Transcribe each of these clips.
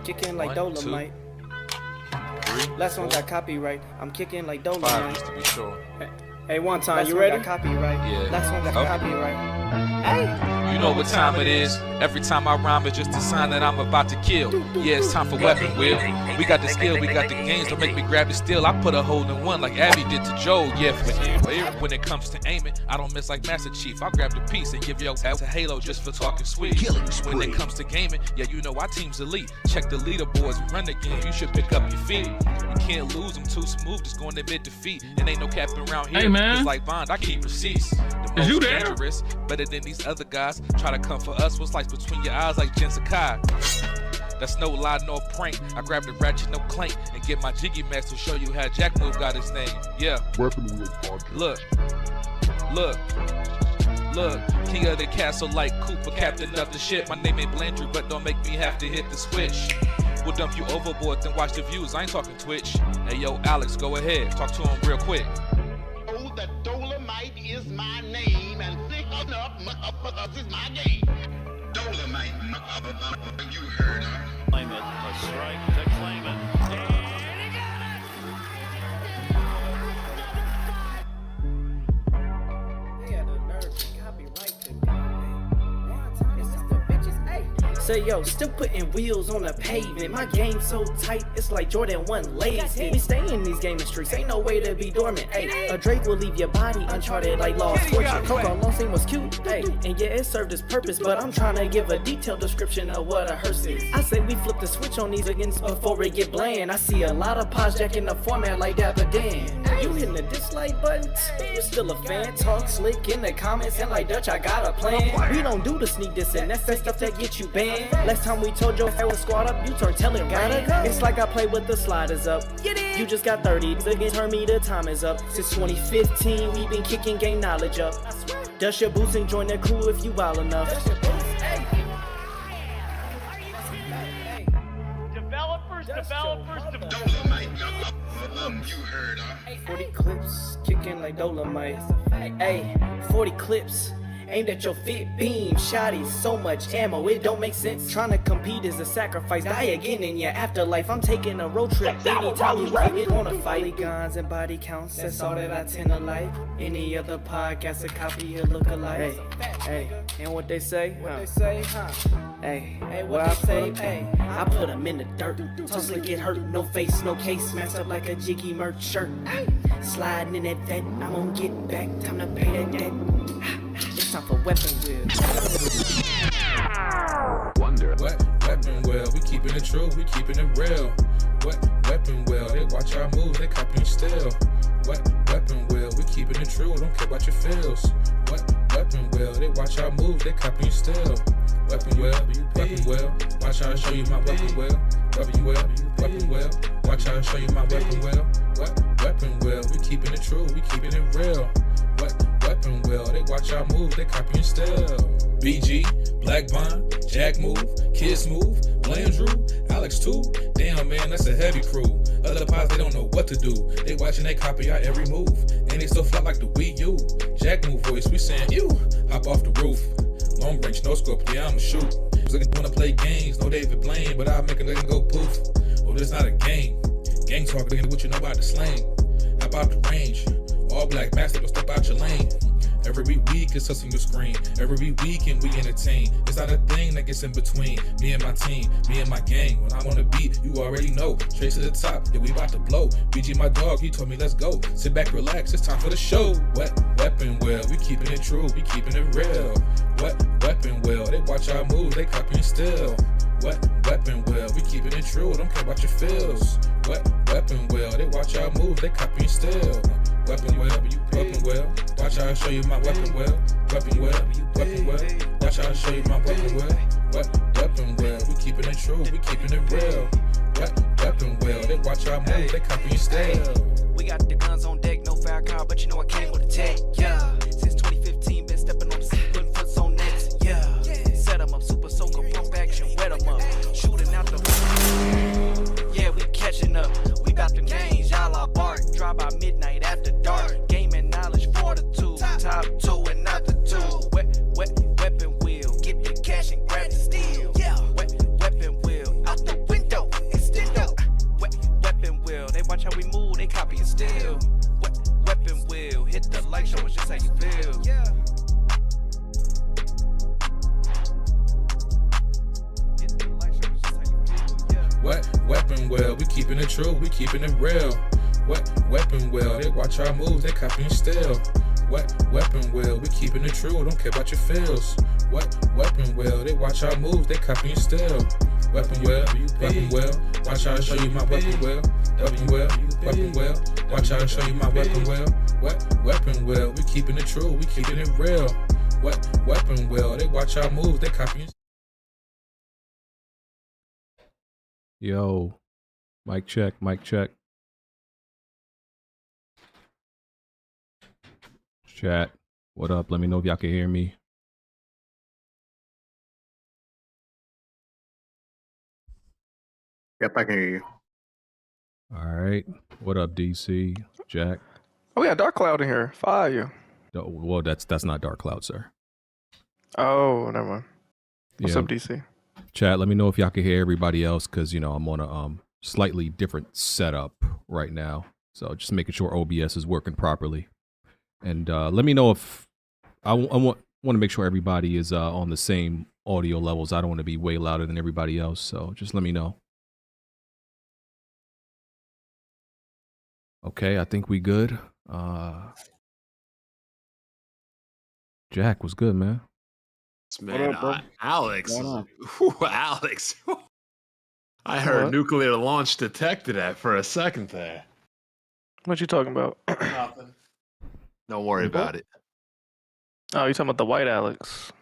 Kicking like Dolomite. 3, Last one got copyright. I'm kicking like 5 Dolomite. just to be sure. Hey, one time, you ready? Copyright. Yeah. Last one got copyright. You know what time it is. Every time I rhyme, it's just a sign that I'm about to kill. Yeah, it's time for weapon wheel. We got the skill, we got the games. Don't make me grab the steel. I put a hole in one like Abby did to Joe. Yeah, when it comes to aiming, I don't miss like Master Chief. I'll grab the piece and give your ass to Halo just for talking sweet. When it comes to gaming, yeah, you know our team's elite. Check the leaderboards, we run the game. You should pick up your feet. You can't lose them too smooth, just going to mid defeat. And ain't no capping around here. Hey, man. Cause like Bond, I keep receipts. The Is you most there? dangerous, better than these other guys. Try to come for us, what's like between your eyes like Jen Sakai. That's no lie, no prank. I grab the ratchet, no clank, and get my jiggy mask to show you how Jack Move got his name. Yeah. Weapon Wheel Podcast. Look. King of the castle like Cooper, captain of the ship. My name ain't Blandry, but don't make me have to hit the switch. We'll dump you overboard, then watch the views. I ain't talking Twitch. Hey yo, Alex, go ahead. Talk to him real quick. Oh, the Dolomite is my name, and thick enough is my game. Dolomite, you heard her. Claim it, a strike to claim it. Say yo, still putting wheels on the pavement. My game so tight, it's like Jordan 1 lays it. We stay in these gaming streets, ain't no way to be dormant. Ay, a Drake will leave your body uncharted like Lost Fortune. Coco long scene was cute, ay, and yeah, it served its purpose. But I'm trying to give a detailed description of what a hearse is. I say we flip the switch on these again before it get bland. I see a lot of pods jacking the format like Dapper Dan. You hitting the dislike button? You still a fan? Talk slick in the comments and like Dutch, I got a plan. We don't do the sneak diss, and that's that stuff that get you banned. Last time we told your I was squad up, you turned telling gotta go. It's like I play with the sliders up. You just got 30, again turn me, the time is up. Since 2015, we been kicking game knowledge up. Dust your boots and join the crew if you wild enough. Developers. Dolomite, you heard her. 40 clips, kicking like Dolomite. Hey, 40 clips. Aimed at your fit beam, shotty, so much ammo, it don't make sense. Trying to compete is a sacrifice, die again in your afterlife. I'm taking a road trip, anytime you get on a fight. Guns and body counts, that's all that I tend to like. Any other podcast, a copy or look alike. Hey, and what they say? Hey, what I say? Hey, I put them in the dirt, tussle get hurt, no face, no case, smashed up like a Jiggy merch shirt. Sliding in that vet, I'm gonna get back, time to pay that debt. It's time for weapon wheel. Wonder. What weapon wheel? We keeping it true, we keeping it real. What weapon wheel? They watch our moves, they copying still. What weapon wheel? We keeping it true, don't care about your feels. What weapon wheel? They watch our moves, they copying still. Weapon wheel, watch how I show you my weapon wheel. Weapon wheel, watch how I show you my weapon wheel. What weapon wheel? We keeping it true, we keeping it real. What weapon wheel? They watch our moves, they copying still. BG, Black Bond, Jack Move, Kids Move, Blandrew, Alex too. Damn man, that's a heavy crew. Other pods, they don't know what to do. They watching, they copy our every move. And they still fly like the Wii U. Jack Move voice, we saying you, hop off the roof. Long range, no scope, yeah, I'ma shoot. Looking wanna play games, no David Blaine, but I'll make a nigga go poof. Oh, this not a game. Gang talk, nigga, what you know about the slang. Hop out the range. All black master, don't step out your lane. Every week it's us on your screen. Every weekend we entertain. It's not a thing that gets in between me and my team, me and my gang. When I'm on the beat, you already know. Trace to the top, yeah, we about to blow. BG my dog, he told me let's go. Sit back, relax, it's time for the show. What weapon wheel? We keeping it true, we keeping it real. What weapon wheel? They watch our moves, they copying still. What weapon wheel? We keeping it true, don't care about your feels. What weapon wheel? They watch our moves, they copying still. Weapon wheel, watch how I show you my weapon wheel. Weapon wheel, watch how I show you my weapon wheel. What weapon wheel? We keeping it true, we keeping it real. What weapon wheel? They watch our moves, they copying still. We got the guns on deck, no fire car, but you know I came with a tech. Yeah, since 2015, been stepping on the scene, putting foots on necks. Yeah, set 'em up, super soaker, pump action, wet 'em up, shooting out the. Yeah, we catching up. We got them games, y'all are bark. Drive by midnight after dark. Gaming knowledge, fortitude. Top two and not the two. Weapon wheel. Get your cash and grab the steel. Yeah. Weapon wheel. Out the window. weapon well, we keeping it true, we keeping it real. What weapon well, they watch our moves, they copying still. What weapon well, we keeping it true, don't care about your feels. What weapon well, they watch our moves, they copying still. Weapon well, watch how I show you my weapon well. Weapon well, watch how I show you my weapon well. What weapon well, we keeping it true, we keeping it real. What weapon well, they watch our moves, they copying. Yo, mic check, mic check. Chat, what up? Let me know if y'all can hear me. Yep, I can hear you. All right. What up, DC? Jack? Oh, we got Dark Cloud in here. Fire. Oh, well, that's not Dark Cloud, sir. Oh, never mind. What's Yeah. up, DC? Chat, let me know if y'all can hear everybody else, because, you know, I'm on a slightly different setup right now. So just making sure OBS is working properly. And let me know if I want to make sure everybody is on the same audio levels. I don't want to be way louder than everybody else. So just let me know. Okay, I think we good. Jack, what's good, man? Man, up, bro? Alex. What's Whew, Alex. I heard What? nuclear launch detected that for a second there. What you talking about? Nothing. Don't worry about it. Oh, you talking about the white Alex?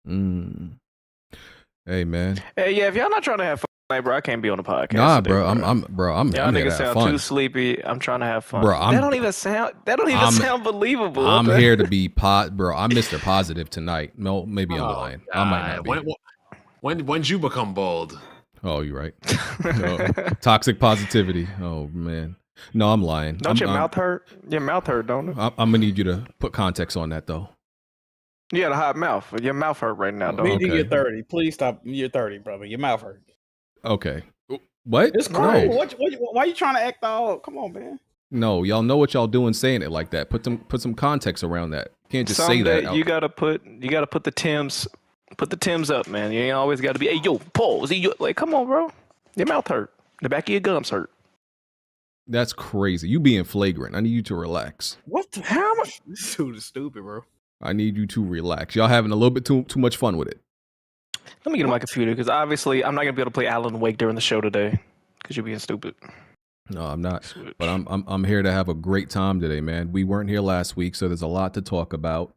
Hey, man. Hey, yeah. If y'all not trying to have fun tonight, bro, I can't be on the podcast. Nah, today, bro. I'm Y'all here to niggas have sound fun. too sleepy. I'm trying to have fun. Bro, that don't even sound believable. I'm bro. here to be bro. I'm Mr. Positive tonight. No, maybe I'm lying. I might not be. When'd you become bold? Oh, you're right. No, toxic positivity. Oh man. No, I'm lying. Don't your mouth hurt? Your mouth hurt, don't it? I'm gonna need you to put context on that though. You got a hot mouth. Your mouth hurt right now, don't Okay. it? You're 30. Please stop. You're 30, brother. Your mouth hurt. Okay. What? It's cool. No. Why are you trying to act all? Come on, man. No, y'all know what y'all doing saying it like that. Put some context around that. You can't just say that. You gotta put the Tims. Put the Tims up, man. You ain't always got to be. Hey, yo, pause. Like, come on, bro. Your mouth hurt. The back of your gums hurt. That's crazy. You being flagrant. I need you to relax. What? How much? This dude is stupid, bro. I need you to relax. Y'all having a little bit too much fun with it. Let me get on my computer because obviously I'm not gonna be able to play Alan Wake during the show today because you're being stupid. No, I'm not. But I'm here to have a great time today, man. We weren't here last week, so there's a lot to talk about.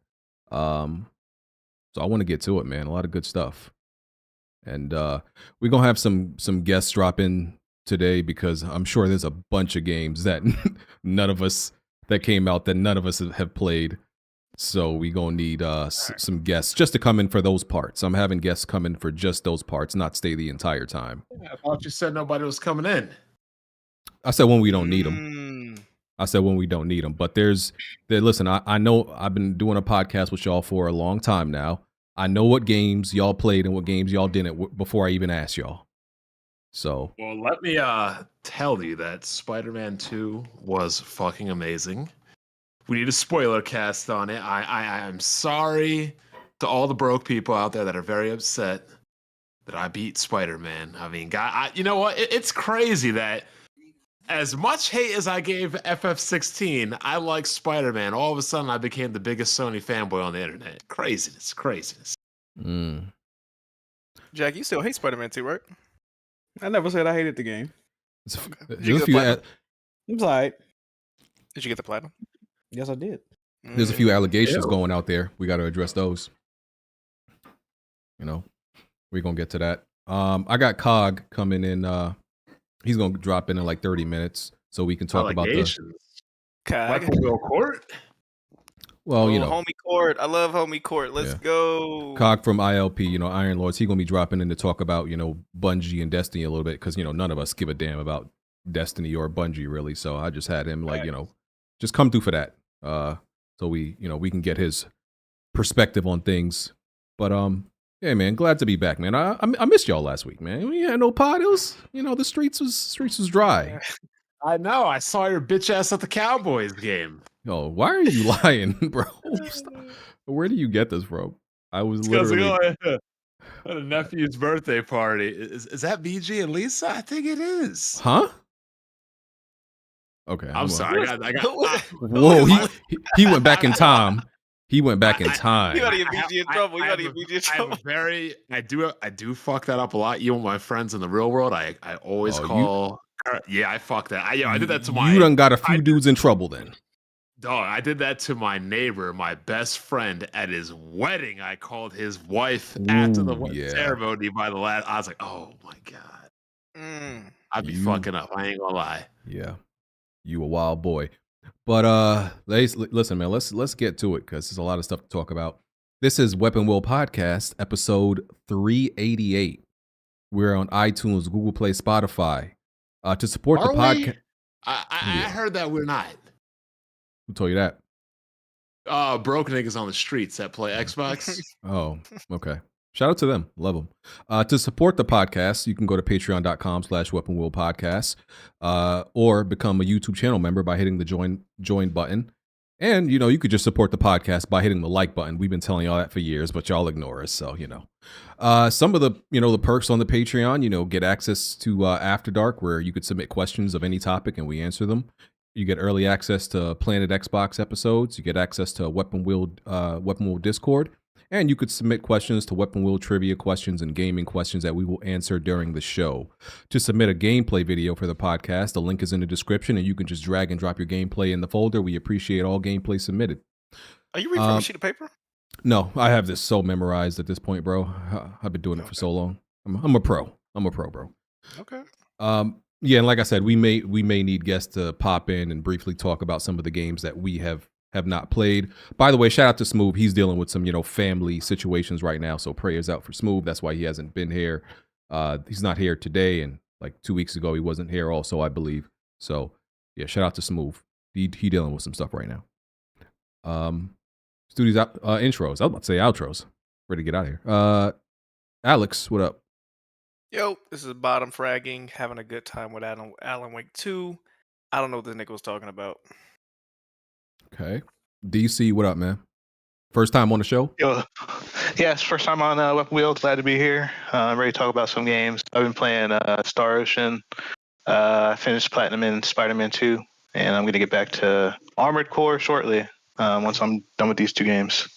So I want to get to it, man. A lot of good stuff. And we're gonna have some guests drop in today because I'm sure there's a bunch of games that none of us that came out that none of us have played. So we gonna need some guests just to come in for those parts. I'm having guests come in for just those parts, not stay the entire time. I thought you said nobody was coming in. I said when we don't need them. I said when we don't need them. But listen, I know I've been doing a podcast with y'all for a long time now. I know what games y'all played and what games y'all didn't before I even asked y'all. So. Well, let me tell you that Spider-Man 2 was fucking amazing. We need a spoiler cast on it. I'm sorry to all the broke people out there that are very upset that I beat Spider-Man. I mean, you know what? It's crazy that as much hate as I gave FF16, I like Spider-Man. All of a sudden, I became the biggest Sony fanboy on the internet. Craziness. Jack, you still hate Spider-Man 2, right? I never said I hated the game. There's a few. It's all right. Did you get the platinum? Yes, I did. There's a few allegations going out there. We got to address those. You know, we're gonna get to that. I got Cog coming in. He's gonna drop in like 30 minutes so we can talk about the Michael Court. Well, you know, Homie Court. I love Homie Court. Let's go. Cog from ILP, you know, Iron Lords. He's gonna be dropping in to talk about, you know, Bungie and Destiny a little bit because, you know, none of us give a damn about Destiny or Bungie really. So I just had him like, you know, just come through for that. So we, you know, we can get his perspective on things. But yeah, man, glad to be back, man. I missed y'all last week, man. We had no pod. It was, you know, the streets was dry. I know. I saw your bitch ass at the Cowboys game. Oh, why are you lying, bro? Stop. Where do you get this from? I was literally. At a nephew's birthday party. Is that BG and Lisa? I think it is. Huh? Okay. I'm sorry. Whoa, he went back in time. He went back in time. You gotta get BG in trouble. You gotta get BG in trouble. I do fuck that up a lot. Even with my friends in the real world, I always call. I fuck that. I did that to my. You done got a few dudes in trouble then. Dog, I did that to my neighbor, my best friend at his wedding. I called his wife after the ceremony by the last. I was like, oh my God. I'd be fucking up. I ain't gonna lie. Yeah. You a wild boy. But listen, man, let's get to it because there's a lot of stuff to talk about. This is Weapon Wheel Podcast, episode 388. We're on iTunes, Google Play, Spotify. To support the podcast. I heard that we're not. Who told you that? Broke niggas on the streets that play Xbox. Oh, okay. Shout out to them. Love them. To support the podcast, you can go to patreon.com/weaponwheelpodcast or become a YouTube channel member by hitting the join button. And, you could just support the podcast by hitting the like button. We've been telling y'all that for years, but y'all ignore us. So, some of the, the perks on the Patreon, get access to After Dark, where you could submit questions of any topic and we answer them. You get early access to Planet Xbox episodes. You get access to Weapon Wheel Discord. And you could submit questions to Weapon Wheel trivia questions and gaming questions that we will answer during the show. To submit a gameplay video for the podcast, the link is in the description, and you can just drag and drop your gameplay in the folder. We appreciate all gameplay submitted. Are you reading from a sheet of paper? No, I have this so memorized at this point, bro. I've been doing it for so long. I'm a pro. I'm a pro, bro. Okay. Yeah, and like I said, we may need guests to pop in and briefly talk about some of the games that we have not played. By the way, shout out to Smooth. He's dealing with some, family situations right now. So prayers out for Smooth. That's why he hasn't been here. He's not here today. And like 2 weeks ago, he wasn't here also, I believe. So yeah, shout out to Smooth. He dealing with some stuff right now. Studios intros. I was about to say outros. Ready to get out of here. Alex, what up? Yo, this is Bottom Fragging, having a good time with Alan Wake 2. I don't know what this nigga was talking about. Okay. DC, what up, man? First time on the show? Yo, yes, first time on Weapon Wheel. Glad to be here. I'm ready to talk about some games. I've been playing Star Ocean. I finished Platinum in Spider-Man 2, and I'm going to get back to Armored Core shortly once I'm done with these two games.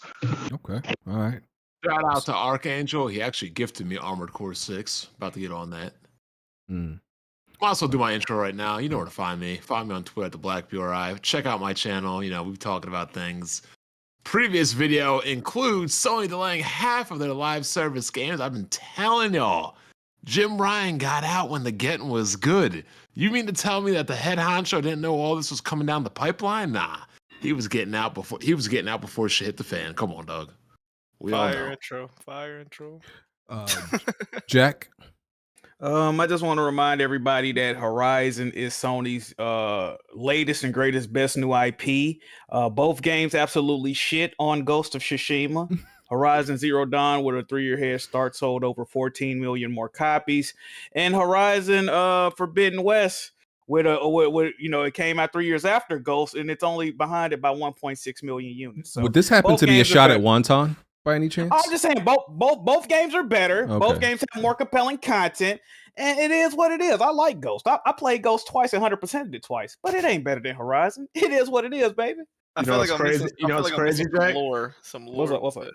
Okay. All right. Shout out to Archangel. He actually gifted me Armored Core 6. About to get on that. I'll also do my intro right now. You know where to find me. Find me on Twitter at the Black BRI. Check out my channel. We've talking about things. Previous video includes Sony delaying half of their live service games. I've been telling y'all, Jim Ryan got out when the getting was good. You mean to tell me that the head honcho didn't know all this was coming down the pipeline? Nah, he was getting out before shit hit the fan. Come on, dog. Fire intro. Jack. I just want to remind everybody that Horizon is Sony's latest and greatest best new IP. Both games absolutely shit on Ghost of Tsushima. Horizon Zero Dawn with a 3-year head start sold over 14 million more copies, and Horizon Forbidden West with it came out 3 years after Ghost, and it's only behind it by 1.6 million units. So would this happen to be a shot at Wonton by any chance? I'm just saying both games are better. Okay. Both games have more compelling content, and it is what it is. I like Ghost. I played Ghost twice and 100%ed it twice, but it ain't better than Horizon. It is what it is, baby. I feel like I'm crazy. missing, You know what's crazy, Jack? Some lore. What's up?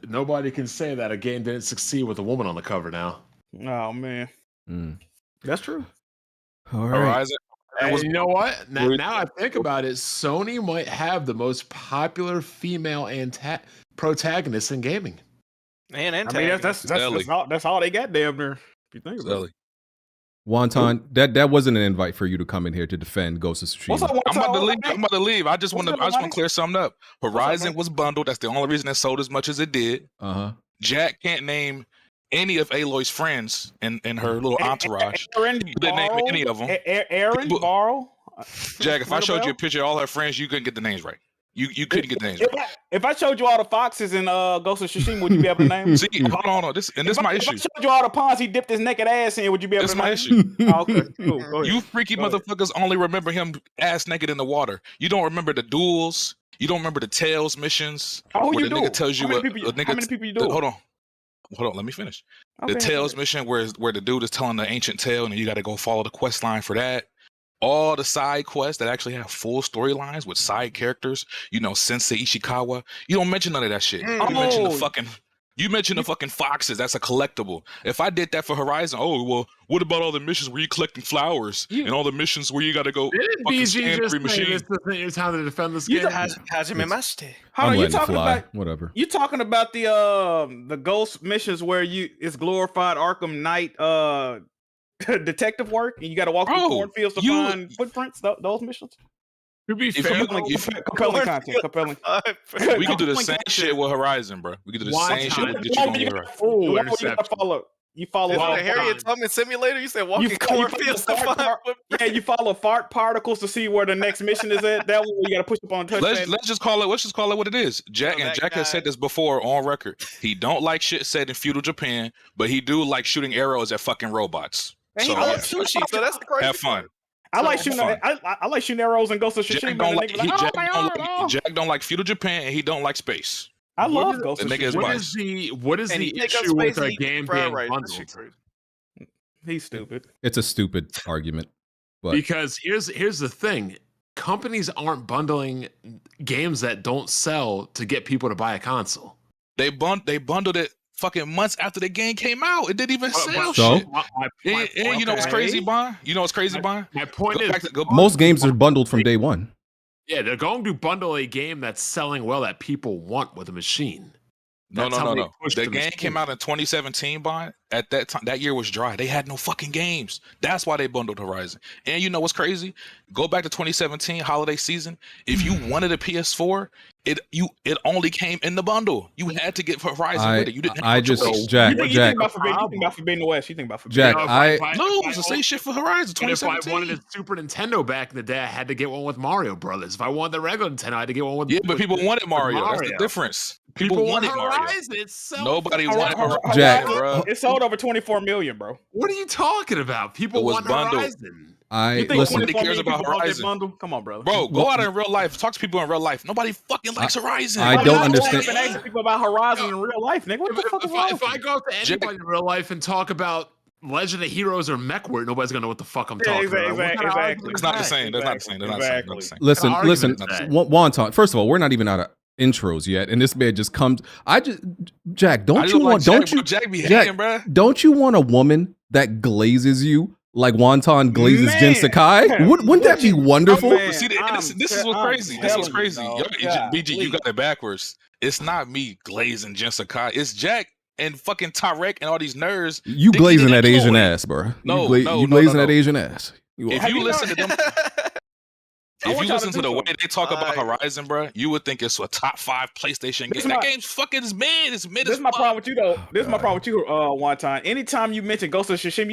Nobody can say that a game didn't succeed with a woman on the cover now. Oh man, that's true. All right. Horizon. And you know what? Now I think about it, Sony might have the most popular female protagonist in gaming. And I mean, that's all they got damn near. If you think about it. Wonton, that wasn't an invite for you to come in here to defend Ghost of Tsushima. I'm about to leave. I just want to clear something up. Horizon was bundled. That's the only reason it sold as much as it did. Jack can't name any of Aloy's friends in her little entourage. Aaron, he didn't name any of them. Aaron, Barl. Jack, if I showed you a picture of all her friends, you couldn't get the names right. You couldn't get the names right. If I showed you all the foxes in Ghost of Tsushima, would you be able to name them? See, hold on. This is my issue. If I showed you all the ponds he dipped his naked ass in, would you be able to name them? This is my issue. Oh, okay, cool. Go ahead. You freaky motherfuckers only remember him ass naked in the water. You don't remember the duels. You don't remember the Tails missions. Oh, where you the do. nigga tells you how many people you do? Hold on. hold on, let me finish. Okay, The Tales mission where the dude is telling the ancient tale, and you got to go follow the quest line for that. All the side quests that actually have full storylines with side characters, Sensei Ishikawa. You don't mention none of that shit. You mentioned the fucking foxes. That's a collectible. If I did that for Horizon, what about all the missions where you collecting flowers and all the missions where you got to go fucking scan every machine? This is your time to defend this game. Hajime Master. I'm letting it fly. Whatever. You talking about the ghost missions where it's glorified Arkham Knight detective work, and you got to walk through cornfields to find footprints? Those missions. To be fair, compelling content. Compelling. We can do the same shit with Horizon, bro. We can do the same shit with Digital. You follow the Harriet Tubman simulator. You said walking cornfields to find. Yeah, you follow fart particles to see where the next mission is at. That one you got to push up on touch. Let's just call it what it is. Jack has said this before on record. He don't like shit said in feudal Japan, but he do like shooting arrows at fucking robots. And he loves sushi, so that's the crazy. Have fun. I like shooting arrows and Ghost of Tsushima. Jack don't like feudal Japan, and he don't like space. I love Ghost of Tsushima. What is the issue with a game being bundled? He's stupid. It's a stupid argument. But because here's the thing. Companies aren't bundling games that don't sell to get people to buy a console. They bundled it fucking months after the game came out. It didn't even sell so? shit. And you know what's crazy, Bon? My point is, most games are bundled from day one. Yeah, they're going to bundle a game that's selling well that people want with a machine. No. The game came out in 2017, Bon. At that time, that year was dry. They had no fucking games. That's why they bundled Horizon. And you know what's crazy? Go back to 2017 holiday season. If you wanted a PS4, it only came in the bundle. You had to get Horizon with it. You didn't. Jack. You think about Forbidden West. You think about Forbidden Jack. It's the same shit for Horizon. 2017. If I wanted a Super Nintendo back in the day, I had to get one with Mario Brothers. If I wanted the regular Nintendo, I had to get one with. Yeah, but people wanted Mario. That's the difference. People wanted Horizon. Mario. Nobody wanted Horizon. Jack, bro. It sold over 24 million, bro. What are you talking about? People want Horizon. You think listen. Nobody cares about Horizon. Bundle? Come on, brother. Bro, go out in real life. Talk to people in real life. Nobody fucking likes Horizon. I don't understand. I've been asking people about Horizon in real life, nigga. What the fuck is wrong? If I go to anybody in real life and talk about Legend of Heroes or MWIII, nobody's gonna know what the fuck I'm talking about. Exactly. It's not the same. That's not the same. Listen, Wonton. First of all, we're not even out of intros yet, and this man just comes. Jack, don't you want a woman that glazes you like Wonton glazes Jin Sakai? Wouldn't that be wonderful? See, this is what's crazy. This was crazy. BG, you got it backwards. It's not me glazing Jin Sakai. It's Jack and fucking Tarek and all these nerds. You glazing that Asian ass, bro. You glazing that Asian ass. If you listen to them. If you listen to the way they talk about Horizon, bro, you would think it's a top 5 PlayStation game. That game's fucking mid. It's mid. This is my problem with you, though. This is my problem with you, Wonton. Anytime you mention Ghost of Tsushima,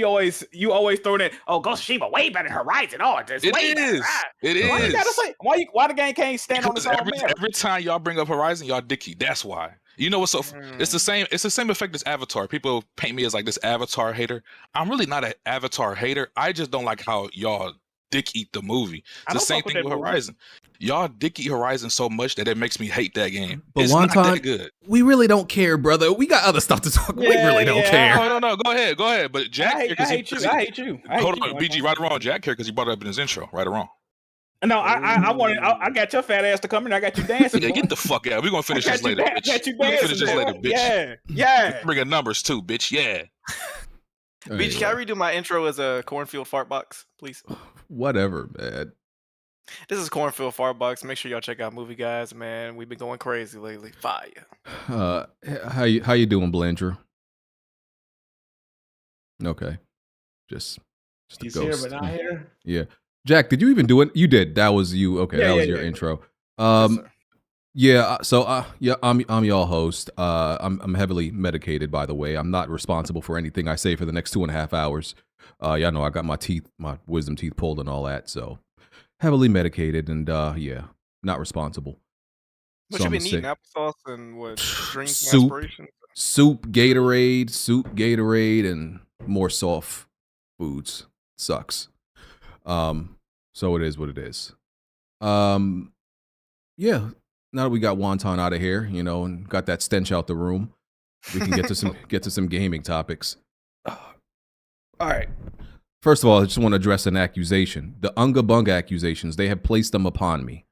you always throw that. Oh, Ghost of Tsushima way better than Horizon. Oh, it's way better. It is. Why you gotta say? Why the game can't stand on its own merit? Every time y'all bring up Horizon, y'all dicky. That's why. You know what's so? It's the same. It's the same effect as Avatar. People paint me as like this Avatar hater. I'm really not an Avatar hater. I just don't like how y'all dick eat the movie. It's the same thing with Horizon. Y'all dick eat Horizon so much that it makes me hate that game. But it's Wonton, not that good. We really don't care, brother. We got other stuff to talk about. We really don't care. No. Go ahead. But Jack, I hate you. Hold on, BG, right or wrong? Jack here because he brought it up in his intro. Right or wrong? No, I got your fat ass to come in. I got you dancing. Yeah, get the fuck out. We're gonna finish this later, bitch. We're gonna finish this later, bitch. Yeah. Bringing numbers too, bitch. Yeah. BG, can I redo my intro as a cornfield fart box, please? Whatever, man. This is Cornfield Fart Box. Make sure y'all check out Movie Guys, man. We've been going crazy lately. Fire. How you doing, Blandrew? Okay. Just a He's ghost. here, but not here. Yeah. Jack, did you even do it? You did. That was you. Okay, that was your intro. So I'm y'all host. I'm heavily medicated, by the way. I'm not responsible for anything I say for the next 2.5 hours. Y'all know I got my wisdom teeth pulled and all that, so heavily medicated and not responsible. What you been eating? Applesauce and what? Drinks, soup, Gatorade, and more soft foods. Sucks. So it is what it is. Yeah. Now that we got Wonton out of here, and got that stench out the room, we can get to some gaming topics. All right. First of all, I just want to address an accusation. The Unga Bunga accusations, they have placed them upon me.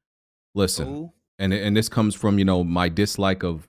Listen, and this comes from, my dislike of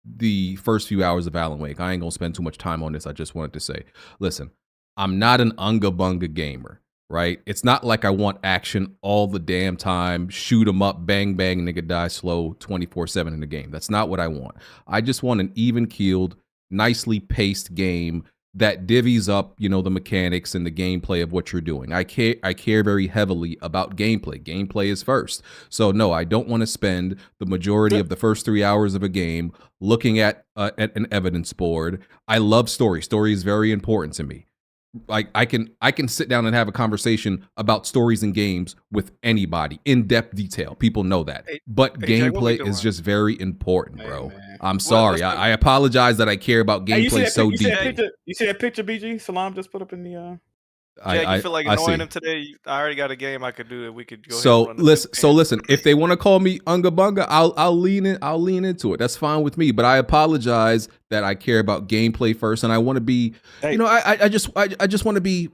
the first few hours of Alan Wake. I ain't going to spend too much time on this. I just wanted to say, listen, I'm not an Unga Bunga gamer, right? It's not like I want action all the damn time, shoot 'em up, bang, bang, nigga die slow 24/7 in the game. That's not what I want. I just want an even-keeled, nicely paced game that divvies up, the mechanics and the gameplay of what you're doing. I care very heavily about gameplay. Gameplay is first. So no, I don't want to spend the majority of the first 3 hours of a game looking at an evidence board. I love story. Story is very important to me. Like I can sit down and have a conversation about stories and games with anybody in depth detail. People know that, but gameplay is just very important, bro. I'm sorry. I apologize that I care about gameplay so deeply. You see that picture, BG Salam just put up in the. Jack, you feel like annoying him today? I already got a game I could do that we could go. So listen. If they want to call me Unga Bunga, I'll lean in. I'll lean into it. That's fine with me. But I apologize that I care about gameplay first, and I want to be. I just want to be,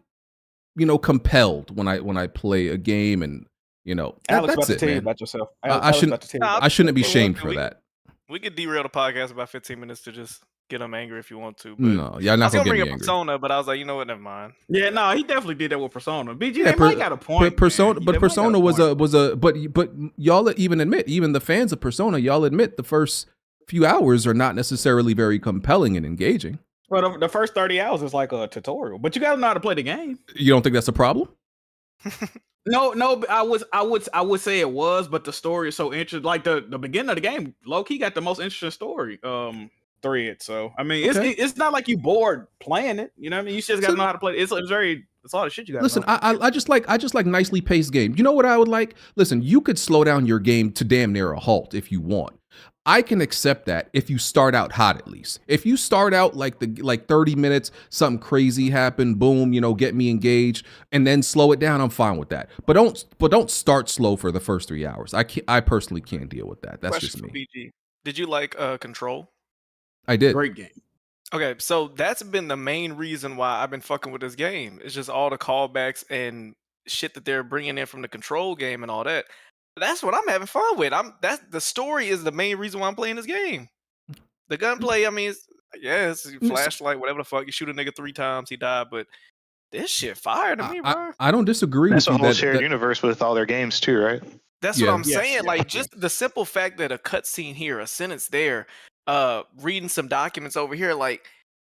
compelled when I play a game, and Alex, that's about to it, tell you man. about yourself. I shouldn't be shamed for that. We could derail the podcast about 15 minutes to just get them angry if you want to. But No, y'all not I was gonna get bring me up angry. Persona, but I was like, you know what? Never mind. Yeah, no, he definitely did that with Persona. BG, they might got a point. Persona, man. but They might Persona got a was a but y'all even admit, even the fans of Persona, y'all admit the first few hours are not necessarily very compelling and engaging. Well, the first 30 hours is like a tutorial, but you got to know how to play the game. You don't think that's a problem? No, I would say it was, but the story is so interesting. Like the beginning of the game, low key got the most interesting story thread. So I mean, it's not like you bored playing it. You know what I mean? You just got to know how to play it. It's a lot of shit you got. Listen, know. I just like nicely paced games. You know what I would like? Listen, you could slow down your game to damn near a halt if you want. I can accept that if you start out hot, at least. If you start out like 30 minutes, something crazy happened, boom, get me engaged, and then slow it down, I'm fine with that. But don't start slow for the first 3 hours. I personally can't deal with that. That's Question just me. for BG. Did you like Control? I did. Great game. Okay, so that's been the main reason why I've been fucking with this game. It's just all the callbacks and shit that they're bringing in from the Control game and all that. That's what I'm having fun with. The story is the main reason why I'm playing this game. The gunplay, I mean, it's flashlight, whatever the fuck. You shoot a nigga 3 times, he died, but this shit fire to me, bro. I don't disagree That's with a you. whole shared universe with all their games too, right? That's what I'm saying. Like, just the simple fact that a cutscene here, a sentence there, reading some documents over here, like,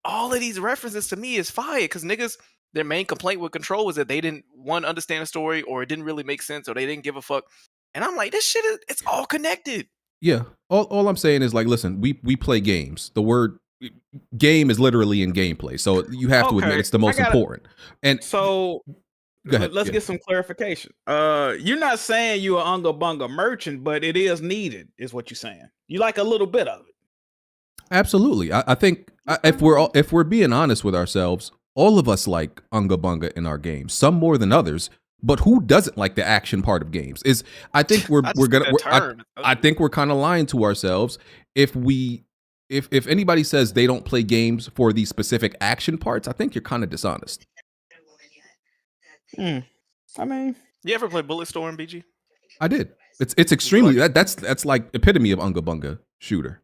all of these references to me is fire, because niggas, their main complaint with Control was that they didn't, one, understand the story, or it didn't really make sense, or they didn't give a fuck. And I'm like, this shit it's all connected. Yeah. All I'm saying is, like, listen, we play games. The word game is literally in gameplay. So you have to admit it's the most important. And so go ahead. Let's get some clarification. You're not saying you're an Unga Bunga merchant, but it is needed, is what you're saying. You like a little bit of it. Absolutely. I think if we're being honest with ourselves, all of us like Unga Bunga in our games, some more than others. But who doesn't like the action part of games? I think we're kind of lying to ourselves if anybody says they don't play games for the specific action parts. I think you're kind of dishonest. I mean, you ever play Bulletstorm, BG? I did. It's extremely that's like epitome of Unga Bunga shooter.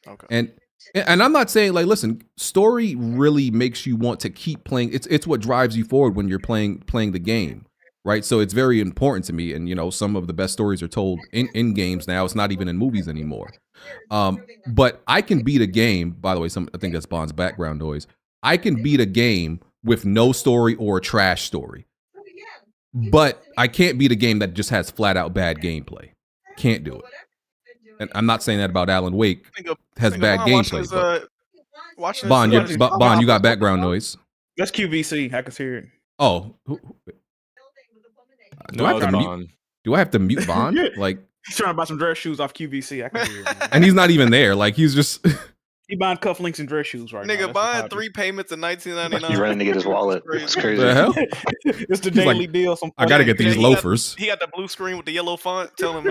Okay. And I'm not saying, like, listen, story really makes you want to keep playing. It's what drives you forward when you're playing the game. Right. So it's very important to me. And, some of the best stories are told in games now. It's not even in movies anymore. But I can beat a game. By the way, I think that's Bond's background noise. I can beat a game with no story or a trash story. But I can't beat a game that just has flat out bad gameplay. Can't do it. And I'm not saying that about Alan Wake. Has bad gameplay. Bond, you got background noise. That's QVC. I can hear it. Oh. Do I have to mute Bond? Like, he's trying to buy some dress shoes off QVC. I can hear it. And he's not even there. Like, he's just he buying cufflinks and dress shoes right now. Nigga buying 3 payments in $19.99. He's running to get his wallet. It's crazy. The hell? It's the daily deal. I gotta get these loafers. He got the blue screen with the yellow font. Tell him.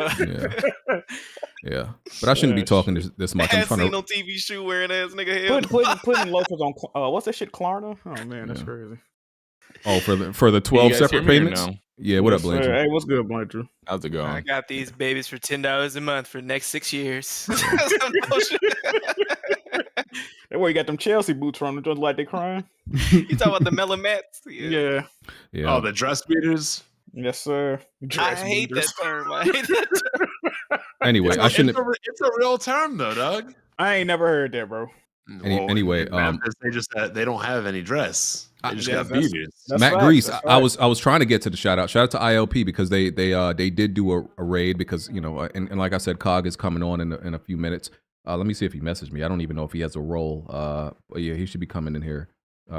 Yeah, but I shouldn't be talking this much. I'm As trying seen to. on TV shoe wearing ass nigga hell. Putting locals on what's that shit, Klarna? Oh man, that's crazy. Oh, for the 12 separate payments. Yeah, what up, Blanchard? Hey, what's good, Blanchard? How's it going? I got these babies for $10 a month for the next 6 years. That where you got them Chelsea boots from, just like they crying. You talking about the melon mats? Yeah. Yeah. Oh, the dress beaters. Yes, sir. I hate that term. I hate that term. Anyway, I shouldn't. It's a real term though, Doug. I ain't never heard that, bro. Anyway, they don't have any dress. They just got beaters. Matt Grease, I was trying to get to the shout out. Shout out to ILP because they did do a raid because and like I said, COG is coming on in a few minutes. Let me see if he messaged me. I don't even know if he has a role. But yeah, he should be coming in here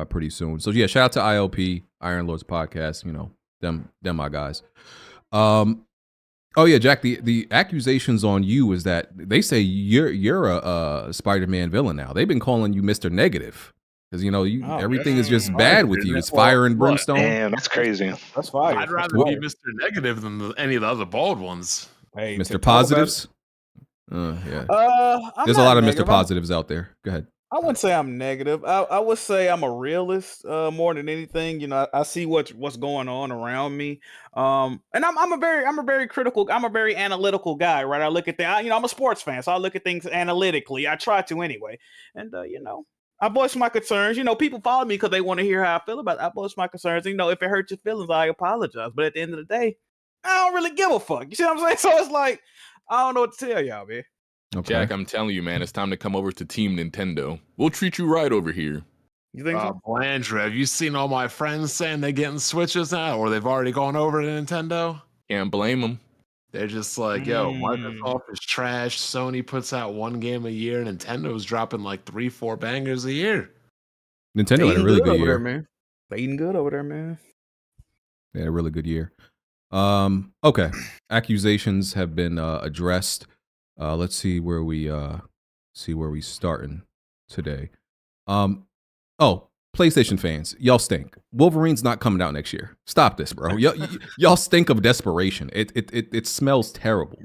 pretty soon. So yeah, shout out to ILP, Iron Lords Podcast. Them my guys. Oh yeah, Jack. The accusations on you is that they say you're a Spider-Man villain now. They've been calling you Mr. Negative because everything is just bad with you. It's fire and brimstone. Damn, that's crazy. That's fire. I'd rather be Mr. Negative than any of the other bald ones. Hey, Mr. Positives. Yeah. There's a lot of Mr. Positives out there. Go ahead. I wouldn't say I'm negative. I would say I'm a realist more than anything. I see what's going on around me. And I'm a very critical, I'm a very analytical guy, right? I look at things, I'm a sports fan, so I look at things analytically. I try to anyway. And I voice my concerns. People follow me because they want to hear how I feel about it. I voice my concerns. If it hurts your feelings, I apologize. But at the end of the day, I don't really give a fuck. You see what I'm saying? So it's like, I don't know what to tell y'all, man. Okay. Jack, I'm telling you, man, it's time to come over to Team Nintendo. We'll treat you right over here. You think so? Blanchard, have you seen all my friends saying they're getting Switches now, or they've already gone over to Nintendo? Can't blame them. They're just like, yo, Microsoft is trash. Sony puts out one game a year. Nintendo's dropping like 3-4 bangers a year. Nintendo had a really good year, there, man. They eating good over there, man. They had a really good year. Okay. Accusations have been addressed. Let's see where we starting today. PlayStation fans, y'all stink. Wolverine's not coming out next year. Stop this, bro. Y'all stink of desperation. It smells terrible.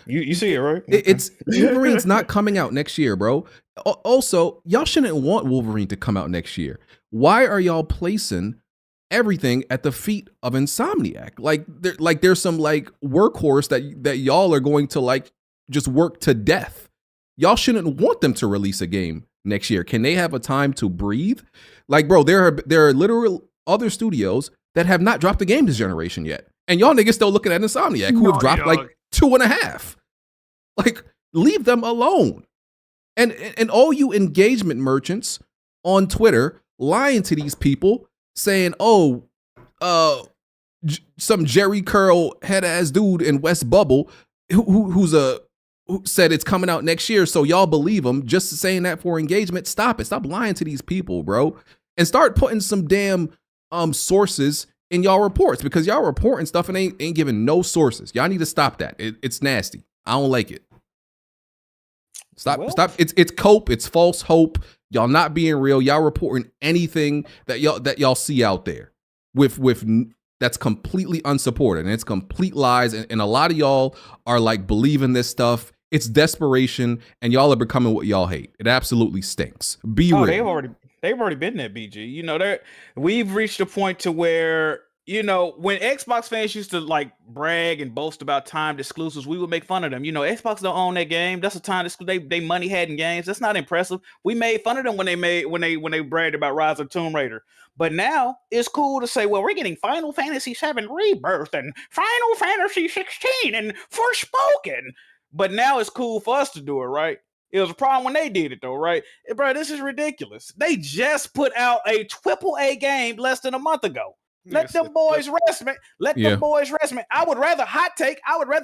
You see it, right? It's Wolverine's not coming out next year, bro. Also, y'all shouldn't want Wolverine to come out next year. Why are y'all placing everything at the feet of Insomniac? There's some workhorse that y'all are going to just work to death. Y'all shouldn't want them to release a game next year. Can they have a time to breathe? Bro, there are literal other studios that have not dropped a game this generation yet. And y'all niggas still looking at Insomniac, who have dropped 2.5. Leave them alone. And all you engagement merchants on Twitter lying to these people saying, some Jerry Curl head ass dude in West Bubble who said it's coming out next year, so y'all believe him, just saying that for engagement. Stop it. Stop lying to these people, bro. And start putting some damn sources in y'all reports, because y'all reporting stuff and ain't giving no sources. Y'all need to stop that. It's nasty. I don't like it. Stop. It's cope. It's false hope. Y'all not being real. Y'all reporting anything that y'all see out there with that's completely unsupported, and it's complete lies. And a lot of y'all are believing this stuff. It's desperation, and y'all are becoming what y'all hate. It absolutely stinks. Be real. They've already been there, BG. We've reached a point to where, when Xbox fans used to brag and boast about timed exclusives, we would make fun of them. Xbox don't own that game. That's a time they money had in games. That's not impressive. We made fun of them when they bragged about Rise of Tomb Raider. But now it's cool to say, well, we're getting Final Fantasy VII Rebirth and Final Fantasy 16 and Forspoken. But now it's cool for us to do it, right? It was a problem when they did it, though, right? Bro, this is ridiculous. They just put out a AAA game less than a month ago. Let them boys rest, man. Them boys rest, man. I would rather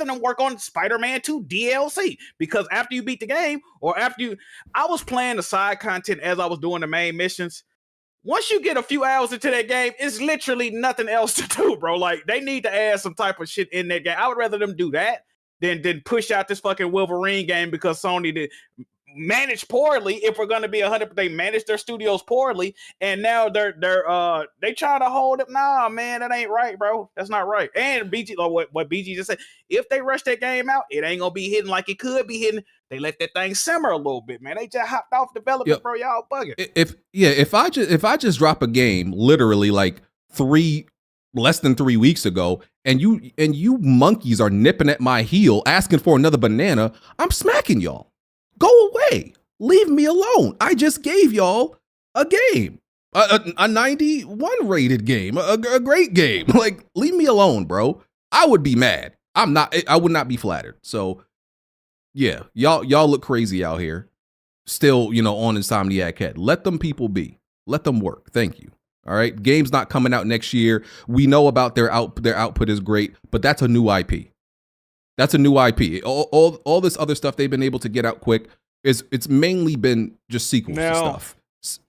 them work on Spider-Man 2 DLC, because after you beat the game, or I was playing the side content as I was doing the main missions. Once you get a few hours into that game, it's literally nothing else to do, bro. They need to add some type of shit in that game. I would rather them do that than push out this fucking Wolverine game because Sony managed poorly. If we're going to be 100, they managed their studios poorly, and now they trying to hold it. Nah, man, that ain't right, bro. That's not right. And BG, what BG just said, if they rush that game out, it ain't gonna be hitting like it could be hitting. They let that thing simmer a little bit, man. They just hopped off development, bro. Y'all bugging. If I just drop a game literally like less than 3 weeks ago, and you monkeys are nipping at my heel asking for another banana, I'm smacking y'all. Go away. Leave me alone. I just gave y'all a game, a 91 rated game, a great game. Like, leave me alone, bro. I would be mad. I would not be flattered. So yeah, y'all look crazy out here. Still, on Insomniac Head. Let them people be. Let them work. Thank you. All right. Game's not coming out next year. We know about their output is great, but that's a new IP. That's a new IP. All this other stuff they've been able to get out quick it's mainly been just sequels to stuff.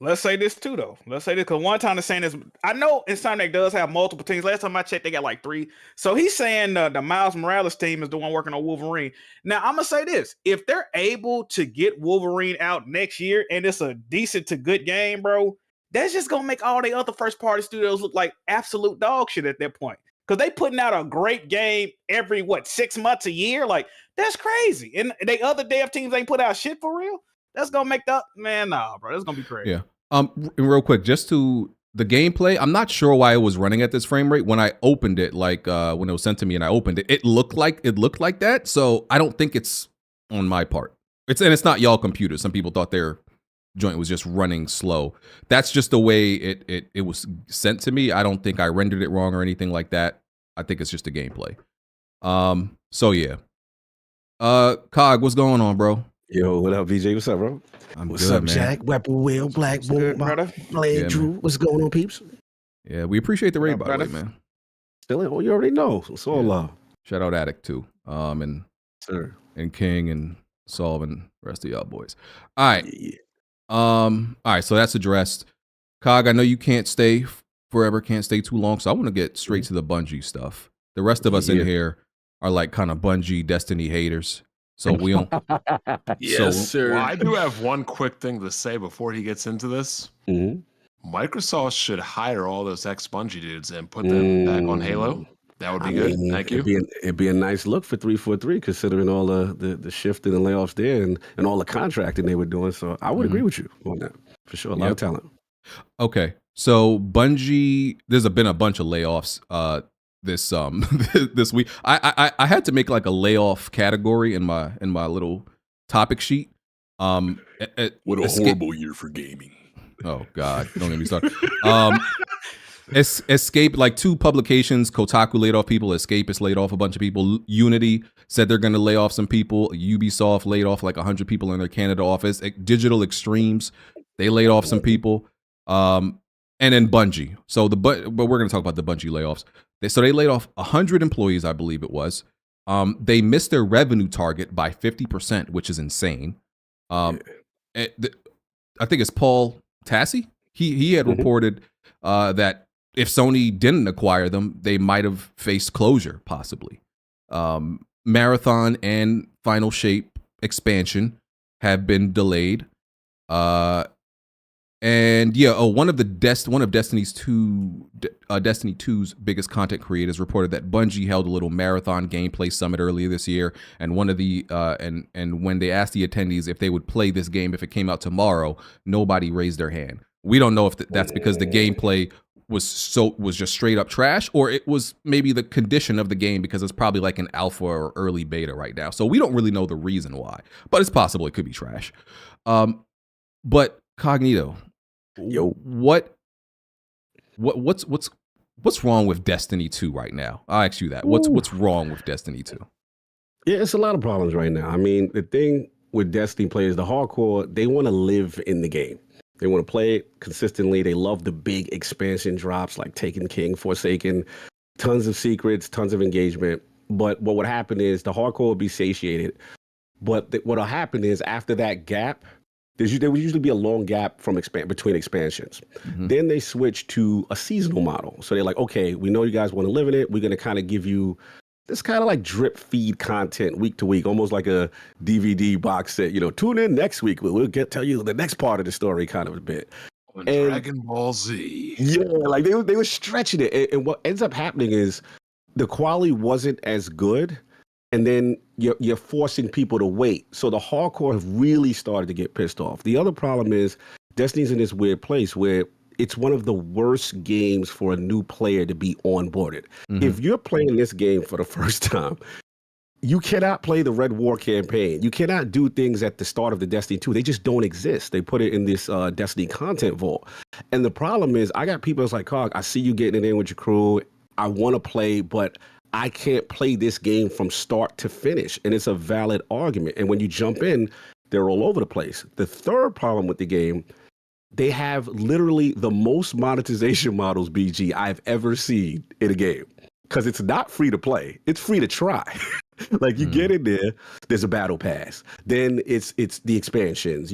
Let's say this too, though. Let's say this because one time they're saying this. I know Insomniac does have multiple teams. Last time I checked, they got like 3. So he's saying the Miles Morales team is the one working on Wolverine. Now I'm gonna say this: if they're able to get Wolverine out next year and it's a decent to good game, bro, that's just gonna make all the other first party studios look like absolute dog shit at that point. Because they putting out a great game every 6 months a year. Like, that's crazy. And they other dev teams ain't put out shit for real. That's gonna make bro. That's gonna be crazy. Yeah. Real quick, just to the gameplay, I'm not sure why it was running at this frame rate. When I opened it, when it was sent to me and I opened it, it looked like that. So I don't think it's on my part. It's not y'all computers. Some people thought their joint was just running slow. That's just the way it was sent to me. I don't think I rendered it wrong or anything like that. I think it's just the gameplay. So yeah. Cog, what's going on, bro? Yo, what up, VJ? What's up, bro? What's good, up, man? Jack? Weapon Wheel, Black Boom, Blade, Drew. What's going on, peeps? Yeah, we appreciate the raid, by the way, man. Still, you already know. It's all love. Shout out Addict too, and King and Solve and the rest of y'all boys. All right, all right. So that's addressed. Cog, I know you can't stay forever, can't stay too long, so I want to get straight to the Bungie stuff. The rest of us in here are like kind of Bungie Destiny haters. So we don't. Sir. Well, I do have one quick thing to say before he gets into this. Microsoft should hire all those ex-Bungie dudes and put them back on Halo. That would be good. Thank you. It'd be a nice look for 343, considering all the shifting and layoffs there and all the contracting they were doing. So I would agree with you on that for sure. A lot of talent. Okay, so Bungie, there's been a bunch of layoffs. This this week, I had to make like a layoff category in my little topic sheet. What a horrible year for gaming. Oh God, don't get me started. Escape, like 2 publications, Kotaku laid off people, Escapist laid off a bunch of people, Unity said they're going to lay off some people, Ubisoft laid off like 100 people in their Canada office, Digital Extremes, they laid off some people, and then Bungie. So but we're going to talk about the Bungie layoffs. So they laid off 100 employees, I believe it was. They missed their revenue target by 50%, which is insane. I think it's Paul Tassi. He had reported that if Sony didn't acquire them, they might have faced closure, possibly. Marathon and Final Shape expansion have been delayed. And yeah, one of Destiny's Destiny 2's biggest content creators reported that Bungie held a little marathon gameplay summit earlier this year, and one of the and when they asked the attendees if they would play this game if it came out tomorrow, nobody raised their hand. We don't know if that's because the gameplay was just straight up trash, or it was maybe the condition of the game because it's probably like an alpha or early beta right now. So we don't really know the reason why, but it's possible it could be trash. But Cognito, what's wrong with Destiny 2 right now? I'll ask you that. What's wrong with Destiny 2? Yeah, it's a lot of problems right now. I mean, the thing with Destiny players, the hardcore, they want to live in the game. They want to play it consistently. They love the big expansion drops like Taken King, Forsaken, tons of secrets, tons of engagement. But what would happen is the hardcore would be satiated. But what'll happen is after that gap, there would usually be a long gap between expansions. Then they switch to a seasonal model. So they're like, okay, we know you guys want to live in it. We're going to kind of give you this kind of like drip feed content week to week, almost like a DVD box set. Tune in next week. We'll tell you the next part of the story kind of a bit. On Dragon Ball Z. Yeah, like they were stretching it. And what ends up happening is the quality wasn't as good. And then you're forcing people to wait. So the hardcore have really started to get pissed off. The other problem is Destiny's in this weird place where it's one of the worst games for a new player to be onboarded. Mm-hmm. If you're playing this game for the first time, you cannot play the Red War campaign. You cannot do things at the start of the Destiny 2. They just don't exist. They put it in this Destiny content vault. And the problem is I got people that's like, Cog, I see you getting it in with your crew. I want to play, but I can't play this game from start to finish. And it's a valid argument. And when you jump in, they're all over the place. The third problem with the game, they have literally the most monetization models, BG, I've ever seen in a game. Because it's not free to play. It's free to try. Like you get in there, there's a battle pass. Then it's the expansions,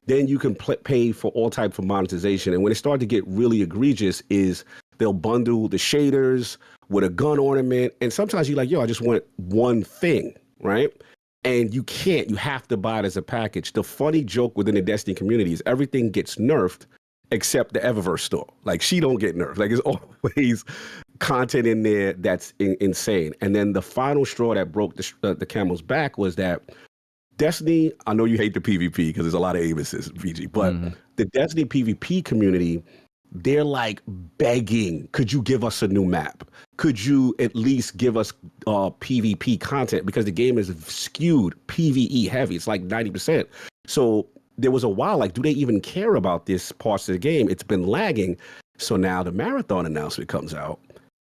Then you can pay for all types of monetization. And when it started to get really egregious is they'll bundle the shaders with a gun ornament. And sometimes you're like, yo, I just want one thing, right? And you can't. You have to buy it as a package. The funny joke within the Destiny community is everything gets nerfed except the Eververse store. Like, she don't get nerfed. Like, it's always content in there that's insane. And then the final straw that broke the camel's back was that Destiny, I know you hate the PvP because there's a lot of aim assist, VG, but the Destiny PvP community, they're like begging, could you give us a new map? Could you at least give us PvP content? Because the game is skewed PvE heavy. It's like 90%. So there was a while, like, do they even care about this parts of the game? It's been lagging. So now the Marathon announcement comes out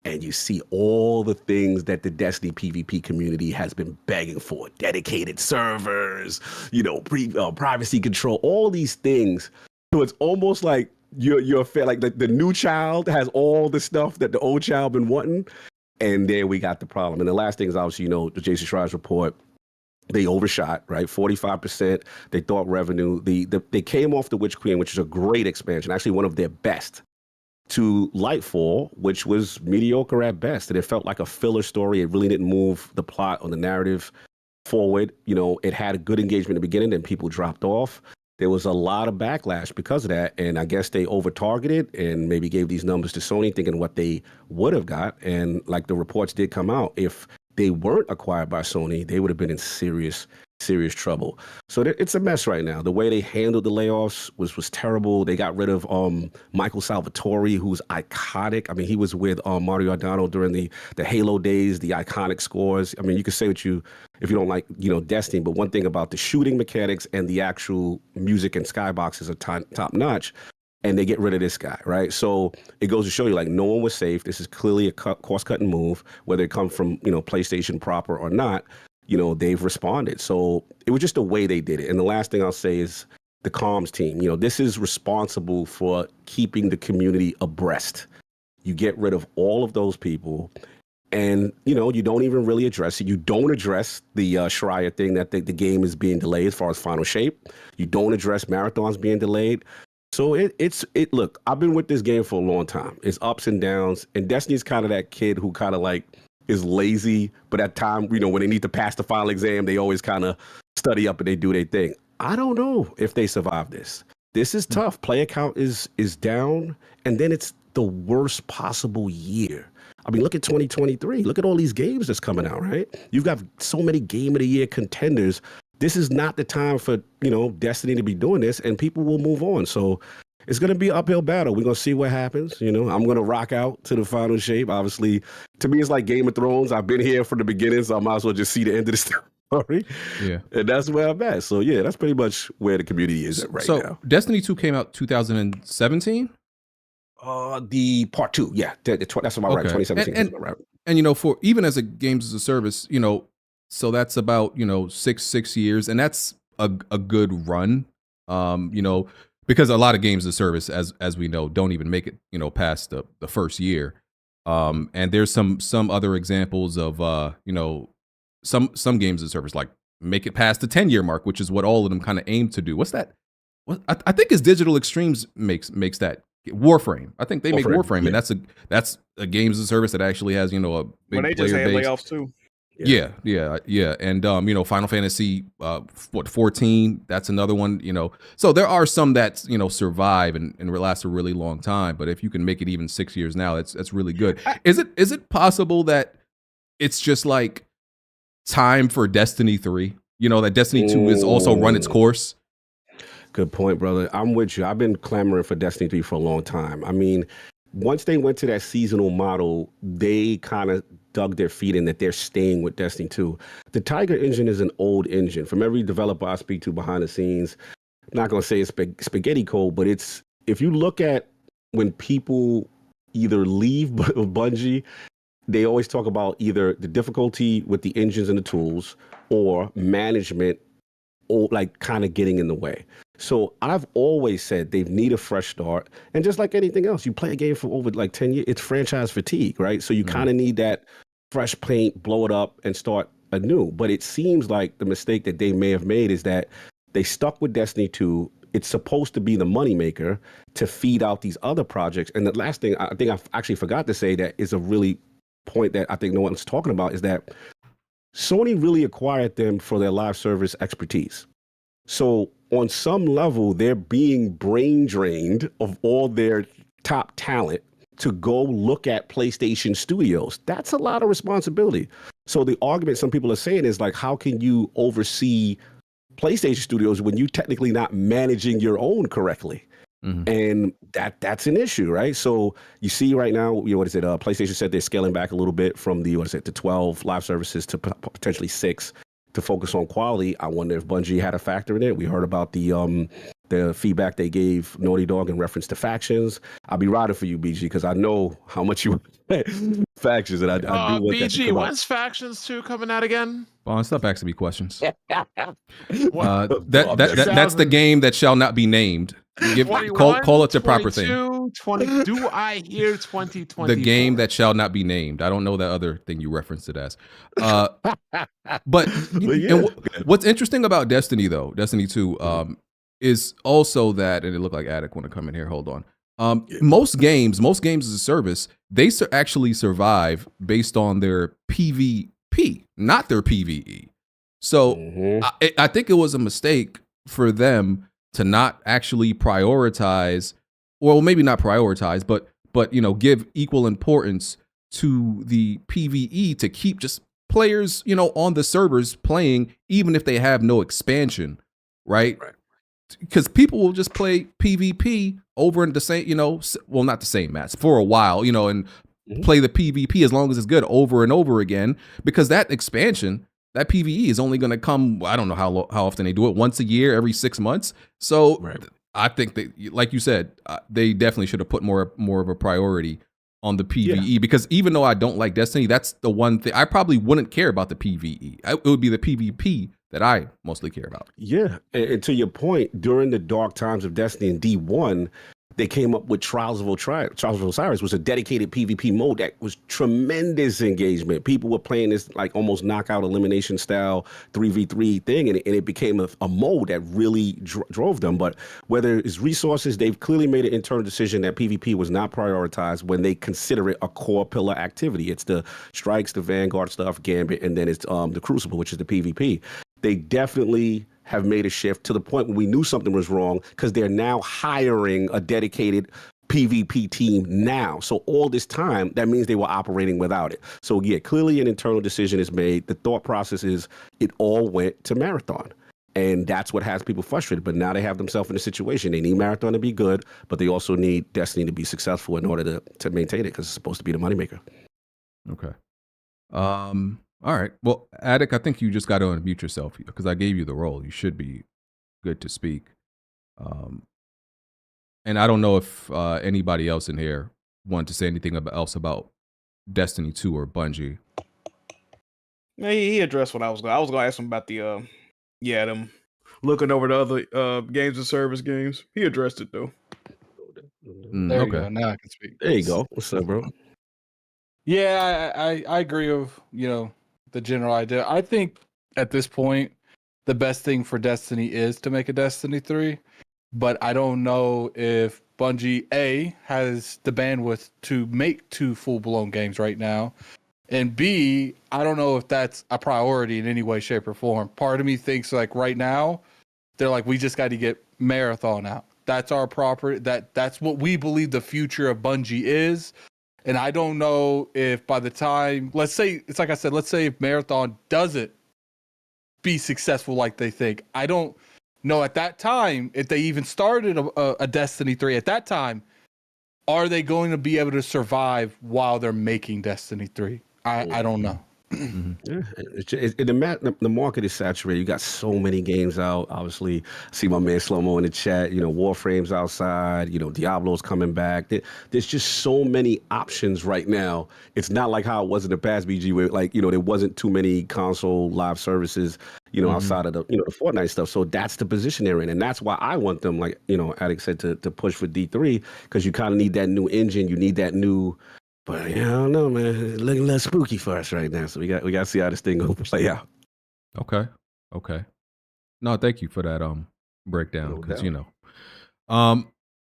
and you see all the things that the Destiny PvP community has been begging for. Dedicated servers, privacy control, all these things. So it's almost like you're fair, like the new child has all the stuff that the old child been wanting, and there we got the problem. And the last thing is obviously, the Jason Schreier's report, they overshot, right? 45%. They thought revenue. They came off the Witch Queen, which is a great expansion, actually one of their best, to Lightfall, which was mediocre at best, and it felt like a filler story. It really didn't move the plot or the narrative forward. It had a good engagement in the beginning, then people dropped off. There was a lot of backlash because of that, and I guess they over-targeted and maybe gave these numbers to Sony thinking what they would have got, and like the reports did come out, if they weren't acquired by Sony, they would have been in serious trouble. So it's a mess right now. The way they handled the layoffs was terrible. They got rid of Michael Salvatore, who's iconic. I mean, he was with Mario Adano during the Halo days, the iconic scores. I mean, you can say what if you don't like, Destiny, but one thing about the shooting mechanics and the actual music and skyboxes are top notch. And they get rid of this guy, right? So it goes to show you, like, no one was safe. This is clearly a cost-cutting move, whether it comes from, PlayStation proper or not. They've responded. So it was just the way they did it. And the last thing I'll say is the comms team. This is responsible for keeping the community abreast. You get rid of all of those people, and, you don't even really address it. You don't address the Schreier thing that the game is being delayed as far as final shape. You don't address marathons being delayed. So look, I've been with this game for a long time. It's ups and downs, and Destiny's kind of that kid who kind of like is lazy, but at time, when they need to pass the final exam, they always kind of study up and they do their thing. I don't know if they survive this. This is tough. Player count is down, and then it's the worst possible year. I mean, look at 2023. Look at all these games that's coming out, right? You've got so many Game of the Year contenders. This is not the time for, Destiny to be doing this, and people will move on. So it's going to be an uphill battle. We're going to see what happens. I'm going to rock out to the final shape. Obviously, to me, it's like Game of Thrones. I've been here from the beginning, so I might as well just see the end of the story. Yeah. And that's where I'm at. So, yeah, that's pretty much where the community is at right now. So, Destiny 2 came out 2017? The part 2, yeah. That's about right. 2017 is about right. And, for even as a games as a service, so that's about, 6 years, and that's a good run, because a lot of games as a service, as we know, don't even make it, past the first year. And there's some other examples of, some games as a service, like make it past the 10-year mark, which is what all of them kind of aim to do. What's that? I think it's Digital Extremes makes that Warframe. I think they make Warframe, yeah. and that's a games as a service that actually has, you know, a big Well, they just player had base. layoffs too. Yeah. And you know, Final Fantasy 14, that's another one, you know. So there are some that, you know, survive and last a really long time, but if you can make it even 6 years now, that's really good. Is it possible that it's just like time for Destiny 3? You know, that Destiny 2 is also run its course? Good point, brother. I'm with you. I've been clamoring for Destiny 3 for a long time. I mean, once they went to that seasonal model, they kind of dug their feet in that they're staying with Destiny 2. The Tiger engine is an old engine. From every developer I speak to behind the scenes, I'm not going to say it's spaghetti code, but it's, if you look at when people either leave Bungie, they always talk about either the difficulty with the engines and the tools or management, or like kind of getting in the way. So I've always said they need a fresh start. And just like anything else, you play a game for over like 10 years, it's franchise fatigue, right? So you kind of need that fresh paint, blow it up and start anew. But it seems like the mistake that they may have made is that they stuck with Destiny 2. It's supposed to be the moneymaker to feed out these other projects. And the last thing I think I actually forgot to say that is a really point that I think no one's talking about is that Sony really acquired them for their live service expertise. So on some level, they're being brain drained of all their top talent to go look at PlayStation Studios. That's a lot of responsibility. So the argument some people are saying is like, how can you oversee PlayStation Studios when you're technically not managing your own correctly? And that's an issue, right? So you see right now, you know, what is it? PlayStation said they're scaling back a little bit from the 12 live services to potentially 6 to focus on quality. I wonder if Bungie had a factor in it. We heard about the feedback they gave Naughty Dog in reference to factions. I'll be riding for you, BG, because I know how much you factions, and I do want that to BG, come out. when's Factions 2 coming out again? Bon, stop asking me questions. What? That's the game that shall not be named. Call it the proper thing. 20, do I hear 2020? The game that shall not be named. I don't know that other thing you referenced it as. But what's interesting about Destiny, though, Destiny 2, is also that, and it looked like Attic want to come in here. Hold on. Most games as a service, they actually survive based on their PvP, not their PvE. So I think it was a mistake for them to not actually prioritize, or maybe not prioritize, but you know, give equal importance to the PvE to keep just players, you know, on the servers playing, even if they have no expansion, right? Because people will just play PvP over in the same, you know, well, not the same match for a while, you know, and play the PvP as long as it's good over and over again, because that expansion, that PvE is only going to come, I don't know how often they do it, once a year, every 6 months. So I think that, like you said, they definitely should have put more of a priority on the PvE, because even though I don't like Destiny, that's the one thing I probably wouldn't care about the PvE. It would be the PvP that I mostly care about. Yeah, and to your point, during the dark times of Destiny in D1, they came up with Trials of Osiris was a dedicated PvP mode that was tremendous engagement. People were playing this like almost knockout elimination style 3v3 thing, and it became a mode that really drove them. But whether it's resources, they've clearly made an internal decision that PvP was not prioritized when they consider it a core pillar activity. It's the strikes, the Vanguard stuff, Gambit, and then it's the Crucible, which is the PvP. They definitely have made a shift to the point when we knew something was wrong, because they're now hiring a dedicated PvP team now. So all this time, that means they were operating without it. So yeah, clearly an internal decision is made. The thought process is it all went to Marathon. And that's what has people frustrated. But now they have themselves in a situation. They need Marathon to be good, but they also need Destiny to be successful in order to maintain it, because it's supposed to be the moneymaker. Okay. All right. Well, Attic, I think you just got to unmute yourself, because I gave you the role. You should be good to speak. And I don't know if anybody else in here wanted to say anything else about Destiny 2 or Bungie. Yeah, he addressed what I was going to ask him about the them looking over the other games and service games. He addressed it though. There you go. Now I can speak. There you go. What's up, bro? Yeah, I agree with, you know, the general idea. I think at this point, the best thing for Destiny is to make a Destiny 3. but I don't know if Bungie A has the bandwidth to make 2 full-blown games right now, and B, I don't know if that's a priority in any way, shape, or form. Part of me thinks like right now, they're like, we just got to get Marathon out. That's our property. That's what we believe the future of Bungie is. And I don't know if by the time, let's say, it's like I said, let's say if Marathon doesn't be successful like they think, I don't know at that time, if they even started a Destiny 3 at that time, are they going to be able to survive while they're making Destiny 3? I don't know. Yeah, the market is saturated. You got so many games out. Obviously, I see my man Slow-Mo in the chat. Warframe's outside. Diablo's coming back. There's just so many options right now. It's not like how it was in the past, BG, where there wasn't too many console live services, outside of the the Fortnite stuff. So that's the position they're in, and that's why I want them, like Alex said, to push for D3, because you kind of need that new engine. You need that new. But I don't know, man. It's looking a little spooky for us right now. So we got to see how this thing gonna play out. Okay. No, thank you for that breakdown, because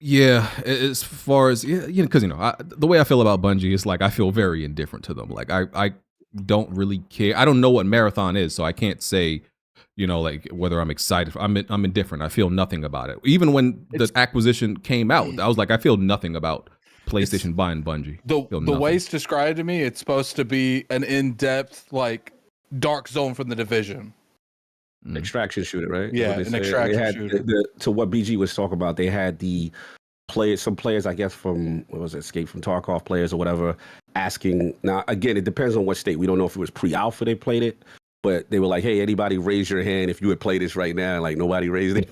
yeah, as far as because the way I feel about Bungie is like I feel very indifferent to them. Like I don't really care. I don't know what Marathon is, so I can't say like whether I'm excited. I'm indifferent. I feel nothing about it. Even when the acquisition came out, I was like, I feel nothing about PlayStation buying Bungie. The way it's described to me, it's supposed to be an in-depth, like, dark zone from the Division. Extraction shooter, right? Yeah, an extraction shooter. To what BG was talking about, they had some players, I guess, from, what was it, Escape from Tarkov players or whatever, asking. Now, again, it depends on what state. We don't know if it was pre-alpha they played it, but they were like, hey, anybody raise your hand if you would play this right now? Like, nobody raised it.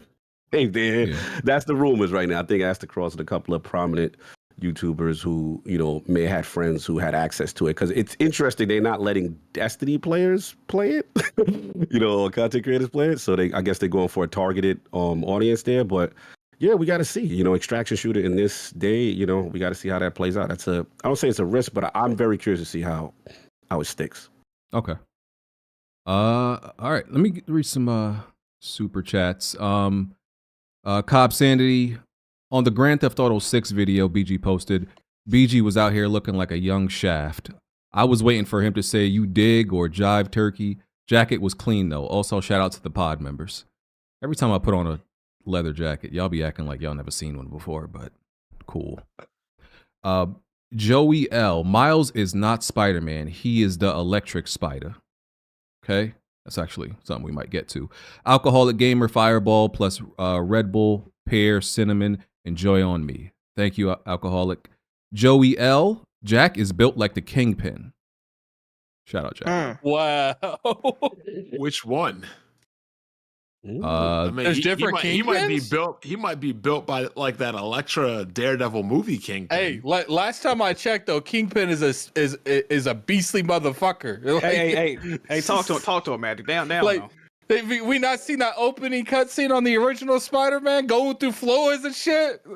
They did. Yeah. That's the rumors right now. I think I asked across with a couple of prominent YouTubers who, may have had friends who had access to it. Because it's interesting, they're not letting Destiny players play it, content creators play it. So I guess they're going for a targeted audience there. But yeah, we got to see, extraction shooter in this day, we got to see how that plays out. I don't say it's a risk, but I'm very curious to see how it sticks. Okay. All right. Let me read some super chats. Cobb Sanity. On the Grand Theft Auto 6 video BG posted, BG was out here looking like a young Shaft. I was waiting for him to say you dig or jive turkey. Jacket was clean though. Also shout out to the pod members. Every time I put on a leather jacket, y'all be acting like y'all never seen one before, but cool. Joey L. Miles is not Spider-Man. He is the electric spider. Okay? That's actually something we might get to. Alcoholic Gamer Fireball plus Red Bull, pear, cinnamon, enjoy on me. Thank you, Alcoholic. Joey L. Jack is built like the Kingpin. Shout out, Jack. Wow. Which one? There's different he might be built by like that Elektra Daredevil movie Kingpin. Hey, last time I checked though, Kingpin is a beastly motherfucker. Like, hey, talk to him, man. Down. Like, we not seen that opening cutscene on the original Spider-Man going through floors and shit.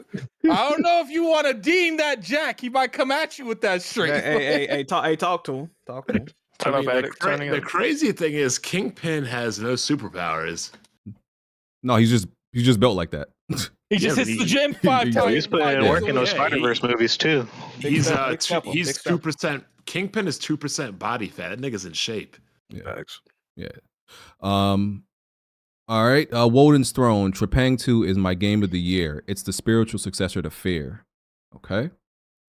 I don't know if you want to deem that Jack. He might come at you with that strength. Hey, talk to him. Talk to him. The crazy thing is, Kingpin has no superpowers. No, he's just built like that. He just hits the gym 5 times. He's putting in work in those Spider-Verse movies too. He's 2%. Kingpin is 2% body fat. That nigga's in shape. Yeah. Yeah. All right. Woden's Throne. Trepang 2 is my game of the year. It's the spiritual successor to Fear. Okay.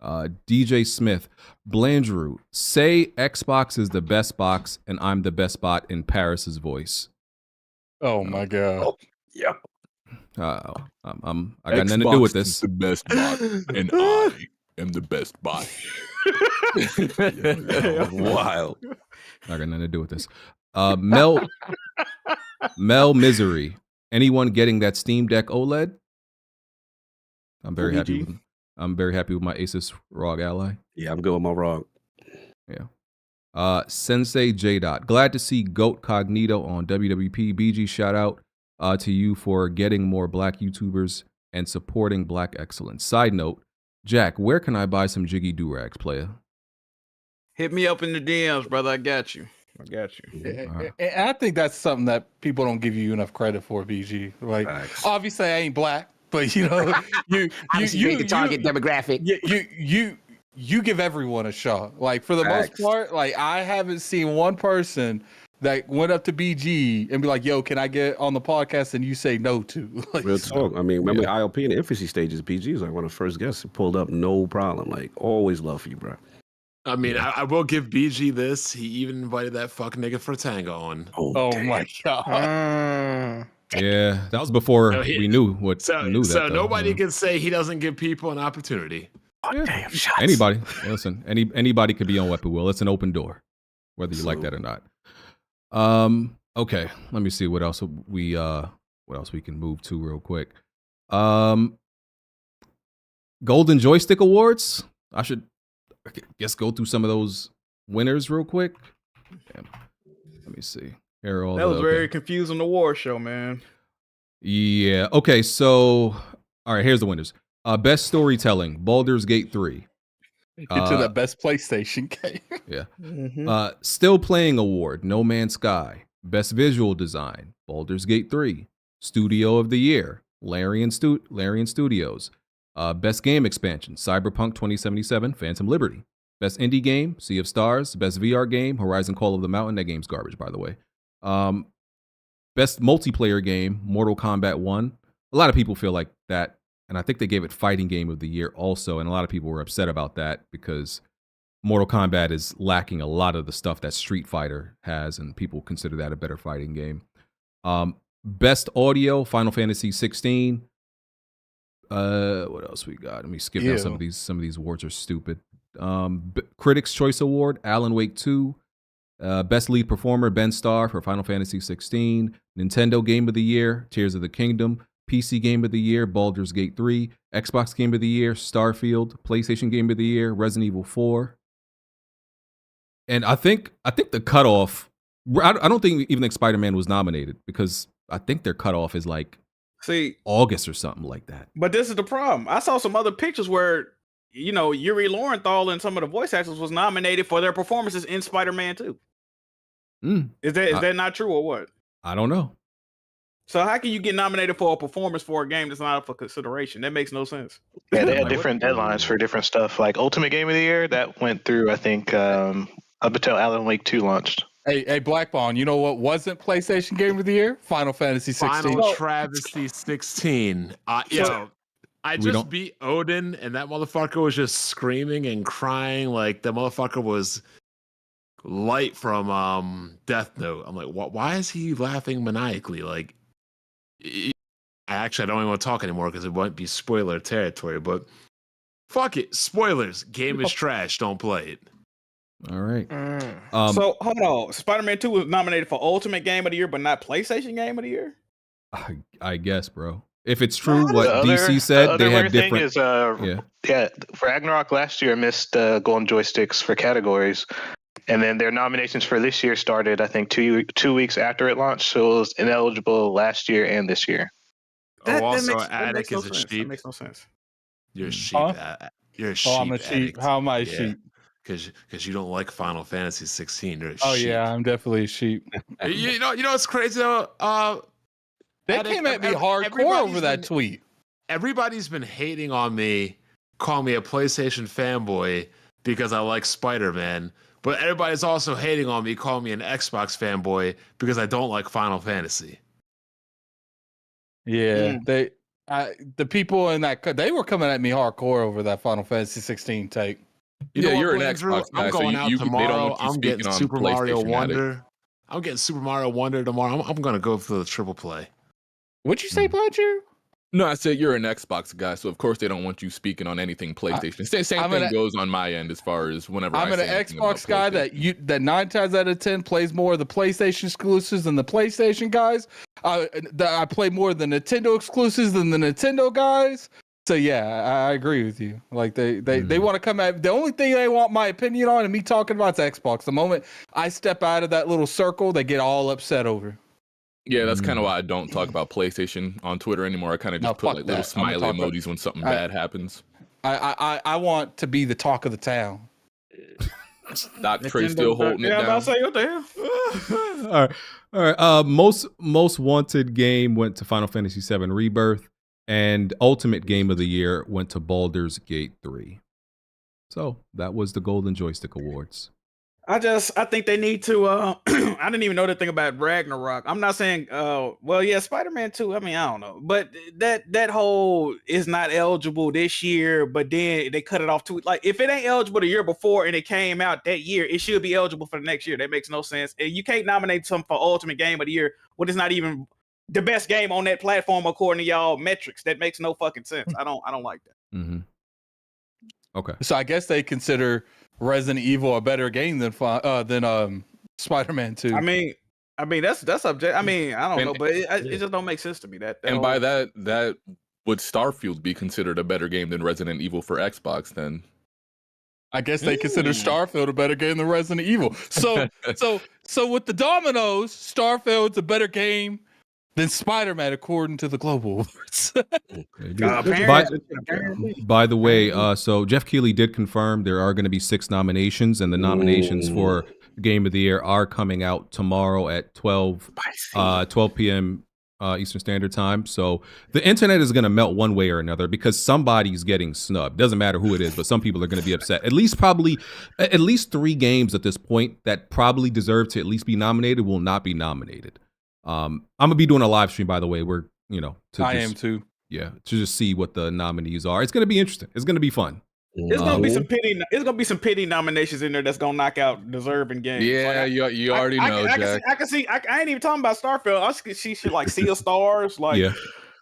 DJ Smith. Blandrew. Say Xbox is the best box and I'm the best bot in Paris's voice. Oh my god. Oh, yeah. I got nothing to do with this. The best bot, and I am the best bot. Wild. I got nothing to do with this. Mel Misery. Anyone getting that Steam Deck OLED? I'm very happy. I'm very happy with my Asus ROG Ally. Yeah, I'm good with my ROG. Yeah. Sensei J. Glad to see Goat Cognito on WWP. BG, shout out to you for getting more black YouTubers and supporting black excellence. Side note, Jack, where can I buy some Jiggy Durags, player? Hit me up in the DMs, brother. I got you. And I think that's something that people don't give you enough credit for, BG. Like, obviously, I ain't black. but you Obviously, create the target demographic. You give everyone a shot. Like for the most part, like I haven't seen one person that went up to BG and be like, "Yo, can I get on the podcast?" and you say no to. Like, Real talk. I mean, remember ILP in the infancy stages, BG was like one of the first guests who pulled up, no problem. Like, always love for you, bro. I mean, I will give BG this. He even invited that fuck nigga for Tango on. Oh my god. Yeah, that was before we knew what. So, we knew that, so though. nobody can say he doesn't give people an opportunity. Yeah. Anybody, listen. Anybody could be on Weapon Wheel. It's an open door, whether you like that or not. Okay, let me see what else we can move to real quick. Golden Joystick Awards. I guess go through some of those winners real quick. Damn. Let me see. Here are all That was very confusing award show, man. Yeah. Okay. So, all right. Here's the winners. Best storytelling: Baldur's Gate 3. Get to the best PlayStation game. Yeah. Still Playing Award: No Man's Sky. Best Visual Design: Baldur's Gate 3. Studio of the Year: Larian Studios. Best Game Expansion: Cyberpunk 2077, Phantom Liberty. Best Indie Game: Sea of Stars. Best VR Game: Horizon Call of the Mountain. That game's garbage, by the way. Best Multiplayer Game: Mortal Kombat 1. A lot of people feel like that, and I think they gave it Fighting Game of the Year also, and a lot of people were upset about that because Mortal Kombat is lacking a lot of the stuff that Street Fighter has, and people consider that a better fighting game. Best Audio: Final Fantasy 16. What else we got? Let me skip down some of these. Some of these awards are stupid. Critics' Choice Award: Alan Wake 2. Best Lead Performer: Ben Starr for Final Fantasy 16. Nintendo Game of the Year: Tears of the Kingdom. PC Game of the Year: Baldur's Gate 3. Xbox Game of the Year: Starfield. PlayStation Game of the Year: Resident Evil 4. And I think the cutoff. I don't think Spider-Man was nominated because I think their cutoff is like August or something like that. But this is the problem. I saw some other pictures where, Yuri Lowenthal and some of the voice actors was nominated for their performances in Spider-Man 2. Is that not true or what? I don't know. So how can you get nominated for a performance for a game that's not up for consideration? That makes no sense. Yeah, they had different deadlines for different stuff. Like Ultimate Game of the Year, that went through, I think, up until Alan Wake 2 launched. Hey, Blackbone, you know what wasn't PlayStation Game of the Year? Final Fantasy 16. Final Travesty 16. I just beat Odin, and that motherfucker was just screaming and crying like the motherfucker was Light from Death Note. I'm like, why is he laughing maniacally? Like, I don't even want to talk anymore because it might be spoiler territory, but fuck it. Spoilers. Game is trash. Don't play it. All right. So hold on. Spider-Man 2 was nominated for Ultimate Game of the Year, but not PlayStation Game of the Year? I guess, bro. If it's true what DC said, they have different. For Ragnarok last year missed golden joysticks for categories. And then their nominations for this year started, I think, 2 weeks after it launched. So it was ineligible last year and this year. Attic is a sheep. That makes no sense. You're a sheep. You're a sheep. Oh, I'm a sheep. How am I a sheep? Because you don't like Final Fantasy 16. You're a Oh sheep. yeah, I'm definitely a sheep. you know what's crazy though? They came at me hardcore over that tweet. Everybody's been hating on me, calling me a PlayStation fanboy because I like Spider-Man. But everybody's also hating on me, calling me an Xbox fanboy because I don't like Final Fantasy. Yeah, the people in that they were coming at me hardcore over that Final Fantasy 16 take. You're an Xbox guy, I'm going out they tomorrow. don't want you I'm getting speaking on Super Mario PlayStation Wonder. Addict. I'm getting Super Mario Wonder tomorrow. I'm going to go for the triple play. What'd you say, Blanchard? No, I said you're an Xbox guy, so of course they don't want you speaking on anything PlayStation. Same thing goes on my end as far as whenever I'm an Xbox guy that 9 times out of 10 plays more of the PlayStation exclusives than the PlayStation guys. I play more of the Nintendo exclusives than the Nintendo guys. So yeah, I agree with you. Like they want to come at the only thing they want my opinion on and me talking about is Xbox. The moment I step out of that little circle, they get all upset over. Yeah, that's kind of why I don't talk about PlayStation on Twitter anymore. I kind of just put like little smiley emojis when something bad happens. I want to be the talk of the town. Doc Trey still holding it down. Yeah, I'm about to say, what the hell? All right. Most wanted game went to Final Fantasy VII Rebirth, And Ultimate Game of the Year went to Baldur's Gate 3. So that was the Golden Joystick Awards. I think they need to I didn't even know the thing about Ragnarok. I'm not saying well, yeah, Spider-Man 2, I mean, I don't know. But that whole is not eligible this year, but then they cut it off to like if it ain't eligible the year before and it came out that year, it should be eligible for the next year. That makes no sense. And you can't nominate something for Ultimate Game of the Year when it's not even the best game on that platform according to y'all metrics. That makes no fucking sense. I don't like that. Mm-hmm. Okay. So I guess they consider Resident Evil a better game than Spider-Man 2. I mean that's subject. I mean, I don't know, but it just don't make sense to me. That and by that would Starfield be considered a better game than Resident Evil for Xbox? Then I guess they consider Starfield a better game than Resident Evil. So with the dominoes, Starfield's a better game than Spider-Man according to the Global Awards. By the way, so Jeff Keighley did confirm there are going to be 6 nominations, and the nominations for Game of the Year are coming out tomorrow at 12 p.m. Eastern Standard Time. So the internet is going to melt one way or another because somebody's getting snubbed. Doesn't matter who it is, but some people are going to be upset. At least 3 games at this point that probably deserve to at least be nominated will not be nominated. I'm gonna be doing a live stream, by the way. We're I am too. Yeah, to just see what the nominees are. It's gonna be interesting. It's gonna be fun. It's gonna be some pity. It's gonna be some pity nominations in there that's gonna knock out deserving games. Yeah, like, you already know, Jack. I can see. I ain't even talking about Starfield. I can see shit like Sea of Stars. Like, yeah.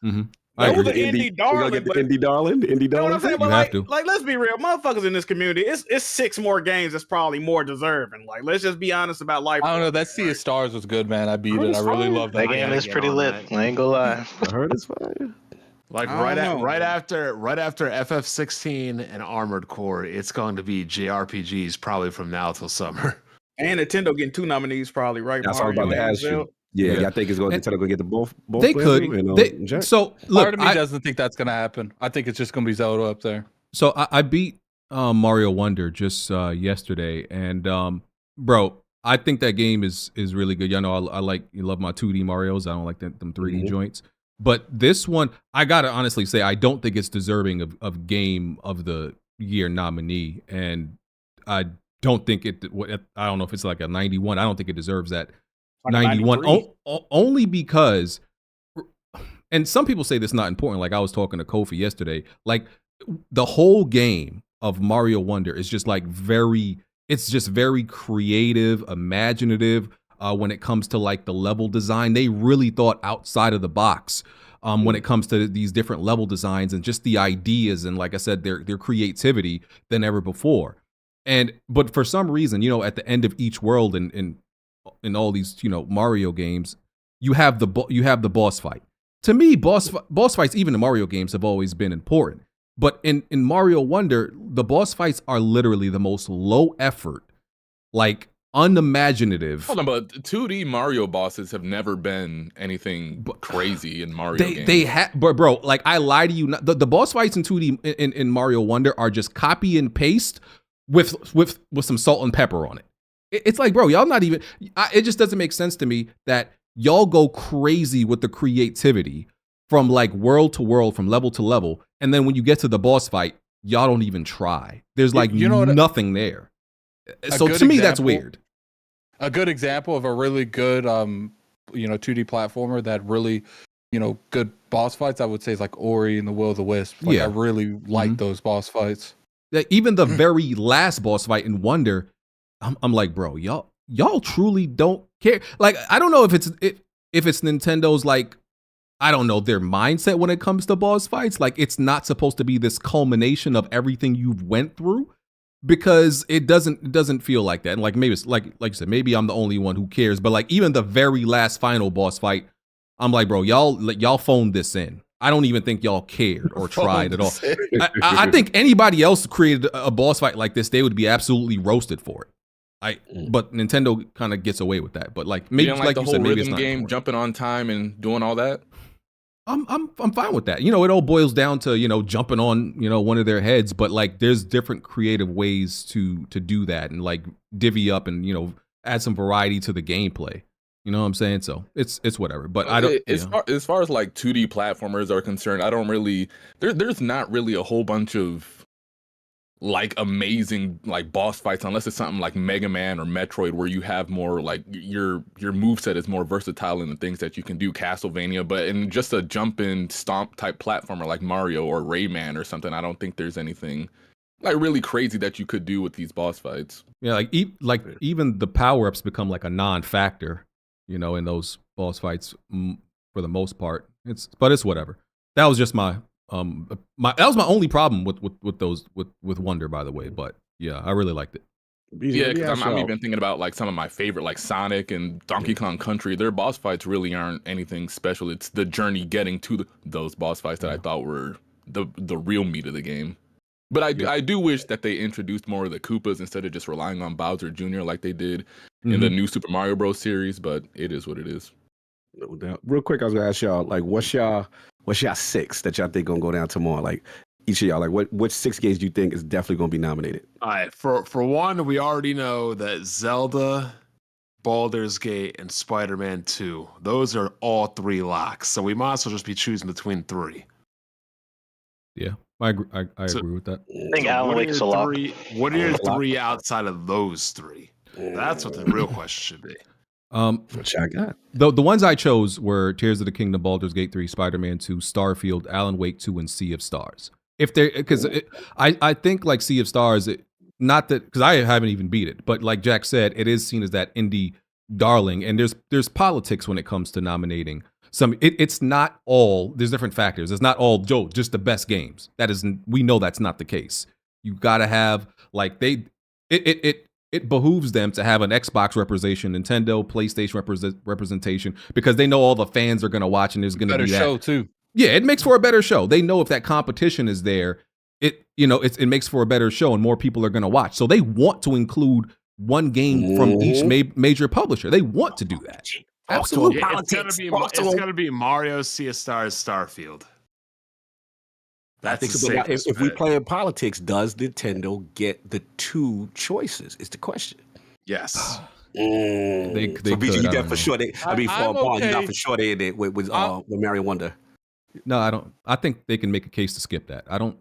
Mm-hmm. That was the indie darling. Get the indie darling. The indie darling. You know what I'm saying? But have to. like, let's be real, motherfuckers in this community. It's 6 more games that's probably more deserving. Like, let's just be honest about life. I don't know. That Sea of Stars was good, man. I beat it. I really love that. That game is pretty lit. I ain't gonna lie. I heard it's fine. Like right after FF16 and Armored Core, it's going to be JRPGs probably from now till summer. And Nintendo getting 2 nominees probably, right? That's what I'm about to ask you. Yeah, I think it's going to Nintendo going to get the both. They could. So look, part of me doesn't think that's going to happen. I think it's just going to be Zelda up there. So I beat Mario Wonder just yesterday, and bro, I think that game is really good. You know, I love my 2D Marios. I don't like them 3D joints. But this one, I gotta honestly say, I don't think it's deserving of Game of the Year nominee, and I don't think it. I don't know if it's like a 91. I don't think it deserves that. 91 only because, and some people say this is not important. Like I was talking to Kofi yesterday, like the whole game of Mario Wonder is just like it's just very creative, imaginative when it comes to like the level design. They really thought outside of the box when it comes to these different level designs and just the ideas and, like I said, their creativity than ever before. But for some reason, you know, at the end of each world in all these, you know, Mario games, you have the boss fight. To me, boss fights, even in Mario games, have always been important. But in Mario Wonder, the boss fights are literally the most low effort, like unimaginative. Hold on, but 2D Mario bosses have never been anything crazy in Mario games. They have, bro. Like I lie to you, the boss fights in 2D in Mario Wonder are just copy and paste with some salt and pepper on it. It's like, bro, y'all not even. It just doesn't make sense to me that y'all go crazy with the creativity from like world to world, from level to level, and then when you get to the boss fight, y'all don't even try. There's like nothing there. So to me, that's weird. A good example of a really good, 2D platformer that really, good boss fights, I would say is like Ori and the Will of the Wisp. Like, I really like those boss fights. Even the very last boss fight in Wonder, I'm like, bro, y'all truly don't care. Like, I don't know if it's Nintendo's like, I don't know, their mindset when it comes to boss fights. Like, it's not supposed to be this culmination of everything you've went through, because it doesn't feel like that. And like, maybe it's like you said, maybe I'm the only one who cares. But like, even the very last final boss fight, I'm like, bro, y'all phoned this in. I don't even think y'all cared or tried at all. I think anybody else created a boss fight like this, they would be absolutely roasted for it. But Nintendo kind of gets away with that. But like, maybe like the whole rhythm game, jumping on time and doing all that. I'm fine with that. You know, it all boils down to, jumping on, one of their heads, but like there's different creative ways to do that and like divvy up and, add some variety to the gameplay. You know what I'm saying? So it's whatever. But I don't. As far as like 2D platformers are concerned, I don't really. There's not really a whole bunch of like amazing like boss fights unless it's something like Mega Man or Metroid where you have more like your moveset is more versatile in the things that you can do. Castlevania, but in just a jump and stomp type platformer like Mario or Rayman or something, I don't think there's anything like really crazy that you could do with these boss fights. Yeah, like even the power ups become like a non-factor, you know, in those boss fights for the most part. It's whatever. That was just my that was my only problem with Wonder, by the way. But yeah, I really liked it. Yeah, because I'm even thinking about like some of my favorite, like Sonic and Donkey Kong Country. Their boss fights really aren't anything special. It's the journey getting to those boss fights that I thought were the real meat of the game. But I do wish that they introduced more of the Koopas instead of just relying on Bowser Jr. like they did in the new Super Mario Bros. Series. But it is what it is. No doubt. Real quick, I was gonna ask y'all, like, what's y'all 6 that y'all think gonna go down tomorrow? Like, each of y'all, like, which 6 games do you think is definitely gonna be nominated? All right, for one, we already know that Zelda, Baldur's Gate, and Spider-Man 2. Those are all 3 locks. So we might as well just be choosing between 3. Yeah, I agree with that. I think Alan Wake is a lock. What are your 3 outside of those 3? That's what the real question should be. Which I got. The ones I chose were Tears of the Kingdom, Baldur's Gate 3, Spider-Man 2, Starfield, Alan Wake 2, and Sea of Stars. If they, because I think like Sea of Stars, not that because I haven't even beat it, but like Jack said, it is seen as that indie darling, and there's politics when it comes to nominating. It's not all. There's different factors. It's not all just the best games. We know that's not the case. You got to have like it behooves them to have an Xbox representation, Nintendo, PlayStation representation, because they know all the fans are going to watch and there's going to be that show too. Yeah, it makes for a better show. They know if that competition is there, it makes for a better show and more people are going to watch. So they want to include one game from each major publisher. They want to do that. Absolutely. It's gonna be Mario, Sea of Stars, Starfield. That's if we play in politics, does Nintendo get the 2 choices? Is the question. Yes. They so BG, you got for sure. You got for sure they did with Mario Wonder. No, I don't. I think they can make a case to skip that. I don't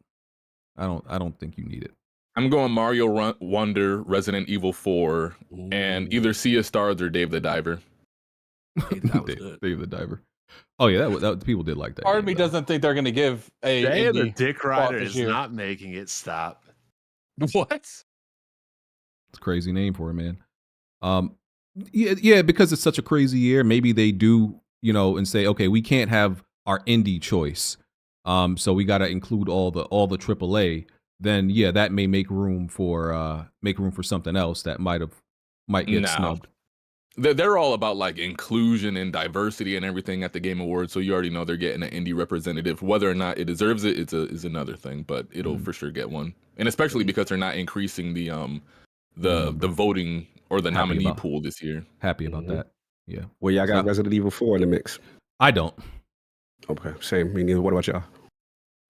think you need it. I'm going Mario Wonder, Resident Evil 4, and either Sea of Stars or Dave the Diver. Dave the Diver. Oh yeah, that people did like that. Part of me doesn't think they're going to give a Day of the Dick Rider is not making it stop. What? It's a crazy name for it, man. Yeah, because it's such a crazy year. Maybe they do, and say, okay, we can't have our indie choice, so we got to include all the AAA. Then yeah, that may make room for something else that might get snubbed. They're all about like inclusion and diversity and everything at the Game Awards, so you already know they're getting an indie representative. Whether or not it deserves it is another thing, but it'll for sure get one. And especially because they're not increasing the voting or the nominee pool this year. Happy about that. Yeah. Well, y'all got Resident Evil 4 in the mix. I don't. Okay, same. Me neither. What about y'all?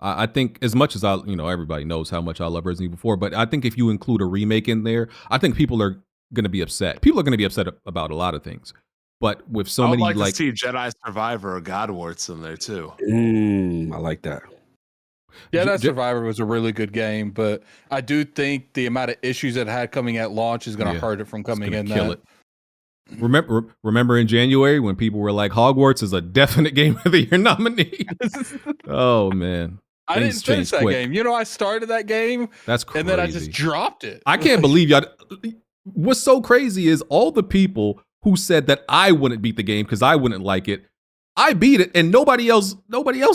I think as much as everybody knows how much I love Resident Evil 4, but I think if you include a remake in there, I think people are going to be upset. People are going to be upset about a lot of things, but with so many, I would like to see Jedi Survivor or Godwarts in there too. I like that. Yeah, that Survivor was a really good game, but I do think the amount of issues it had coming at launch is going to hurt it from coming in. Kill it. Remember in January when people were like, Hogwarts is a definite Game of the Year nominee. Oh man. I didn't finish that game. I started that game. That's crazy. And then I just dropped it. I can't believe y'all. What's so crazy is all the people who said that I wouldn't beat the game because I wouldn't like it. I beat it and nobody else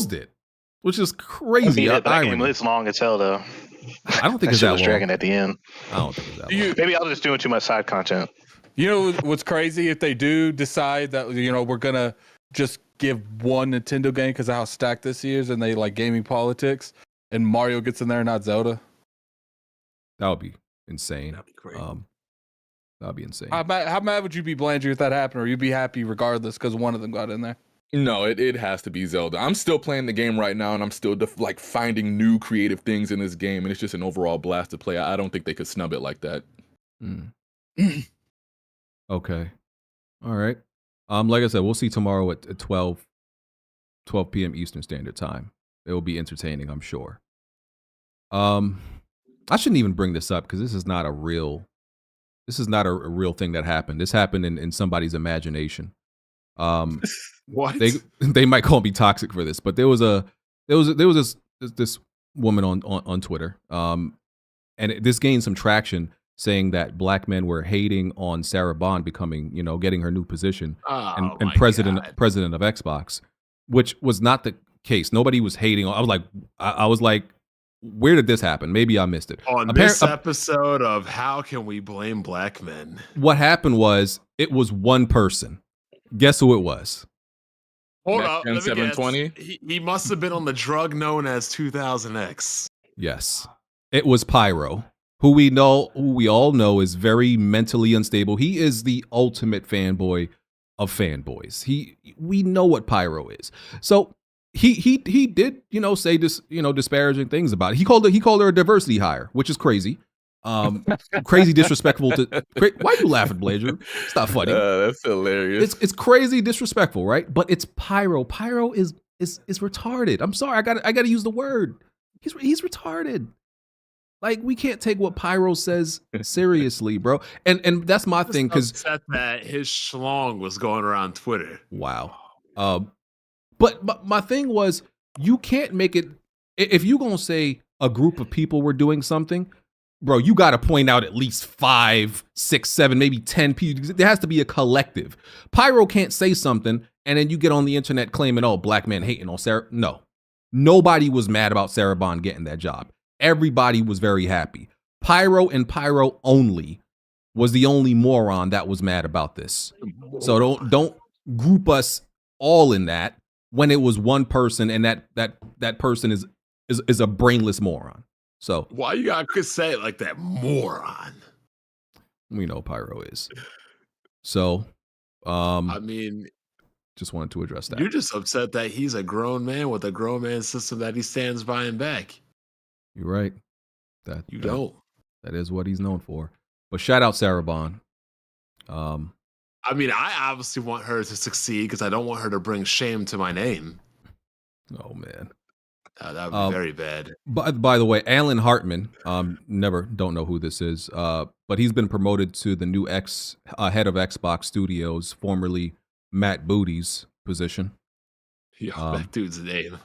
did, which is crazy. That game is long as hell though. I don't think it's that long. Dragging at the end. I don't think it's that long. Maybe I'll just do too much side content. You know what's crazy? If they do decide that we're gonna just give one Nintendo game because of how stacked this year is, and they like gaming politics, and Mario gets in there, not Zelda. That would be insane. That'd be crazy. That'd be insane. How mad would you be, Blandry, if that happened, or you'd be happy regardless because one of them got in there? No, it has to be Zelda. I'm still playing the game right now, and I'm still finding new creative things in this game, and it's just an overall blast to play. I don't think they could snub it like that. Okay. All right. Like I said, we'll see tomorrow at 12 p.m. Eastern Standard Time. It will be entertaining, I'm sure. I shouldn't even bring this up because this is not a real thing that happened. This happened in somebody's imagination. What? They might call me toxic for this, but there was this woman on Twitter, and this gained some traction, saying that black men were hating on Sarah Bond becoming, getting her new position and president of Xbox, which was not the case. Nobody was hating on. I was like, where did this happen? Maybe I missed it. On this episode of How Can We Blame Black Men? What happened was it was one person. Guess who it was? Hold up. 720? He must have been on the drug known as 2000X. Yes. It was Pyro, who we all know is very mentally unstable. He is the ultimate fanboy of fanboys. We know what Pyro is. So he did, say this, disparaging things about it. He called her a diversity hire, which is crazy. Crazy disrespectful to why are you laughing, Blazer? It's not funny. That's hilarious. It's crazy disrespectful, right? But it's Pyro. Pyro is retarded. I'm sorry, I gotta use the word. He's retarded. Like, we can't take what Pyro says seriously, bro. And that's my thing, because upset that his schlong was going around Twitter. Wow. But my thing was, you can't make it, if you're gonna say a group of people were doing something, bro, you got to point out at least 5, 6, 7, maybe 10 people. There has to be a collective. Pyro can't say something and then you get on the internet claiming, oh, black men hating on Sarah. No, nobody was mad about Sarah Bond getting that job. Everybody was very happy. Pyro and Pyro only was the only moron that was mad about this. So don't group us all in that when it was one person, and that person is a brainless moron. So why you gotta say it like that, moron? We know Pyro is. So, I mean, just wanted to address that. You're just upset that he's a grown man with a grown man system that he stands by and back. You're right. That don't. That is what he's known for. But shout out Sarah Bond. I mean, I obviously want her to succeed because I don't want her to bring shame to my name. Oh man. That would be very bad. By the way, Alan Hartman, don't know who this is, but he's been promoted to the new head of Xbox Studios, formerly Matt Booty's position. Yeah, that dude's name.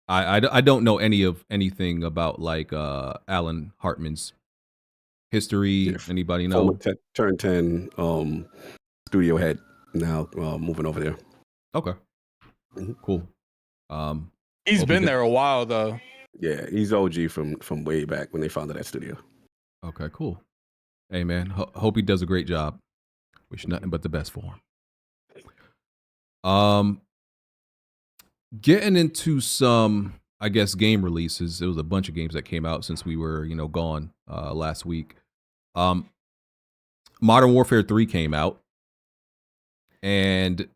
I don't know anything about like Alan Hartman's history. Yeah. Anybody know? Turn 10 studio head now, moving over there. Okay, cool. He's been there a while though. Yeah, he's OG from way back when they founded that studio. Okay, cool. Hey man, hope he does a great job. Wish nothing but the best for him. Getting into some, I guess, game releases. There was a bunch of games that came out since we were, gone last week. Modern Warfare 3 came out, and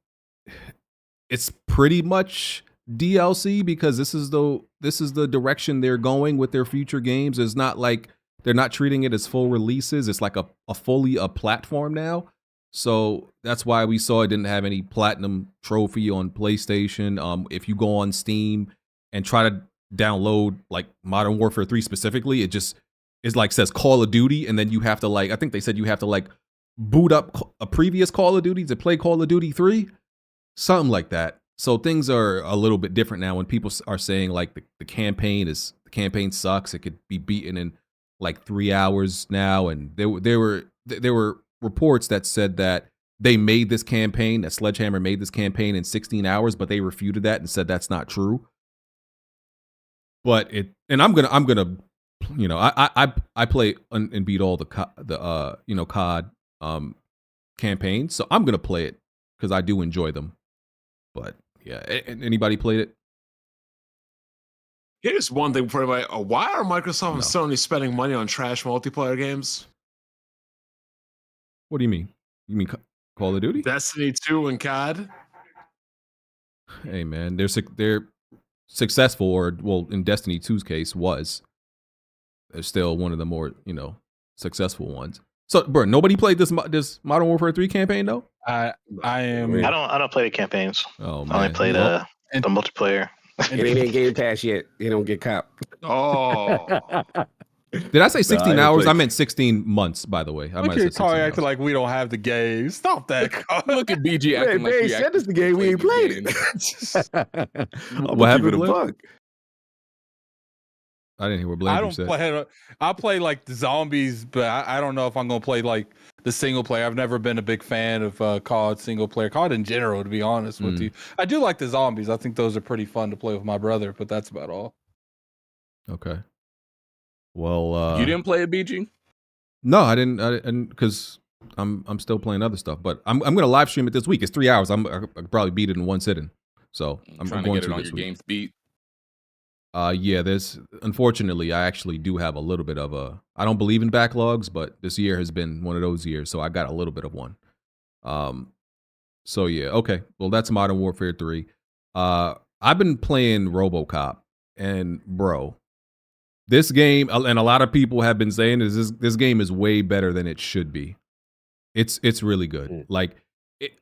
it's pretty much DLC because this is the direction they're going with their future games. It's not like they're not treating it as full releases. It's like a fully platform now. So that's why we saw it didn't have any platinum trophy on PlayStation. If you go on Steam and try to download like Modern Warfare 3 specifically, it's like says Call of Duty, and then you have to I think they said you have to boot up a previous Call of Duty to play Call of Duty 3, something like that. So things are a little bit different now when people are saying like the campaign sucks. It could be beaten in like 3 hours now, and there were reports that said that they made this campaign, that Sledgehammer made this campaign in 16 hours, but they refuted that and said that's not true. But I'm gonna I play and beat all the COD campaigns, so I'm gonna play it because I do enjoy them. But yeah, anybody played it? Here's one thing for everybody. Why are Microsoft and Sony spending money on trash multiplayer games? What do you mean? You mean Call of Duty? Destiny 2 and COD? Hey man, they're successful, or well, in Destiny 2's case, they're still one of the more successful ones. So, bro, nobody played this Modern Warfare 3 campaign though. I am. I don't play the campaigns. Oh man, I only play the multiplayer. And it ain't Game Pass yet. They don't get caught. Oh. Did I say 16 hours? played- I meant 16 months, by the way. I Look might have at said Carl 16 acting like we don't have the game. Stop that, Carl. Look at BG acting Man, like they we sent actually us the game. We ain't played it. What happened, The Blake? bug. I didn't hear what I Blandrew don't said. play. I play like the zombies, but I don't know if I'm gonna play like the single player. I've never been a big fan of COD single player. COD in general, to be honest with you. I do like the zombies. I think those are pretty fun to play with my brother, but that's about all. Okay. Well, You didn't play it, BG? No, I didn't, because I'm still playing other stuff. But I'm gonna live stream it this week. It's 3 hours. I could probably beat it in one sitting. So I'm trying going to get it on this your week. game speed. Yeah, unfortunately, I actually do have a little bit of I don't believe in backlogs, but this year has been one of those years, so I got a little bit of one. So yeah, okay. Well, that's Modern Warfare 3. I've been playing Robocop, and bro, this game, and a lot of people have been saying this game is way better than it should be. It's really good. Like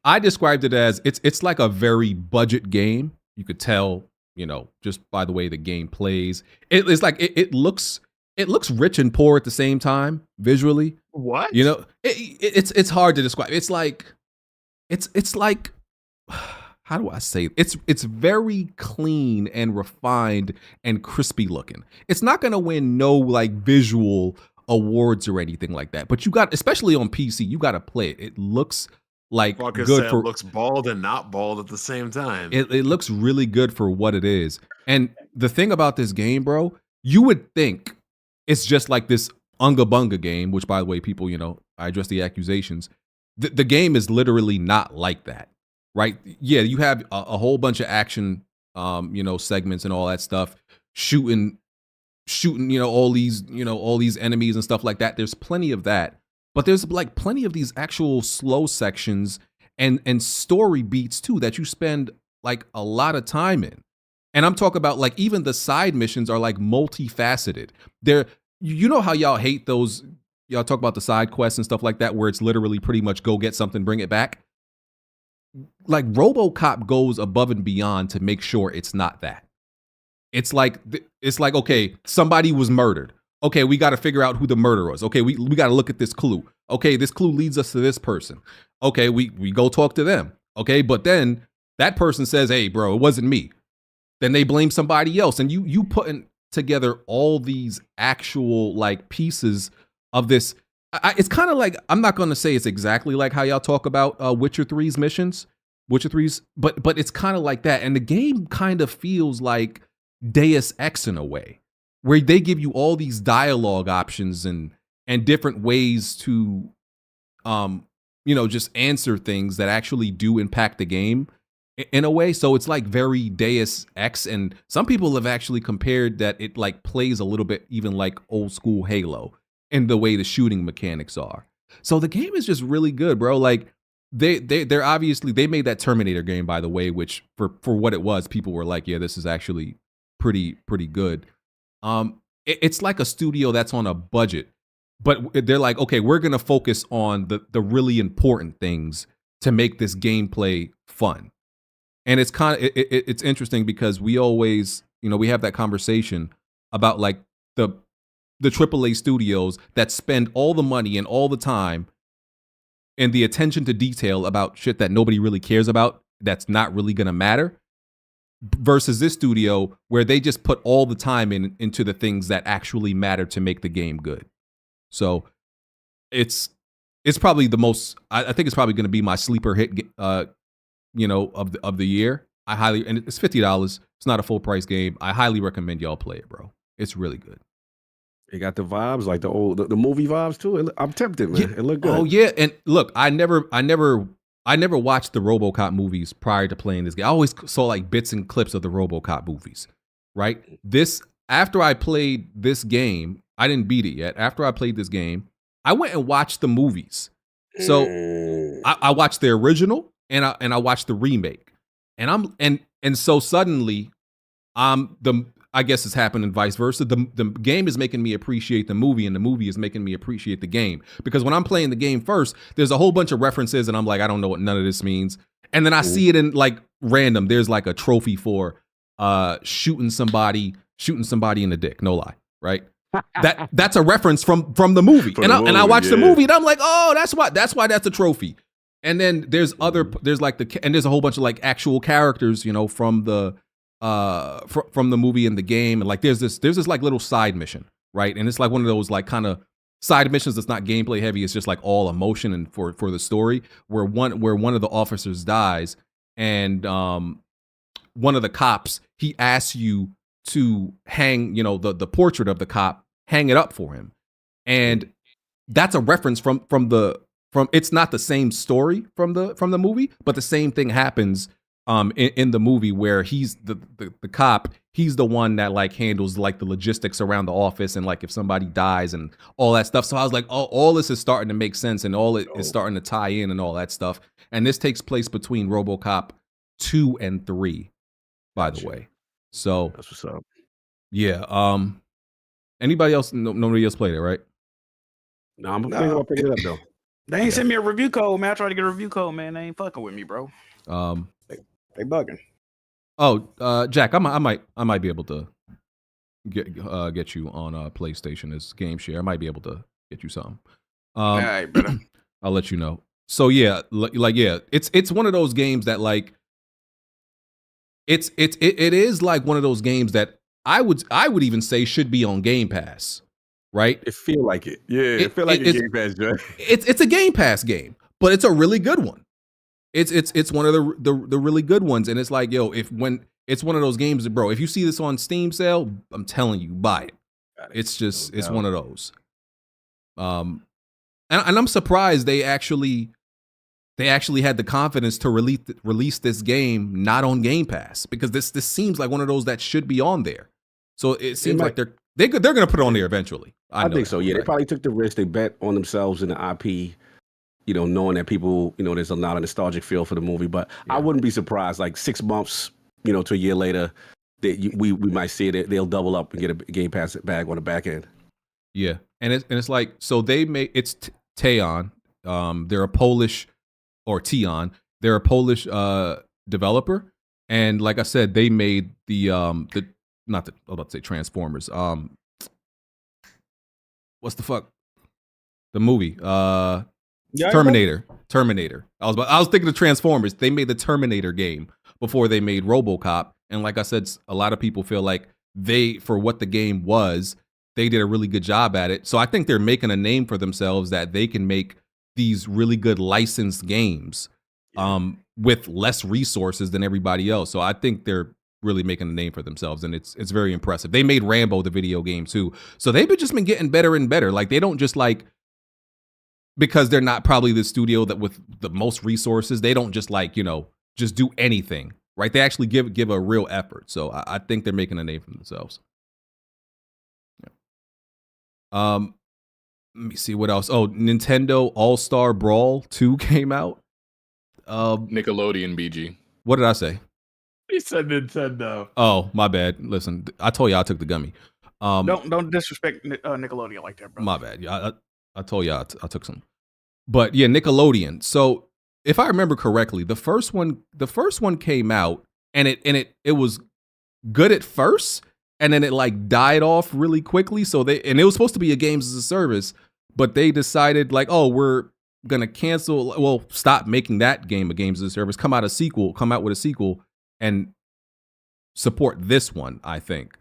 I described it as it's like a very budget game. You could tell, just by the way the game plays. It's like it looks rich and poor at the same time visually. What? It's hard to describe. It's like how do I say it? It's very clean and refined and crispy looking. It's not gonna win no like visual awards or anything like that. But you got, especially on PC, you got to play it. It looks like Fucker good said for. it looks bald and not bald at the same time. It looks really good for what it is. And the thing about this game, bro, you would think it's just like this Unga Bunga game, which, by the way, people, I address the accusations. The game is literally not like that, right? Yeah, you have a whole bunch of action, segments and all that stuff, shooting, all these enemies and stuff like that. There's plenty of that, but there's like plenty of these actual slow sections and story beats too that you spend like a lot of time in. And I'm talking about like even the side missions are like multifaceted. They're, how y'all hate those. Y'all talk about the side quests and stuff like that, where it's literally pretty much go get something, bring it back. Like Robocop goes above and beyond to make sure it's not that. It's like, okay, somebody was murdered. Okay, we got to figure out who the murderer was. Okay, we got to look at this clue. Okay, this clue leads us to this person. Okay, we go talk to them. Okay, but then that person says, hey, bro, it wasn't me. Then they blame somebody else. And you putting together all these actual like pieces of this. It's kind of like, I'm not going to say it's exactly like how y'all talk about Witcher 3's missions. Witcher 3's, but it's kind of like that. And the game kind of feels like Deus Ex in a way, where they give you all these dialogue options and different ways to, just answer things that actually do impact the game in a way. So it's like very Deus Ex, and some people have actually compared that it like plays a little bit even like old school Halo in the way the shooting mechanics are. So the game is just really good, bro. Like they're obviously, they made that Terminator game, by the way, which for what it was, people were like, yeah, this is actually pretty good. It's like a studio that's on a budget, but they're like, okay, we're gonna focus on the really important things to make this gameplay fun. And it's kind of it's interesting because we always, we have that conversation about like the AAA studios that spend all the money and all the time and the attention to detail about shit that nobody really cares about, that's not really gonna matter, versus this studio where they just put all the time into the things that actually matter to make the game good. So it's probably the most, I think it's probably going to be my sleeper hit, of the year. And it's $50. It's not a full price game. I highly recommend y'all play it, bro. It's really good. It got the vibes, like the movie vibes too. I'm tempted, man. Yeah. It looked good. Oh yeah, and look, I never watched the RoboCop movies prior to playing this game. I always saw like bits and clips of the RoboCop movies, right? After I played this game, I didn't beat it yet. After I played this game, I went and watched the movies. So I watched the original and I watched the remake, and so suddenly, I guess it's happening vice versa. The game is making me appreciate the movie, and the movie is making me appreciate the game. Because when I'm playing the game first, there's a whole bunch of references, and I'm like, I don't know what none of this means. And then I see it in like random. There's like a trophy for shooting somebody in the dick. No lie, right? That's a reference from the movie. And I watch the movie, and I'm like, oh, that's why that's a trophy. And then there's there's a whole bunch of like actual characters, you know, from the movie and the game, and like there's this like little side mission, right? And it's like one of those like kind of side missions that's not gameplay heavy. It's just like all emotion and for the story, where one of the officers dies, and one of the cops, he asks you to hang, you know, the portrait of the cop, hang it up for him, and that's a reference from it's not the same story from the movie, but the same thing happens in the movie, where he's the cop. He's the one that like handles like the logistics around the office, and like if somebody dies and all that stuff. So I was like, oh, all this is starting to make sense, and all it is starting to tie in and all that stuff. And this takes place between Robocop 2 and 3, by the way. So that's what's up. Yeah. Anybody else? Nobody else played it, right? No, I'm thinking about picking it up though. They ain't sent me a review code, man. I tried to get a review code, man. They ain't fucking with me, bro. They bugging. Oh, Jack, I might be able to get you on PlayStation as game share. I might be able to get you something. All right, brother. I'll let you know. So yeah, it's one of those games that like it is like one of those games that I would even say should be on Game Pass, right? It feel like it. Yeah, it feel like a Game Pass, Joe. It's a Game Pass game, but it's a really good one. It's one of the really good ones, and it's like, yo, when it's one of those games that, bro, if you see this on Steam sale, I'm telling you, buy it. It's just it's one of those. And I'm surprised they actually had the confidence to release this game not on Game Pass, because this seems like one of those that should be on there. So it seems like they're gonna put it on there eventually. I think so. Yeah, they probably took the risk. They bet on themselves and the IP. You know, knowing that people, you know, there's a lot of nostalgic feel for the movie, but I wouldn't be surprised. Like 6 months, you know, to a year later, that we might see it. They'll double up and get a Game Pass bag on the back end. Yeah, and it's like, so they made it's Teon. They're a Polish, or Tion. They're a Polish developer, and like I said, they made the I'm about to say Transformers. What's the fuck? The movie. Terminator. I was thinking of Transformers. They made the Terminator game before they made Robocop, and like I said, a lot of people feel like for what the game was, they did a really good job at it. So I think they're making a name for themselves, that they can make these really good licensed games with less resources than everybody else. So I think they're really making a name for themselves, and it's very impressive. They made Rambo the video game too, so they've just been getting better and better. Like, they don't just like, because they're not probably the studio that with the most resources, they don't just like, you know, just do anything, right? They actually give a real effort. So I think they're making a name for themselves. Yeah. Let me see what else. Oh, Nintendo All-Star Brawl 2 came out. Nickelodeon BG. What did I say? He said Nintendo. Oh, my bad. Listen, I told you I took the gummy. Don't disrespect Nickelodeon like that, bro. My bad. Yeah, I told you I took some. But yeah, Nickelodeon. So if I remember correctly, the first one came out, and it was good at first, and then it like died off really quickly. So it was supposed to be a games as a service, but they decided like, oh, we're gonna stop making that game a games as a service, come out with a sequel and support this one, I think.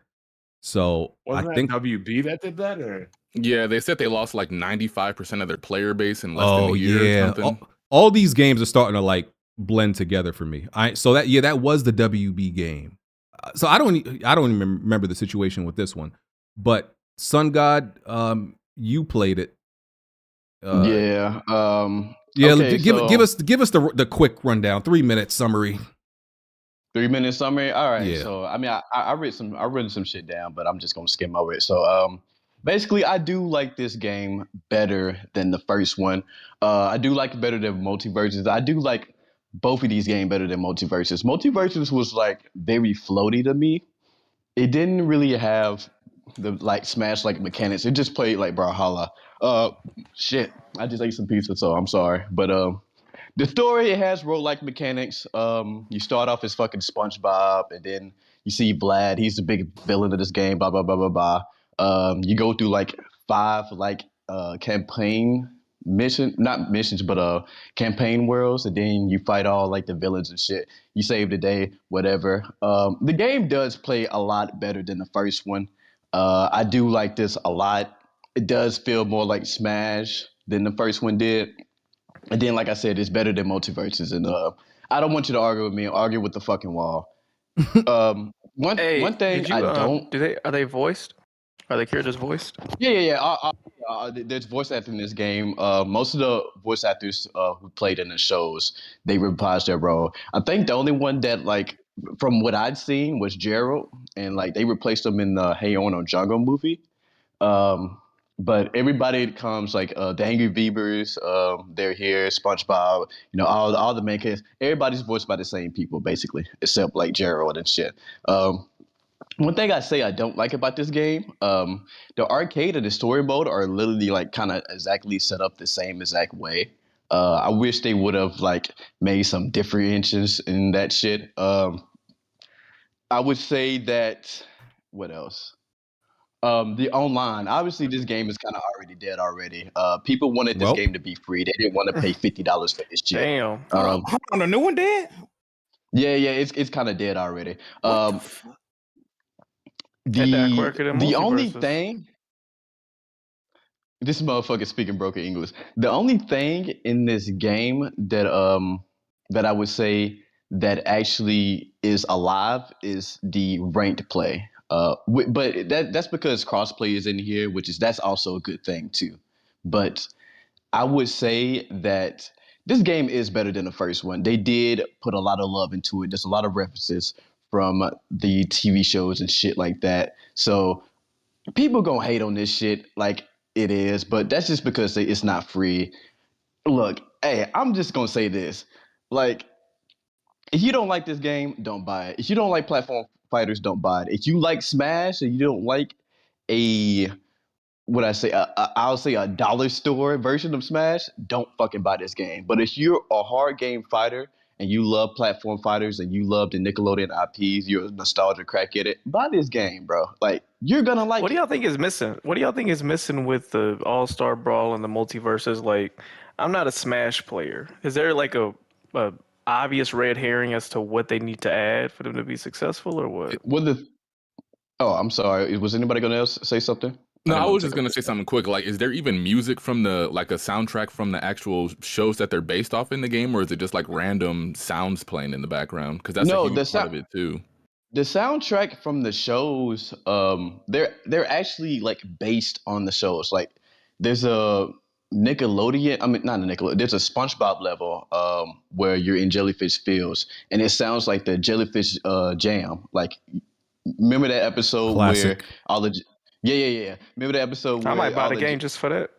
So Wasn't I think WB that did that, or yeah, they said they lost like 95% of their player base in less than a year or something. All these games are starting to like blend together for me. That was the WB game. So I don't even remember the situation with this one, but Sun God, you played it. Okay, give us the quick rundown, 3-minute summary. 3-minute summary. All right. Yeah. So I mean, I written some shit down, but I'm just gonna skim over it. So basically, I do like this game better than the first one. I do like it better than Multiverses. I do like both of these games better than Multiverses. Multiverses was like very floaty to me. it didn't really have the like Smash like mechanics. It just played like Brawlhalla. Shit, I just ate some pizza, so I'm sorry. But the story, it has roguelike mechanics. You start off as fucking SpongeBob, and then you see Vlad. He's the big villain of this game. Blah blah blah blah blah. You go through like 5 like campaign not missions, but campaign worlds, and then you fight all like the villains and shit. You save the day, whatever. The game does play a lot better than the first one. I do like this a lot. It does feel more like Smash than the first one did. And then, like I said, it's better than Multiverses. And I don't want you to argue with me. Argue with the fucking wall. One thing I don't. Are they voiced? Are the characters voiced? Yeah. There's voice acting in this game. Most of the voice actors who played in the shows, they reprised their role. I think the only one that, like, from what I'd seen was Gerald, and like they replaced him in the Hey Ono Jungle movie. But everybody comes like the Angry Beavers, they're here, SpongeBob, all the main characters. Everybody's voiced by the same people basically, except like Gerald and shit. One thing I say I don't like about this game, the arcade and the story mode are literally like kind of exactly set up the same exact way. I wish they would have like made some differentiations in that shit. I would say that, what else? The online, obviously this game is kind of already dead already. People wanted this game to be free. They didn't want to pay $50 for this shit. Damn. On a new one dead? Yeah, it's kind of dead already. The only thing, this motherfucker speaking broken English. The only thing in this game that that I would say that actually is alive is the ranked play. But that's because crossplay is in here, that's also a good thing too. But I would say that this game is better than the first one. They did put a lot of love into it. There's a lot of references from the TV shows and shit like that. So people gonna hate on this shit like it is, but that's just because it's not free. Look, hey, I'm just gonna say this. Like, if you don't like this game, don't buy it. If you don't like platform fighters, don't buy it. If you like Smash and you don't like I'll say a dollar store version of Smash, don't fucking buy this game. But if you're a hard game fighter and you love platform fighters and you love the Nickelodeon IPs, you're a nostalgia crack at it, buy this game, bro. Like, you're gonna like it. What do y'all think is missing? What do y'all think is missing with the All-Star Brawl and the multiverses? Like, I'm not a Smash player. Is there like a obvious red herring as to what they need to add for them to be successful, or what? Oh, I'm sorry. Was anybody gonna say something? No, I was just gonna say something quick. Like, is there even music from a soundtrack from the actual shows that they're based off in the game, or is it just like random sounds playing in the background? Because that's a huge part of it too. The soundtrack from the shows, they're actually like based on the shows. Like, there's a Nickelodeon. I mean, not a Nickelodeon. There's a SpongeBob level where you're in Jellyfish Fields, and it sounds like the Jellyfish Jam. Like, remember that episode where all the Yeah. Remember the episode where I might buy the game just for that.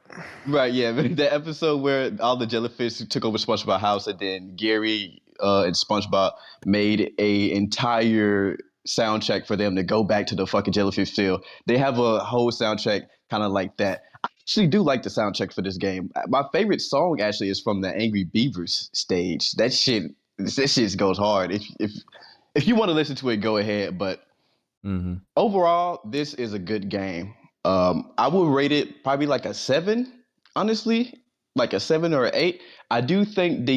Right, yeah. The episode where all the jellyfish took over SpongeBob's house, and then Gary and SpongeBob made a entire soundtrack for them to go back to the fucking jellyfish field. They have a whole soundtrack kind of like that. I actually do like the soundtrack for this game. My favorite song actually is from the Angry Beavers stage. That shit goes hard. If you want to listen to it, go ahead. But overall, this is a good game. I would rate it probably like a 7, honestly, like a 7 or an 8. I do think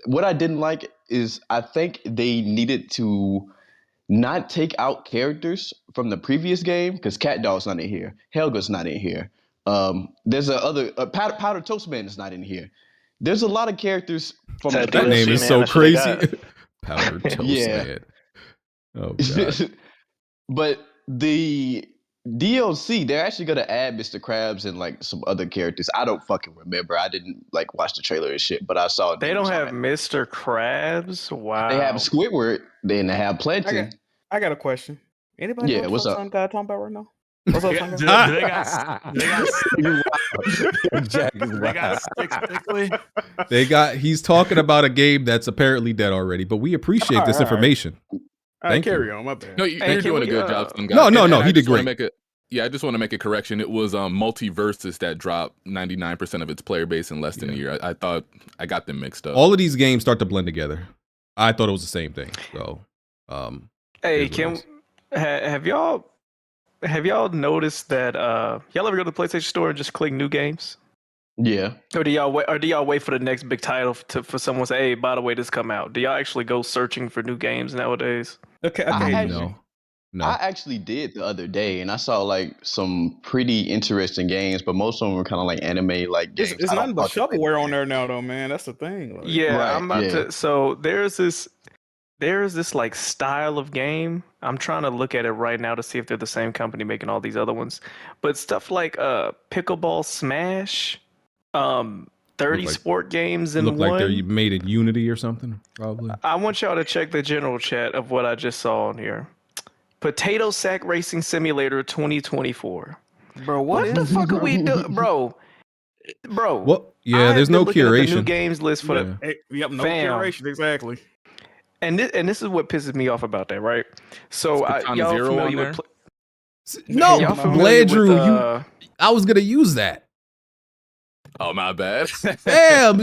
what I didn't like is I think they needed to not take out characters from the previous game, because Cat Dog's not in here. Helga's not in here. There's Powder Toast Man is not in here. There's a lot of characters from that name is so crazy. Powder Toast Man. Oh god. But the DLC, they're actually gonna add Mr. Krabs and like some other characters. I don't fucking remember. I didn't like watch the trailer and shit, but I saw it. They don't have Mr. Krabs? Wow. They have Squidward, then they have Plankton. I got a question. Anybody know what's what up? Son guy talking about right now? What's up, Son guy? He's talking about a game that's apparently dead already, but we appreciate this information. All right, carry on. My bad. No, you're doing a good job, Son God. No, And he I did just wanna great. I just want to make a correction. It was Multiversus that dropped 99% of its player base in less than a year. I thought I got them mixed up. All of these games start to blend together. I thought it was the same thing. So, Hey, have y'all noticed that y'all ever go to the PlayStation Store and just click new games? Yeah. Or do y'all wait for the next big title for someone to say, hey, by the way, this come out? Do y'all actually go searching for new games nowadays? Okay, I actually did the other day, and I saw like some pretty interesting games, but most of them were kind of like anime like games. It's nothing but shovelware on there now, though, man. That's the thing. Like, Yeah, Right, I'm about yeah. to. So there's this like style of game. I'm trying to look at it right now to see if they're the same company making all these other ones. But stuff like Pickleball Smash, 30 like- sport games in look one. like they're made in Unity or something, probably. I want y'all to check the general chat of what I just saw on here. Potato Sack Racing Simulator 2024. Bro, What the fuck are we doing, bro? Well, yeah, there's no I've been looking at the new curation. games list for the Yep, no Fam. curation, exactly. and this is what pisses me off about that, right? So Katana y'all Zero familiar on there? with No, y'all familiar Blandrew, with, I was gonna use that. Oh, my bad. Damn,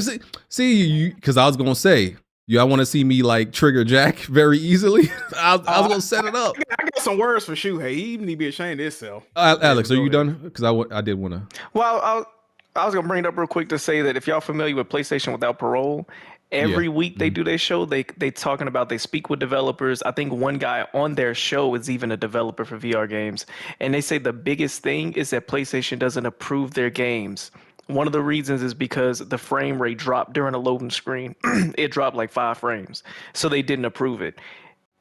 see, because I was gonna say, y'all want to see me like trigger Jack very easily. I was gonna set it up. I got some words for Shoe. Hey, he need to be ashamed of himself. Alex, are go you ahead. done? Because I did want to. Well, I was gonna bring it up real quick to say that if y'all familiar with PlayStation Without Parole, every week they do their show. They talking about, they speak with developers. I think one guy on their show is even a developer for VR games, and they say the biggest thing is that PlayStation doesn't approve their games. One of the reasons is because the frame rate dropped during a loading screen. It dropped like 5 frames, so they didn't approve it.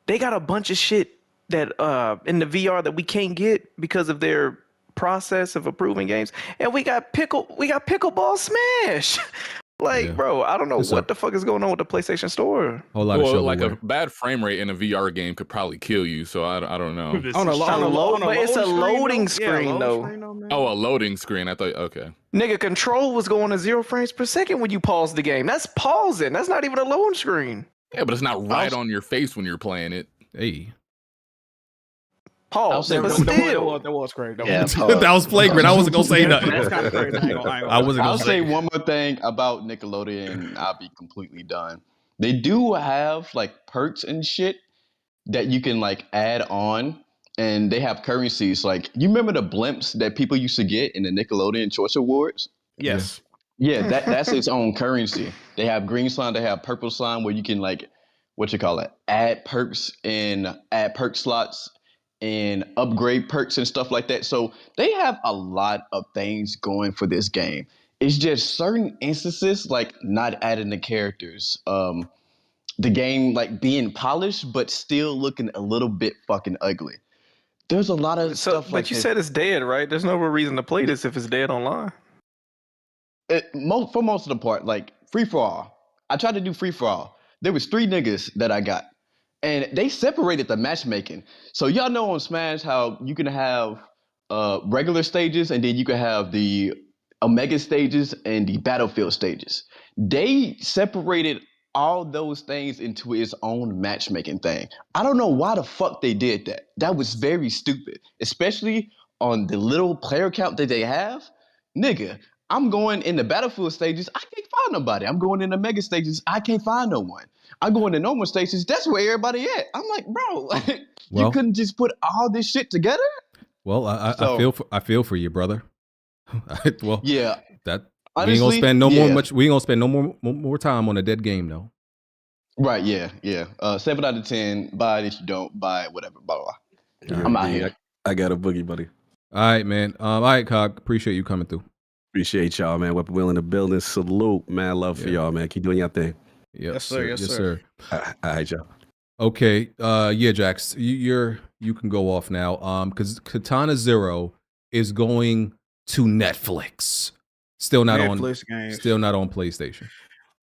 They got a bunch of shit that in the VR that we can't get because of their process of approving games. And we got Pickleball Smash. Bro, I don't know what the fuck is going on with the PlayStation Store. Whole lot of Well, like a shovelware. bad frame rate in a VR game could probably kill you. So I don't know. But it's a loading screen though. Oh, a loading screen. I thought, okay. Nigga, control was going to 0 frames per second when you paused the game. That's pausing. That's not even a loading screen. Yeah, but it's not right on your face when you're playing it. Hey. Pause. That But was crazy. That was flagrant. I wasn't gonna say nothing. That's kind of crazy. I wasn't I'll gonna say one more thing about Nickelodeon, and I'll be completely done. They do have like perks and shit that you can like add on, and they have currencies. Like, you remember the blimps that people used to get in the Nickelodeon Choice Awards? Yes. Yeah, that's its own currency. They have green slime, they have purple slime, where you can like, add perks and add perk slots and upgrade perks and stuff like that. So they have a lot of things going for this game. It's just certain instances, like not adding the characters, the game like being polished but still looking a little bit fucking ugly. There's a lot of stuff like But you this. said it's dead, right? There's no real reason to play this if it's dead online. For most of the part, like free for all. I tried to do free for all. There was 3 niggas that I got, and they separated the matchmaking. So y'all know on Smash how you can have regular stages, and then you can have the Omega stages and the Battlefield stages. They separated all those things into its own matchmaking thing. I don't know why the fuck they did that. That was very stupid, especially on the little player count that they have. Nigga, I'm going in the Battlefield stages, I can't find nobody. I'm going in the Mega stages, I can't find no one. I'm going to normal stages, that's where everybody at. I'm like, bro, you couldn't just put all this shit together? Well, I feel for you, brother. Well, yeah. That Honestly, we ain't gonna spend no yeah. We ain't gonna spend no more time on a dead game though. Right, yeah. 7 out of 10. Buy it if you don't. Buy it, whatever. Blah, blah. I'm out here. I got a boogie, buddy. All right, man. All right, Cog. Appreciate you coming through. Appreciate y'all, man. Weapon Wheel in the building. Salute, man. Love for y'all, man. Keep doing your thing. Yes, sir. Yes, sir. All right, y'all. Okay. Yeah, Jax. You can go off now. Because Katana Zero is going to Netflix. Still not Netflix games. Still not on PlayStation.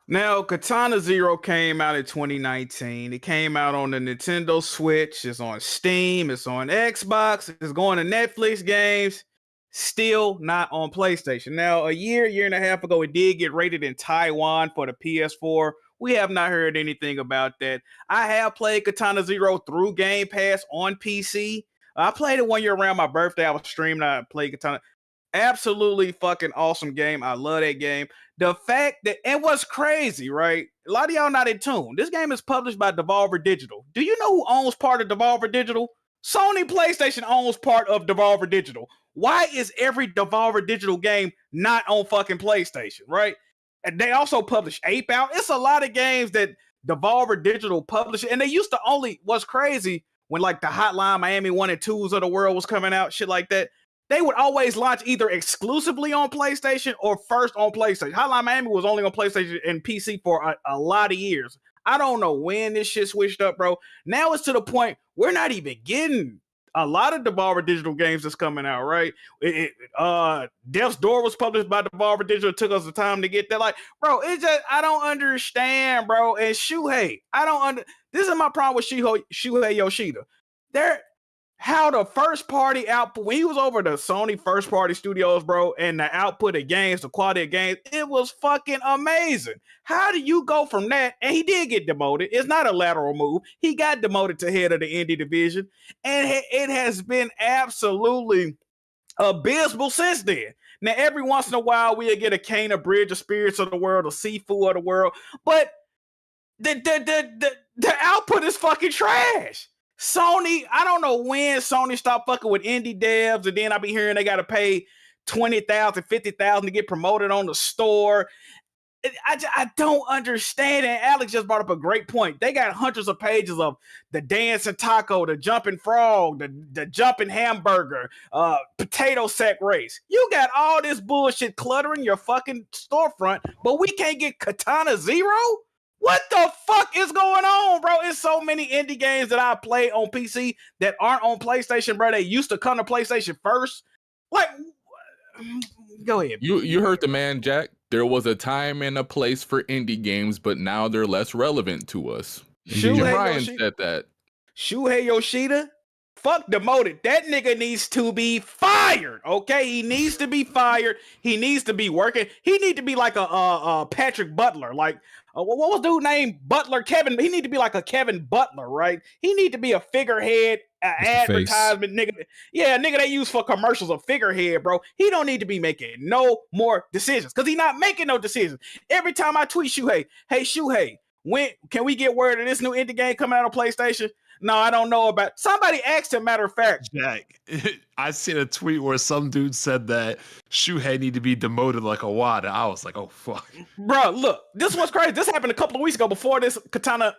Now, Katana Zero came out in 2019. It came out on the Nintendo Switch. It's on Steam. It's on Xbox. It's going to Netflix games. Still not on PlayStation. Now, a year and a half ago, it did get rated in Taiwan for the PS4 We have not heard anything about that. I have played Katana Zero through Game Pass on PC. I played it one year around my birthday. I was streaming. I played Katana. Absolutely fucking awesome game. I love that game. The fact that, and what's crazy, right? A lot of y'all not in tune. This game is published by Devolver Digital. Do you know who owns part of Devolver Digital? Sony PlayStation owns part of Devolver Digital. Why is every Devolver Digital game not on fucking PlayStation, right? And they also publish Ape Out. It's a lot of games that Devolver Digital publish, and they used to only, what's crazy, when like the Hotline Miami 1 and 2s of the world was coming out, shit like that, they would always launch either exclusively on PlayStation or first on PlayStation. Hotline Miami was only on PlayStation and PC for a lot of years. I don't know when this shit switched up, bro. Now it's to the point we're not even getting a lot of Devolver Digital games that's coming out, right? Death's Door was published by Devolver Digital. It took us the time to get that. Like, bro, it's just, I don't understand, bro. And Shuhei, this is my problem with Shuhei Yoshida. How the first party output, when he was over the Sony first party studios, bro, and the output of games, the quality of games, it was fucking amazing. How do you go from that? And he did get demoted. It's not a lateral move. He got demoted to head of the indie division. And it has been absolutely abysmal since then. Now, every once in a while, we'll get a Kana Bridge of Spirits of the World, or Sifu of the World. But the output is fucking trash. Sony, I don't know when Sony stopped fucking with indie devs, and then I be hearing they got to pay $20,000, $50,000 to get promoted on the store. I don't understand it. Alex just brought up a great point. They got hundreds of pages of the dancing taco, the jumping frog, the jumping hamburger, potato sack race. You got all this bullshit cluttering your fucking storefront, but we can't get Katana Zero? What the fuck is going on, bro? It's so many indie games that I play on PC that aren't on PlayStation, bro. They used to come to PlayStation first. Like, go ahead. You heard the man, Jack. There was a time and a place for indie games, but now they're less relevant to us. Ryan said that. Shuhei Yoshida, fuck demoted. That nigga needs to be fired, okay? He needs to be fired. He needs to be working. He need to be like a Patrick Butler, like, what was dude named Butler? Kevin. He need to be like a Kevin Butler, right? He need to be a figurehead, advertisement nigga. Yeah, nigga they use for commercials, a figurehead, bro. He don't need to be making no more decisions because he's not making no decisions. Every time I tweet Shuhei, hey Shuhei, when can we get word of this new indie game coming out on PlayStation? No, I don't know about. Somebody asked him, matter of fact. Jack, I seen a tweet where some dude said that Shuhei need to be demoted like a Wada. I was like, oh, fuck. Bro, look, this was crazy. This happened a couple of weeks ago before this Katana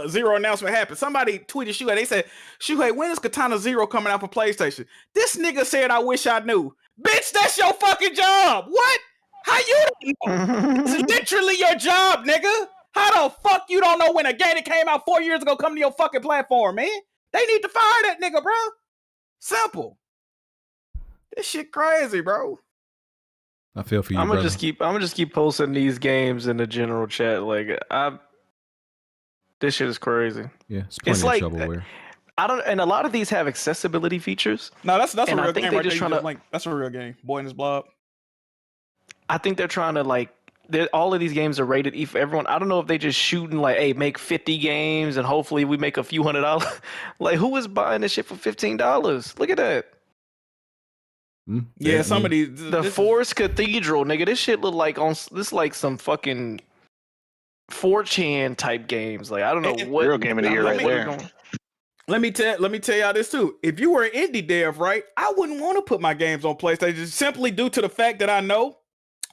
Zero announcement happened. Somebody tweeted Shuhei. They said, Shuhei, when is Katana Zero coming out for PlayStation? This nigga said, I wish I knew. Bitch, that's your fucking job. What? How you don't know? It's literally your job, nigga. How the fuck you don't know when a game that came out 4 years ago come to your fucking platform, man? They need to fire that nigga, bro. Simple. This shit crazy, bro. I feel for you, I'm brother. gonna just keep posting these games in the general chat. Like, this shit is crazy. Yeah, it's plenty of shovelware. And a lot of these have accessibility features. No, that's a real game. They're just trying to that's a real game. Boy in his blob. I think they're trying to like. All of these games are rated E for everyone. I don't know if they just shooting like, hey, make 50 games and hopefully we make a few $100. Like, who is buying this shit for $15? Look at that. Yeah, somebody. The Forest Cathedral, nigga. This shit look like like some fucking 4chan type games. Like, I don't know what real game of the year right there. Let me tell y'all this too. If you were an indie dev, right, I wouldn't want to put my games on PlayStation simply due to the fact that I know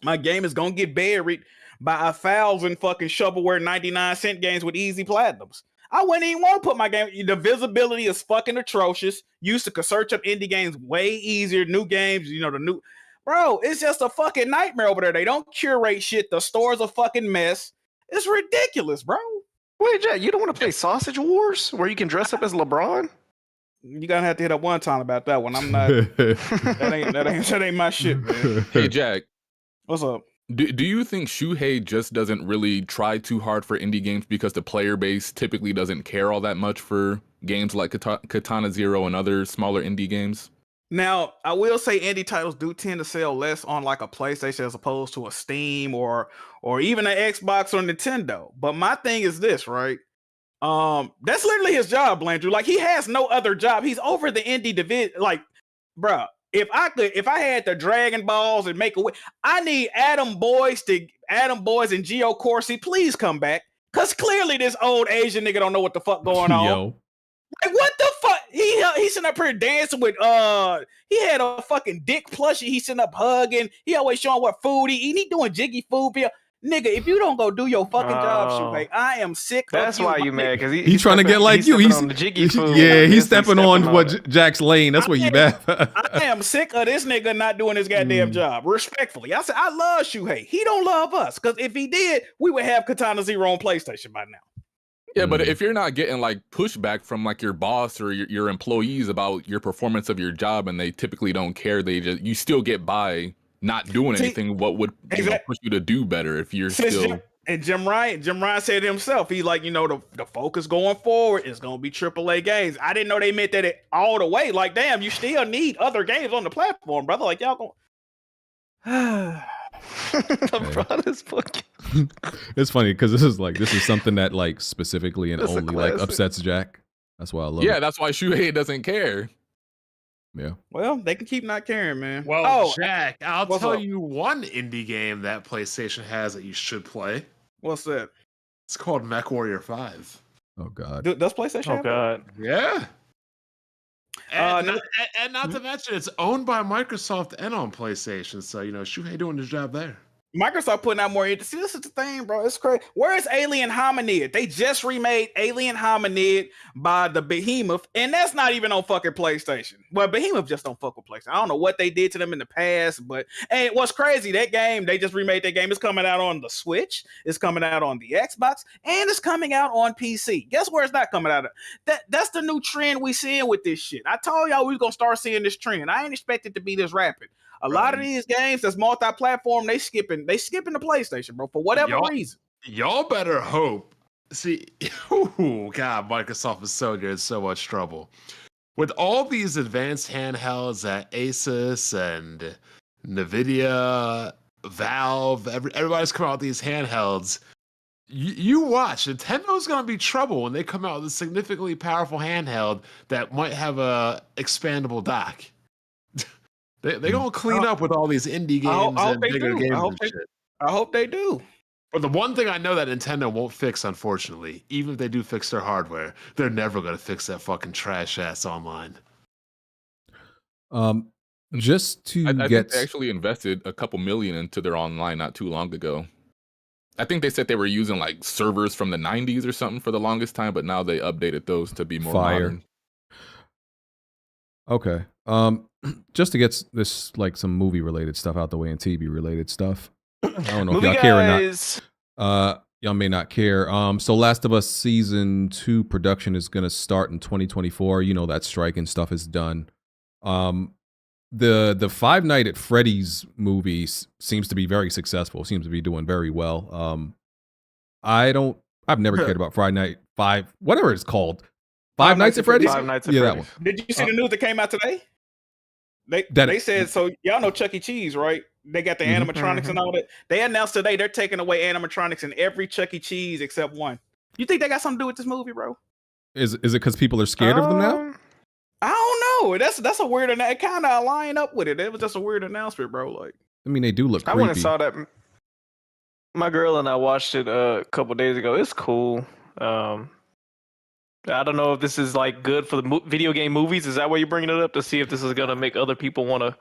my game is gonna get buried by 1,000 fucking shovelware 99-cent games with easy platinums. I wouldn't even want to put my game. The visibility is fucking atrocious. Used to search up indie games way easier. New games, the new. Bro, it's just a fucking nightmare over there. They don't curate shit. The store's a fucking mess. It's ridiculous, bro. Wait, Jack, you don't want to play Sausage Wars where you can dress up as LeBron? You're gonna have to hit up one time about that one. I'm not. that ain't my shit, man. Hey, Jack. What's up? Do you think Shuhei just doesn't really try too hard for indie games because the player base typically doesn't care all that much for games like Katana Zero and other smaller indie games? Now, I will say indie titles do tend to sell less on like a PlayStation as opposed to a Steam or even an Xbox or Nintendo. But my thing is this, right? That's literally his job, Blandrew. Like he has no other job. He's over the indie division. Like, bruh, if I had the Dragon Balls and make a way, I need Adam Boys and Geo Corsi, please come back. Cause clearly this old Asian nigga don't know what the fuck going on. Yo. Like what the fuck? He sitting up here dancing with he had a fucking dick plushie. He sitting up hugging. He always showing what food he eat. He doing jiggy food. Nigga, if you don't go do your fucking job, Shuhei, I am sick. That's of you. why you mad, because he's trying to get like you. He's on the jiggy food. Yeah, he's stepping on what Jack's lane. That's what you mad. I am sick of this nigga not doing his goddamn job. Respectfully, I said I love Shuhei. He don't love us, because if he did, we would have Katana Zero on PlayStation by now. Yeah, but if you're not getting like pushback from like your boss or your employees about your performance of your job, and they typically don't care, you still get by not doing anything. What would push you to do better if you're still? Jim Ryan said himself, he's like, the focus going forward is gonna be AAA games. I didn't know they meant that it all the way. Like, damn, you still need other games on the platform, brother. Like y'all going. It's funny because this is something that like specifically and only like upsets Jack. That's why I love it. Yeah, that's why Shuhei doesn't care. Yeah. Well, they can keep not caring, man. Well, Jack, I'll tell you one indie game that PlayStation has that you should play. What's that? It's called MechWarrior 5. Oh God. Does PlayStation? Oh God. Yeah. And not to mention, it's owned by Microsoft and on PlayStation. So, Shuhei doing his job there. Microsoft putting out more. See, this is the thing, bro. It's crazy. Where is Alien Hominid? They just remade Alien Hominid by the Behemoth, and that's not even on fucking PlayStation. Well, Behemoth just don't fuck with PlayStation. I don't know what they did to them in the past, but and what's crazy, that game, they just remade that game. It's coming out on the Switch, it's coming out on the Xbox, and it's coming out on PC. Guess where it's not coming out of? That's the new trend we seeing with this shit. I told y'all we was gonna start seeing this trend. I ain't expect it to be this rapid. A lot of these games that's multi-platform, they skipping the PlayStation, bro, for whatever reason. Y'all better hope. See, God, Microsoft is so good, so much trouble. With all these advanced handhelds that Asus and NVIDIA, Valve, everybody's come out with these handhelds. You watch, Nintendo's going to be trouble when they come out with a significantly powerful handheld that might have a expandable dock. They're going to clean up with all these indie games and bigger games and shit. I hope they do. But the one thing I know that Nintendo won't fix, unfortunately, even if they do fix their hardware, they're never going to fix that fucking trash-ass online. Just to I think they actually invested a couple million into their online not too long ago. I think they said they were using like servers from the 90s or something for the longest time, but now they updated those to be more modern. Okay. Just to get this like some movie related stuff out the way and TV related stuff. I don't know if y'all care or not. Y'all may not care. So Last of Us season 2 production is gonna start in 2024. That strike and stuff is done. The Five Nights at Freddy's movie seems to be very successful. Seems to be doing very well. I've never cared about Friday Night Five, whatever it's called. Five Nights at Freddy's. Five Nights at Freddy's. Freddy's. That one. Did you see the news that came out today? They said, so y'all know Chuck E. Cheese, right? They got the animatronics and all that. They announced today they're taking away animatronics in every Chuck E. Cheese except one. You think they got something to do with this movie, bro? Is it because people are scared of them now? I don't know. That's a weird. It kind of line up with it. It was just a weird announcement, bro. Like, I mean, they do look I creepy. went and saw that. My girl and I watched it a couple days ago. It's cool. I don't know if this is like good for the video game movies. Is that why you're bringing it up, to see if this is gonna make other people want to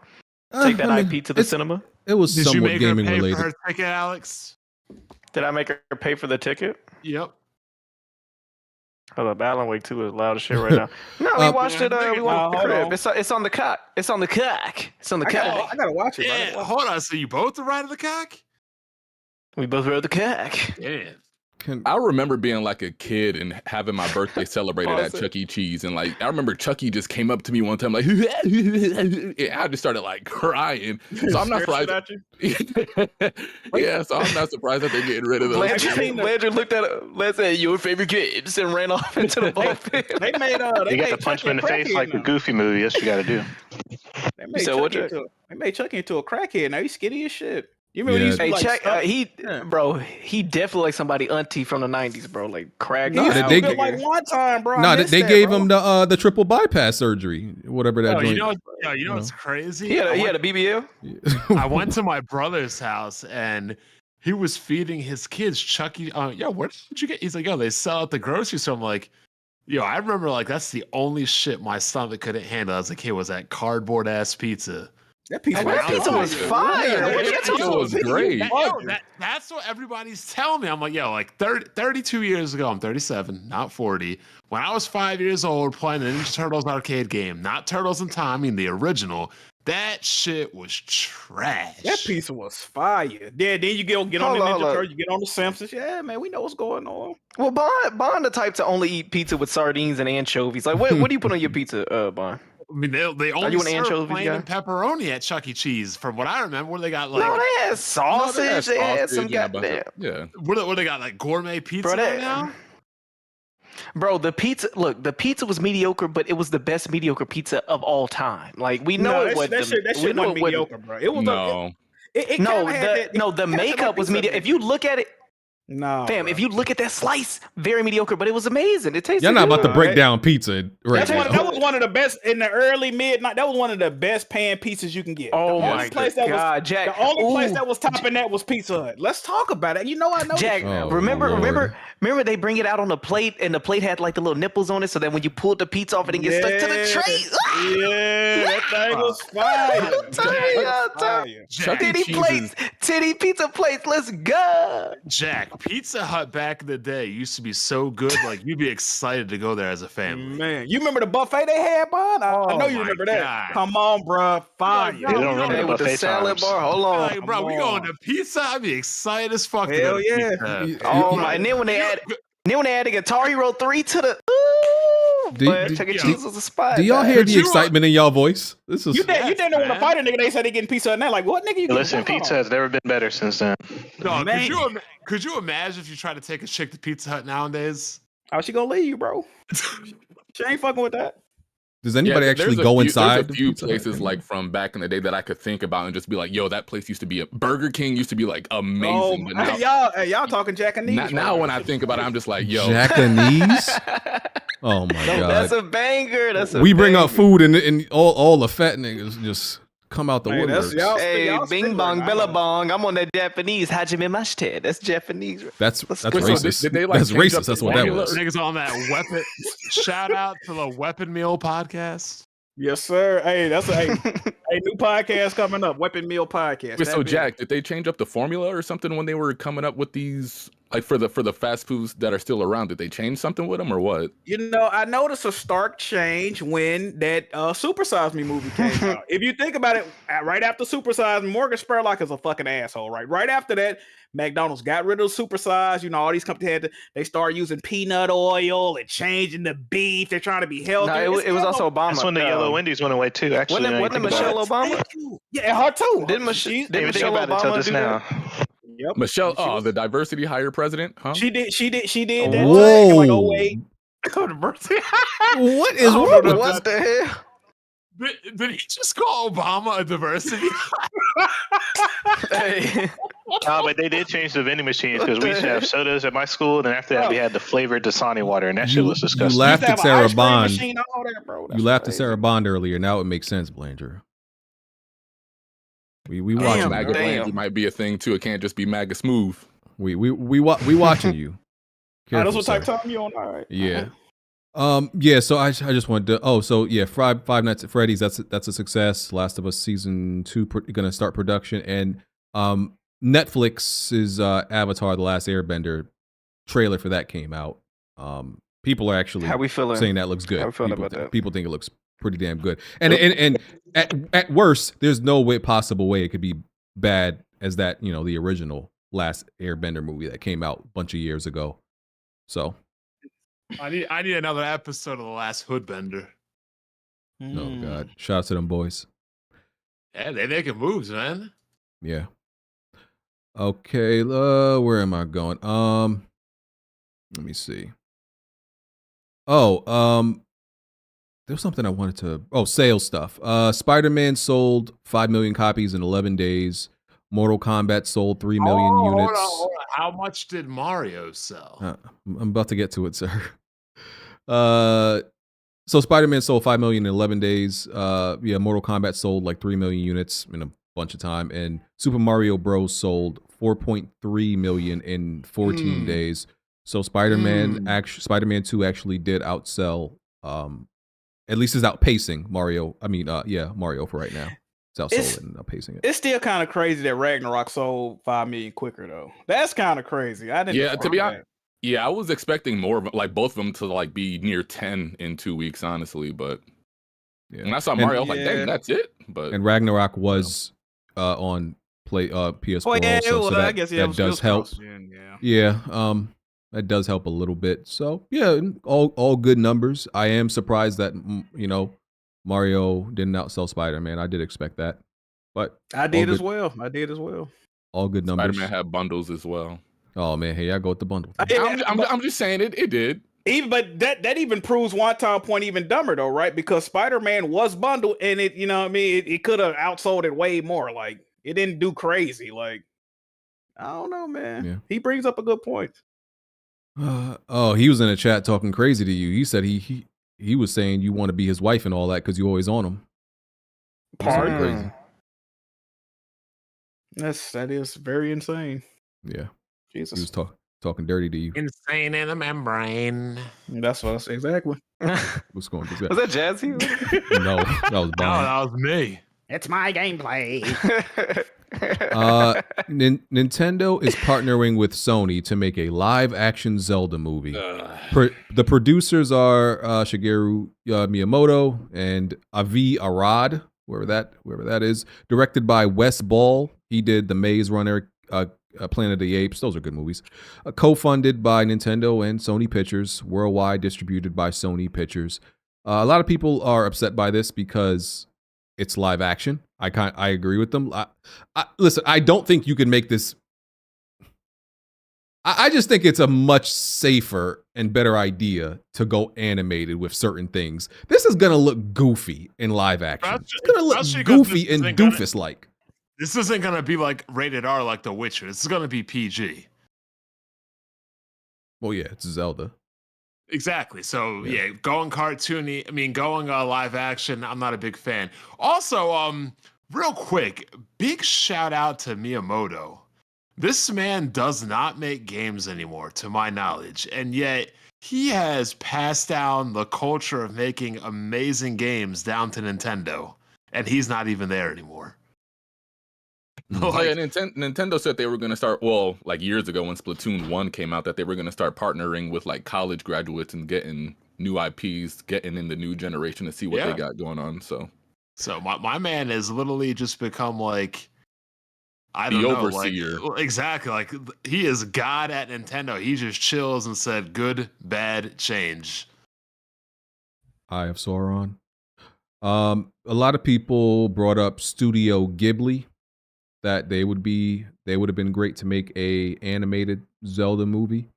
take that IP to the cinema? It was Did somewhat you make gaming her pay related. for her ticket, Alex? Did I make her pay for the ticket? Yep. Hold up, Alan Wake 2 is loud as shit right now. No, we watched it. We watched the crib. It's on the cock. It's on the cock. It's on the cock. I gotta watch it. Yeah, hold on. So you both are riding the cock? We both rode the cock. Yeah. I remember being like a kid and having my birthday celebrated at Chuck E. Cheese, and like I remember Chucky just came up to me one time like, and I just started like crying. So I'm not surprised. Yeah, so I'm not surprised that they're getting rid of those. Landry looked at let's say your favorite kids and ran off into the ball field. They made you got to punch him in the face like the Goofy movie. That's what you got to do. They made Chucky into a crackhead. Now he's skinny as shit. You remember he used to be Hey, like check. stuff? Bro, he definitely like somebody auntie from the '90s, bro. Like crack. He used to they- feel like one time, bro. No, they gave him the triple bypass surgery, whatever that Oh, joint. you know what's crazy? He had a BBL. I went to my brother's house and he was feeding his kids Chucky. Yo, where did you get? He's like, yo, they sell at the grocery store. I'm like, yo, I remember like that's the only shit my stomach couldn't handle as a kid was that cardboard ass pizza. That pizza, was fire. That pizza was great. That's what everybody's telling me. I'm like, yo, like 32 years ago, I'm 37, not 40. When I was 5 years old playing the Ninja Turtles arcade game, not Turtles in Time, I mean the original, that shit was trash. That pizza was fire. Yeah, then you get on the Ninja Turtle, you get on the Simpsons. Yeah, man, we know what's going on. Well, Bond the type to only eat pizza with sardines and anchovies. Like, what do you put on your pizza, Bond? I mean, they only you an serve anchovy plain guy? and pepperoni at Chuck E. Cheese. From what I remember, where they got like No, they had sausage. They had some goddamn. Yeah. What they got like gourmet pizza Bro, right now? Bro, the pizza. Look, the pizza was mediocre, but it was the best mediocre pizza of all time. Like we know it was. That shit wasn't mediocre, bro. It was no. The makeup was mediocre. If you look at it. No, fam. If you look at that slice, very mediocre, but it was amazing. It tasted. Y'all not about to good. break down pizza right now. That was one of the best in the early midnight. That was one of the best pan pizzas you can get. Oh the my only place God, Jack! The only place that was topping that was Pizza Hut. Let's talk about it. You know I know. Jack, remember they bring it out on the plate, and the plate had like the little nipples on it, so that when you pulled the pizza off, it didn't get stuck to the tray. Yeah, that thing was fire. Titty pizza plates. Let's go. Jack, Pizza Hut back in the day used to be so good, like you'd be excited to go there as a family. Man, you remember the buffet they had, Bond? I know you remember that. God. Come on, bro, fire. They don't remember the with the buffet salad times. bar. Hold on, Like, bro, we going to pizza? I'd be excited as fuck. to Hell go to yeah. Pizza Hut. Oh my! And then when they added Guitar Hero 3 to the. Ooh, but Chuck E. Cheese was a spot. Do y'all hear the excitement in y'all voice? This is You didn't want to fight a nigga. They said they getting pizza Hut now. Like what nigga? You Listen, pizza has never been better since then. No, Man. could you imagine if you try to take a chick to Pizza Hut nowadays? How she gonna leave you, bro? She ain't fucking with that. Does anybody Yeah, actually there's a go few- inside? There's a few places like from back in the day that I could think about and just be like, yo, that place used to be Burger King used to be like amazing. But now, y'all talking Japanese. now when I think about it, I'm just like, yo, Japanese? Oh my god! That's a banger. We bring up food and all the fat niggas just come out the Hey, that's- woodworks. y'all- Hey, y'all bing spit bong, right bella now. bong. I'm on that Japanese. Hajime mashite. That's Japanese. That's Let's that's go. Wait, so racist. did they, like, That's change up racist. the That's what that formula? was. Niggas on that weapon. Shout out to the Weapon Meal podcast. Yes, sir. Hey, that's a new podcast coming up. Weapon Meal podcast. Wait, so Jack, did they change up the formula or something when they were coming up with these, like for the fast foods that are still around? Did they change something with them or what? You know, I noticed a stark change when that Super Size Me movie came out. If you think about it, right after Super Size Me, Morgan Spurlock is a fucking asshole, right? Right after that, McDonald's got rid of Super Size. You know, all these companies they started using peanut oil and changing the beef. They're trying to be healthy. No, it was also Obama. That's when the Yellow Wendy's went away too. Actually, Wasn't it Michelle Obama? Yeah, her too. Didn't Didn't even Michelle think about it until Obama just do now. that? Yep. Michelle, the diversity hire president, huh? She did that. Whoa. Like, oh wait. What is wrong with What the hell? Did he just call Obama a diversity? Hey. No, but they did change the vending machines because we used to have sodas at my school, and after that we had the flavored Dasani water, and that shit was disgusting. You laughed at Sarah Bond. All that, bro. You laughed at Sarah Bond earlier. Now it makes sense, Blanger. We watching MAGA you. Bland might be a thing too. It can't just be MAGA smooth. We watching you. That's Careful, what type sir. of time you on? All right. Yeah. Yeah, so I just wanted to Five Nights at Freddy's, that's a success. Last of Us season 2 gonna start production, and Netflix's Avatar: The Last Airbender trailer for that came out. People are actually How we feeling? saying that looks good. How we feeling about that? People think it looks pretty damn good. And at worst, there's no possible way it could be bad as that, the original Last Airbender movie that came out a bunch of years ago. So I need another episode of The Last Hoodbender. oh god, shout out to them boys. Yeah, they making moves, man. Yeah. Okay, where am I going? Let me see. There was something I wanted to. Oh, sales stuff. Spider-Man sold 5 million copies in 11 days. Mortal Kombat sold 3 million units. Hold on. How much did Mario sell? I'm about to get to it, sir. So Spider-Man sold 5 million in 11 days. Mortal Kombat sold like 3 million units in a bunch of time, and Super Mario Bros sold 4.3 million in 14 days. So Spider-Man 2 actually did outsell. At least is outpacing Mario. Mario for right now. It's outsold and outpacing it. It's still kind of crazy that Ragnarok sold 5 million quicker though. That's kind of crazy. I didn't. Yeah, to be honest. Yeah, I was expecting more of like both of them to like be near 10 in 2 weeks, honestly. But when I saw Mario, I was like, dang, that's it. But and Ragnarok was on PS4 also, so that does help. That does help a little bit. So yeah, all good numbers. I am surprised that Mario didn't outsell Spider-Man. I did expect that, but I did as well. All good numbers. Spider-Man had bundles as well. Oh man, hey, I go with the bundle. I'm just saying it did. But that even proves Wonton point even dumber though, right? Because Spider-Man was bundled and it, it could have outsold it way more. Like it didn't do crazy. Like I don't know, man. Yeah. He brings up a good point. He was in the chat talking crazy to you. He said he was saying you want to be his wife and all that because you always on him. Crazy. That is very insane. Yeah. Jesus. He was talking dirty to you. Insane in the membrane. That's exactly. What's going on? Was that Jazzy? No, that was Bob. No, that was me. It's my gameplay. Nintendo is partnering with Sony to make a live-action Zelda movie. The producers are Shigeru Miyamoto and Avi Arad, wherever that is. Directed by Wes Ball. He did The Maze Runner, Planet of the Apes. Those are good movies. Co-funded by Nintendo and Sony Pictures. Worldwide distributed by Sony Pictures. A lot of people are upset by this because it's live action. I agree with them. Listen, I don't think you can make this. I just think it's a much safer and better idea to go animated with certain things. This is gonna look goofy in live action. It's gonna look goofy and doofus-like. This isn't gonna be like rated R like The Witcher. This is gonna be PG. Well, yeah, it's Zelda. Exactly. So yeah, going cartoony. I mean, going live action. I'm not a big fan. Also, real quick, big shout out to Miyamoto. This man does not make games anymore, to my knowledge, and yet he has passed down the culture of making amazing games down to Nintendo, and he's not even there anymore. Nintendo said they were going to start, like years ago when Splatoon 1 came out, that they were going to start partnering with like college graduates and getting new IPs, getting in the new generation to see what they got going on. So my man has literally just become like, I don't know, overseer. Like, exactly. Like he is God at Nintendo. He just chills and said, good, bad, change. Eye of Sauron. A lot of people brought up Studio Ghibli, that they would have been great to make a animated Zelda movie.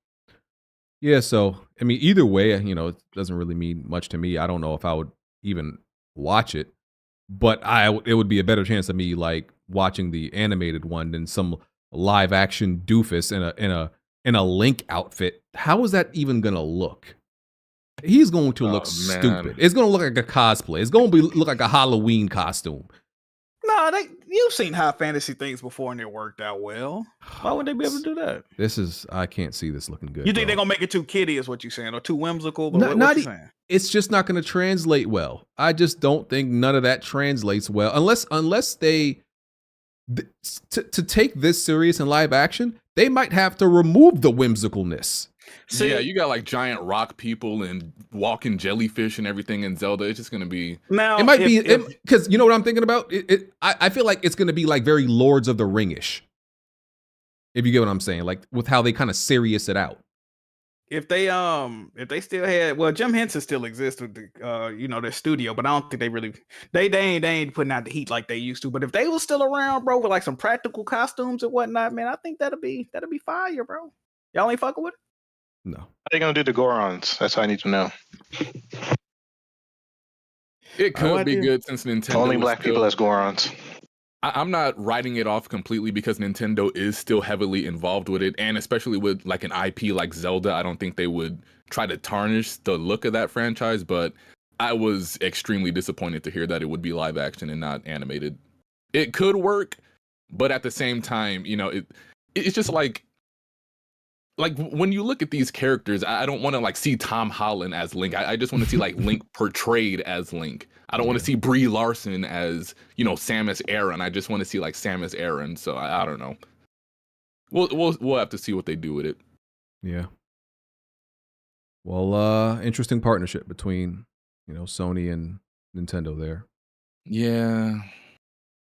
Yeah, so I mean, either way, it doesn't really mean much to me. I don't know if I would even watch it, but it would be a better chance of me like watching the animated one than some live action doofus in a Link outfit. How is that even gonna look? He's going to look stupid. It's gonna look like a cosplay. It's gonna look like a Halloween costume. No, you've seen high fantasy things before and it worked out well. Why would they be able to do that? I can't see this looking good. You think they're gonna make it too kiddie, is what you're saying, or too whimsical? But what you saying? It's just not gonna translate well. I just don't think none of that translates well, unless they to take this serious in live action, they might have to remove the whimsicalness. Yeah, you got like giant rock people and walking jellyfish and everything in Zelda. It's just gonna be it might be because you know what I'm thinking about. I feel like it's gonna be like very Lords of the Ring-ish. If you get what I'm saying, like with how they kind of serious it out. If they still had Jim Henson still exists with the their studio, but I don't think they really they ain't putting out the heat like they used to. But if they was still around, bro, with like some practical costumes and whatnot, man, I think that'll be fire, bro. Y'all ain't fucking with it? No. How they gonna do the Gorons? That's what I need to know. It could be good since Nintendo. Only is black still, people as Gorons. I'm not writing it off completely because Nintendo is still heavily involved with it, and especially with like an IP like Zelda, I don't think they would try to tarnish the look of that franchise. But I was extremely disappointed to hear that it would be live action and not animated. It could work, but at the same time, you know, it's just like when you look at these characters, I don't want to like see Tom Holland as Link. I just want to see like Link portrayed as Link. I don't want to see Brie Larson as, you know, Samus Aran. I just want to see like Samus Aran. So I don't know. We'll have to see what they do with it. Yeah. Well, interesting partnership between, you know, Sony and Nintendo there. Yeah.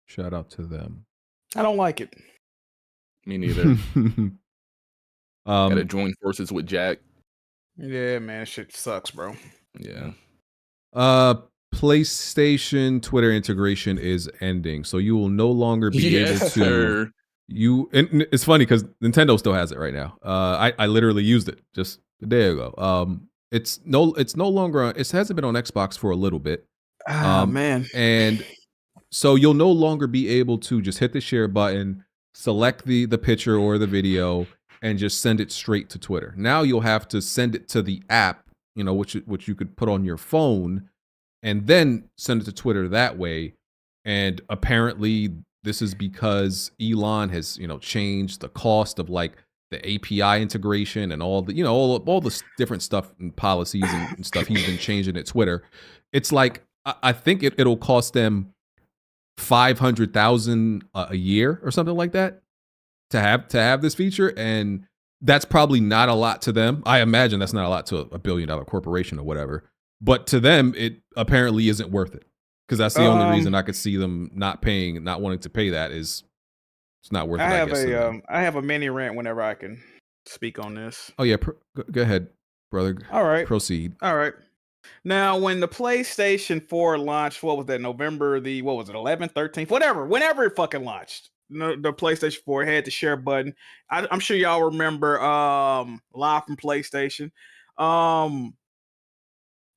Shout out to them. I don't like it. Me neither. Gotta join forces with Jack. Yeah, man, shit sucks, bro. Yeah. PlayStation Twitter integration is ending, so you will no longer be able to. Sir. And it's funny because Nintendo still has it right now. I literally used it just a day ago. It's no longer on, it hasn't been on Xbox for a little bit. Man. And so you'll no longer be able to just hit the share button, select the picture or the video, and just send it straight to Twitter. Now you'll have to send it to the app, you know, which you could put on your phone, and then send it to Twitter that way. And apparently this is because Elon has, you know, changed the cost of like the API integration and all the, you know, all the different stuff and policies and stuff he's been changing at Twitter. It's like, I think it'll cost them $500,000 a year or something like that to have this feature, and that's probably not a lot to them. I imagine that's not a lot to a $1 billion corporation or whatever, but to them it apparently isn't worth it, because that's the only reason I could see them not wanting to pay that is it's not worth it. I have a mini rant whenever I can speak on this. Oh yeah, go ahead, brother. All right, proceed. All right. Now, when the PlayStation 4 launched, what was that? November 11th, 13th, whenever it fucking launched. The PlayStation 4 had the share button. I'm sure y'all remember Live from PlayStation.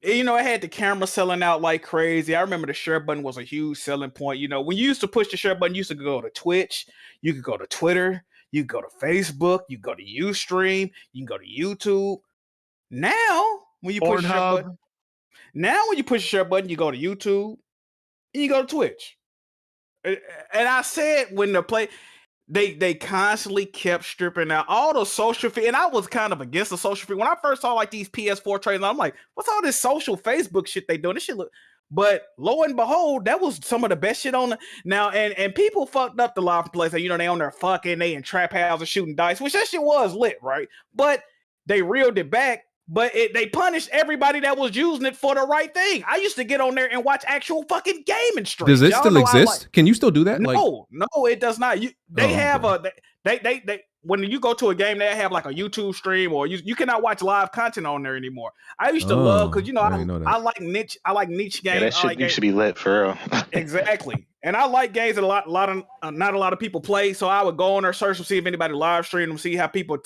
You know, it had the camera selling out like crazy. I remember the share button was a huge selling point. You know, when you used to push the share button, you used to go to Twitch, you could go to Twitter, you could go to Facebook, you could go to Ustream, you can go to YouTube. Now, when you push the share button, the share button, you go to YouTube and you go to Twitch. And I said when they constantly kept stripping out all the social feed, and I was kind of against the social feed. When I first saw like these PS4 trailers, I'm like, what's all this social Facebook shit they doing? This shit look. But lo and behold, that was some of the best shit on the now. And people fucked up the Live from PlayStation. You know, they on there fucking, they in trap houses shooting dice, which that shit was lit, right? But they reeled it back. But they punished everybody that was using it for the right thing. I used to get on there and watch actual fucking gaming streams. Does it still exist? Can you still do that? No, it does not. They when you go to a game, they have like a YouTube stream, or you cannot watch live content on there anymore. I used to love, because you know I like niche games. Yeah, that shit used to be lit for real. Exactly. And I like games that not a lot of people play, so I would go on there, search and see if anybody live stream them, see how people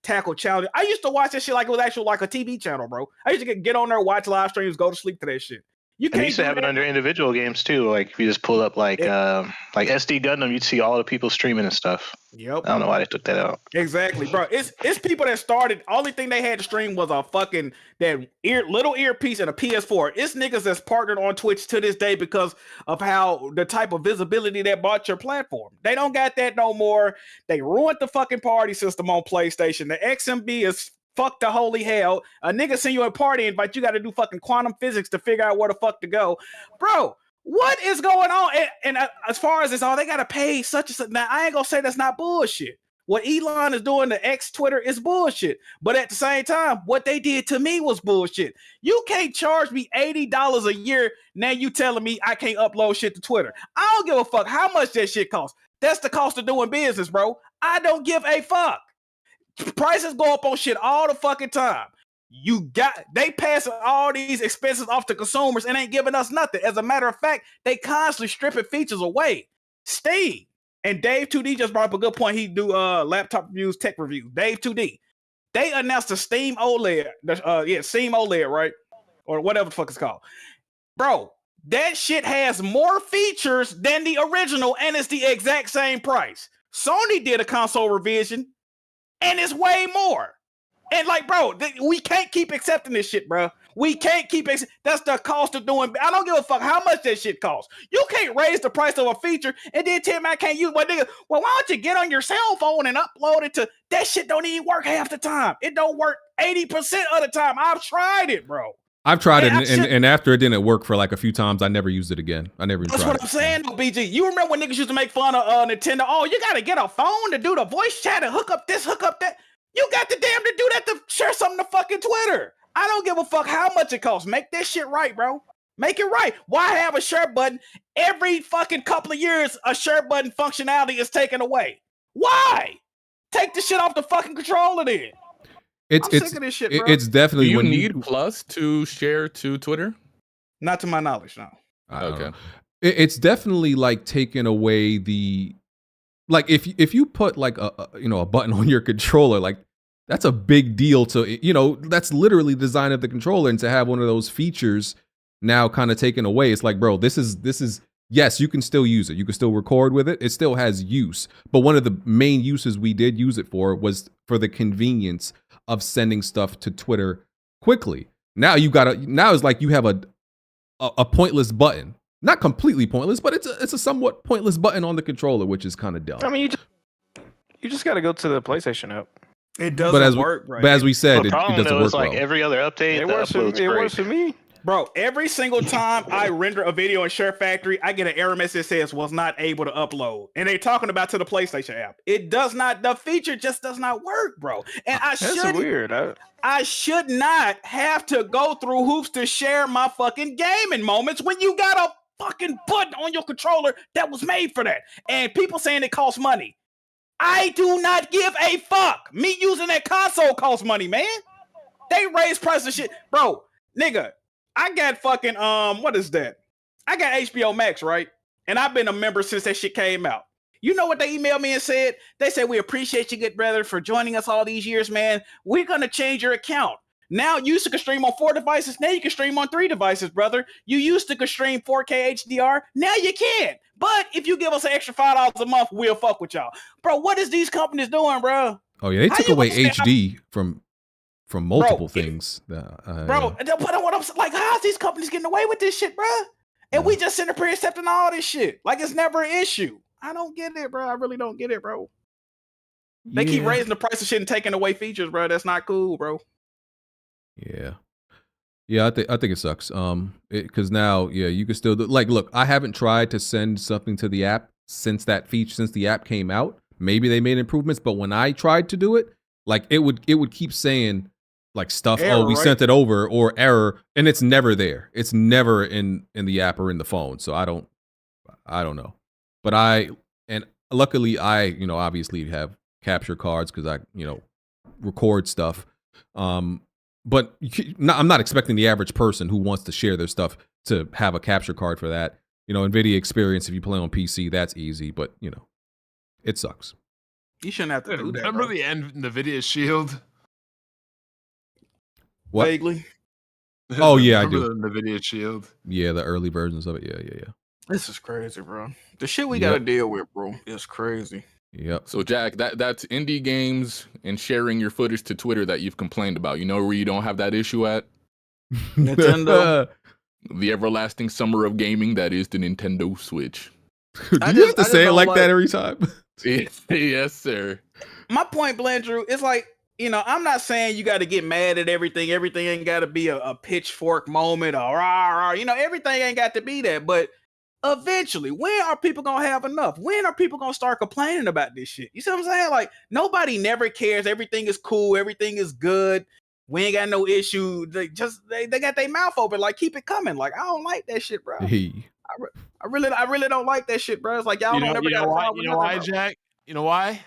tackle challenges. I used to watch that shit like it was actually like a TV channel, bro. I used to get on there, watch live streams, go to sleep to that shit. You used to have it under individual games too. Like if you just pull up like SD Gundam, you'd see all the people streaming and stuff. Yep. I don't know why they took that out. Exactly, bro. It's people that started. Only thing they had to stream was a fucking little earpiece and a PS4. It's niggas that's partnered on Twitch to this day because of how the type of visibility that bought your platform. They don't got that no more. They ruined the fucking party system on PlayStation. The XMB is fuck the holy hell. A nigga send you a party invite, you got to do fucking quantum physics to figure out where the fuck to go. Bro, what is going on? And as far as this, they got to pay such and such. Now, I ain't going to say that's not bullshit. What Elon is doing to X Twitter is bullshit. But at the same time, what they did to me was bullshit. You can't charge me $80 a year. Now you telling me I can't upload shit to Twitter. I don't give a fuck how much that shit costs. That's the cost of doing business, bro. I don't give a fuck. Prices go up on shit all the fucking time. They passing all these expenses off to consumers and ain't giving us nothing. As a matter of fact, they constantly stripping features away. Steam and Dave 2D just brought up a good point. He do laptop reviews, tech reviews. Dave 2D. They announced the Steam OLED. Steam OLED, right? Or whatever the fuck it's called. Bro, That shit has more features than the original, and it's the exact same price. Sony did a console revision, and it's way more. And like, bro, we can't keep accepting this shit, bro. We can't keep that's the cost of doing. I don't give a fuck how much that shit costs. You can't raise the price of a feature and then tell me I can't use my nigga. Well, why don't you get on your cell phone and upload it to that shit? Don't even work half the time. It don't work 80% of the time. I've tried it, bro. I've tried it, and after it didn't work for like a few times, I never used it again. I never even That's tried what I'm saying, BG. You remember when niggas used to make fun of Nintendo? Oh, you gotta get a phone to do the voice chat and hook up this, hook up that. You got the damn to do that to share something to fucking Twitter. I don't give a fuck how much it costs. Make that shit right, bro. Make it right. Why have a share button? Every fucking couple of years, a share button functionality is taken away. Why? Take the shit off the fucking controller then. I'm sick of this shit, bro. It's definitely Do you when need Plus to share to Twitter? Not to my knowledge, no. Okay. It's definitely like taking away the, like if you put like a button on your controller, like that's a big deal to, that's literally the design of the controller, and to have one of those features now kind of taken away, it's like, bro, this is yes, you can still use it. You can still record with it. It still has use. But one of the main uses we did use it for was for the convenience of sending stuff to Twitter quickly. Now it's like you have a pointless button. Not completely pointless, but it's a somewhat pointless button on the controller, which is kind of dumb. I mean, you just got to go to the PlayStation app. It doesn't work, right? But as we said, The it problem doesn't though work is like well. every other update, It the works for upload's me. It great. works for me. Bro, every single time I render a video in Share Factory, I get an error message that says was not able to upload. And they talking about to the PlayStation app. It does not, the feature just does not work, bro. And That's weird. I should not have to go through hoops to share my fucking gaming moments when you got a fucking button on your controller that was made for that. And people saying it costs money. I do not give a fuck. Me using that console costs money, man. They raise prices of shit. Bro, nigga, I got fucking, what is that? I got HBO Max, right? And I've been a member since that shit came out. You know what they emailed me and said? They said, we appreciate you, good brother, for joining us all these years, man. We're going to change your account. Now you used to stream on 4 devices. Now you can stream on 3 devices, brother. You used to stream 4K HDR. Now you can't. But if you give us an extra $5 a month, we'll fuck with y'all. Bro, what is these companies doing, bro? Oh yeah, they took away HD from multiple things. But what I'm like, how's these companies getting away with this shit, bro? And we just sitting up here accepting all this shit. Like it's never an issue. I don't get it, bro. I really don't get it, bro. They keep raising the price of shit and taking away features, bro. That's not cool, bro. Yeah, I think it sucks. Because now, you can still do, like, look, I haven't tried to send something to the app since the app came out. Maybe they made improvements, but when I tried to do it, like it would keep saying like stuff. Error, we right? sent it over, or error, and it's never there. It's never in the app or in the phone. So I don't know. But luckily I obviously have capture cards because I record stuff. But I'm not expecting the average person who wants to share their stuff to have a capture card for that. NVIDIA experience, if you play on PC, that's easy, but it sucks. You shouldn't have to do that. Remember the NVIDIA Shield? What? Vaguely. Oh yeah, I Remember do. the NVIDIA Shield? Yeah, the early versions of it. Yeah. This is crazy, bro. The shit we gotta deal with, bro, is crazy. Yep. So Jack, that's indie games and sharing your footage to Twitter that you've complained about. You know where you don't have that issue at? Nintendo. The everlasting summer of gaming that is the Nintendo Switch. Do you have to say it like that every time? Yes, sir. My point, blank, Drew, is like, I'm not saying you got to get mad at everything. Everything ain't got to be a pitchfork moment or everything ain't got to be that. But eventually, when are people gonna have enough? When are people gonna start complaining about this shit? You see what I'm saying? Like nobody never cares. Everything is cool. Everything is good. We ain't got no issue. They got their mouth open. Like keep it coming. Like I don't like that shit, bro. Hey. I really don't like that shit, bro. It's like y'all don't ever got a problem with You know why, nothing, bro. Jack? You know why?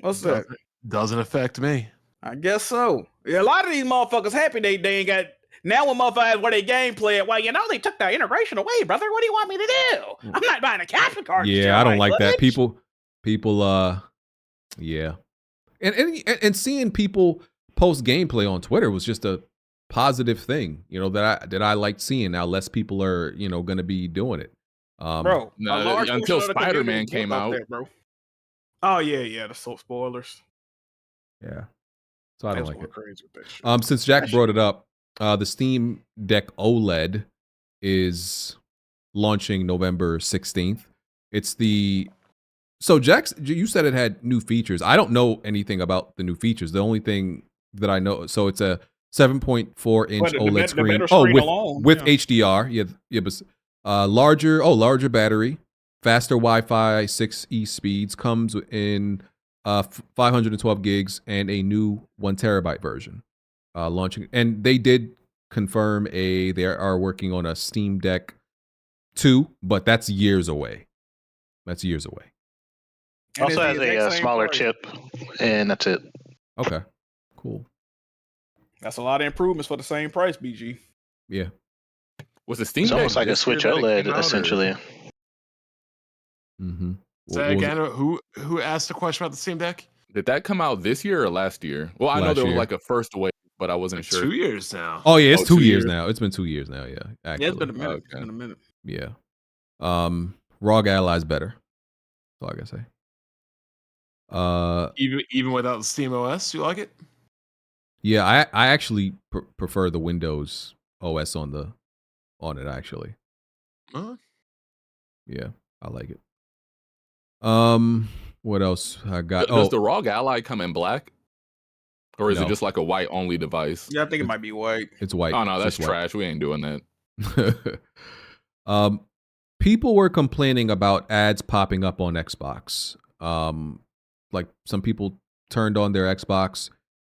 What's that? Doesn't affect me. I guess so. Yeah, a lot of these motherfuckers happy they ain't got. Now when motherfuckers where they gameplay it, well, they took that integration away, brother. What do you want me to do? I'm not buying a capture card. Yeah, I don't like that. People, yeah. And seeing people post gameplay on Twitter was just a positive thing, you know, that I liked seeing. Now less people are, you know, going to be doing it. Bro, a large until portion of the community Spider-Man is came built off out. that, bro. Oh yeah, the spoilers. Yeah. So I don't was like going it. crazy with that shit. Since Jack brought it up, the Steam Deck OLED is launching November 16th. It's the So Jax, you said it had new features. I don't know anything about the new features. The only thing that I know, so it's a 7.4 inch OLED screen. With HDR. Yeah, but larger battery, faster Wi-Fi 6E speeds, comes in 512 gigs and a new 1 terabyte version launching. And they did confirm they are working on a Steam Deck 2, but that's years away. That's years away. Also has a smaller chip, and that's it. Okay, cool. That's a lot of improvements for the same price, BG. Yeah. Was the Steam It's Deck almost like a this Switch year that it OLED, came out, or- essentially. Mm-hmm. Say again, who asked the question about the Steam Deck? Did that come out this year or last year? Well, I know Last there was year. like a first wave, but I wasn't sure. 2 years now. Oh yeah, it's 2 2 years years. now. It's been 2 years now. Yeah, actually. Yeah, it's been a minute. Okay. It's been a minute. Yeah. ROG Ally's better. That's all I gotta say. Even without the Steam OS, you like it? Yeah, I actually prefer the Windows OS on it actually. Huh? Yeah, I like it. What else I got? Does the ROG Ally come in black? Or is No. it just like a white only device? Yeah, I think it might be white. It's white. Oh no, It's that's just white. trash. We ain't doing that. People were complaining about ads popping up on Xbox. Like some people turned on their Xbox,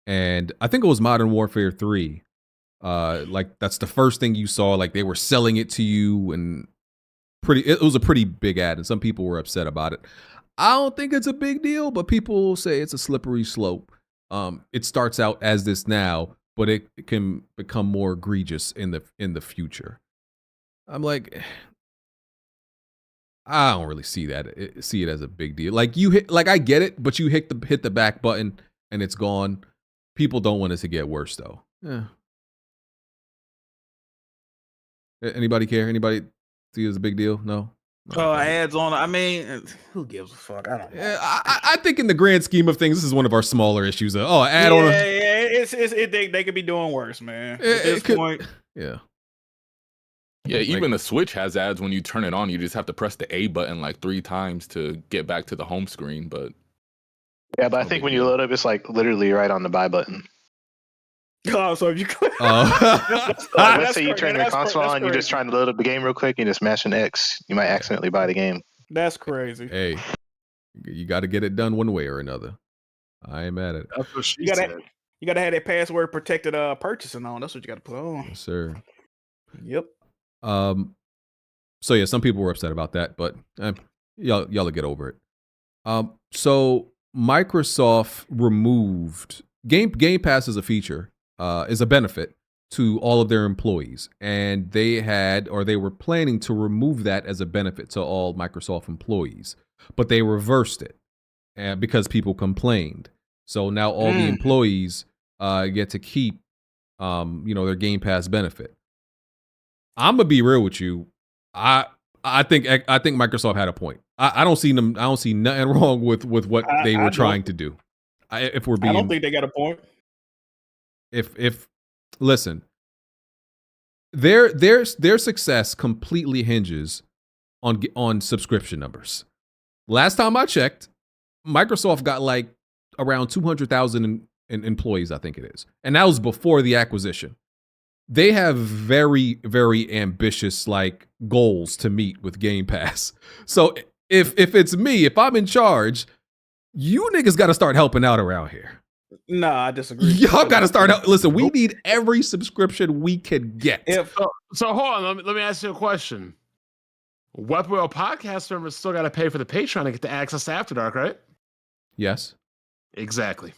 and I think it was Modern Warfare 3. Like that's the first thing you saw. Like they were selling it to you, and it was a pretty big ad, and some people were upset about it. I don't think it's a big deal, but people say it's a slippery slope. It starts out as this now, but it can become more egregious in the future. I'm like, I don't really see it as a big deal. Like I get it, but you hit the back button and it's gone. People don't want it to get worse though. Yeah. Anybody care? Anybody see it as a big deal? No. Ads on. I mean, who gives a fuck? I don't know. Yeah, I think in the grand scheme of things, this is one of our smaller issues. Ad on. They could be doing worse, man. At this point, yeah. Yeah, even the Switch has ads when you turn it on. You just have to press the A button like 3 times to get back to the home screen. But Yeah, but I think when you load up, it's like literally right on the buy button. oh, so if you Like, let's say you turn your console on, you're just trying to load up the game real quick, and you just mash an X, you might accidentally buy the game. That's crazy. Hey, you got to get it done one way or another. I ain't mad at it. That's what she You said. gotta have that password protected purchasing on. That's what you gotta put on. Yes, sir. Yep. So yeah, some people were upset about that, but y'all will get over it. So Microsoft removed Game Pass as a feature, is a benefit to all of their employees, and they were planning to remove that as a benefit to all Microsoft employees, but they reversed it, because people complained. So now all the employees get to keep, their Game Pass benefit. I'm gonna be real with you. I think Microsoft had a point. I don't see nothing wrong with what they were trying to do. If we're being, I don't think they got a point. If listen, their success completely hinges on subscription numbers. Last time I checked, Microsoft got like around 200,000 employees, I think it is, and that was before the acquisition. They have very, very ambitious like goals to meet with Game Pass. So if it's me, if I'm in charge, you niggas got to start helping out around here. No, I disagree. Y'all got to start out. Listen, we need every subscription we can get. So hold on, let me ask you a question. Weapon Wheel podcast members still got to pay for the Patreon to get the access to After Dark, right? Yes. Exactly.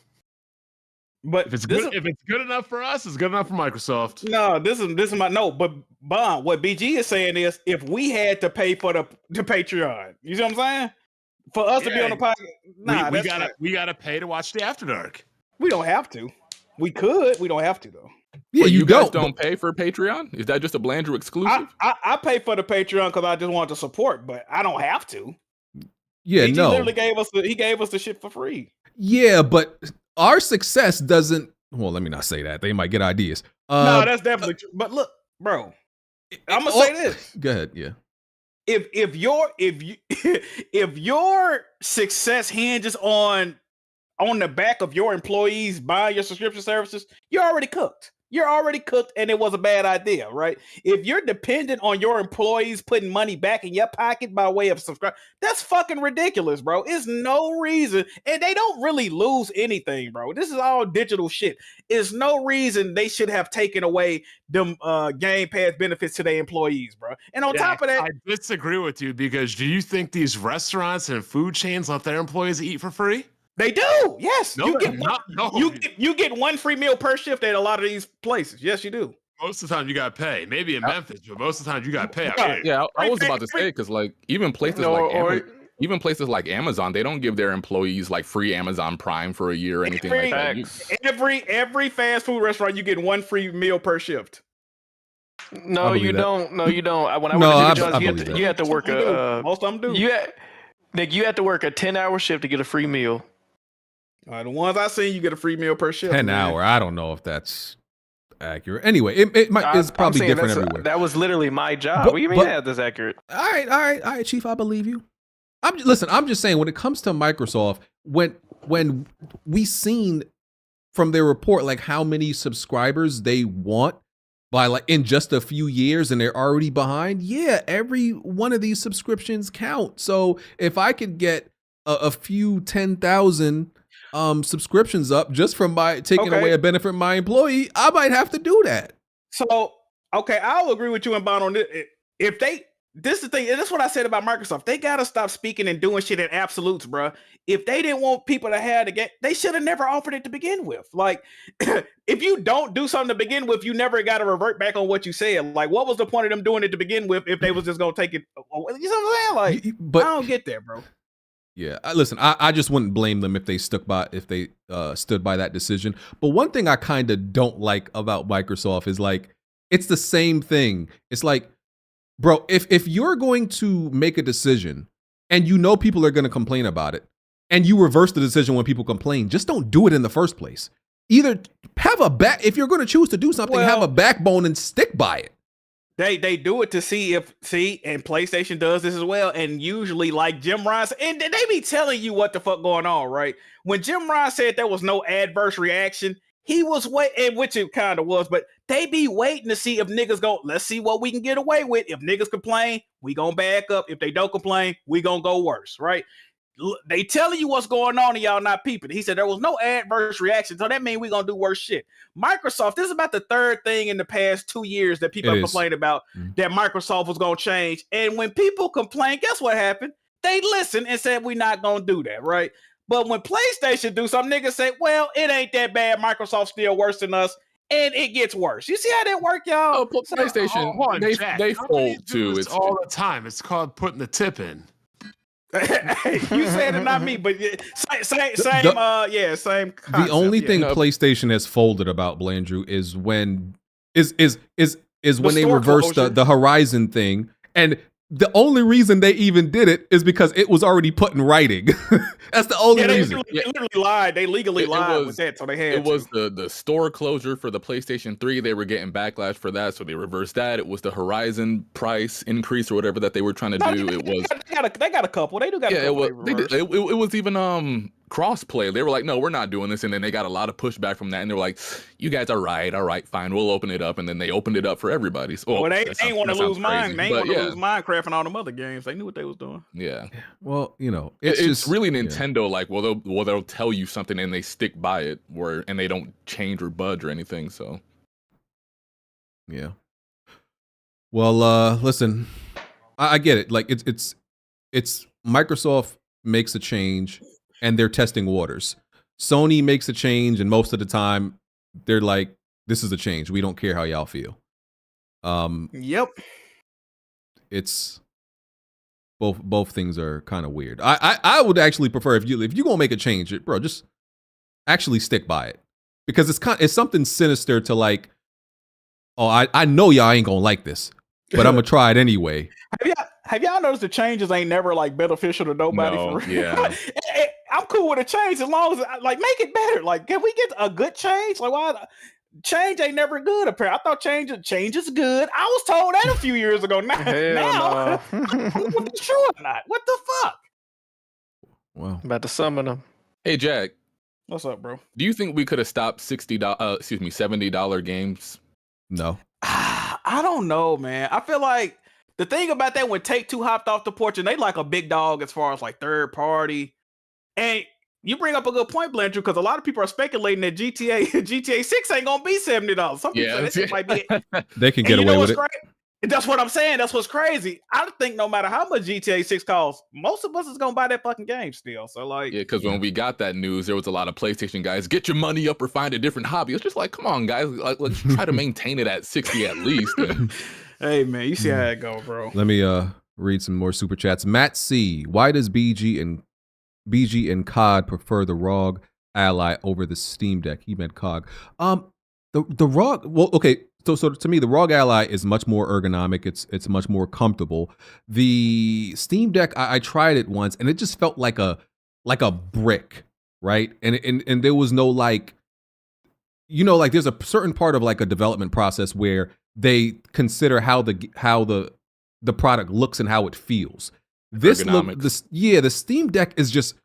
But if it's good enough for us, it's good enough for Microsoft. No, this is my no. But Bond, what BG is saying is, if we had to pay for the Patreon, you see what I'm saying? For us to be on the podcast, we gotta pay to watch the After Dark. We don't have to. We could. We don't have to though. Yeah, Wait, you guys don't. don't pay for Patreon? Is that just a Blandrew exclusive? I pay for the Patreon because I just want to support, but I don't have to. Yeah, He no. literally gave us the shit for free. Yeah, but our success doesn't. Well, let me not say that. They might get ideas. No, that's definitely true. But look, bro, I'm gonna say this. Go ahead. Yeah. If your success hinges on the back of your employees buying your subscription services, you're already cooked. You're already cooked, and it was a bad idea, right? If you're dependent on your employees putting money back in your pocket by way of subscribe, that's fucking ridiculous, bro. It's no reason, and they don't really lose anything, bro. This is all digital shit. It's no reason they should have taken away them Game Pass benefits to their employees, bro. And on top of that, I disagree with you because do you think these restaurants and food chains let their employees eat for free? they do. Yes, No, you they're get not. No. you get one free meal per shift at a lot of these places. Yes, you do. Most of the time you got to pay. Maybe in Memphis, but most of the time you got to pay. out Yeah. here. Yeah, I was about to say because like even places even places like Amazon, they don't give their employees like free Amazon Prime for a year or anything like that. Every fast food restaurant, you get one free meal per shift. No, you don't. No, you don't. When I No, worked at I Jimmy John's, believe that. you have to work Most of them do. Nick, you have to work a 10-hour shift to get a free meal. The ones I seen, you get a free meal per shift. 10 man. hour. I don't know if that's accurate. Anyway, it might it's probably different everywhere. That was literally my job. But- What do you mean but- that is accurate? All right, Chief. I believe you. I'm just saying when it comes to Microsoft, when we seen from their report like how many subscribers they want by like in just a few years and they're already behind. Yeah, every one of these subscriptions count. So if I could get a few 10,000 subscriptions up just from my taking away a benefit from my employee, I might have to do that. So, okay, I'll agree with you and Bond on this. If they, this is the thing, and that's what I said about Microsoft. They gotta stop speaking and doing shit in absolutes, bro. If they didn't want people to have the game, they should have never offered it to begin with. Like, if you don't do something to begin with, you never got to revert back on what you said. Like, what was the point of them doing it to begin with if they was just gonna take it? You know what I'm saying? Like, but I don't get that, bro. Yeah, listen, I just wouldn't blame them if they stood by that decision. But one thing I kind of don't like about Microsoft is like it's the same thing. It's like, bro, if you're going to make a decision and you know people are going to complain about it, and you reverse the decision when people complain, just don't do it in the first place. Either have a back if you're going to choose to do something, have a backbone and stick by it. They do it to see, and PlayStation does this as well. And usually, like Jim Ryan, and they be telling you what the fuck going on, right? When Jim Ryan said there was no adverse reaction, he was waiting, which it kind of was, but they be waiting to see if niggas go, let's see what we can get away with. If niggas complain, we gonna back up. If they don't complain, we gonna go worse, right? They telling you what's going on and y'all not peeping. He said there was no adverse reaction, so that means we gonna do worse shit. Microsoft, this is about the third thing in the past 2 years that people have complained about that Microsoft was gonna change. And when people complain, guess what happened? They listened and said we're not gonna do that, right? But when PlayStation do something, niggas say, well, it ain't that bad. Microsoft's still worse than us, and it gets worse. You see how that work, y'all? Oh, PlayStation, they fold too. It's all the time. It's called putting the tip in. You said it, not me, but same concept. The only thing PlayStation has folded about Blandrew is when when they reversed the Horizon thing, and the only reason they even did it is because it was already put in writing. That's the only reason. They literally lied. They legally lied with that, so they had. It was the store closure for the PlayStation 3. They were getting backlash for that, so they reversed that. It was the Horizon price increase or whatever that they were trying to do. They got a couple. They do got a couple. It was even cross-play. They were like, no, we're not doing this. And then they got a lot of pushback from that. And they were like, you guys are right. All right, fine. We'll open it up. And then they opened it up for everybody. So, they ain't want to lose mine. They ain't want to lose Minecraft and all them other games. They knew what they was doing. Yeah. Well, it's just really Nintendo. Like, they'll tell you something and they stick by it, and they don't change or budge or anything. So, yeah. Well, listen, I get it. Like, it's Microsoft makes a change and they're testing waters. Sony makes a change, and most of the time they're like, this is a change. We don't care how y'all feel. Yep. It's both things are kind of weird. I would actually prefer if you gonna make a change, bro, just actually stick by it. because it's something sinister to like, oh, I know y'all ain't gonna like this, but I'm gonna try it anyway. Have y'all noticed the changes ain't never like beneficial to nobody? No, For real? yeah. I'm cool with a change as long as like make it better. Like, can we get a good change? Like, why change ain't never good? Apparently, I thought change is good. I was told that a few years ago. Now, I don't know if it's true or not. What the fuck? Wow. About to summon them. Hey, Jack. What's up, bro? Do you think we could have stopped $70 games? No. I don't know, man. I feel like the thing about that when Take-Two hopped off the porch and they like a big dog as far as like third party. And you bring up a good point, Blanchard, because a lot of people are speculating that GTA 6 ain't gonna be $70. Some people say that shit might be. They can get away with it. That's what I'm saying. That's what's crazy. I think no matter how much GTA 6 costs, most of us is gonna buy that fucking game still. So like, yeah, because when we got that news, there was a lot of PlayStation guys, get your money up or find a different hobby. It's just like, come on, guys, like, let's try to maintain it at 60 at least. Hey man, you see how it go, bro. Let me read some more super chats. Matt C, why does BG and COD prefer the ROG Ally over the Steam Deck? He meant COG. The ROG. Well, okay. So to me, the ROG Ally is much more ergonomic. It's much more comfortable. The Steam Deck, I tried it once, and it just felt like a brick, right? And there was no like, like there's a certain part of like a development process where they consider how the product looks and how it feels. The Steam Deck is just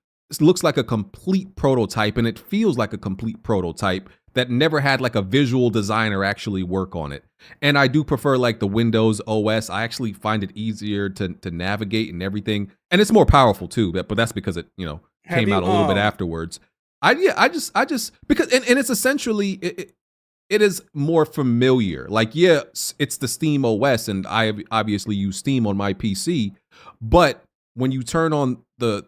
looks like a complete prototype, and it feels like a complete prototype that never had like a visual designer actually work on it. And I do prefer like the Windows OS. I actually find it easier to navigate and everything, and it's more powerful too. But that's because it came out a little bit afterwards. I just because and it's essentially it is more familiar. Like, yeah, it's the Steam OS, and I obviously use Steam on my PC. But when you turn on the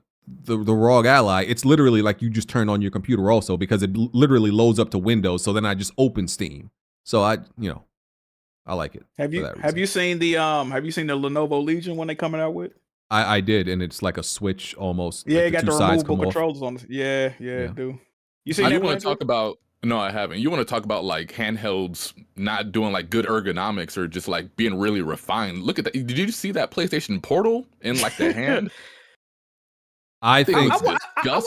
ROG Ally, it's literally like you just turn on your computer also, because it literally loads up to Windows. So then I just open Steam. So I like it. Have you seen the Lenovo Legion when they coming out with? I did, and it's like a Switch almost. Yeah, like it got the removable controllers on it. Yeah, do. You see? You want to talk about? No, I haven't. You want to talk about like handhelds not doing like good ergonomics or just like being really refined? Look at that. Did you see that PlayStation Portal in like the hand? I think I want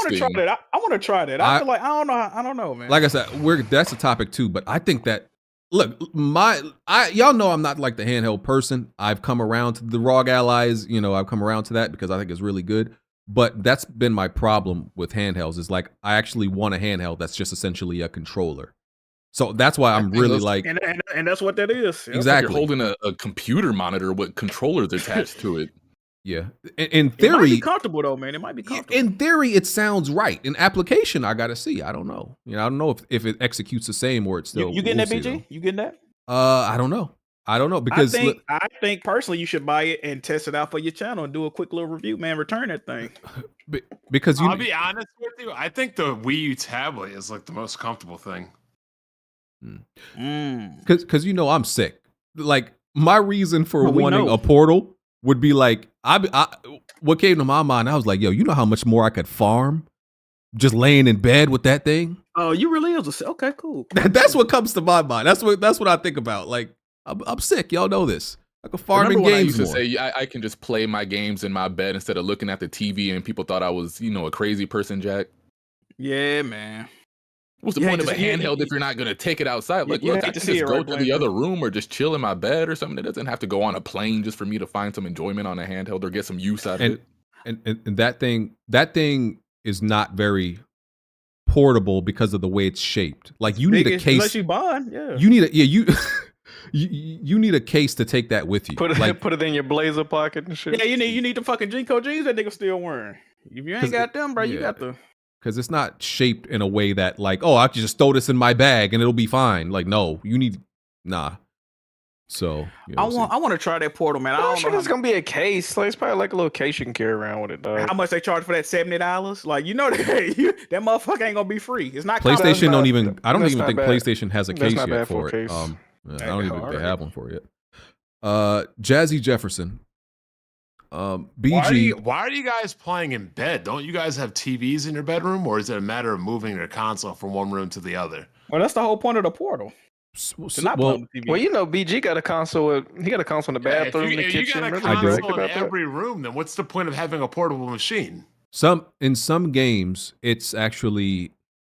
to try that. I want to try that. I feel like I don't know, man. Like I said, that's a topic too. But I think that y'all know I'm not like the handheld person. I've come around to the ROG Allies. I've come around to that because I think it's really good. But that's been my problem with handhelds. Is like I actually want a handheld that's just essentially a controller. So that's why I'm really like, and that's what that is. Exactly. You're holding a computer monitor with controllers attached to it. Yeah. In theory, it might be comfortable though, man. It might be comfortable. In theory, it sounds right. In application, I gotta see. I don't know. I don't know if it executes the same or it's still. You getting that, BG? You getting that? I don't know because I think personally you should buy it and test it out for your channel and do a quick little review, man. Return that thing. Because I'll be honest with you. I think the Wii U tablet is like the most comfortable thing. Because I'm sick. Like my reason for wanting a Portal would be like what came to my mind. I was like, yo, you know how much more I could farm just laying in bed with that thing? Oh, you really is okay, cool. That's what comes to my mind. That's what I think about. Like I'm sick. Y'all know this. I can farm in games I used to more. say I can just play my games in my bed instead of looking at the TV, and people thought I was a crazy person, Jack. Yeah, man. What's the point of a handheld if you're not going to take it outside? Like, look, I can just go to the other room or just chill in my bed or something. It doesn't have to go on a plane just for me to find some enjoyment on a handheld or get some use out of it. And that thing is not very portable because of the way it's shaped. Like you need a case. Unless you bond, yeah. You need you need a case to take that with you. Put it in your blazer pocket and shit. Yeah, you need the fucking Jinko jeans that nigga still wearing. If you ain't got them, bro, you got the. Because it's not shaped in a way that like, oh, I can just throw this in my bag and it'll be fine. Like, no, you need, nah. So I want to try that Portal, man. I don't know. It's gonna be a case. Like, it's probably like a little case you can carry around with it, dog. How much they charge for that? $70? Like, that motherfucker ain't gonna be free. It's not. PlayStation don't even. I don't even think bad. PlayStation has a case yet for it. I don't even think they have one for it yet. Jazzy Jefferson. BG. Why are you guys playing in bed? Don't you guys have TVs in your bedroom, or is it a matter of moving your console from one room to the other? Well, that's the whole point of the portal. To not play on the TV. Well, you know, BG got a console. He got a console in the Yeah, bathroom, if the you kitchen. got a Really console think in about that? every room, then what's the point of having a portable machine? In some games, it's actually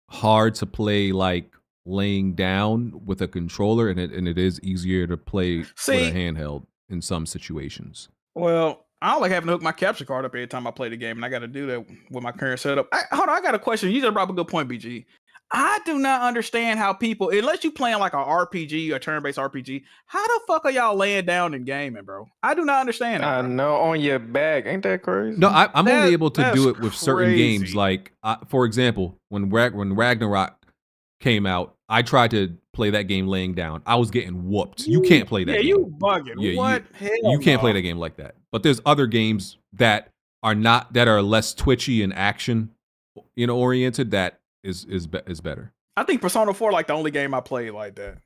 hard to play like laying down with a controller, and it is easier to play with a handheld in some situations. Well, I don't like having to hook my capture card up every time I play the game, and I got to do that with my current setup. Hold on, I got a question. You just brought up a good point, BG. I do not understand how people, unless you playing like a RPG or turn-based RPG, how the fuck are y'all laying down and gaming, bro? I do not understand that. I know, on your back. Ain't that crazy? No, I'm only able to do that's it with certain games. crazy. Like, for example, when Ragnarok came out, I tried to play that game laying down. I was getting whooped. You can't play that game. you bugging. Yeah, What? Hell you can't play no. that game like that. But there's other games that are less twitchy and action, oriented. That is better. I think Persona 4 like the only game I played like that.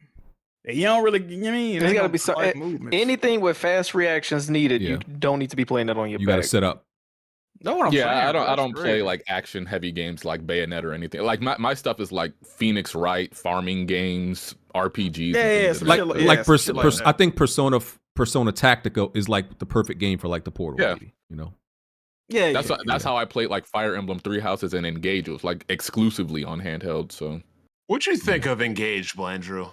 You don't really, you know what I mean? There's Ain't got to no be some, light movements. anything with fast reactions needed. You don't need to be playing that on your You back. got to set up. No, what I'm saying, I bro, don't that's play great. like action heavy games like Bayonetta or anything. Like my stuff is like Phoenix Wright farming games, RPGs. and things of that nature. I think Persona Tactica is like the perfect game for like the Portal. Yeah. Maybe, Yeah, that's how I played like Fire Emblem Three Houses and Engage. It was like exclusively on handheld. So What'd you think of Engage, Blandrew?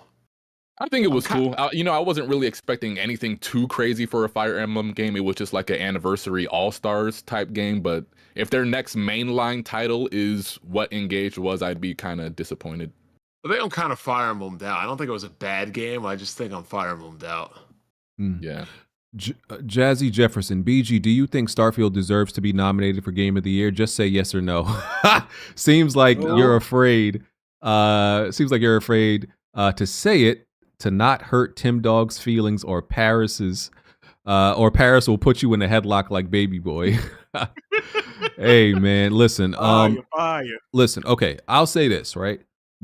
I think it was cool. I wasn't really expecting anything too crazy for a Fire Emblem game. It was just like an anniversary All Stars type game. But if their next mainline title is what Engage was, I'd be kind of disappointed. I think I'm kind of Fire Emblemed out. I don't think it was a bad game. I just think I'm Fire Emblemed out. Yeah. Jazzy Jefferson, BG, do you think Starfield deserves to be nominated for Game of the Year? Just say yes or no. Seems like you're afraid. Seems like you're afraid to say it, to not hurt Tim Dog's feelings or Paris's, or Paris will put you in a headlock like Baby Boy. Hey man, listen. Fire. Listen. Okay, I'll say this right.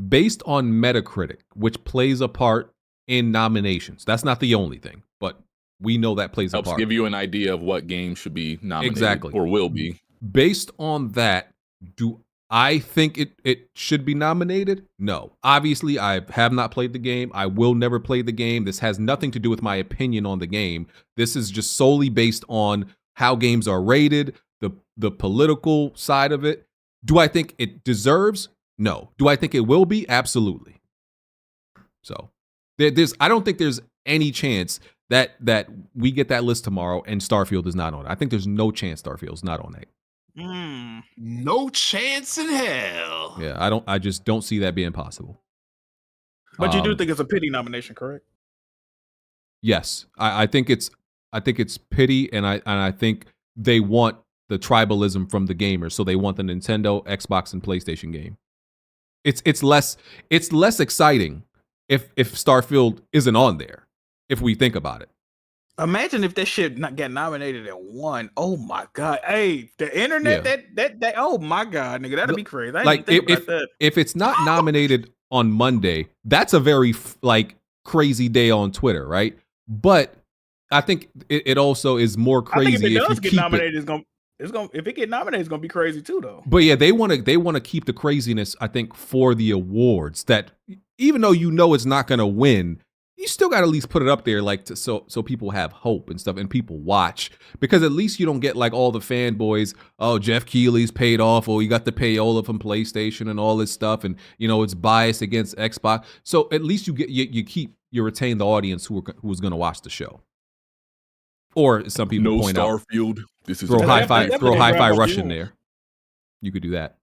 Based on Metacritic, which plays a part in nominations, that's not the only thing, but we know that plays a Helps part. give you an idea of what game should be nominated Exactly. or will be. Based on that, do I think it should be nominated? No. Obviously, I have not played the game. I will never play the game. This has nothing to do with my opinion on the game. This is just solely based on how games are rated, the political side of it. Do I think it deserves? No. Do I think it will be? Absolutely. So I don't think there's any chance that we get that list tomorrow and Starfield is not on it. I think there's no chance Starfield's not on it. No chance in hell. Yeah, I just don't see that being possible. But you do think it's a pity nomination, correct? Yes, I think it's pity, and I think they want the tribalism from the gamers, so they want the Nintendo, Xbox, and PlayStation game. It's less exciting if Starfield isn't on there. If we think about it. Imagine if that shit not get nominated and won. Oh my god! Hey, the internet, that oh my god, nigga, that'd be crazy. I didn't even think about that. If it's not nominated on Monday, that's a very crazy day on Twitter, right? But I think it also is more crazy. I think if it does get keep nominated, if it get nominated, it's gonna be crazy too, though. But yeah, they want to keep the craziness, I think, for the awards. That even though it's not gonna win, you still got to at least put it up there, like so people have hope and stuff, and people watch, because at least you don't get like all the fanboys. Oh, Jeff Keighley's paid off, or you got the payola from PlayStation and all this stuff, and it's biased against Xbox. So at least you retain the audience who's going to watch the show. Or as some people point out, Starfield. This is throw Hi-Fi Rush in there. You could do that.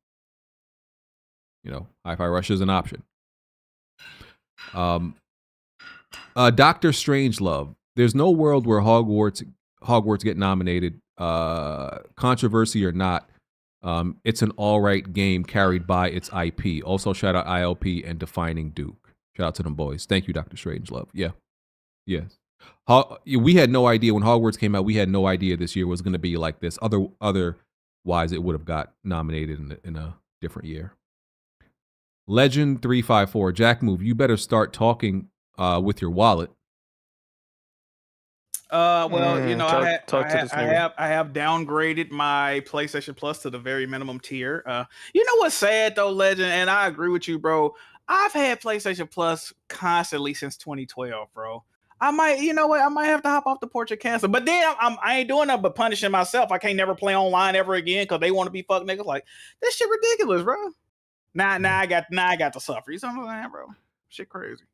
Hi-Fi Rush is an option. Dr. Strangelove. There's no world where Hogwarts get nominated. Controversy or not, it's an all right game carried by its IP. Also, shout out ILP and Defining Duke. Shout out to them boys. Thank you, Dr. Strangelove. Yeah. Yes. We had no idea when Hogwarts came out. We had no idea this year was going to be like this. Otherwise, it would have got nominated in a different year. Legend 354. Jack Move. You better start talking with your wallet. Well, you know, talk to this nigga. I have downgraded my PlayStation Plus to the very minimum tier. You know what's sad though, Legend, and I agree with you, bro. I've had PlayStation Plus constantly since 2012, bro. I might, you know what? I might have to hop off the porch and cancel. But then I ain't doing nothing but punishing myself. I can't never play online ever again because they want to be fuck niggas. Like this shit ridiculous, bro. Now I got to suffer. You know what I'm saying, bro? Shit crazy.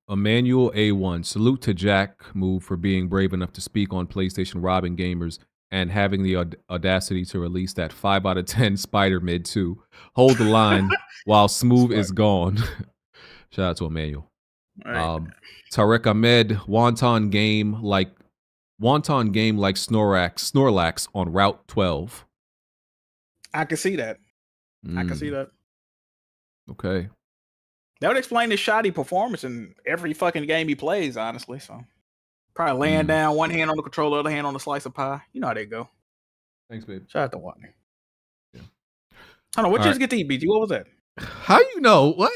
Emmanuel A1, salute to Jack Move for being brave enough to speak on PlayStation robbing gamers and having the audacity to release that 5 out of 10 Spider Mid 2. Hold the line while Smooth is gone. Shout out to Emmanuel. Right. Tarek Ahmed, Wonton game like Snorlax on Route 12. I can see that. I can see that. Okay. That would explain his shoddy performance in every fucking game he plays, honestly. So probably laying down, one hand on the controller, other hand on the slice of pie. You know how they go. Thanks, babe. Shout out to Watney. Yeah. Hold on, what you just get to eat, BG? What was that? How you know? What?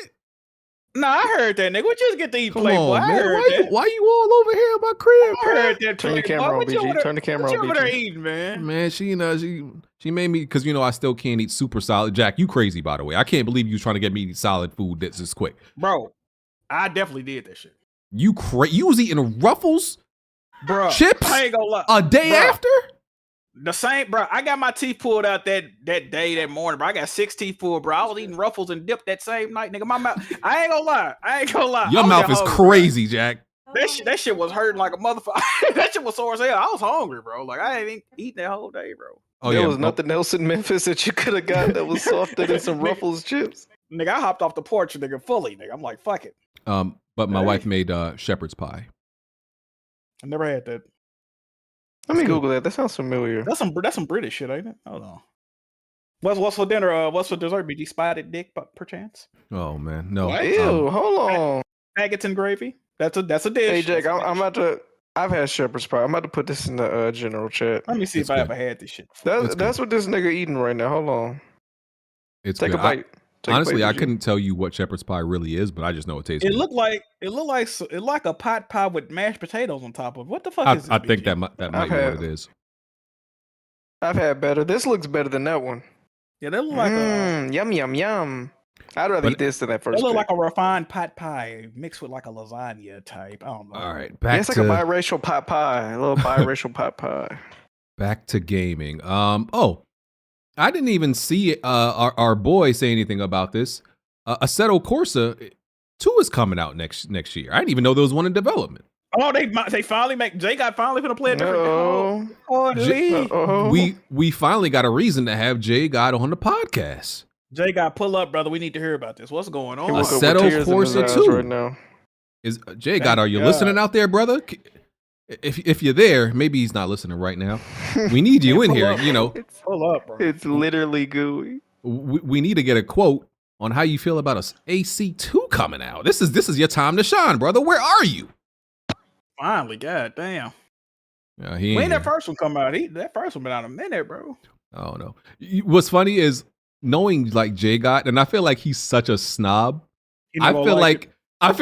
Nah, I heard that, nigga. What you just get to eat, Come Playboy? on, I man. heard Why you all over here in my crib? I heard that. Turn your Playboy. camera on, What you over BG. there- Turn the camera what on, you over there BG. eating, man? Man, she made me, because you know I still can't eat super solid. Jack, you crazy, by the way. I can't believe you trying to get me to eat solid food that's this quick. Bro, I definitely did that shit. You was eating Ruffles, Bro, chips I ain't gonna lie. a day Bruh. after? The same, bro. I got my teeth pulled out that day, that morning, bro. I got 6 teeth pulled, bro. I was eating Ruffles and dip that same night, nigga. My mouth, I ain't gonna lie. Your I was mouth is hungry, crazy, Jack. Bro. That shit was hurting like a motherfucker. That shit was sore as hell. I was hungry, bro. Like I ain't even eating that whole day, bro. There was nothing else in Memphis that you could have got that was softer than some Ruffles chips. Nigga, I hopped off the porch, nigga, fully, nigga. I'm like, fuck it. But my wife made shepherd's pie. I never had that. Let me Google that. That sounds familiar. That's some British shit, ain't it? Hold on. What's for dinner? What's for dessert? BG spotted dick, perchance? Oh man, no. Ew, hold on. Maggots and gravy. That's a dish. Hey Jake, I'm about to. I've had shepherd's pie. I'm about to put this in the general chat. Let me see if I ever had this shit. That's what this nigga eating right now. Hold on. It's Take good. a bite. Honestly, I couldn't tell you what shepherd's pie really is, but I just know it tastes It good. looked like a pot pie with mashed potatoes on top of it. What the fuck is this? I think BG? that might be what it is. I've had better. This looks better than that one. Yeah, they look like yum yum yum. I'd rather eat this than that first. They look pick. like a refined pot pie mixed with like a lasagna type. I don't know. All right, Yeah, it's like a biracial pot pie. A little biracial pot pie. Back to gaming. I didn't even see our boy say anything about this. Assetto Corsa 2 is coming out next year. I didn't even know there was one in development. Oh, they finally make GOTY finally gonna play a different. We finally got a reason to have GOTY on the podcast. GOTY, pull up, brother. We need to hear about this. What's going on? Assetto Corsa 2 right now. Is GOTY? Are you listening out there, brother? If you're there, maybe he's not listening right now. We need you in here. You know, pull up, bro. It's literally gooey. We need to get a quote on how you feel about us AC2 coming out. This is your time to shine, brother. Where are you? Finally, god damn. Yeah, when that first one come out? That first one been out a minute, bro. Oh no. What's funny is knowing like GOTY, and I feel like he's such a snob. I feel like he's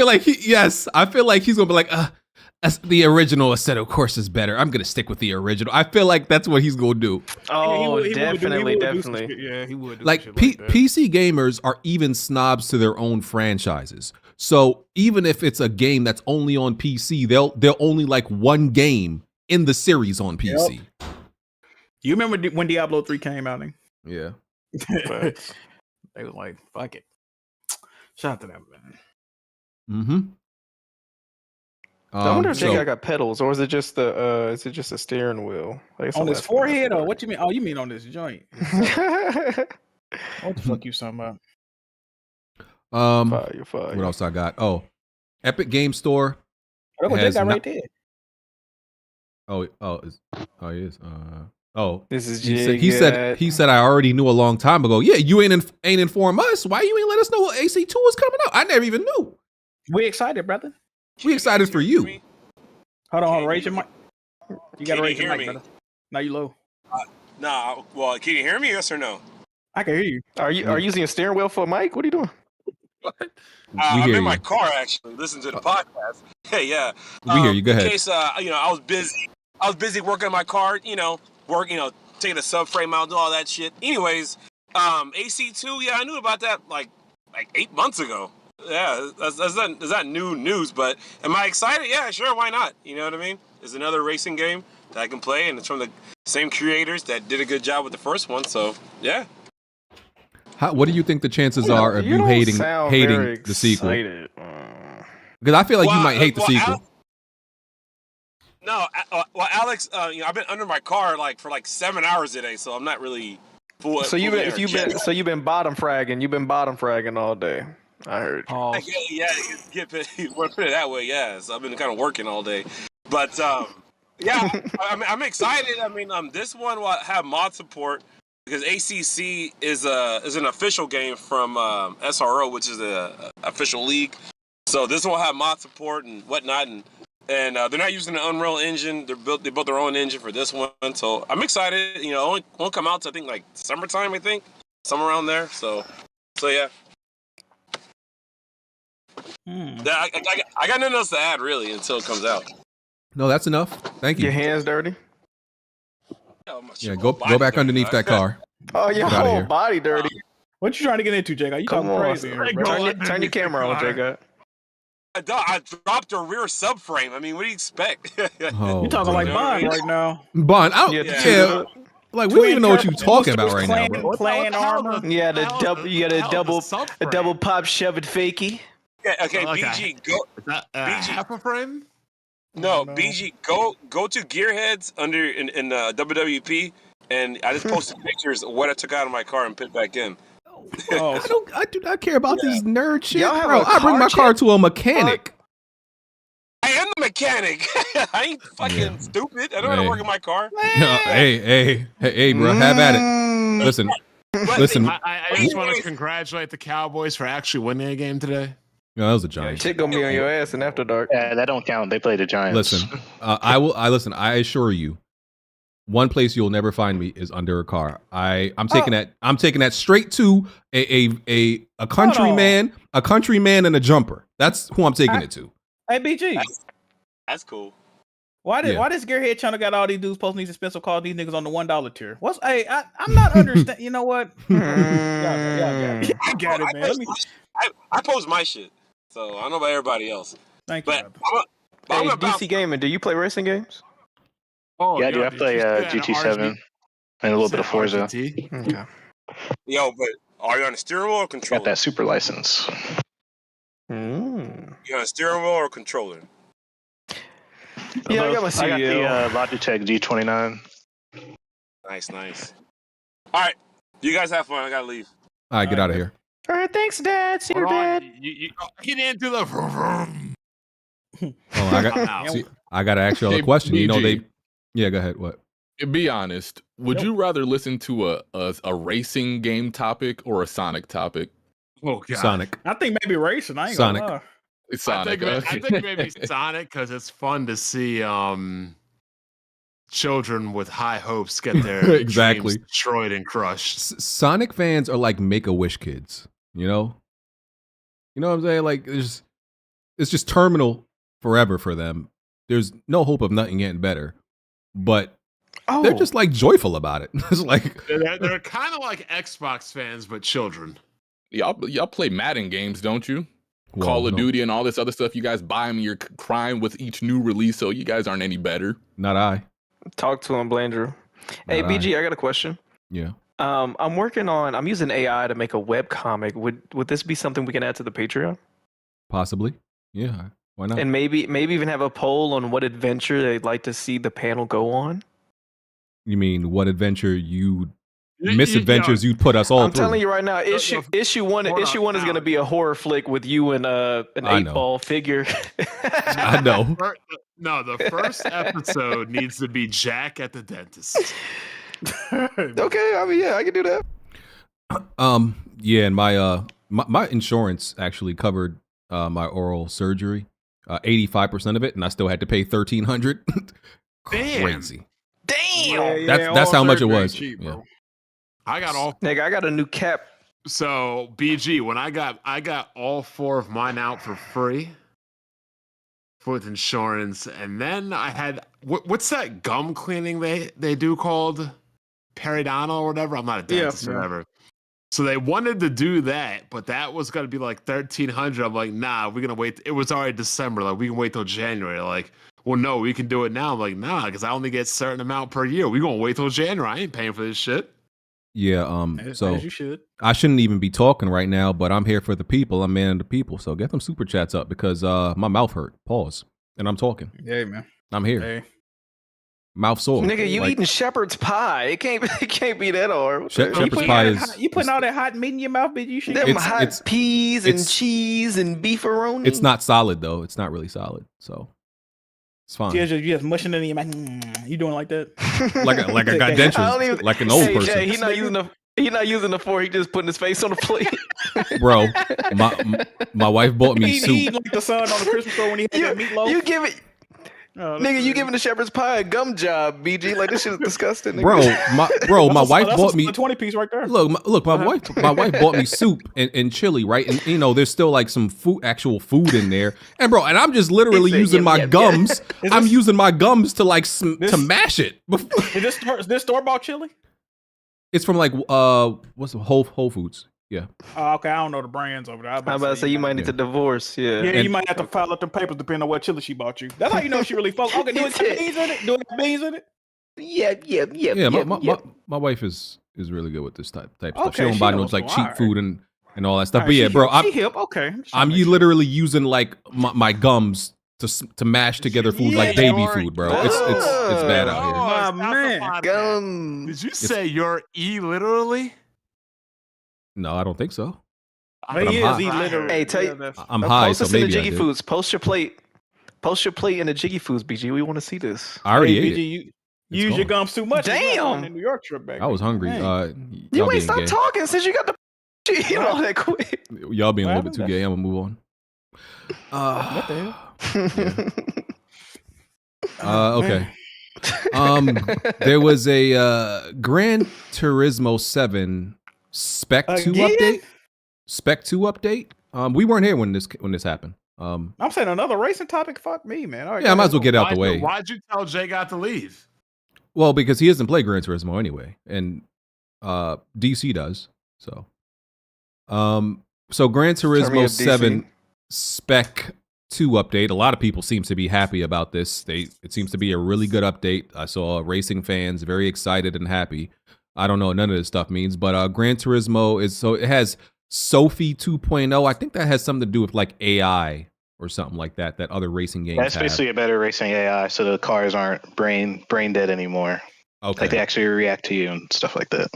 gonna be like, the original Assetto Corsa is better. I'm gonna stick with the original. I feel like that's what he's gonna do. Oh, He definitely. Yeah, he would. Like PC gamers are even snobs to their own franchises. So even if it's a game that's only on PC, they'll only like one game in the series on PC. Yep. You remember when Diablo 3 came out? Yeah. They was like, fuck it. Shout out to that man. Mm-hmm. I wonder if GOTY got pedals, or is it just a steering wheel? Like On his forehead, or what you mean? Oh, you mean on this joint? What the fuck you talking about? Fire. What else I got? Oh, Epic Game Store. Look what they got right there. He is. This is he said I already knew a long time ago. Yeah, you ain't informed us. Why you ain't let us know what AC2 was coming out? I never even knew. We excited, brother. We excited for you. Hold on, raise your mic. You gotta raise your mic, brother. Now you low. Nah, well, can you hear me? Yes or no? I can hear you. Are you using a steering wheel for a mic? What are you doing? We I'm hear in my you. car actually, listening to the podcast. Hey, yeah. We hear you. Go In ahead. case I was busy. I was busy working on my car. Taking a subframe out, do all that shit. Anyways, AC2. Yeah, I knew about that like 8 months ago. Yeah, that's not new news. But am I excited? Yeah, sure. Why not? You know what I mean? It's another racing game that I can play, and it's from the same creators that did a good job with the first one. So yeah. What do you think the chances are of you hating the sequel? Because I feel like you might hate the sequel. Alex, I've been under my car for 7 hours today, so I'm not really full. So you've been bottom fragging. You've been bottom fragging all day. I heard. Oh. Yeah, put it that way. Yeah, so I've been kind of working all day, but yeah, I'm excited. I mean, this one will have mod support because ACC is an official game from SRO, which is the official league. So this will have mod support and whatnot, and they're not using the Unreal Engine. They built their own engine for this one. So I'm excited. It won't come out to I think summertime. I think somewhere around there. So yeah. I got nothing else to add really until it comes out. No, that's enough. Thank you. Your hands dirty? Yeah, go back underneath that car. Oh, your whole body dirty. What you trying to get into, JGott? You talking crazy here, bro. Turn your camera on, JGott. I dropped a rear subframe. I mean, what do you expect? Oh, you talking like Bond right now. Bond, like we don't even know what you're talking about right now, bro. Playing armor. Yeah, a double pop shove it fakey. Okay, BG, go. Half a frame? No, BG, go to Gearheads in WWP, and I just posted pictures of what I took out of my car and put back in. I do not care about this nerd shit, Y'all have bro. a I bring car my car chip? to a mechanic. I am the mechanic. I ain't fucking stupid. I don't know how to work in my car. Hey, bro, have at it. Listen. I just want to congratulate the Cowboys for actually winning a game today. No, that was a Giants. Shit gonna be on your ass in After Dark. Yeah, that don't count. They play the Giants. Listen, I assure you, one place you'll never find me is under a car. I'm taking that straight to a countryman, and a jumper. That's who I'm taking it to. Hey, BG. That's cool. Why does Gearhead channel got all these dudes posting these expensive cars, these niggas on the $1 tier? I'm not understanding. You know what? I got it, man. I post my shit, so I don't know about everybody else. Thank you. Hey, DC Gaming, do you play racing games? Oh, yeah, I do. I play GT7 and a little bit of Forza. Okay. Yo, but are you on a steering wheel or controller? Got that super license. You on a steering wheel or controller? Yeah, I got my CDL. I got the Logitech G29. Nice. All right, you guys have fun. I gotta leave. All right, get out of here. All right, thanks, Dad. See you, Dad. You get into the vroom. I got to ask y'all a question. BG. Yeah, go ahead. What? Be honest. Would you rather listen to a racing game topic or a Sonic topic? Oh, God. Sonic. I think maybe racing. I ain't Sonic. gonna lie. It's Sonic. I think maybe Sonic because it's fun to see children with high hopes get their Exactly dreams destroyed and crushed. Sonic fans are like Make-A-Wish kids. You know what I'm saying? Like it's just terminal forever for them. There's no hope of nothing getting better, but they're just like joyful about it. It's like they're kind of like Xbox fans, but children. Y'all play Madden games, don't you? Well, Call of Duty and all this other stuff. You guys buy them and you're crying with each new release, so you guys aren't any better. Not I. Talk to him, Blandrew. Hey, BG, I got a question. Yeah. I'm using AI to make a web comic. Would this be something we can add to the Patreon? Possibly. Yeah. Why not? And maybe even have a poll on what adventure they'd like to see the panel go on. You mean what adventure misadventures you'd put us all I'm through? telling you right now, issue one is going to be a horror flick with you and an 8-ball figure. I know. No, the first episode needs to be Jack at the dentist. Okay, I mean, yeah, I can do that. Yeah, and my insurance actually covered my oral surgery, 85% of it, and I still had to pay $1,300. Crazy. Damn. That's how much it was. Cheap, bro. I got all. Nigga, I got a new cap So BG, when I got all 4 of mine out for free with insurance, and then I had what's that gum cleaning they do called periodontal or whatever? I'm not a dentist or whatever. So they wanted to do that, but that was gonna be like $1,300. I'm like, nah, we're gonna wait. It was already December. Like, we can wait till January. Like, well, no, we can do it now. I'm like, nah, because I only get a certain amount per year. We gonna wait till January. I ain't paying for this shit. Yeah, so as you should. I shouldn't even be talking right now, but I'm here for the people. I'm man of the people. So get them super chats up because my mouth hurt. Pause. And I'm talking. Yeah, man. I'm here. Hey. Mouth sore. Nigga, you Like, eating shepherd's pie. It can't be that hard. Shepherd's pie is. You putting all that hot meat in your mouth, bitch? You should. Them hot it's- peas and it's- cheese and beefaroni. It's not solid though. It's not really solid. So it's fine. You just mushing it in your mouth. You doing like that? like I got dentures, like an old Hey, person. Jay, he's not using the fork. He just putting his face on the plate. Bro, my wife bought me He soup. like the son on the Christmas store when he had that meatloaf. You give it. Nigga, you giving the shepherd's pie a gum job, BG? Like, this shit is disgusting. Nigga. My wife bought me a 20 piece right there. Look, my wife bought me soup and chili, right? And you know, there's still like some actual food in there. And bro, and I'm just literally using my gums. I'm using my gums to like to mash it. Is this store bought chili? It's from like what's the Whole Foods? Yeah. Oh, okay, I don't know the brands over there. I'm about to say you might need to divorce. Yeah. Yeah, you might have to file up the papers depending on what chili she bought you. That's how you know she really fuck. Okay, do it have beans in it? Do it have beans in it? Yeah. My wife is really good with this type of stuff. She Okay, don't buy she no knows, like so cheap alright. food and all that stuff. Alright, But yeah, she bro, hip. She hip. Okay. I'm literally using like my gums to mash together food like baby food, bro. It's bad out here. My man. Gum. Did you say you're literally? No, I don't think so. But I'm he high. is literally. Hey, tell you, I'm high, post so us in the maybe I Jiggy did. Foods. Post your plate in the Jiggy Foods, BG. We want to see this. I already ate BG, it. you use your gums too much. Damn. In New York trip back. I was hungry. Dang. You Y'all ain't being stop gay. talking since you got the eat all that quick. Y'all being a little What bit too happened? gay. I'm gonna move on. What the hell? Okay. There was a Gran Turismo 7 Spec 2 Again? update. Spec 2 update. We weren't here when this happened. I'm saying another racing topic. Fuck me, man. All right, Yeah, I might as well get it out the way. Why'd you tell JGOT to leave? Well, because he doesn't play Gran Turismo anyway, and DC does. So, Gran Turismo 7 Spec 2 update. A lot of people seems to be happy about this. It seems to be a really good update. I saw racing fans very excited and happy. I don't know what none of this stuff means, but Gran Turismo it has Sophie 2.0. I think that has something to do with like AI or something like that other racing games That's have. basically a better racing AI, so the cars aren't brain dead anymore. Okay. Like they actually react to you and stuff like that.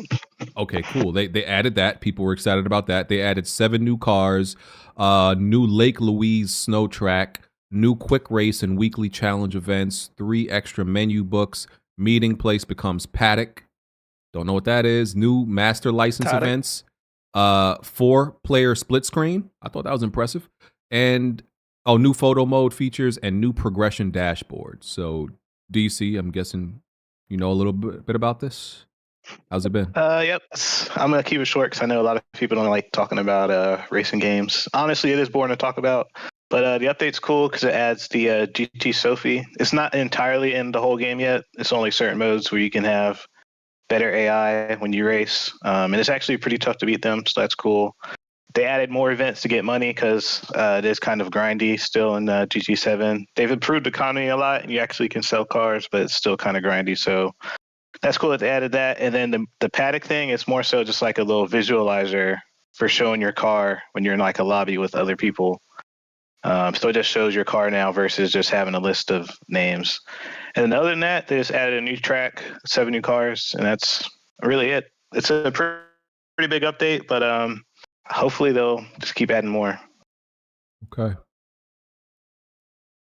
Okay, cool. They added that. People were excited about that. They added 7 new cars, new Lake Louise snow track, new quick race and weekly challenge events, 3 extra menu books, meeting place becomes paddock. Don't know what that is. New master license Paddock. events, 4-player split screen. I thought that was impressive. And new photo mode features and new progression dashboard. So DC, I'm guessing you know a little bit about this. How's it been? Yep. I'm gonna keep it short because I know a lot of people don't like talking about racing games. Honestly, it is boring to talk about, but the update's cool because it adds the GT Sophie. It's not entirely in the whole game yet. It's only certain modes where you can have better AI when you race, and it's actually pretty tough to beat them, so that's cool. They added more events to get money because it is kind of grindy still in GT7. They've improved the economy a lot, and you actually can sell cars, but it's still kind of grindy, so that's cool that they added that. And then the paddock thing is more so just like a little visualizer for showing your car when you're in like a lobby with other people. So it just shows your car now versus just having a list of names. And then other than that, they just added a new track, 7 new cars, and that's really it. It's a pretty big update, but hopefully they'll just keep adding more. Okay.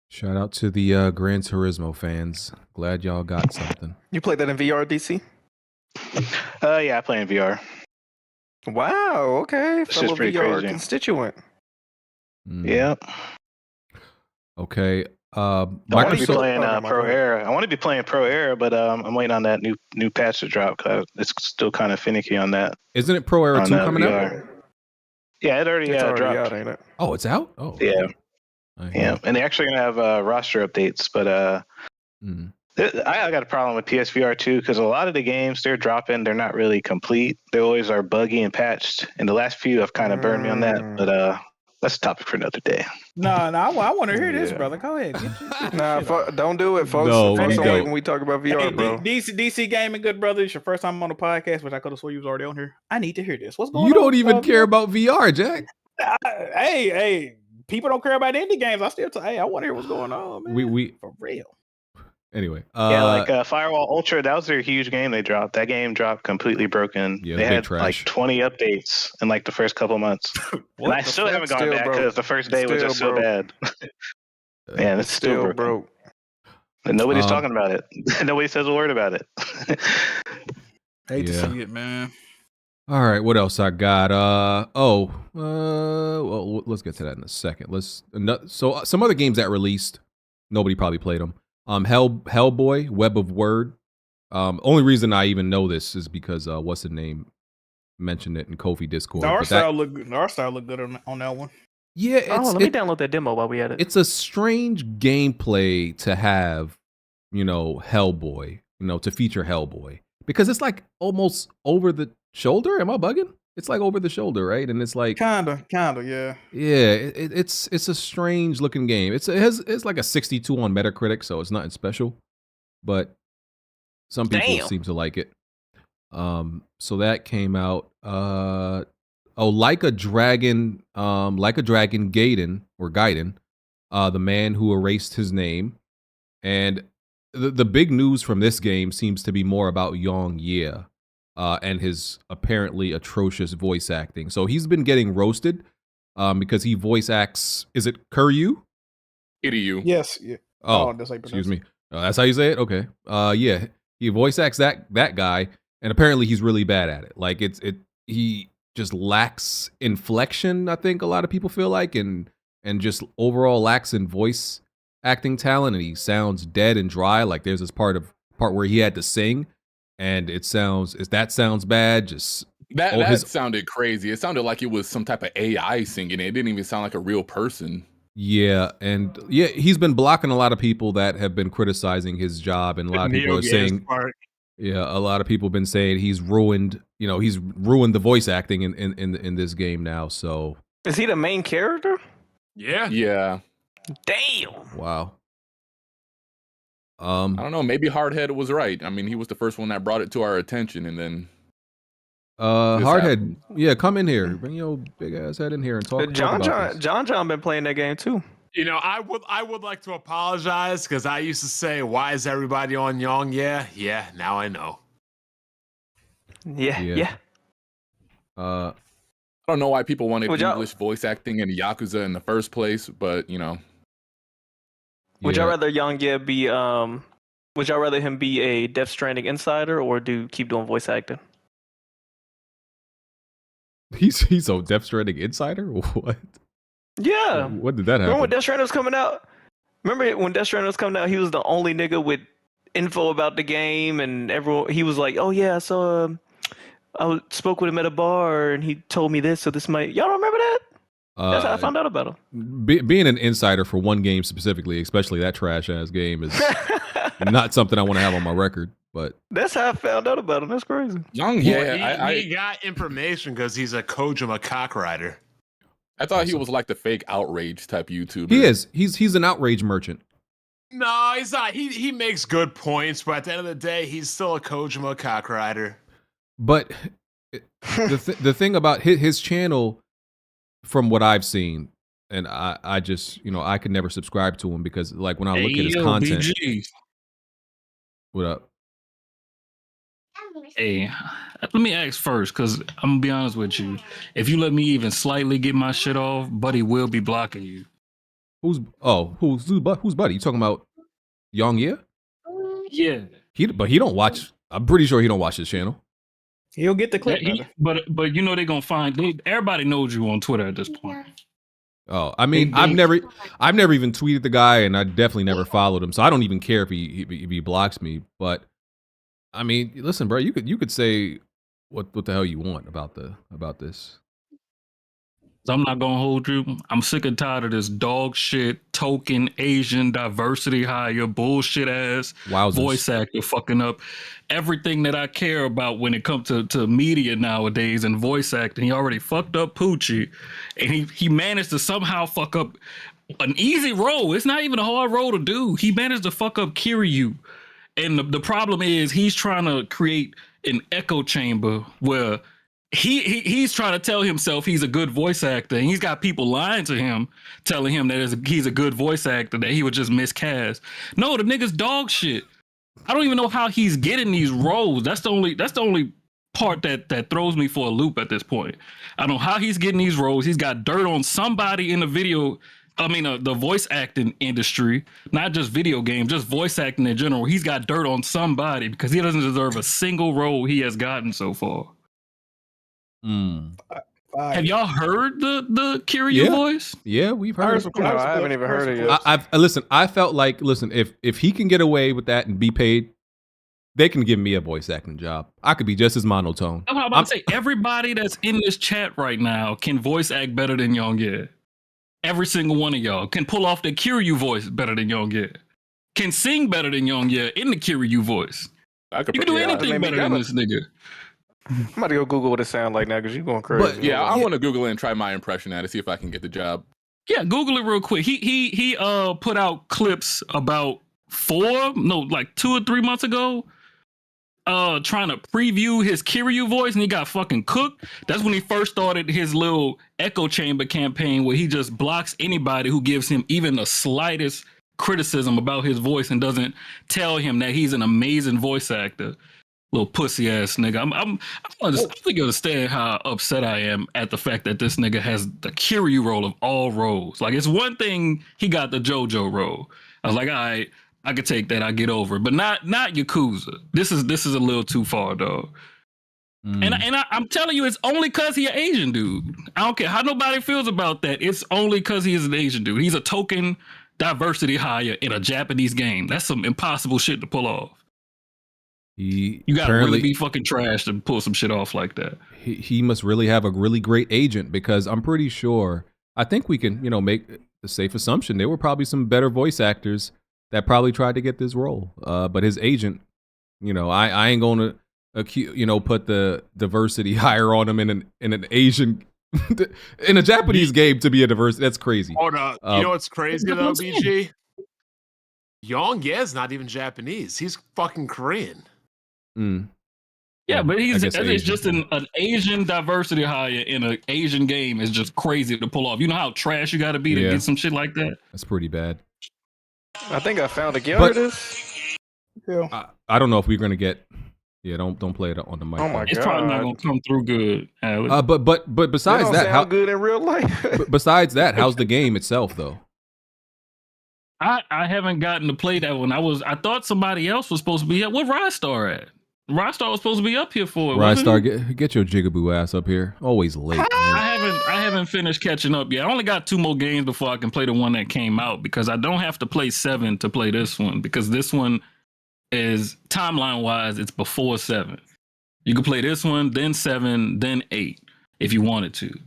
Shout out to the Gran Turismo fans. Glad y'all got something. You played that in VR, DC? Yeah, I play in VR. Wow. Okay. It's just Fellow pretty VR crazy. constituent. Mm. Yep. Okay. I want to be Microsoft. playing Pro Era. I want to be playing Pro Era, but I'm waiting on that new patch to drop because it's still kind of finicky on that. Isn't it Pro Era 2 coming VR. out? Yeah, it already dropped. Out, ain't it? Oh, it's out. Oh, yeah, yeah, and they're actually gonna have roster updates, but I got a problem with PSVR 2 because a lot of the games they're dropping, they're not really complete. They always are buggy and patched, and the last few have kind of burned me on that. But that's a topic for another day. No, I want to hear this, brother. Go ahead. Don't do it, folks. No, Folks you don't don't. like when we talk about VR, Hey, bro. DC Gaming, good brother. It's your first time on the podcast, which I could have swore you was already on here. I need to hear this. What's going on? You don't even with care about VR, Jack. Hey, people don't care about indie games. I want to hear what's going on, man. We for real. Anyway, Yeah, like Firewall Ultra, that was their huge game they dropped. That game dropped completely broken. Yeah, they big had trash. like 20 updates in like the first couple months. And I still haven't gone back because the first day was just so bad. Man, it's still broke. And nobody's talking about it. Nobody says a word about it. Hate to see it, man. All right, what else I got? Well, let's get to that in a second. So some other games that released, nobody probably played them. Hellboy, Web of Wyrd. Only reason I even know this is because what's the name mentioned it in Kofi Discord. Our style look good on that one. Yeah, let me download that demo while we at it. It's a strange gameplay to have, Hellboy, to feature Hellboy. Because it's like almost over the shoulder. Am I bugging? It's like over the shoulder, right? And it's like kinda, yeah. Yeah, it's a strange looking game. It's like a 62 on Metacritic, so it's nothing special. But some people seem to like it. So that came out. Like a Dragon, Gaiden, the man who erased his name. And the big news from this game seems to be more about Yong Ye and his apparently atrocious voice acting. So he's been getting roasted because he voice acts, is it Kuryu? Kiryu. Yes. Yeah. Oh, that's how you excuse me. That's how you say it? Okay. Yeah, he voice acts that guy, and apparently he's really bad at it. Like he just lacks inflection, I think a lot of people feel like, and just overall lacks in voice acting talent, and he sounds dead and dry. Like there's this part where he had to sing, and it sounds bad. Just that sounded crazy. It sounded like it was some type of AI singing. It didn't even sound like a real person. Yeah, and he's been blocking a lot of people that have been criticizing his job, and a lot of people are saying, a lot of people have been saying he's ruined the voice acting in this game now. So is he the main character? Yeah. Damn. Wow. I don't know. Maybe Hardhead was right. I mean, he was the first one that brought it to our attention, and then Hardhead, come in here. Bring your big ass head in here and talk. John been playing that game too. I would like to apologize because I used to say, "Why is everybody on Yong?" Yeah. Now I know. Yeah. I don't know why people wanted English voice acting in Yakuza in the first place, but Would y'all rather Yong Ye be would y'all rather him be a Death Stranding insider or keep doing voice acting? He's a Death Stranding insider? What? Yeah. What did that happen? Remember when Death Stranding was coming out? He was the only nigga with info about the game, and everyone he was like, "Oh yeah, so I spoke with him at a bar, and he told me this, so this might." Y'all don't remember that? That's how I found out about him. Being an insider for one game specifically, especially that trash ass game, is not something I want to have on my record. But that's how I found out about him. That's crazy. He got information because he's a Kojima cockwriter. I thought he was like the fake outrage type YouTuber. He is. He's an outrage merchant. No, he's not. He makes good points, but at the end of the day, he's still a Kojima cockwriter. But the thing about his channel, from what I've seen, and I just I could never subscribe to him because like when I look at his content. BG. What up? Hey, let me ask first, because I'm gonna be honest with you. If you let me even slightly get my shit off, Buddy will be blocking you. Who's Buddy? You talking about Yong Ye? Yeah. But he don't watch. I'm pretty sure he don't watch his channel. He'll get the clip. But they're gonna find. Everybody knows you on Twitter at this point. Oh, I mean, I've never even tweeted the guy, and I definitely never followed him, so I don't even care if he blocks me. But I mean, listen, bro, you could say what the hell you want about this. So I'm not gonna hold you. I'm sick and tired of this dog shit, token, Asian, diversity hire, bullshit ass voice actor fucking up everything that I care about when it comes to media nowadays and voice acting. He already fucked up Poochie, and he managed to somehow fuck up an easy role. It's not even a hard role to do. He managed to fuck up Kiryu. And the problem is he's trying to create an echo chamber where he's trying to tell himself he's a good voice actor, and he's got people lying to him, telling him that he's a good voice actor, that he would just miscast. No, the nigga's dog shit. I don't even know how he's getting these roles. That's the only part that throws me for a loop at this point. I don't know how he's getting these roles. He's got dirt on somebody in the voice acting industry, not just video games, just voice acting in general. He's got dirt on somebody because he doesn't deserve a single role he has gotten so far. Have y'all heard the Kiryu voice? Yeah, we've heard. I haven't even heard it yet. Listen. I felt like if he can get away with that and be paid, they can give me a voice acting job. I could be just as monotone. I'm about to say everybody that's in this chat right now can voice act better than Young. Every single one of y'all can pull off the Kiryu voice better than Young. Can sing better than Young in the Kiryu voice. You can do anything better than this nigga. I'm about to go Google what it sounds like now because you're going crazy. But yeah, I want to Google it and try my impression at it, see if I can get the job. Yeah, Google it real quick. He put out clips about 2 or 3 months ago, trying to preview his Kiryu voice, and he got fucking cooked. That's when he first started his little echo chamber campaign where he just blocks anybody who gives him even the slightest criticism about his voice and doesn't tell him that he's an amazing voice actor. Little pussy ass nigga. I think you understand how upset I am at the fact that this nigga has the Kiryu role of all roles. Like, it's one thing he got the JoJo role. I was like, all right, I could take that. I get over it. But not Yakuza. This is a little too far, dog. And I'm telling you, it's only because he an Asian dude. I don't care how nobody feels about that. It's only because he is an Asian dude. He's a token diversity hire in a Japanese game. That's some impossible shit to pull off. You gotta really be fucking trash to pull some shit off like that. He must really have a really great agent, because I'm pretty sure, I think we can, make the safe assumption there were probably some better voice actors that probably tried to get this role. But his agent, I ain't gonna put the diversity hire on him in an Asian in a Japanese game to be a diverse. That's crazy. Hold on. You know what's crazy though, BG? Yong is not even Japanese. He's fucking Korean. Yeah, but it's just an Asian diversity hire in an Asian game is just crazy to pull off. You know how trash you got to be to get some shit like that? That's pretty bad. I think I found a game of this. Yeah. I don't know if we're gonna get. Yeah, don't play it on the mic. Oh my god, it's probably not gonna come through good. But besides that, how good in real life? Besides that, how's the game itself though? I haven't gotten to play that one. I thought somebody else was supposed to be here. What Rystar at? Rystar was supposed to be up here for it. Rystar, get your jigaboo ass up here. Always late. I haven't finished catching up yet. I only got 2 more games before I can play the one that came out, because I don't have to play 7 to play this one, because this one is timeline wise, it's before 7. You can play this one, then 7, then 8 if you wanted to.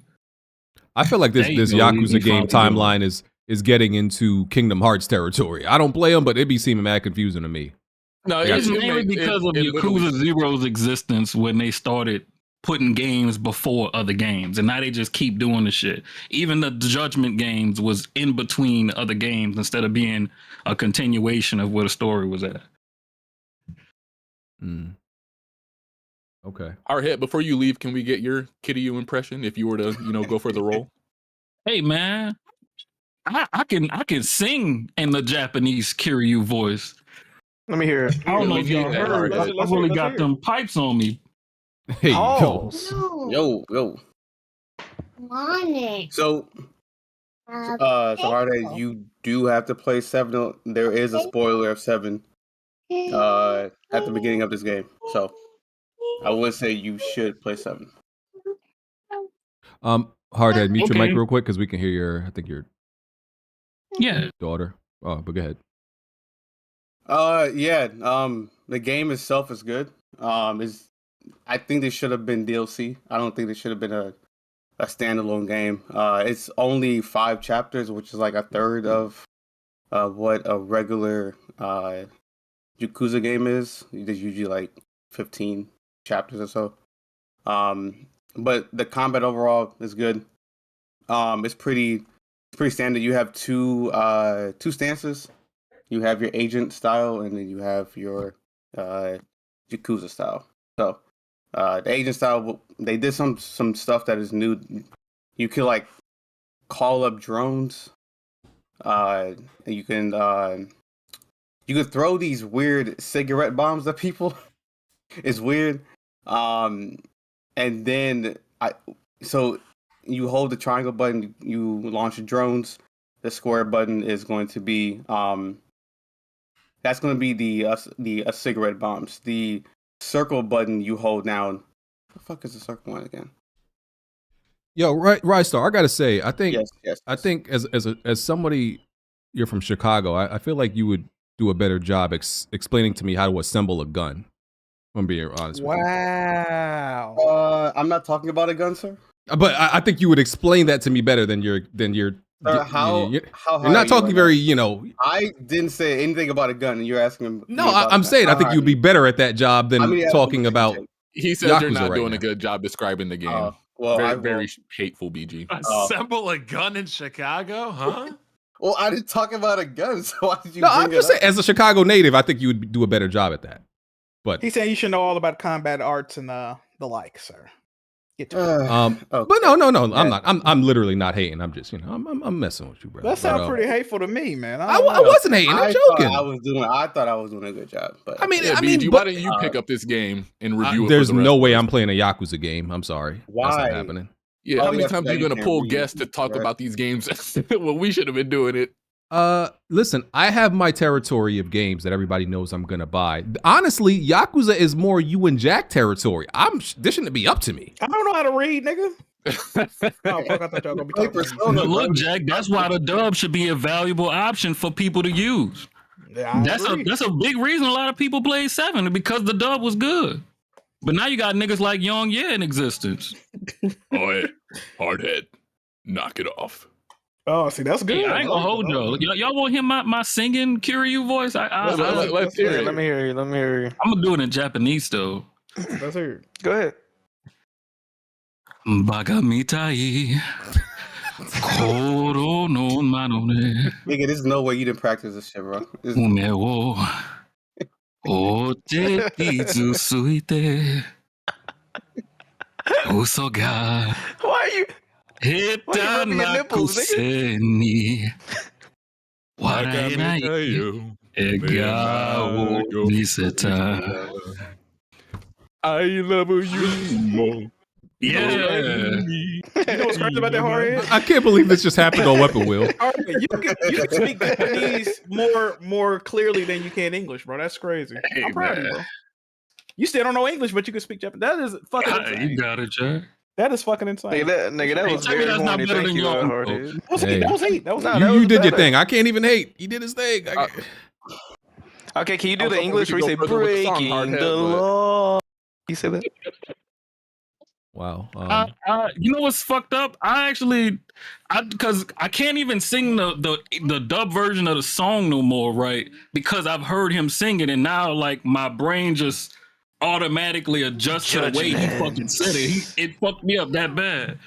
I feel like this Yakuza game timeline is getting into Kingdom Hearts territory. I don't play them, but it be seeming mad confusing to me. No, it's mainly because of Yakuza Zero's existence when they started putting games before other games, and now they just keep doing the shit. Even the Judgment games was in between other games instead of being a continuation of where the story was at. Okay. Our hit, before you leave, can we get your Kiryu impression if you were to, go for the role? Hey man, I can sing in the Japanese Kiryu voice. Let me hear it. I don't know if y'all heard. I really got them pipes on me. Hey, yo. So, Saturday, you do have to play 7. There is a spoiler of 7 at the beginning of this game. So, I would say you should play 7. Hardhead, mute your mic Okay. real quick because we can hear your. I think your daughter. Oh, but go ahead. Yeah. The game itself is good. I think there should have been DLC. I don't think there should have been a standalone game. It's only 5 chapters, which is like a third of what a regular Yakuza game is. There's usually like 15 chapters or so. But the combat overall is good. It's pretty standard. You have two stances. You have your agent style, and then you have your Yakuza style. So the agent style, they did some stuff that is new. You can like call up drones. And you can throw these weird cigarette bombs at people. It's weird. And then so you hold the triangle button, you launch drones. The square button is going to be that's going to be the cigarette bombs. The circle button you hold down. What the fuck is the circle one again? Yo, right, Star. I gotta say, I think, yes. I think as somebody, you're from Chicago. I feel like you would do a better job explaining to me how to assemble a gun. I'm being honest with you. Wow. I'm not talking about a gun, sir. But I think you would explain that to me better than your. Sir, how you're high not are you talking right very, now? you know. I didn't say anything about a gun, and you're asking. No, I'm saying I think you'd be better at that job than How many talking apples about. did you He says Yakuza you're not right doing now. a good job describing the game. well, I will- very hateful, BG. Assemble a gun in Chicago, huh? Well, I didn't talk about a gun, so why did you No, bring I'm it just up? saying, as a Chicago native, I think you would do a better job at that. But He's saying you should know all about combat arts and the like, sir. Get to it. but no, I'm not. I'm literally not hating. I'm just, I'm messing with you, bro. That sounds pretty hateful to me, man. I wasn't hating. I'm I joking. thought I was doing a good job, but I mean, BG, but- why don't you pick up this game and review it? There's for the no rest way of us? I'm playing a Yakuza game. I'm sorry. Why? That's not happening. Yeah, how many that's times why are you you gonna can't pull read, guests to talk right? about these games? Well, we should have been doing it. Listen, I have my territory of games that everybody knows I'm gonna buy. Honestly, Yakuza is more you and Jack territory. This shouldn't be up to me. I don't know how to read, nigga. Oh, fuck, I thought y'all gonna be talking to me. But look, Jack, that's why the dub should be a valuable option for people to use. Yeah, I That's agree. a big reason a lot of people played 7 because the dub was good. But now you got niggas like Young Yeah in existence. Oh, hardhead, knock it off. Oh, see, that's good. Hey, I ain't gonna hold y'all. Y'all want to hear my singing Kiryu voice? Let's hear it. Let me hear you. Let me hear you. I'm gonna do it in Japanese though. Let's hear it. Go ahead. Baga mitai. Koro no mano ne. Nigga, there's no way you didn't practice this shit, bro. This- Ume wo ote itsusuite. Uso ga Why are you? heta rubbing your nipples, nakuse ni. Waraenai ega wo miseta. I love you more. Yeah. You know what's crazy about that hardhead? I can't believe this just happened on Weapon Wheel. You can speak Japanese more clearly than you can English, bro. That's crazy. Hey, I'm proud of you, man. bro. You still don't know English, but you can speak Japanese. That is fucking insane. You got it, Jack. That is fucking insane. Nigga, that Hey, was tell me very that's not horny. better Thank than you, your Hardhead. That was Hey. hate. That was hate. That was You did your better. thing. I can't even hate. He did his thing. Okay, can you do I was the hoping English we where you could say go further with the song, breaking Hardhead, the but- law? You say that? Wow. You know what's fucked up? Because I can't even sing the dub version of the song no more, right? Because I've heard him sing it, and now like my brain just automatically adjusts to the way he fucking said it. It fucked me up that bad.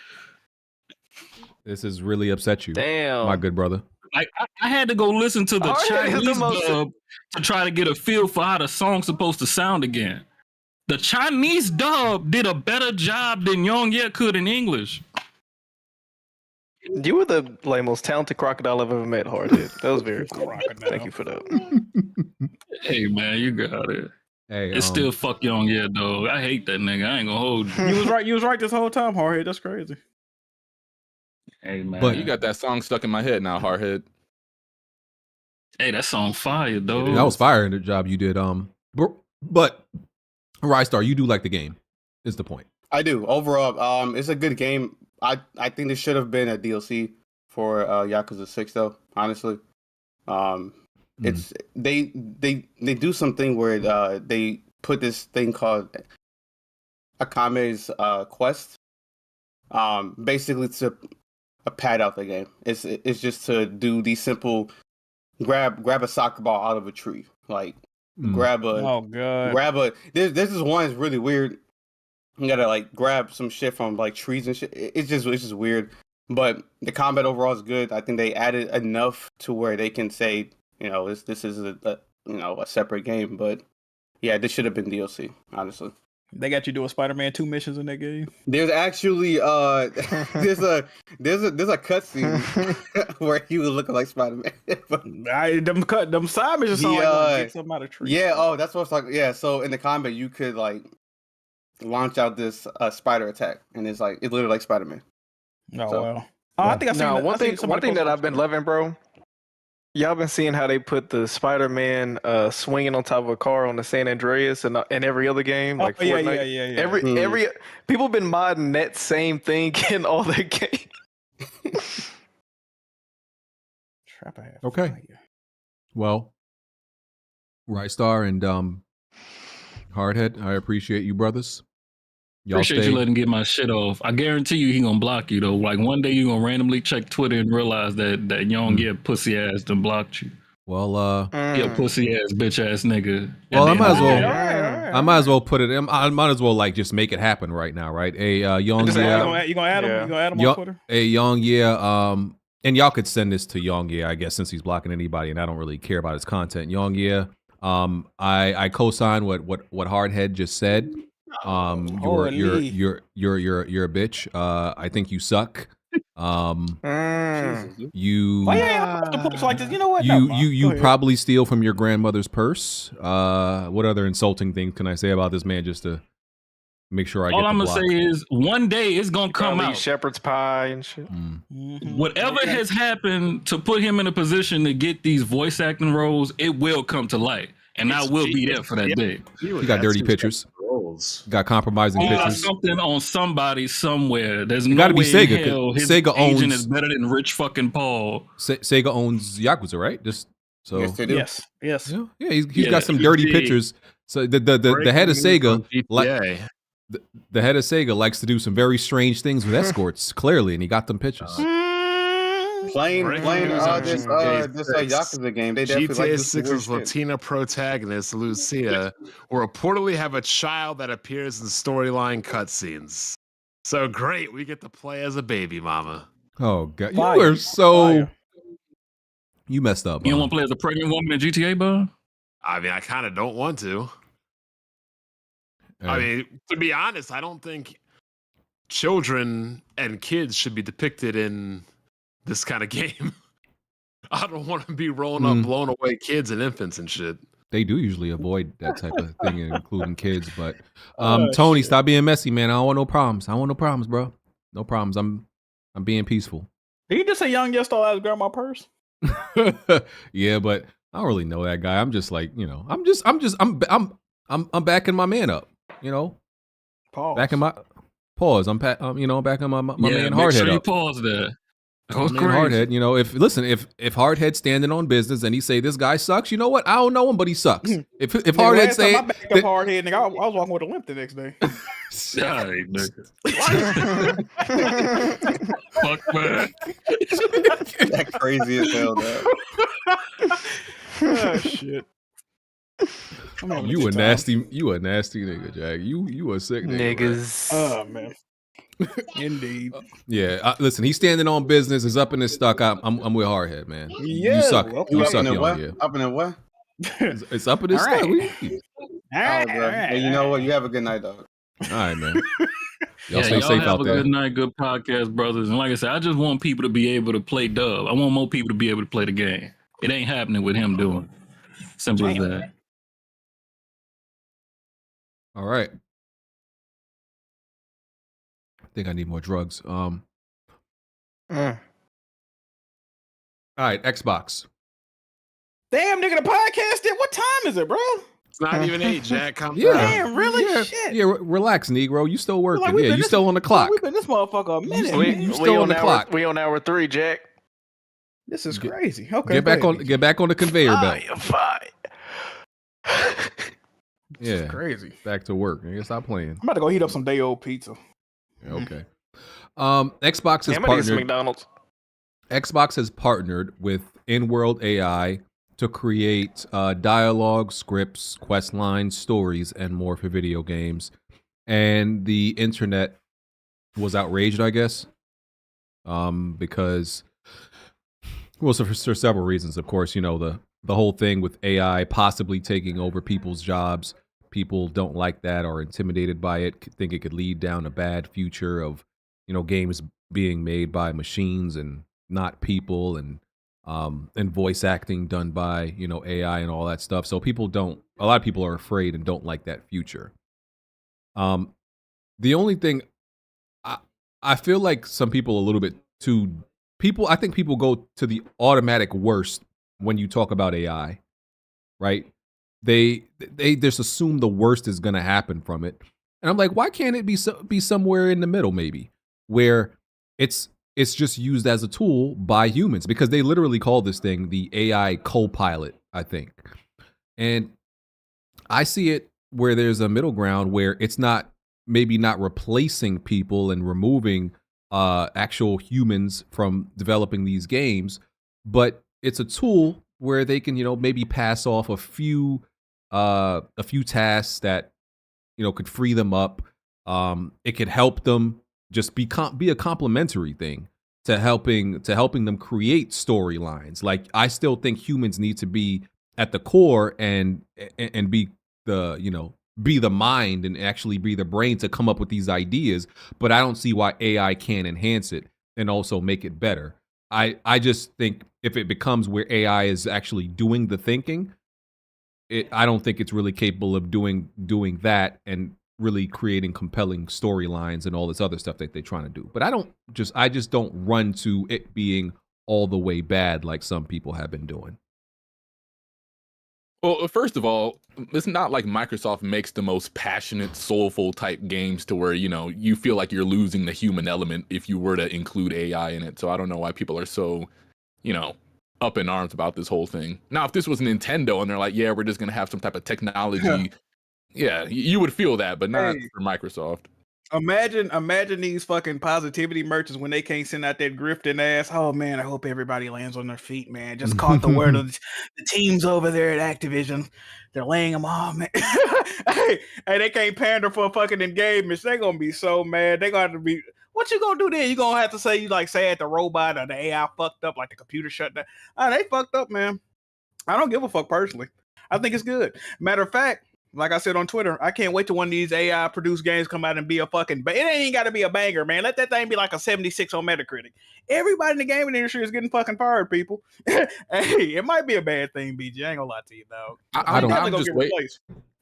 This has really upset you, Damn. my good brother. Like I had to go listen to the Hardhead is the Chinese most- dub to try to get a feel for how the song's supposed to sound again. The Chinese dub did a better job than Young Ye could in English. You were the most talented crocodile I've ever met, Hardhead. That was very cool. Thank you for that. Hey man, you got it. Hey, It's still fuck Young Ye though. I hate that nigga. I ain't gonna hold you. You was right. You was right this whole time, hardhead. That's crazy. Hey man. But- You got that song stuck in my head now, hardhead. Hey, that song fire, though. That was fire in the job you did. But Rystar, you do like the game, is the point. I do. Overall, it's a good game. I think there should have been a DLC for Yakuza 6 though. Honestly, it's they do something where they put this thing called Akame's quest, basically to pad out the game. It's just to do these simple grab a soccer ball out of a tree, like grab a. There's this one is really weird. You gotta like grab some shit from like trees and shit. It's just weird. But the combat overall is good. I think they added enough to where they can say, this is a separate game. But yeah, this should have been DLC, honestly. They got you doing Spider-Man 2 missions in that game. There's actually there's a cutscene where he was looking like Spider-Man. them side missions sound like get something out of tree. Yeah, that's what I was talking. Yeah, so in the combat you could like launch out this spider attack, and it's literally like Spider-Man. Oh So- well. I think I seen one thing that I've been loving, bro. Y'all been seeing how they put the Spider-Man swinging on top of a car on the San Andreas and every other game, like Fortnite. Yeah. Every people been modding that same thing in all their games. Okay. Well, Rystar and Hardhead, I appreciate you, brothers. Y'all Appreciate you letting get my shit off. I guarantee you he gonna block you though. Like one day you gonna randomly check Twitter and realize that young pussy ass done blocked you. Well, yeah, pussy ass bitch ass nigga. Well, I might as well put it. I might as well like just make it happen right now, right? A young You gonna add him? You gonna add him on Twitter? A young and y'all could send this to Young I guess, since he's blocking anybody, and I don't really care about his content. Young I co-sign what Hardhead just said. You're a bitch. I think you suck. You like this? You know what? You probably steal from your grandmother's purse. What other insulting things can I say about this man just to make sure I get All I'm the gonna block? say is one day it's gonna come out. Shepherd's pie and shit. Whatever has happened to put him in a position to get these voice acting roles, it will come to light. And I will be there for that day. He got dirty pictures. Got compromising He got pictures. something on somebody somewhere. There's It no gotta be way Sega, in hell 'cause his Sega agent owns- is better than Rich fucking Paul. Sega owns Yakuza, right? Just so. Yes, they do. Yes. Yeah, he's got some dirty pictures. So the head of Sega, the head of Sega likes to do some very strange things with escorts, clearly, and he got them pictures. Playing this Yakuza game, they definitely like GTA this weird 6's shit. Latina protagonist, Lucia, will reportedly have a child that appears in storyline cutscenes. So great, we get to play as a baby mama. Oh god, Fire. you are so you messed up. You don't Mom. want to play as a pregnant woman in GTA, bud? I mean, I kind of don't want to. I mean, to be honest, I don't think children and kids should be depicted in this kind of game. I don't want to be rolling up, blown away kids and infants and shit. They do usually avoid that type of thing, including kids. But Tony, stop being messy, man. I don't want no problems. I don't want no problems, bro. No problems. I'm being peaceful. Did he just say young stole out his grandma purse? Yeah, but I don't really know that guy. I'm just like, I'm backing my man up. Pause. Backing my pause. I'm backing my Yeah, man make Hardhead sure you up. pause there. That was My man crazy. Hardhead, if Hardhead's standing on business and he say this guy sucks, you know what? I don't know him, but he sucks. If Nigga, Hardhead last time say I backed up Hardhead, nigga, I was walking with a limp the next day. Alright, nigga. Fuck, man. That crazy as hell, though. Oh shit. you a nasty nigga, Jack. You a sick nigga. Niggas. Oh man. Indeed. Yeah, listen, he's standing on business. Is up in his stuck. I'm with Hardhead, man. Yeah, you suck. well, You up suck, in the young. what? Yeah. Up in the what? It's up in his All stuck. right. What do you mean? Oh, bro. Hey, you know what? You have a good night, dog. All right, man. Y'all Yeah, stay y'all safe have out a there. good night, good podcast, brothers. And like I said, I just want people to be able to play dub. I want more people to be able to play the game. It ain't happening with him doing. Simple as that. All right. I think I need more drugs. All right, Xbox. Damn, nigga, the podcast did. What time is it, bro? It's not even 8, Jack. Calm Yeah. down. Damn, really? Yeah, Shit. yeah. Relax, Negro. You still working? Like, we Yeah, been you this- still on the clock. We've been this motherfucker a minute. We, man. you we still on on the hour, clock. We on hour 3, Jack. This is crazy. Okay, Get back go on. ahead, Get back on the conveyor belt. Fire. This is Yeah, crazy. back to work. Nigga, stop playing. I'm about to go heat up some day old pizza. Okay. Xbox has Damn, I need some partnered. McDonald's. Xbox has partnered with Inworld AI to create dialogue, scripts, quest lines, stories, and more for video games. And the internet was outraged, I guess, because, well, so for several reasons. Of course, you know, the whole thing with AI possibly taking over people's jobs. People don't like that, or intimidated by it, think it could lead down a bad future of, you know, games being made by machines and not people, and voice acting done by, you know, AI and all that stuff. So a lot of people are afraid and don't like that future. The only thing, I feel like some people a little bit I think people go to the automatic worst when you talk about AI, right? They just assume the worst is going to happen from it. And I'm like, why can't it be somewhere in the middle, maybe, where it's just used as a tool by humans? Because they literally call this thing the AI co-pilot, I think. And I see it where there's a middle ground where it's maybe not replacing people and removing actual humans from developing these games, but it's a tool where they can, you know, maybe pass off a few tasks that, you know, could free them up. It could help them just be a complementary thing to helping them create storylines. Like, I still think humans need to be at the core and be the, you know, be the mind and actually be the brain to come up with these ideas. But I don't see why AI can't enhance it and also make it better. I just think if it becomes where AI is actually doing the thinking, I don't think it's really capable of doing that and really creating compelling storylines and all this other stuff that they're trying to do. But I just don't run to it being all the way bad like some people have been doing. Well, first of all, it's not like Microsoft makes the most passionate, soulful type games to where, you know, you feel like you're losing the human element if you were to include AI in it. So I don't know why people are so, you know, up in arms about this whole thing. Now, if this was Nintendo and they're like, yeah, we're just going to have some type of technology, yeah, you would feel that, but not for Microsoft. Imagine these fucking positivity merchants when they can't send out that grifting ass. Oh man, I hope everybody lands on their feet, man. Just caught the word of the teams over there at Activision. They're laying them off, man. hey, they can't pander for a fucking engagement. They're gonna be so mad. They're gonna have to be. What you gonna do then? You gonna have to say say the robot or the AI fucked up, like the computer shut down. They fucked up, man. I don't give a fuck personally. I think it's good. Matter of fact, like I said on Twitter, I can't wait till one of these AI produced games come out and be a fucking. It ain't got to be a banger, man. Let that thing be like a 76 on Metacritic. Everybody in the gaming industry is getting fucking fired, people. Hey, it might be a bad thing, BG. I ain't gonna lie to you, dog.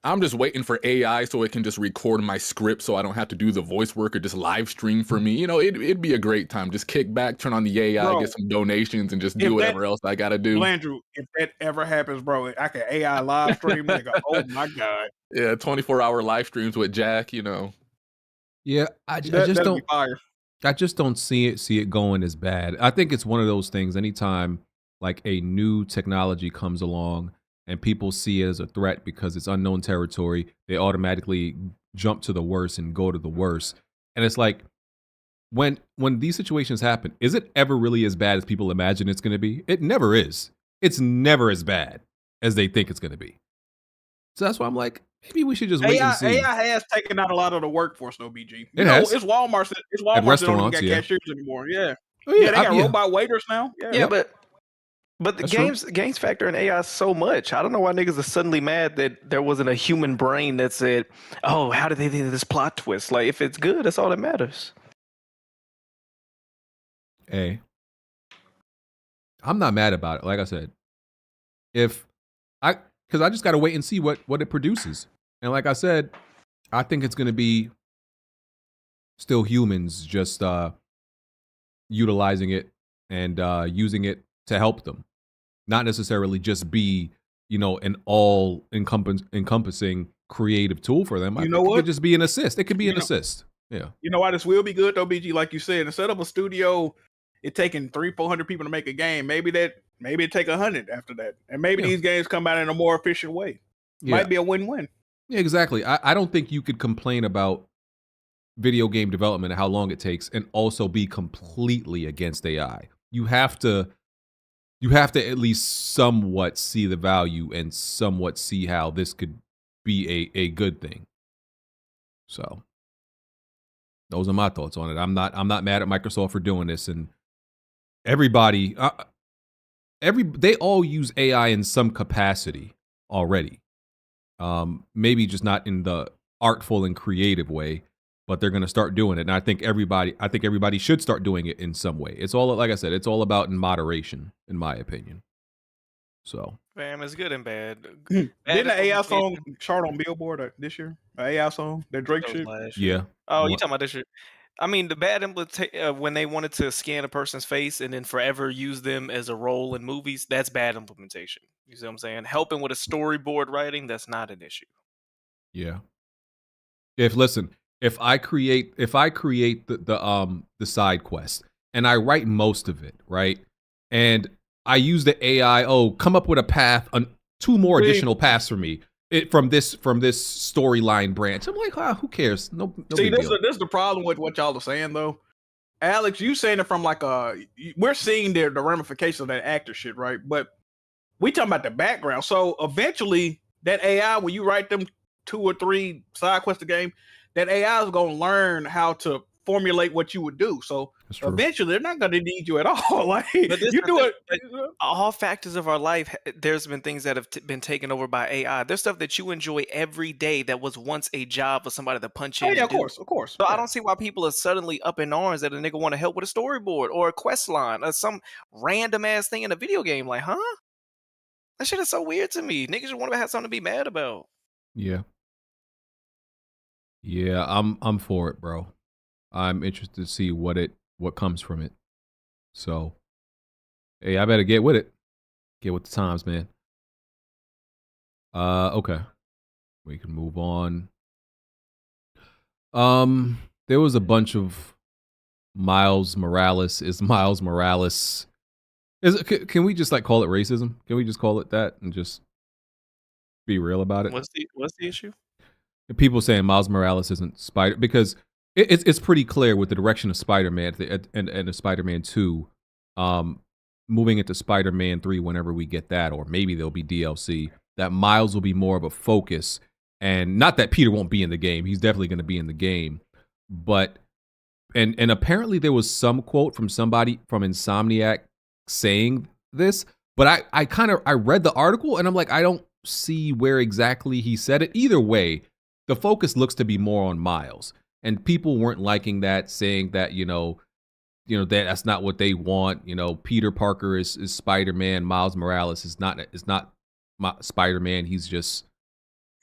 I'm just waiting for AI so it can just record my script so I don't have to do the voice work or just live stream for me. You know, it'd be a great time. Just kick back, turn on the AI, Bro, get some donations, and just do whatever else I gotta do. Andrew, if that ever happens, bro, I can AI live stream. Nigga. Oh my god. Yeah, 24-hour live streams with Jack. You know. Yeah, I just don't see it going as bad. I think it's one of those things. Anytime like a new technology comes along and people see it as a threat because it's unknown territory, they automatically jump to the worst and go to the worst. And it's like, when these situations happen, is it ever really as bad as people imagine it's going to be? It never is. It's never as bad as they think it's going to be. So that's why I'm like, maybe we should just wait and see. AI has taken out a lot of the workforce, though, BG. It has. It's Walmart. It's Walmart that don't even got cashiers anymore. Yeah. Oh, yeah, they got robot waiters now. Yeah, but the games factor in AI so much. I don't know why niggas are suddenly mad that there wasn't a human brain that said, "Oh, how did they think of this plot twist?" Like, if it's good, that's all that matters. Hey, I'm not mad about it. Like I said, because I just got to wait and see what it produces. And like I said, I think it's going to be still humans just utilizing it and using it to help them. Not necessarily just be, an all encompassing creative tool for them. I You think know it what? could just be an assist. It could be You an know- assist. Yeah. You know why this will be good though, BG? Like you said, instead of a studio, it taking 300-400 people to make a game. Maybe it take 100 after that, and maybe Yeah. these games come out in a more efficient way. Yeah. Might be a win-win. Yeah, exactly. I don't think you could complain about video game development and how long it takes and also be completely against AI. You have to at least somewhat see the value and somewhat see how this could be a good thing. So those are my thoughts on it. I'm not mad at Microsoft for doing this, and everybody they all use AI in some capacity already. Maybe just not in the artful and creative way, but they're going to start doing it. And I think everybody should start doing it in some way. It's all, like I said, it's all about in moderation, in my opinion. So, Fam, it's good and bad. Didn't Bad the AI song implementation. chart on Billboard this year? An AI song, that Drake That was shit. last year. yeah. Oh, you What- talking about this shit? I mean, the bad when they wanted to scan a person's face and then forever use them as a role in movies, that's bad implementation. You see what I'm saying? Helping with a storyboard writing, that's not an issue. Yeah. If I create the side quest and I write most of it, right? And I use the AI, come up with a path, 2 more additional paths for me. From this storyline branch. I'm like, who cares? No See, big this deal. is the problem with what y'all are saying though. Alex, you saying it from like we're seeing the ramifications of that actor shit, right? But we talking about the background. So eventually that AI, when you write them 2 or 3 side quests a game, that AI is gonna learn how to formulate what you would do. So eventually they're not gonna need you at all. Like But this you is do the- it. but all factors of our life, there's been things that have been taken over by AI. There's stuff that you enjoy every day that was once a job for somebody to punch in. Oh yeah, and of do. course. So I don't see why people are suddenly up in arms that a nigga want to help with a storyboard or a quest line or some random ass thing in a video game. Like, huh? That shit is so weird to me. Niggas just want to have something to be mad about. Yeah. Yeah, I'm for it, bro. I'm interested to see what comes from it. So, hey, I better get with it. Get with the times, man. Okay. We can move on. There was a bunch of Miles Morales. Is Miles Morales can we just like call it racism? Can we just call it that and just be real about it? What's the issue? People saying Miles Morales isn't Spider because it's pretty clear with the direction of Spider-Man and the Spider-Man 2, moving into Spider-Man 3 whenever we get that, or maybe there'll be DLC, that Miles will be more of a focus. And not that Peter won't be in the game. He's definitely going to be in the game. But, and apparently there was some quote from somebody from Insomniac saying this, but I read the article and I'm like, I don't see where exactly he said it. Either way, the focus looks to be more on Miles, and people weren't liking that, saying that that's not what they want. Peter Parker is Spider-Man. Miles Morales is not Spider-Man. He's just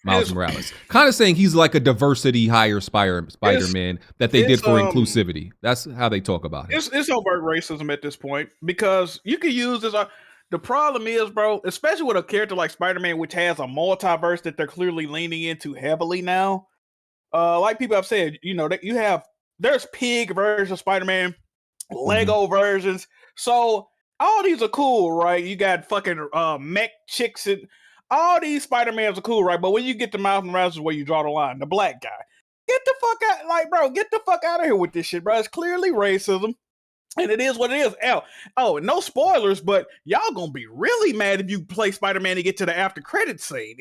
Miles Morales. Kind of saying he's like a diversity hire Spider-Man that they did for inclusivity. That's how they talk about him. It's overt racism at this point because you can use this. The problem is, bro, especially with a character like Spider-Man, which has a multiverse that they're clearly leaning into heavily now. Like people have said, that there's pig versions of Spider-Man, Lego versions. So all these are cool, right? You got fucking mech chicks and all these Spider-Mans are cool, right? But when you get to Miles Morales is where you draw the line. The black guy. Get the fuck out, get the fuck out of here with this shit, bro. It's clearly racism. And it is what it is. No spoilers, but y'all gonna be really mad if you play Spider-Man and get to the after credit scene.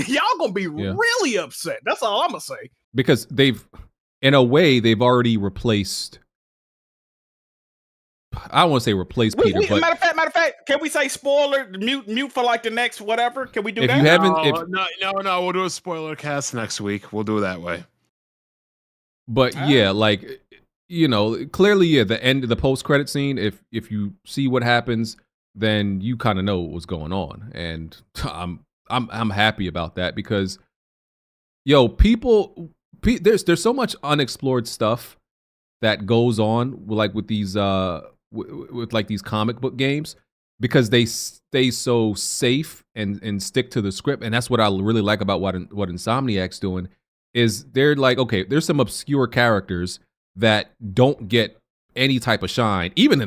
Y'all gonna be really upset. That's all I'm gonna say. Because in a way, they've already replaced. I don't want to say replace Peter, but matter of fact, can we say spoiler? Mute for like the next whatever. Can we do if that? you haven't, No, we'll do a spoiler cast next week. We'll do it that way. But yeah, like clearly, the end of the post-credit scene. If you see what happens, then you kind of know what was going on, and I'm happy about that because, there's so much unexplored stuff that goes on with these with like these comic book games because they stay so safe and stick to the script, and that's what I really like about what Insomniac's doing, is they're like, okay, there's some obscure characters that don't get any type of shine, even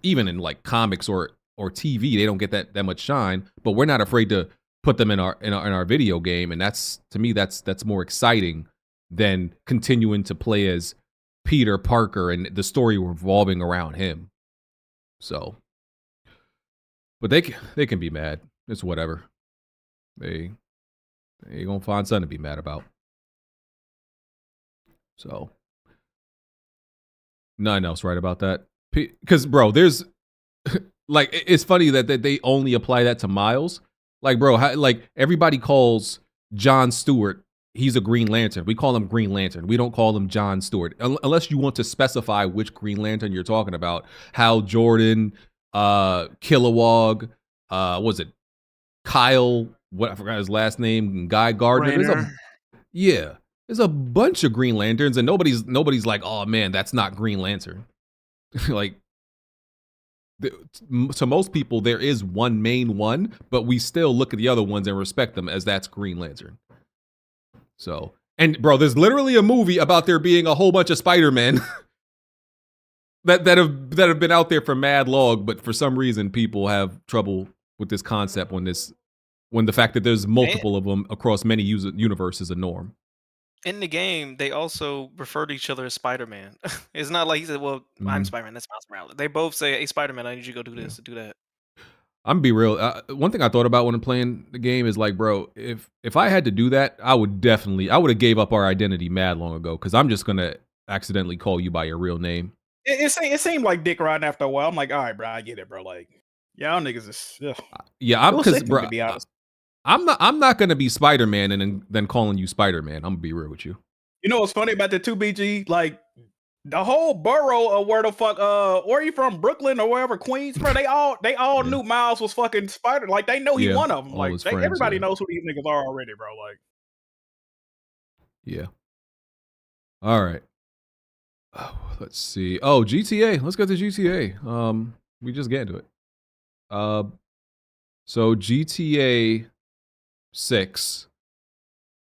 in like comics or TV, they don't get that much shine, but we're not afraid to put them in our video game, and that's, to me, that's more exciting than continuing to play as Peter Parker and the story revolving around him. So, but they can be mad. It's whatever. They gonna find something to be mad about. So, nothing else right about that. Because, bro, there's like, it's funny that they only apply that to Miles. Like, bro, like everybody calls John Stewart, he's a Green Lantern. We call him Green Lantern. We don't call him John Stewart. Unless you want to specify which Green Lantern you're talking about. Hal Jordan, Kilowog, was it Kyle, what, I forgot his last name, Guy Gardner. There's a bunch of Green Lanterns, and nobody's like, oh man, that's not Green Lantern. Like, to most people, there is one main one, but we still look at the other ones and respect them as that's Green Lantern. So, and bro, there's literally a movie about there being a whole bunch of Spider-Men that have been out there for mad long, but for some reason people have trouble with this concept when the fact that there's multiple of them across many universes is a norm. In the game, they also refer to each other as Spider-Man. It's not like he said, well, I'm Spider-Man, that's Miles Morales. They both say, hey, Spider-Man, I need you to go do this, do that. I'm gonna be real. One thing I thought about when I'm playing the game is like, bro, if I had to do that, I would have gave up our identity mad long ago, because I'm just gonna accidentally call you by your real name. It seemed like dick riding after a while. I'm like, all right, bro, I get it, bro. Like, y'all niggas is, yeah, because, bro, to be honest. I'm not gonna be Spider-Man and then calling you Spider-Man. I'm gonna be real with you. You know what's funny about the 2BG? Like, the whole borough of where the fuck, where you from, Brooklyn or wherever, Queens, bro, they all knew Miles was fucking Spider. Like, they know he one of them. Like, everybody knows who these niggas are already, bro. Like, yeah. All right. Oh, let's see. Oh, GTA. Let's go to GTA. We just get into it. So GTA 6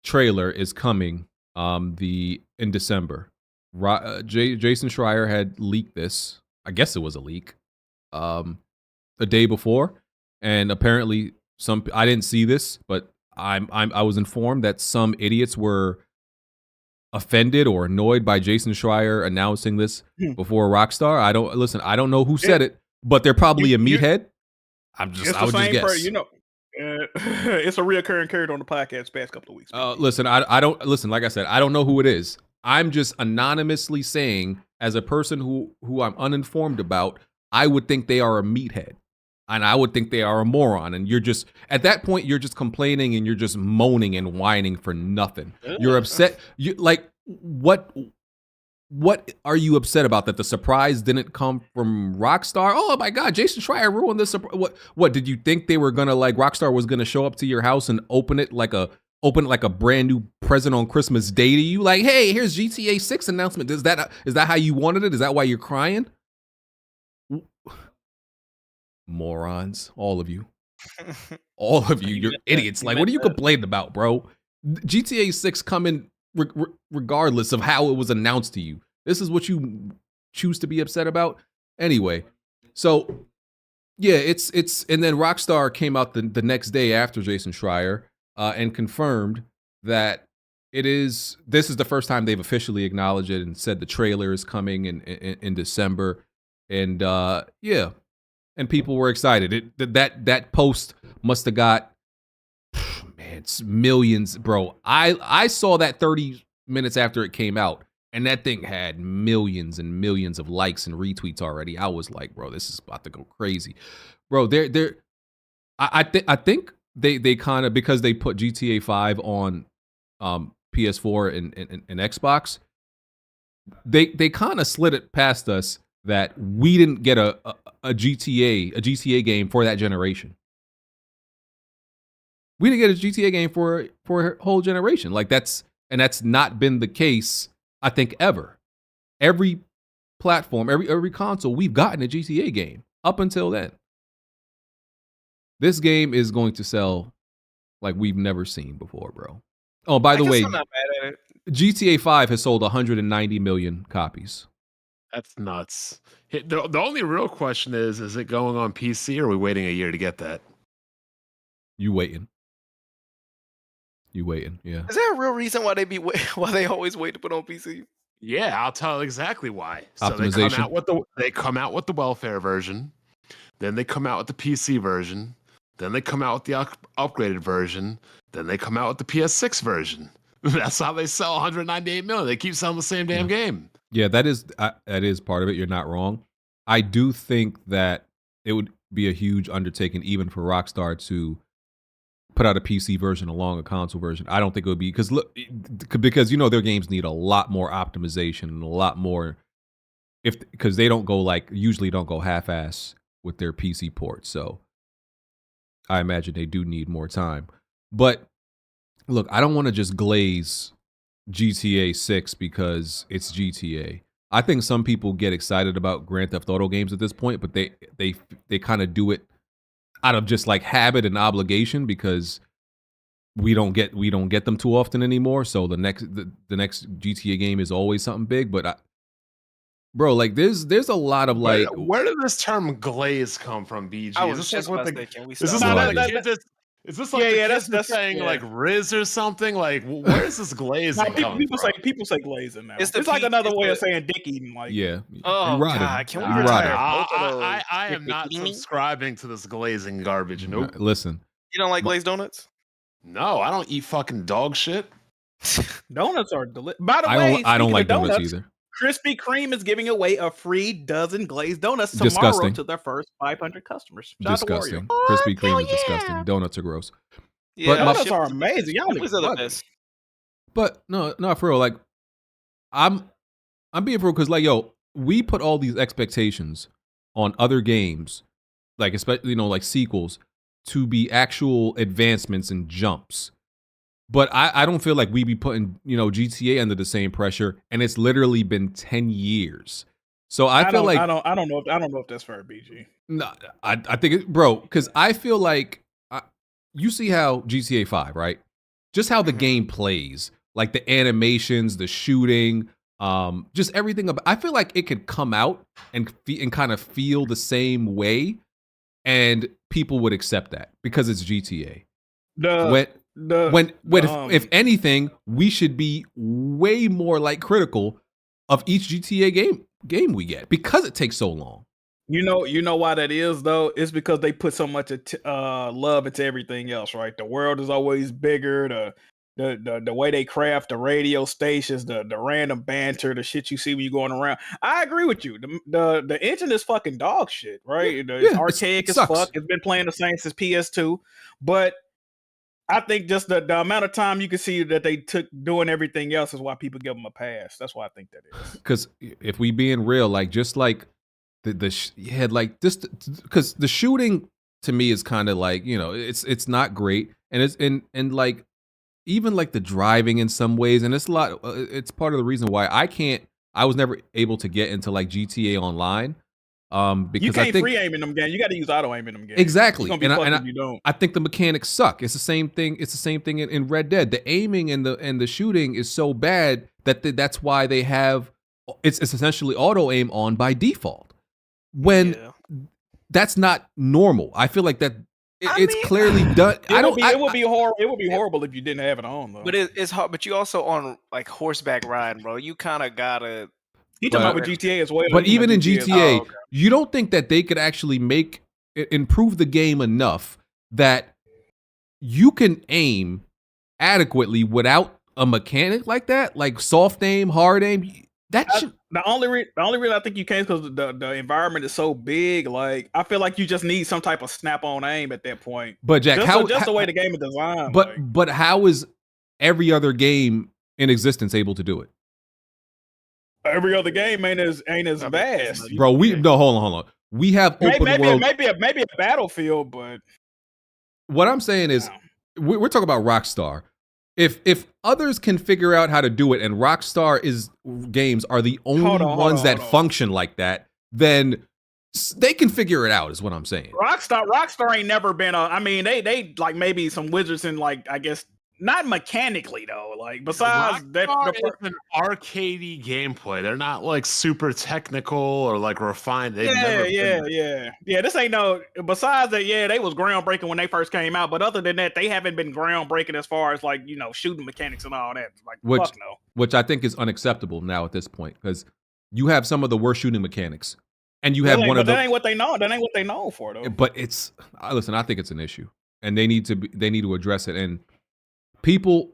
trailer is coming in December. Jason Schreier had leaked this. I guess it was a leak. A day before, and apparently I didn't see this, but I was informed that some idiots were offended or annoyed by Jason Schreier announcing this before Rockstar. I don't know who said it, but they're probably a meathead. I would just guess. You know, it's a reoccurring character on the podcast past couple of weeks. Listen, I don't listen. Like I said, I don't know who it is. I'm just anonymously saying, as a person who I'm uninformed about, I would think they are a meathead, and I would think they are a moron. And you're just, at that point, you're just complaining and you're just moaning and whining for nothing. You're upset. You like what are you upset about? That the surprise didn't come from Rockstar? Oh my God, Jason Schreier ruined this. What did you think they were gonna, like, Rockstar was gonna show up to your house and open it like a brand new present on Christmas Day to you? Like, hey, here's GTA 6 announcement. Is that how you wanted it? Is that why you're crying? Morons, all of you. All of you, you're idiots. Like, what are you complaining about, bro? GTA 6 coming regardless of how it was announced to you. This is what you choose to be upset about? Anyway, so yeah, it's and then Rockstar came out the next day after Jason Schreier and confirmed that this is the first time they've officially acknowledged it and said the trailer is coming in December. And yeah, and people were excited. That post must have got, man, it's millions, bro. I saw that 30 minutes after it came out, and that thing had millions and millions of likes and retweets already. I was like, bro, this is about to go crazy, bro. I think they kind of, because they put GTA 5 on PS4 and Xbox, they kind of slid it past us that we didn't get a GTA game for that generation. We didn't get a GTA game for a whole generation. Like, that's not been the case, I think, ever. Every platform, every console, we've gotten a GTA game up until then. This game is going to sell like we've never seen before, bro. Oh, by the way, I'm not mad at it. GTA 5 has sold 190 million copies. That's nuts. The only real question is it going on PC or are we waiting a year to get that? You waiting. Yeah. Is there a real reason why why they always wait to put on PC? Yeah, I'll tell exactly why. So Optimization. they come out with the welfare version, then they come out with the PC version, then they come out with the upgraded version, then they come out with the PS6 version. That's how they sell 198 million. They keep selling the same damn game. Yeah, that is part of it. You're not wrong. I do think that it would be a huge undertaking even for Rockstar to put out a PC version along a console version. I don't think it would be because their games need a lot more optimization and a lot more because they usually don't go half-ass with their PC ports. So I imagine they do need more time. But look, I don't want to just glaze GTA 6 because it's GTA. I think some people get excited about Grand Theft Auto games at this point, but they kind of do it out of just like habit and obligation because we don't get them too often anymore. So the next GTA game is always something big. But bro, like there's a lot of like where did this term glaze come from, BG? Is this like that's saying like Riz or something? Like where is this glaze? People say glazing now. It's like another way of saying dick eating. Like Oh God, can we retire both of those? I am not subscribing to this glazing garbage. Nope. Listen, you don't like glazed donuts? No, I don't eat fucking dog shit. Donuts are delicious. By the way, I don't like donuts either. Krispy Kreme is giving away a free dozen glazed donuts tomorrow Disgusting. to their first 500 customers. Disgusting. Krispy Kreme is disgusting. Donuts are gross. Yeah, but donuts are amazing. Y'all niggas are the best. But no, for real. Like, I'm being for real because, like, yo, we put all these expectations on other games, like especially like sequels, to be actual advancements and jumps. But I don't feel like we be putting GTA under the same pressure, and it's literally been 10 years. So I feel like I don't know if that's fair, BG. No, I think bro, because I feel like you see how GTA 5, right? Just how the game plays, like the animations, the shooting, just everything. I feel like it could come out and kind of feel the same way, and people would accept that because it's GTA. If anything, we should be way more like critical of each GTA game we get because it takes so long. You know why that is though? It's because they put so much love into everything else, right? The world is always bigger. The way they craft the radio stations, the random banter, the shit you see when you're going around. I agree with you. The engine is fucking dog shit, right? It's archaic as fuck. It's been playing the same since PS2, but I think just the amount of time you can see that they took doing everything else is why people give them a pass. That's why I think that is. Because if we being real, like just like because the shooting to me is kind of like it's not great, and it's and like even like the driving in some ways, and it's a lot. It's part of the reason why I was never able to get into like GTA Online. Because you can't I think, free aim in them games. You got to use auto aim in them games. Exactly, It's gonna be fucked if you don't. I think the mechanics suck. It's the same thing. It's the same thing in Red Dead. The aiming and the shooting is so bad that that's why they have it's essentially auto aim on by default. When that's not normal. I feel like that it's clearly done. It would be horrible. It would be horrible if you didn't have it on though. But it's hard. But you also on like horseback riding, bro. You kind of gotta. You talking about with GTA as well? But even in GTA, you don't think that they could actually improve the game enough that you can aim adequately without a mechanic like that, like soft aim, hard aim? The only reason I think you can't is because the environment is so big. Like I feel like you just need some type of snap-on aim at that point. But Jack, just the way the game is designed. But how is every other game in existence able to do it? Every other game ain't as vast, bro. Hold on. We have open world. Maybe a Battlefield, but what I'm saying is, we're talking about Rockstar. If others can figure out how to do it, and Rockstar games are the only ones that function like that, then They can figure it out, is what I'm saying. Rockstar ain't never been I mean, they like maybe some wizards in like I guess not mechanically though. Like besides that, Rockstar is an arcadey gameplay. They're not like super technical or like refined. They've never been. Yeah. This ain't no. Besides that, yeah, they was groundbreaking when they first came out. But other than that, they haven't been groundbreaking as far as like shooting mechanics and all that. Like fuck no. Which I think is unacceptable now at this point because you have some of the worst shooting mechanics, and you have one of the. That ain't what they know. That ain't what they know for though. But it's listen. I think it's an issue, and they need to address it. And people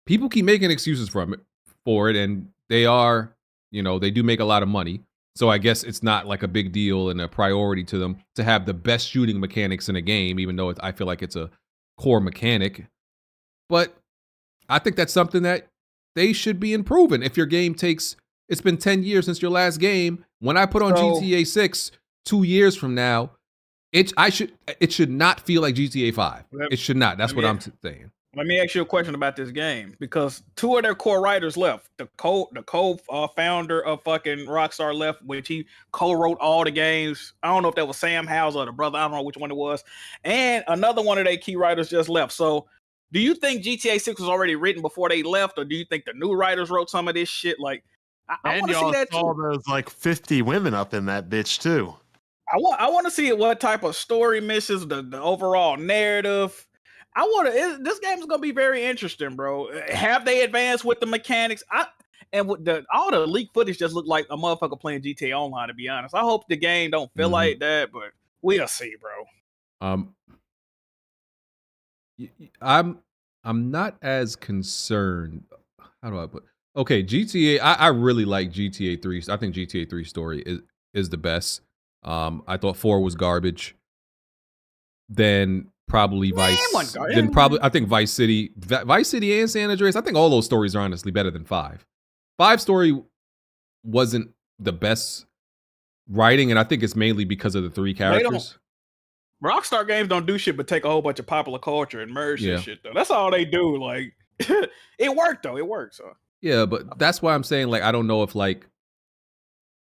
keep making excuses for it, and they are, they do make a lot of money. So I guess it's not like a big deal and a priority to them to have the best shooting mechanics in a game, even though I feel like it's a core mechanic. But I think that's something that they should be improving. If your game it's been 10 years since your last game. When I put on GTA 6 2 years from now, it should not feel like GTA 5. It should not. That's what I'm saying. Let me ask you a question about this game because 2 of their core writers left. The co-founder of fucking Rockstar left, which he co-wrote all the games. I don't know if that was Sam Houser or the brother. I don't know which one it was. And another one of their key writers just left. So do you think GTA 6 was already written before they left, or do you think the new writers wrote some of this shit? Like, I want to see that saw too. Those like 50 women up in that bitch too. I want to see what type of story missions, the overall narrative. This game is gonna be very interesting, bro. Have they advanced with the mechanics? With all the leaked footage just looked like a motherfucker playing GTA Online. To be honest, I hope the game don't feel like that, but we'll see, bro. I'm not as concerned. How do I put? Okay, GTA. I really like GTA 3. I think GTA 3 story is the best. I thought 4 was garbage. Then probably Vice. Then probably I think Vice City and San Andreas. I think all those stories are honestly better than 5. 5 story wasn't the best writing, and I think it's mainly because of the 3 characters. Rockstar games don't do shit but take a whole bunch of popular culture and merge this shit though. That's all they do. Like it worked though. It works. So. Yeah, but that's why I'm saying like I don't know if like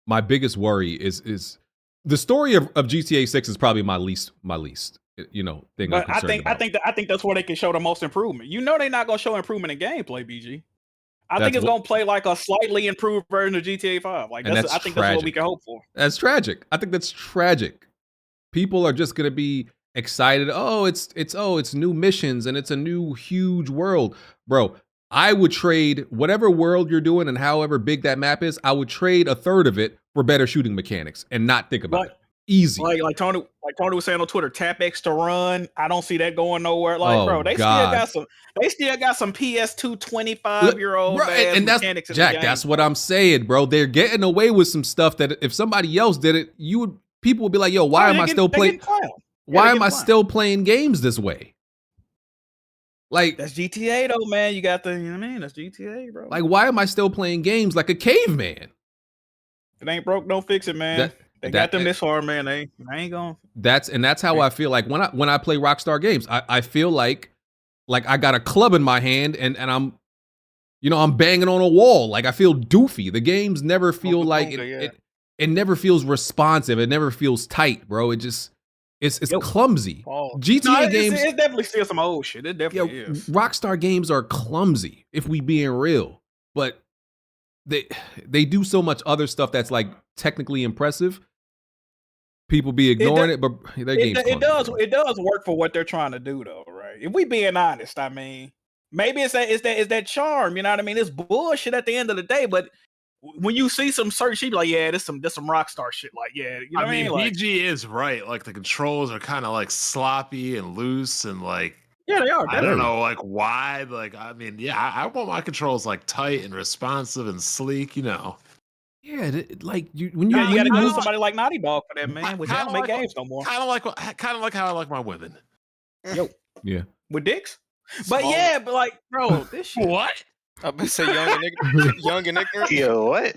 my biggest worry is the story of GTA 6 is probably my least thing. But I think that's where they can show the most improvement. They're not gonna show improvement in gameplay, BG. I think it's gonna play like a slightly improved version of GTA 5. Like I think that's what we can hope for. That's tragic. I think that's tragic. People are just gonna be excited. Oh, it's new missions and it's a new huge world, bro. I would trade whatever world you're doing and however big that map is. I would trade a third of it for better shooting mechanics and not think about it. Easy. Like Tony was saying on Twitter, tap X to run. I don't see that going nowhere. Like, bro, they still got some PS2 25-year-old mechanics. Jack, that's what I'm saying, bro. They're getting away with some stuff that if somebody else did it, people would be like, yo, why am I still playing? Why am I still playing games this way? Like that's GTA though, man. You got that's GTA, bro. Like, why am I still playing games like a caveman? It ain't broke, don't fix it, man. They got them this hard, man. They ain't gonna. That's how I feel like when I play Rockstar games. I feel like I got a club in my hand and I'm I'm banging on a wall. Like I feel doofy. The games never feel like it never feels responsive. It never feels tight, bro. It just it's clumsy. GTA games. It's definitely still some old shit. It definitely is. Rockstar games are clumsy, if we being real. But they do so much other stuff that's like technically impressive. People be ignoring it, but their game's clumsy. It does work for what they're trying to do, though, right? If we being honest, I mean, maybe it's that charm. You know what I mean? It's bullshit at the end of the day, but when you see some certain shit, like, yeah, this some Rockstar shit. Like, yeah, you know what I mean? Like, BG is right. Like the controls are kind of like sloppy and loose and like. Yeah, they are. I don't know, like why. Like, I mean, yeah, I want my controls like tight and responsive and sleek. Yeah, like you got to use somebody like Naughty Dog for that, man. Which don't make games no more. Kind of like how I like my women. Yo, yeah, with dicks. But yeah, but like, bro, this shit. What? I've been saying young and ignorant. Yo, what?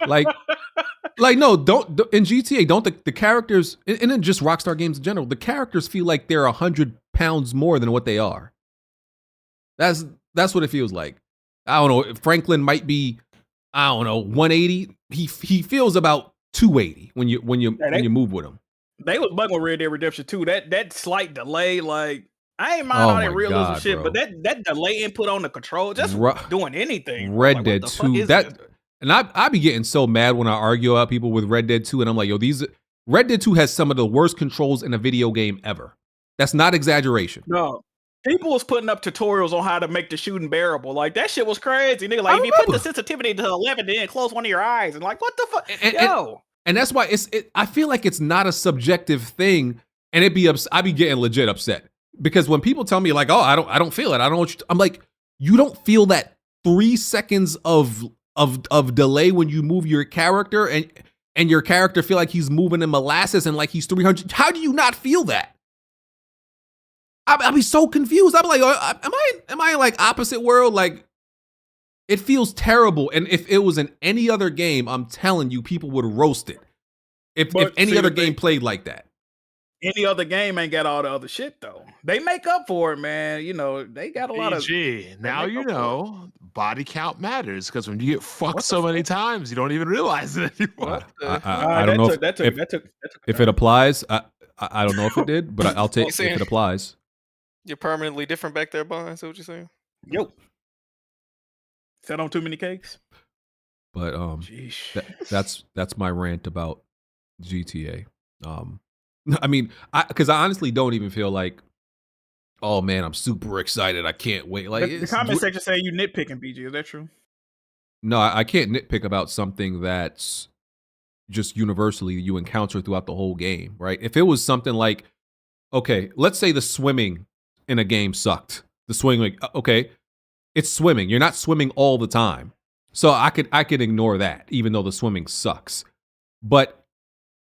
like no, don't in GTA. Don't the characters and in just Rockstar games in general, the characters feel like they're 100 pounds more than what they are. That's what it feels like. I don't know. Franklin might be, I don't know, 180. He feels about 280 when you move with them. They was bugging with Red Dead Redemption 2. That slight delay, like I ain't mind Oh all that my realism God, shit, bro. but that delay input on the control, just doing anything. bro. Red Like, Dead what the fuck 2. is That this? and I be getting so mad when I argue about people with Red Dead 2, and I'm like, yo, these Red Dead 2 has some of the worst controls in a video game ever. That's not exaggeration. No. People was putting up tutorials on how to make the shooting bearable. Like that shit was crazy. Nigga, like if you put the sensitivity to 11, then close one of your eyes and like what the fuck? And that's why I feel like it's not a subjective thing, and I be getting legit upset because when people tell me like, oh, I don't feel it. I don't know what I'm like, you don't feel that 3 seconds of delay when you move your character and your character feel like he's moving in molasses and like he's 300. How do you not feel that? I'll be so confused. I'm like, am I in like opposite world? Like, it feels terrible. And if it was in any other game, I'm telling you, people would roast it. If any other game played like that. Any other game ain't got all the other shit though. They make up for it, man. You know, they got a lot of. Now you know body count matters because when you get fucked so many times, you don't even realize it anymore. I don't know if it applies. I don't know if it did, but I'll take if it applies. You're permanently different back there, Bond. Is that what you're saying? Yo. Set on too many cakes. But that's my rant about GTA. I mean, because I honestly don't even feel like, oh man, I'm super excited. I can't wait. Like The comment section saying you nitpicking, BG. Is that true? No, I can't nitpick about something that's just universally you encounter throughout the whole game, right? If it was something like, okay, let's say the swimming in a game sucked. The swimming, okay, it's swimming. You're not swimming all the time. So I could ignore that, even though the swimming sucks. But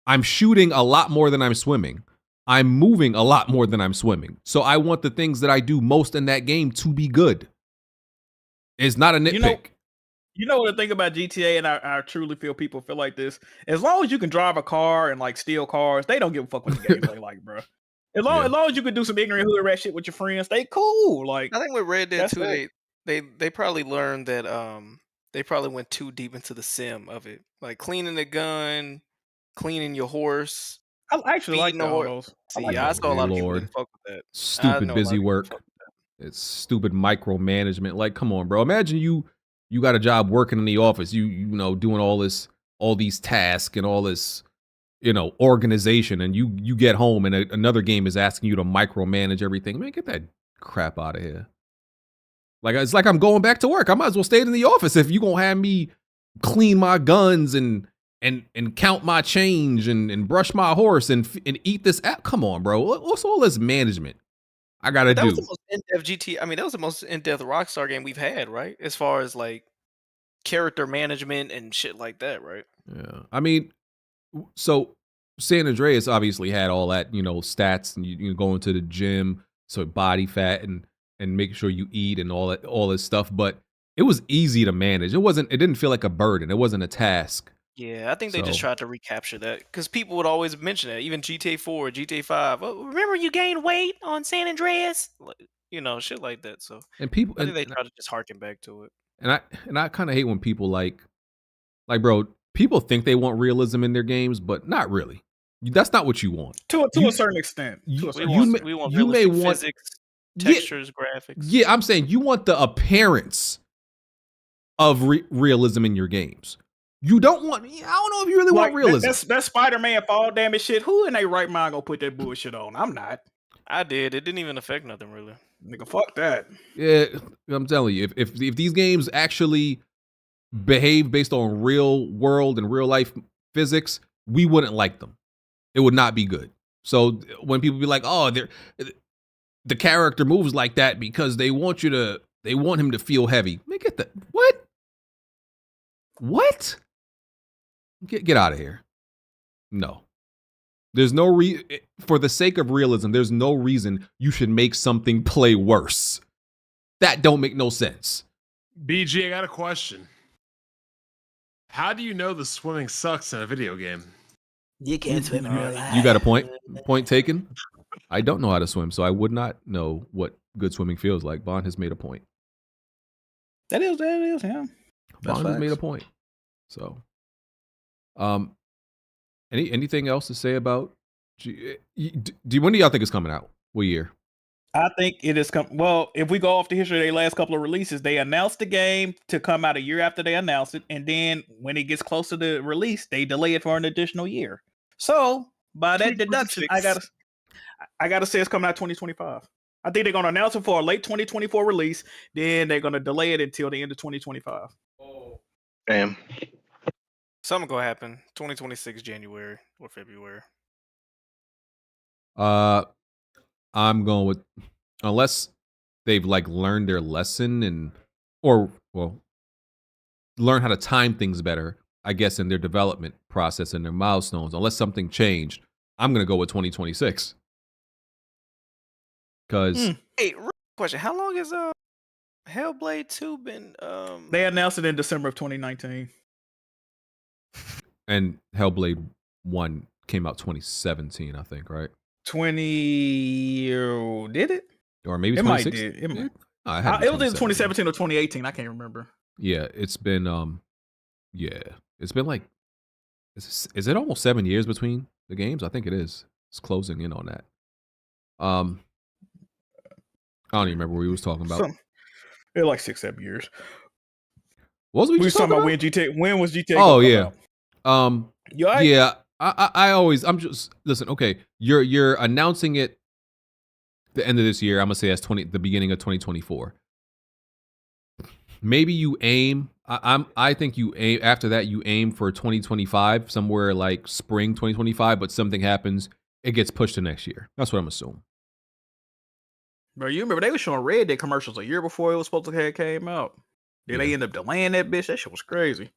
I'm shooting a lot more than I'm swimming. I'm moving a lot more than I'm swimming. So I want the things that I do most in that game to be good. It's not a nitpick. You know what the thing about GTA, and I truly feel people feel like this. As long as you can drive a car and like steal cars, they don't give a fuck what the gameplay like, bro. As long as you can do some ignorant hood rat shit with your friends, they cool. Like I think with Red Dead 2, they probably learned that they probably went too deep into the sim of it, like cleaning the gun, cleaning your horse. I actually like the horse. I saw a lot of people didn't fuck with that. Stupid busy work. It's stupid micromanagement. Like, come on, bro. Imagine you got a job working in the office. You know, doing all these tasks and all this, you know, organization, and you get home and another game is asking you to micromanage everything. Man, get that crap out of here. Like, it's like I'm going back to work. I might as well stay in the office if you gonna have me clean my guns and count my change and brush my horse and eat this app. Come on, bro. What's all this management I gotta do? That was the most in-depth GT. I mean, that was the most in-depth Rockstar game we've had, right? As far as like character management and shit like that, right? Yeah. I mean, so San Andreas obviously had all that, you know, stats and you going to the gym, so body fat and making sure you eat and all this stuff, but it was easy to manage. It didn't feel like a burden. It wasn't a task. Yeah, I think they just tried to recapture that because people would always mention it. Even GTA 4, GTA 5. Oh, remember you gained weight on San Andreas? You know, shit like that. So and people, I think they try to just harken back to it. And I kind of hate when people like, bro, people think they want realism in their games, but not really. That's not what you want. To a certain extent. We want realistic physics, textures, graphics. Yeah, I'm saying you want the appearance of realism in your games. You don't want. I don't know if you really want realism. That Spider-Man fall damage shit. Who in their right mind gonna put that bullshit on? I'm not. I did. It didn't even affect nothing really. Nigga, fuck that. Yeah, I'm telling you, if these games actually behave based on real world and real life physics, we wouldn't like them. It would not be good. So when people be like, "Oh, the character moves like that because they want him to feel heavy," man, get that. What? Get out of here. No. There's no for the sake of realism, there's no reason you should make something play worse. That don't make no sense. BG, I got a question. How do you know the swimming sucks in a video game? You can't swim in real life. You got a point? Point taken? I don't know how to swim, so I would not know what good swimming feels like. Bond has made a point. That is, yeah. Bond has made a point. So, Anything else to say about? When do y'all think it's coming out? What year? I think it is well, if we go off the history of their last couple of releases, they announced the game to come out a year after they announced it, and then when it gets close to the release, they delay it for an additional year. So by that deduction, I gotta say it's coming out 2025. I think they're gonna announce it for a late 2024 release, then they're gonna delay it until the end of 2025. Damn. Something gonna happen 2026 January or February. I'm going with, unless they've like learned their lesson or learn how to time things better, I guess, in their development process and their milestones. Unless something changed, I'm gonna go with 2026. Because Hey, real question: how long has Hellblade 2 been? They announced it in December of 2019. And Hellblade 1 came out 2017, I think, right? 20 did it? Or maybe it might 26? did. It, might. I had It was in 2017 or 2018. I can't remember. Yeah, it's been it's been like, is it almost 7 years between the games? I think it is. It's closing in on that. I don't even remember what we was talking about. It like 6-7 years. What was we was just talking about? When was GTA? Oh yeah. You all right? Yeah. I'm just listen. Okay, you're announcing it the end of this year. I'm gonna say that's the beginning of 2024. Maybe you aim. I think you aim after that. You aim for 2025, somewhere like spring 2025. But something happens, it gets pushed to next year. That's what I'm assuming. Bro, you remember they were showing Red Dead commercials a year before it was supposed to have came out. Then they ended up delaying that bitch. That shit was crazy.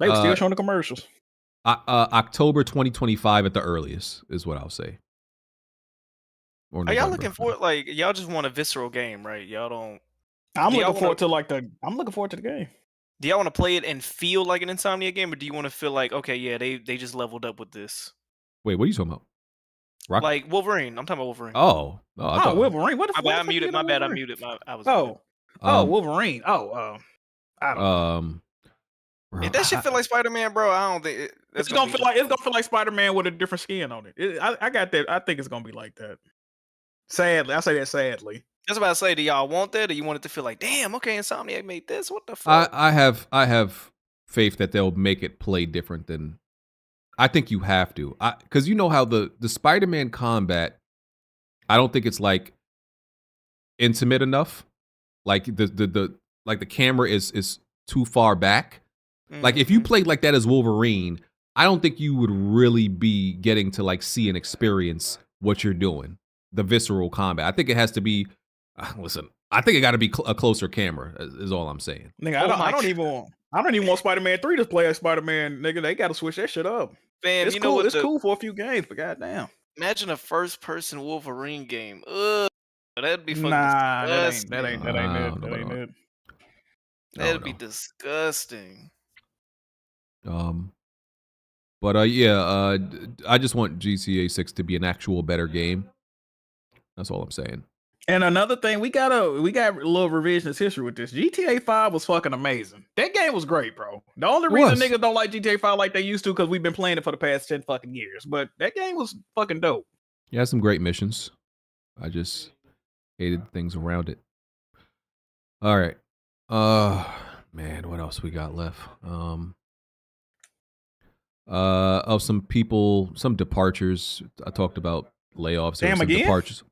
They were still showing the commercials. October 2025 at the earliest is what I'll say. Or Are y'all November. looking for like y'all just want a visceral game, right? Y'all don't. I'm looking forward to the game. Do y'all want to play it and feel like an Insomnia game, or do you want to feel like, okay, yeah, they just leveled up with this? Wait, what are you talking about? Like Wolverine. I'm talking about Wolverine. Oh, I thought Wolverine. What the fuck? I muted. My bad. I muted. I was. Wolverine. I don't know. If that shit feel like Spider-Man, bro, I don't think it's gonna feel like Spider-Man with a different skin on it. I got that. I think it's gonna be like that. Sadly, I say that sadly. That's what I say. Do y'all want that, or you want it to feel like, damn, okay, Insomniac made this? What the fuck? I have faith that they'll make it play different than. I think you have to, because you know how the Spider-Man combat. I don't think it's like intimate enough. Like the camera is too far back. Like if you played like that as Wolverine, I don't think you would really be getting to like see and experience what you're doing. The visceral combat. I think it has to be. Listen, I think it got to be a closer camera. Is all I'm saying. Nigga, I don't even want Spider-Man 3 to play as Spider-Man. Nigga, they got to switch that shit up. Fam, it's you cool. know what It's cool for a few games, but goddamn. Imagine a first-person Wolverine game. Ugh, that'd be fucking Nah, disgusting. that ain't it. That'd be disgusting. But yeah, I just want GTA 6 to be an actual better game. That's all I'm saying. And another thing, we got a little revisionist history with this. GTA 5 was fucking amazing. That game was great, bro. The only reason niggas don't like GTA 5 like they used to because we've been playing it for the past 10 fucking years. But that game was fucking dope. Yeah, it had some great missions. I just hated things around it. All right. Man, what else we got left? Of some people, some departures. I talked about layoffs. Sam some again? Departures.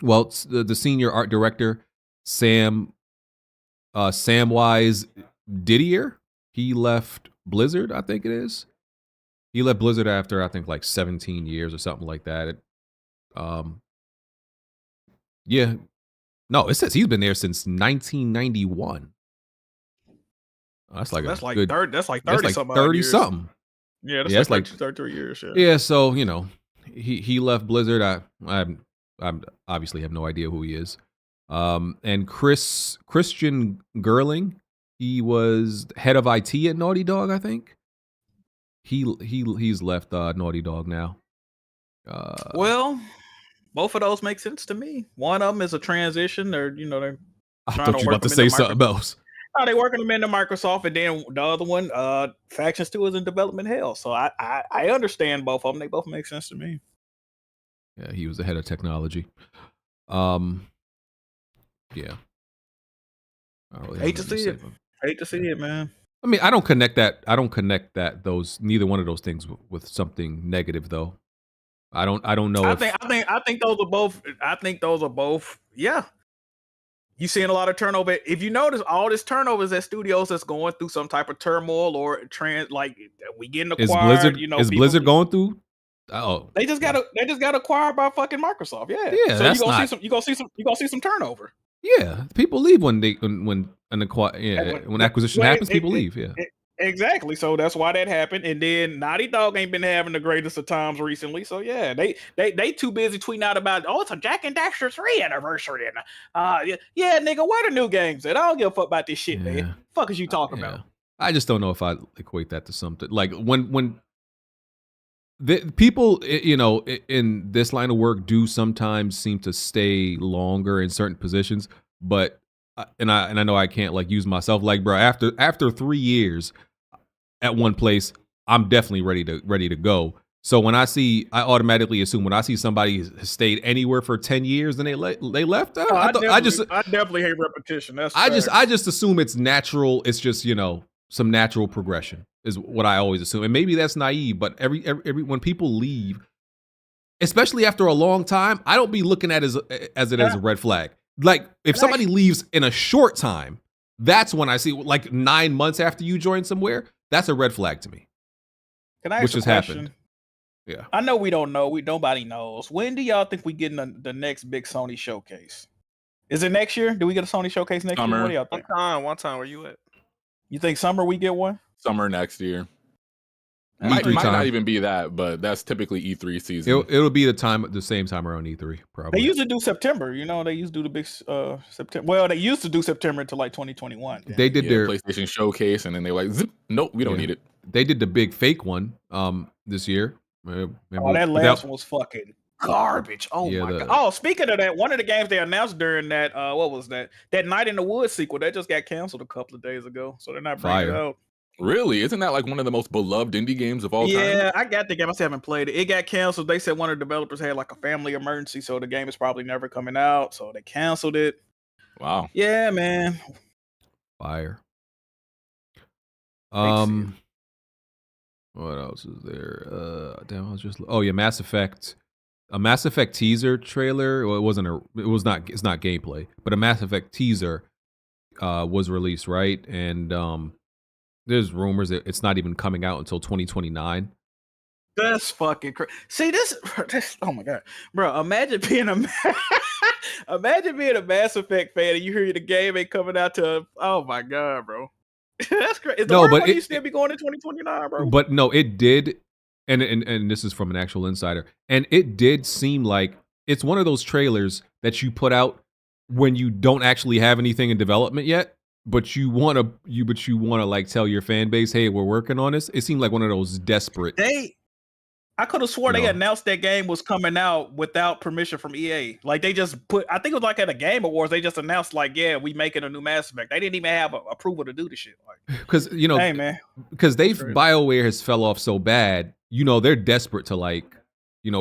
Well, it's the senior art director, Samwise Didier. He left Blizzard, I think it is. He left Blizzard after I think like 17 years or something like that. Yeah. No, it says he's been there since 1991. That's like 30. That's like 30 something. 30 something. Yeah, that's like 33 years. Yeah, so you know, he left Blizzard. I obviously have no idea who he is. And Christian Gerling, he was head of IT at Naughty Dog, I think. He's left Naughty Dog now. Well, both of those make sense to me. One of them is a transition, or they're I thought you were about to say something else. Oh, they working them into Microsoft, and then the other one, Factions 2 is in development hell. So I understand both of them. They both make sense to me. Yeah, he was the head of technology. Yeah. I don't really Hate to have nothing see it. say, Hate to see it, man. I mean, I don't connect that those neither one of those things with something negative though. I don't know I if think those are both. I think those are both. Yeah. You seeing a lot of turnover. If you notice, all this turnover is at studios that's going through some type of turmoil or like we getting acquired. is Blizzard going through? Oh, they just got acquired by fucking Microsoft. Yeah. Yeah, So that's you not. gonna see some turnover. Yeah, people leave when acquisition happens. People leave. Yeah. Exactly. So that's why that happened. And then Naughty Dog ain't been having the greatest of times recently. So yeah, they too busy tweeting out about it's a Jack and Daxter 3 anniversary. And yeah, nigga, where the new games at? I don't give a fuck about this shit, man. Fuck is you talking about? I just don't know if I equate that to something like when the people in this line of work do sometimes seem to stay longer in certain positions, but and I know I can't like use myself like, bro, after 3 years at one place, I'm definitely ready to go. So when I automatically assume when I see somebody has stayed anywhere for 10 years and they left, I definitely hate repetition. That's I just assume it's natural. It's just some natural progression is what I always assume, and maybe that's naive. But every when people leave, especially after a long time, I don't be looking at it as a red flag. Like if somebody leaves in a short time, that's when I see like 9 months after you join somewhere. That's a red flag to me. Can I ask which a has question? happened. Yeah. I know we don't know. Nobody knows. When do y'all think we getting the next big Sony showcase? Is it next year? Do we get a Sony showcase next year? What do y'all think? One time. Where you at? You think summer we get one? Summer next year. E3 Might time. not even be that, but that's typically E3 season. It'll be the same time around E3 probably. They usually do September. They used to do the big September. Well, they used to do September until like 2021. They did their PlayStation showcase, and then they were like, zip, nope, we don't need it. They did the big fake one this year. That last one was fucking garbage. Oh my god. Oh, speaking of that, one of the games they announced during that what was that? That Night in the Woods sequel that just got canceled a couple of days ago. So they're not bringing it out. Really? Isn't that like one of the most beloved indie games of all time? Yeah, I got the game. I still haven't played it. It got canceled. They said one of the developers had like a family emergency, so the game is probably never coming out. So they canceled it. Wow. Yeah, man. Fire. What else is there? Damn, I was just. Oh yeah, Mass Effect. A Mass Effect teaser trailer. Well, it's not gameplay, but a Mass Effect teaser was released, right? And there's rumors that it's not even coming out until 2029. That's fucking crazy. See this. Oh my god, bro! Imagine being a Mass Effect fan and you hear the game ain't coming out to. Oh my god, bro! That's crazy. You still be going in 2029, bro. But no, it did, and this is from an actual insider, and it did seem like it's one of those trailers that you put out when you don't actually have anything in development yet. But you want to like tell your fan base, hey, we're working on this. It seemed like one of those desperate. I could have swore they announced that game was coming out without permission from EA. Like they just put, I think it was like at a Game Awards, they just announced like, yeah, we making a new Mass Effect. They didn't even have approval to do the shit. Because hey man, because BioWare has fell off so bad. They're desperate to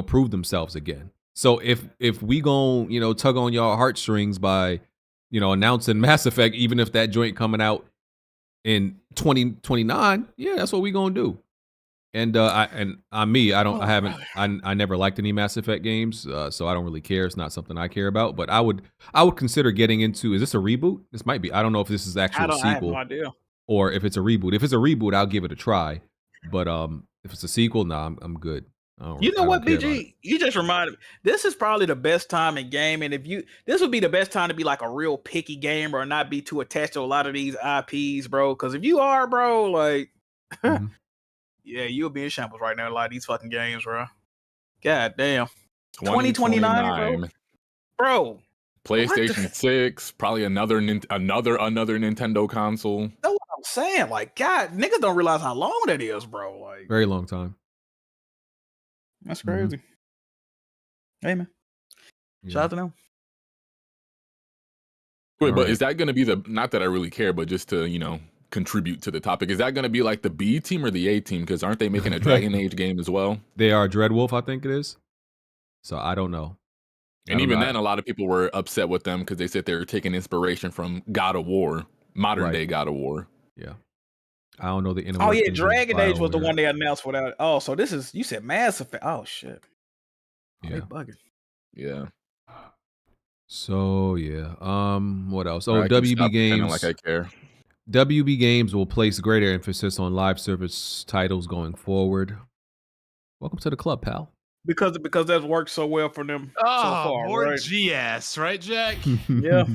prove themselves again. So if we gon' tug on y'all heartstrings by announcing Mass Effect, even if that joint coming out in 2029, yeah, that's what we gonna do. And I never liked any Mass Effect games, so I don't really care. It's not something I care about. But I would consider getting into. Is this a reboot? This might be. I don't know if this is actual sequel. I have no idea. Or if it's a reboot. If it's a reboot, I'll give it a try. But if it's a sequel, nah, I'm good. You know what, BG? You just reminded me. This is probably the best time in gaming. This would be the best time to be like a real picky gamer and not be too attached to a lot of these IPs, bro. Because if you are, bro, like, yeah, you'll be in shambles right now. A lot of these fucking games, bro. God damn. 2029, bro. PlayStation 6, probably another Nintendo console. That's what I'm saying. Like, God, niggas don't realize how long that is, bro. Like, very long time. That's crazy. Hey man. Shout out to them. Wait, All but right. is that going to be the, not that I really care, but just to, contribute to the topic, is that going to be like the B team or the A team? Because aren't they making a Dragon Age game as well? They are Dreadwolf, I think it is. So I don't know. And even then, a lot of people were upset with them because they said they were taking inspiration from God of War, modern day God of War. Yeah. I don't know the inner Oh yeah, workings of Dragon Age was the BioWare. one they announced without. Oh, so this is, you said Mass Effect. Oh shit. Oh, they Yeah. bugging. Yeah. So yeah. What else? All Oh, right, I can WB stop pretending Games. like I care. WB Games will place greater emphasis on live service titles going forward. Welcome to the club, pal. Because that's worked so well for them so far, more right? GS, right, Jack? Yeah.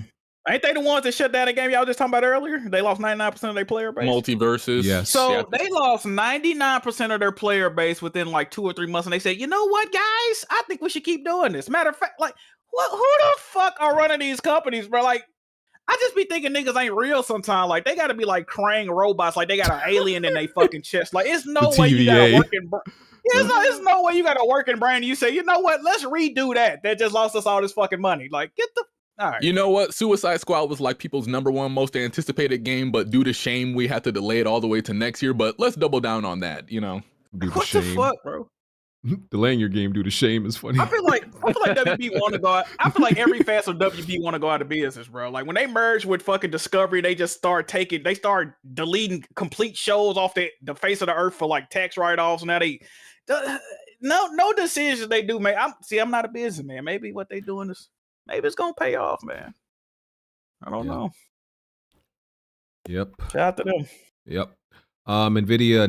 Ain't they the ones that shut down the game y'all just talking about earlier? They lost 99% of their player base. Multiverses. Yes. So Yeah. they lost 99% of their player base within like 2 or 3 months, and they said, "You know what, guys? I think we should keep doing this." Matter of fact, like, who the fuck are running these companies, bro? Like, I just be thinking niggas ain't real sometimes. Like, they got to be like Krang robots. Like, they got an alien in their fucking chest. Like, it's no The way you got a TVA. working. Yeah, it's no way you got a working brain. And you say, you know what? Let's redo that. That just lost us all this fucking money. Like, get the. All right. You know what? Suicide Squad was like people's #1 most anticipated game, but due to shame, we had to delay it all the way to next year. But let's double down on that, Due to What shame. the fuck, bro? Delaying your game due to shame is funny. I feel like WB want to go out. I feel like every fast of WB want to go out of business, bro. Like when they merge with fucking Discovery, they just start deleting complete shows off the face of the earth for like tax write-offs. Now they no decisions they do, man. I'm not a businessman. Maybe what they doing is maybe it's gonna pay off, man. I don't know. Yep. Shout out to them. Yep. NVIDIA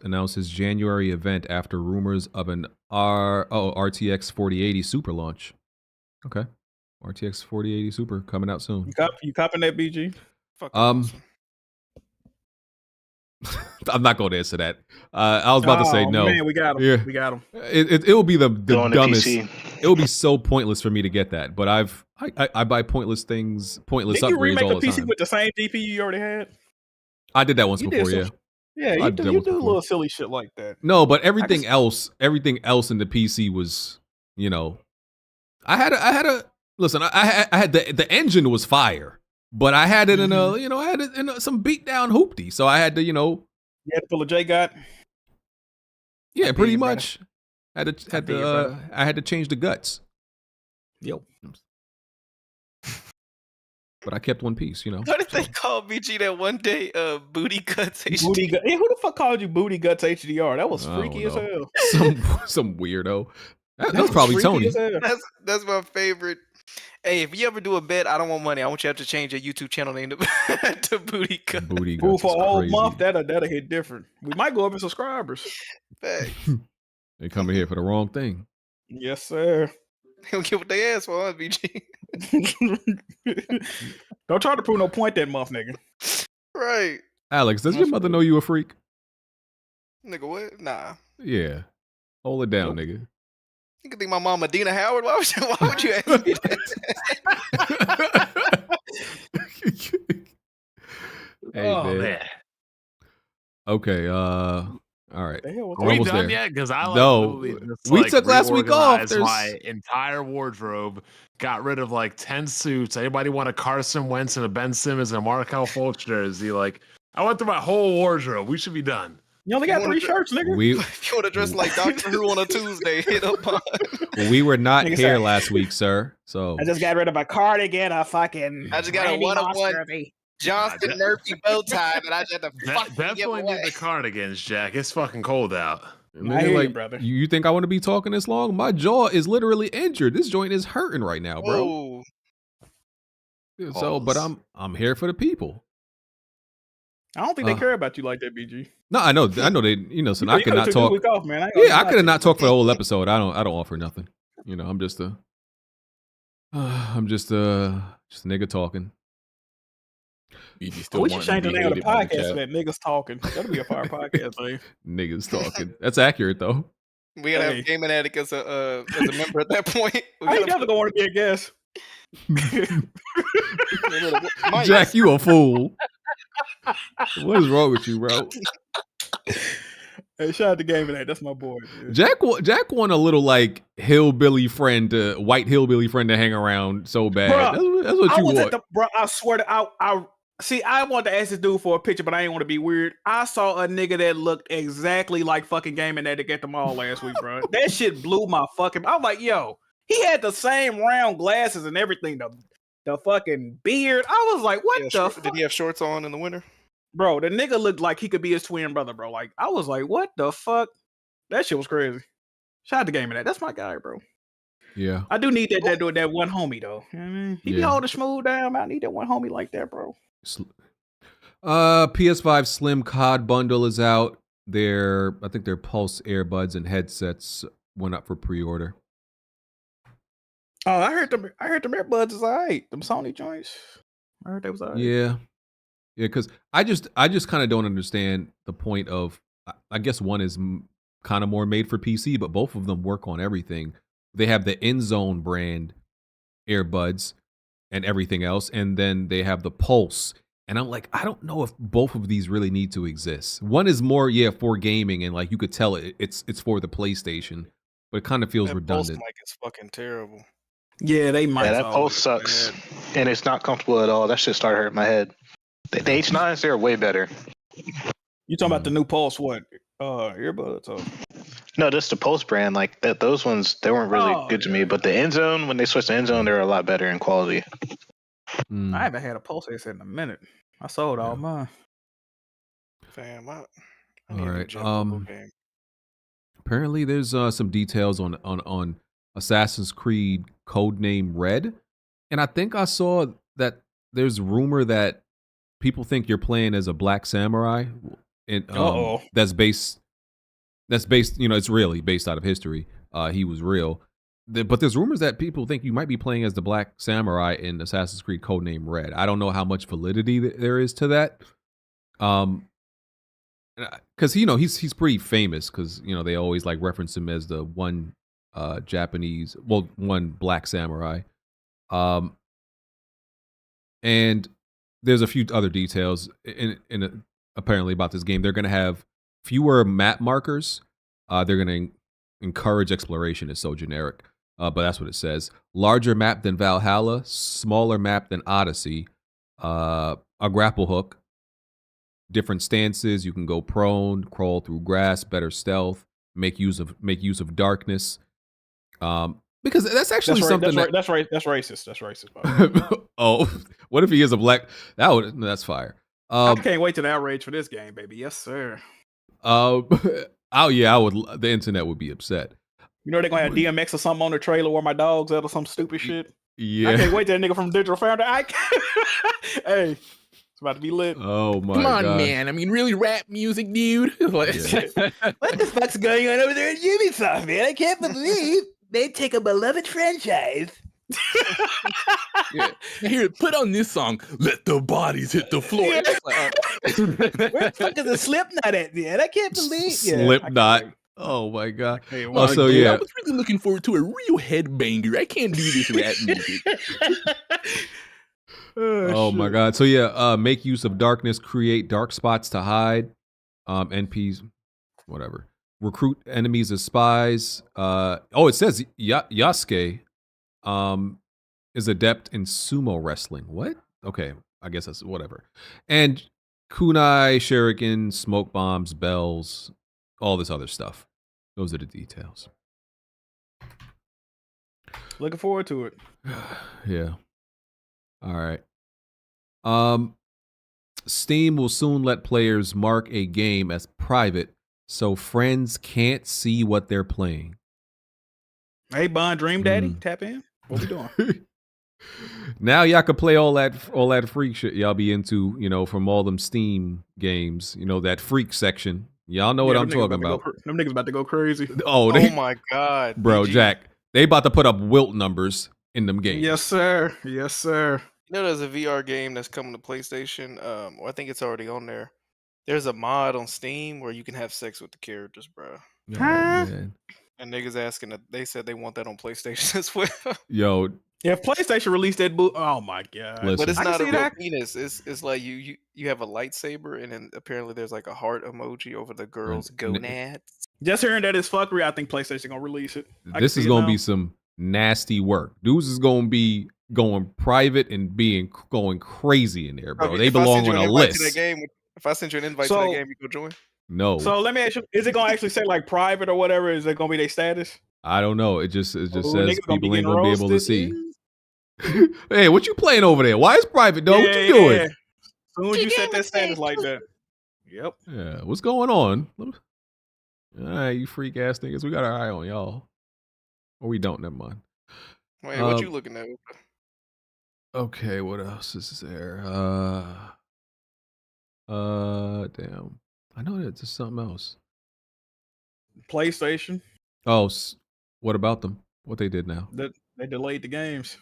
announces January event after rumors of an RTX 4080 Super launch. Okay. RTX 4080 Super coming out soon. You copping that, BG? I'm not going to answer that. I was about to say no. Man, we got him. Yeah. We got him. It will be the Go on the dumbest. PC. It will be so pointless for me to get that. But I buy pointless things, pointless Did you upgrades remake all a the PC time. with the same GPU you already had? I did that once You before, did yeah. some- Yeah, I you did that do once a before. little silly shit like that. No, but everything else in the PC was, I had a listen. I had the engine was fire, but I had it in a, I had it in some beat down hoopty. So I had to, You had to pull a JGOT. yeah, I pretty feel you, much. I had to change the guts, Yep. but I kept one piece. What if they called BG that one day? Booty cuts. Booty gut. Hey, who the fuck called you Booty Guts HDR? That was I don't freaky as know. hell. Some weirdo. That That was probably freaky Tony. as hell. That's my favorite. Hey, if you ever do a bet, I don't want money. I want you to have to change your YouTube channel name to, to Booty Cut. Booty Ooh, guts for is a whole crazy. month, that'll hit different. We might go up in subscribers. Facts. They coming here for the wrong thing. Yes, sir. They don't get what they asked for, huh, BG? Don't try to prove no point that month, nigga. Right. Alex, does your mother know you a freak? Nigga, what? Nah. Yeah. Hold it down, nigga. You can think my mama Dina Howard? Why would you ask me that? Hey, Oh, man. man. Okay, all right. The hell was Are we Almost done there. yet? Because I No, literally just, we took last week off. reorganized my entire wardrobe, got rid of like 10 suits. Anybody want a Carson Wentz and a Ben Simmons and a Markel Fultz jersey? Like, I went through my whole wardrobe. We should be done. You only got 3 shirts, nigga. If you want to dress like Doctor Who on a Tuesday, hit up on. We were not Nigga here said- last week, sir. So I just got rid of a cardigan, a fucking. I just got a Randy one-on-one Moss jersey. Johnston Murphy bow tie that I just had to fucking give Definitely away. need the cardigans, Jack. It's fucking cold out. Nigga, hear you, like, brother. you think I want to be talking this long? My jaw is literally injured. This joint is hurting right now, bro. Whoa. So, but I'm here for the people. I don't think they care about you like that, BG. No, I know they. So I You could could've not took this talk. week off, man. Yeah, I could have not talked for the whole episode. I don't offer nothing. I'm just a. I'm just a nigga talking. We should change the name of the podcast to that. Niggas talking. That'll be a fire podcast name. Niggas talking. That's accurate though. We gotta have Gaming Addict as a member at that point. I ain't never gonna want to be a guest. Jack, you a fool. What is wrong with you, bro? Hey, shout out to Game of That. That's my boy. Man. Jack want a little like hillbilly friend, white hillbilly friend to hang around so bad. Bruh, That's what I you was want. bro. I swear to I see. I wanted to ask this dude for a picture, but I didn't want to be weird. I saw a nigga that looked exactly like fucking Game of That at the mall last week, bro. That shit blew my fucking. I was like, yo, he had the same round glasses and everything. The fucking beard. I was like, what the fuck? Did he have shorts on in the winter? Bro, the nigga looked like he could be his twin brother, bro. Like, I was like, what the fuck? That shit was crazy. Shout out to Game of That. That's my guy, bro. Yeah. I do need that one homie, though. You know what I mean? He be Yeah. holding smooth down. I need that one homie like that, bro. PS5 Slim COD Bundle is out. I think their Pulse earbuds and headsets went up for pre-order. Oh, I heard them earbuds is alright. Them Sony joints. I heard they was alright. Yeah, because I just kind of don't understand the point of. I guess one is kind of more made for PC, but both of them work on everything. They have the InZone brand earbuds and everything else, and then they have the Pulse. And I'm like, I don't know if both of these really need to exist. One is more, for gaming, and like you could tell it's for the PlayStation, but it kind of feels redundant. Pulse mic is fucking terrible. Yeah, they might. Yeah, that Pulse sucks, and it's not comfortable at all. That shit started hurting my head. The H9s, they're way better. You talking about the new Pulse? What? Earbuds? Or? No, just the Pulse brand. Like that, those ones, they weren't really good to me. But the InZone, when they switched to InZone, they're a lot better in quality. I haven't had a Pulse headset in a minute. I sold all mine. Fam, All right. Apparently, there's some details on Assassin's Creed codename Red, and I think I saw that there's rumor that people think you're playing as a black samurai, and that's based. It's really based out of history. He was real, but there's rumors that people think you might be playing as the black samurai in Assassin's Creed codename Red. I don't know how much validity there is to that. Because he's pretty famous because they always like reference him as the one one black samurai. And there's a few other details in apparently about this game. They're going to have fewer map markers. They're going to encourage exploration. It's so generic, but that's what it says. Larger map than Valhalla, smaller map than Odyssey. A grapple hook. Different stances. You can go prone, crawl through grass, better stealth, make use of darkness. Because that's actually something that's racist. That's racist. Oh, what if he is a black? That's fire. I can't wait to the outrage for this game, baby. Yes, sir. Oh yeah, I would. The internet would be upset. They're gonna have DMX or something on the trailer where my dog's at or some stupid shit. Yeah, I can't wait till that nigga from Digital Founder. Hey, it's about to be lit. Oh my god! Come on, man. I mean, really rap music, dude. What the fuck's going on over there at Ubisoft, man? I can't believe they take a beloved franchise. Yeah. Here, put on this song. Let the bodies hit the floor. Where the fuck is the Slipknot at, man? I can't believe Slipknot. Oh my god. Hey, I was was really looking forward to a real headbanger. I can't do this rap music. Oh my god. So make use of darkness, create dark spots to hide. NPs, whatever. Recruit enemies as spies. It says Yasuke is adept in sumo wrestling. What? Okay, I guess that's whatever. And kunai, shuriken, smoke bombs, bells, all this other stuff. Those are the details. Looking forward to it. Yeah. All right. Steam will soon let players mark a game as private so friends can't see what they're playing. Hey, Bond Dream Daddy, tap in. What we doing? Now y'all can play all that freak shit y'all be into, from all them Steam games, that freak section. Y'all know what I'm talking about. Them niggas about to go crazy. Oh My god, bro, BG. Jack, they about to put up wilt numbers in them games. Yes, sir. Yes, sir. There's a VR game that's coming to PlayStation. I think it's already on there. There's a mod on Steam where you can have sex with the characters, bro. Oh, man. And niggas asking that they said they want that on PlayStation as well. Yo, If PlayStation released that boot, oh my god! Listen. But it's I can not a see real that. penis. It's like you have a lightsaber, and then apparently there's like a heart emoji over the girl's gonads. Just hearing that is fuckery. I think PlayStation gonna release it. I can This see is it gonna now. be some nasty work. Dudes is gonna be going private and going crazy in there, bro. They If I belong send you on an a invite to that list. game, if I send you an invite to So- that game, you go join. No, So let me ask you: is it gonna actually say like private or whatever? Is it gonna be their status? I don't know. It just Ooh, says niggas gonna be people ain't getting gonna be able to roasted. see. Hey, what you playing over there? Why is private, though? What you doing? As soon as you set that status like that. Yep. Yeah, what's going on? All right, you freak ass niggas. We got our eye on y'all. Or we don't, never mind. Wait, what you looking at? Okay, what else is there? Damn. I know that there's something else. PlayStation. Oh, what about them? What they did now? They delayed the games.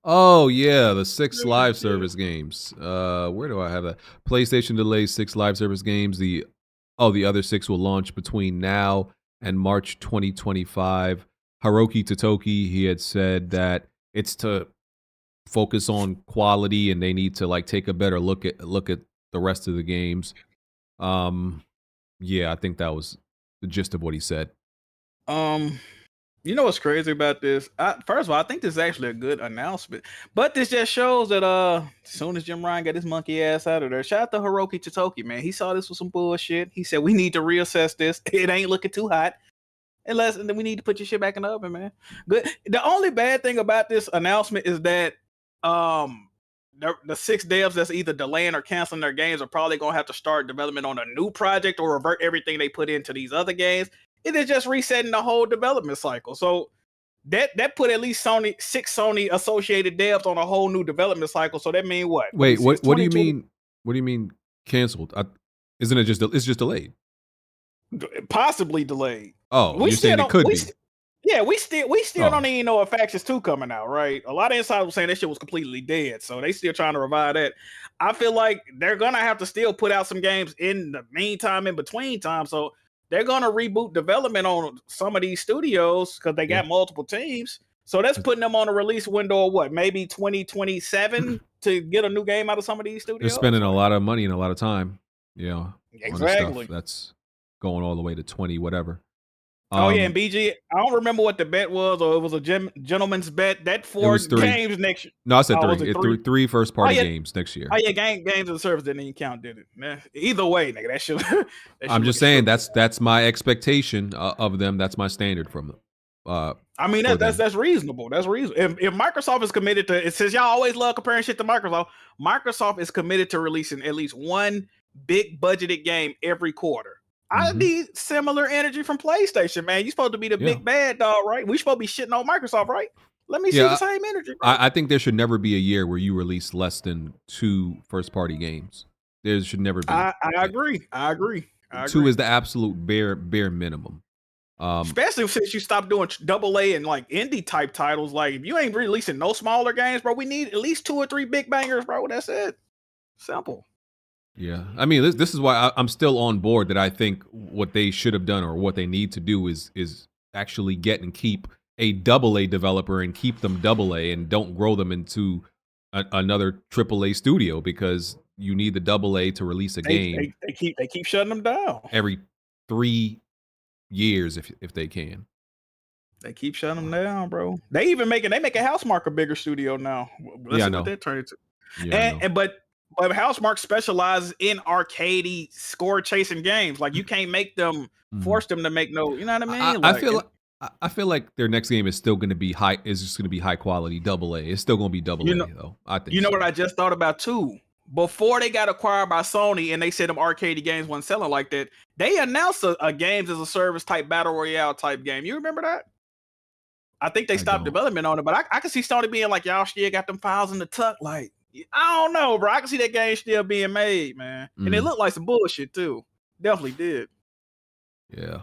Oh yeah, the 6 live service games. Where do I have that? PlayStation delays 6 live service games. The other 6 will launch between now and March 2025. Hiroki Totoki, he had said that it's to focus on quality and they need to like take a better look at the rest of the games. Yeah, I think that was the gist of what he said. You know what's crazy about this? First of all, I think this is actually a good announcement. But this just shows that as soon as Jim Ryan got his monkey ass out of there, shout out to Hiroki Totoki, man. He saw this was some bullshit. He said we need to reassess this. It ain't looking too hot. And then we need to put your shit back in the oven, man. Good. The only bad thing about this announcement is that the 6 devs that's either delaying or canceling their games are probably gonna have to start development on a new project or revert everything they put into these other games. It is just resetting the whole development cycle. So that put at least 6 Sony associated devs on a whole new development cycle. So that mean what? Wait, what do you mean? What do you mean canceled? Isn't it it's just delayed? Possibly delayed. Oh, you're saying it could be. Yeah, we still don't even know if Factions 2 coming out, right? A lot of insiders were saying that shit was completely dead, so they still trying to revive that. I feel like they're gonna have to still put out some games in the meantime, in between time. So they're gonna reboot development on some of these studios because they got multiple teams. So that's putting them on a release window of what, maybe 2027 to get a new game out of some of these studios. They're spending a lot of money and a lot of time, on this Exactly. stuff. That's going all the way to 20 whatever. Oh yeah, and BG, I don't remember what the bet was, or it was a gentleman's bet. That 4 games next year. No, I said Oh, 3. was it 3 first party games next year. Oh yeah, games and service didn't even count, did it? Man, either way, nigga, that shit. I'm just saying that's my expectation of them. That's my standard from them. I mean, that's reasonable. That's reasonable. If Microsoft is committed to, it says y'all always love comparing shit to Microsoft. Microsoft is committed to releasing at least one big budgeted game every quarter. I need similar energy from PlayStation, man. You supposed to be the big bad dog, right? We supposed to be shitting on Microsoft, right? Let me see the same energy. I think there should never be a year where you release less than 2 first party games. There should never be. I agree. 2 is the absolute bare minimum. Especially since you stopped doing AA and like indie type titles. Like if you ain't releasing no smaller games, bro, we need at least 2 or 3 big bangers, bro. That's it. Simple. Yeah, I mean, this is why I'm still on board that I think what they should have done or what they need to do is actually get and keep a AA developer and keep them AA and don't grow them into another AAA studio because you need the AA to release a game. They keep shutting them down every 3 years if they can. They keep shutting them down, bro. They make Housemarque a bigger studio now. Let's see what that turned into. Yeah, but Housemarque specializes in arcadey score chasing games. Like you can't make them force them to make no. You know what I mean? I feel like their next game is still going to be high. Is just going to be high quality AA. It's still going to be AA though. I think. You know what I just thought about too. Before they got acquired by Sony and they said them arcadey games wasn't selling like that, they announced a games as a service type battle royale type game. You remember that? I think they stopped development on it, but I can see Sony being like, y'all still got them files in the tuck. Like, I don't know, bro. I can see that game still being made, man. And it looked like some bullshit too. Definitely did. Yeah.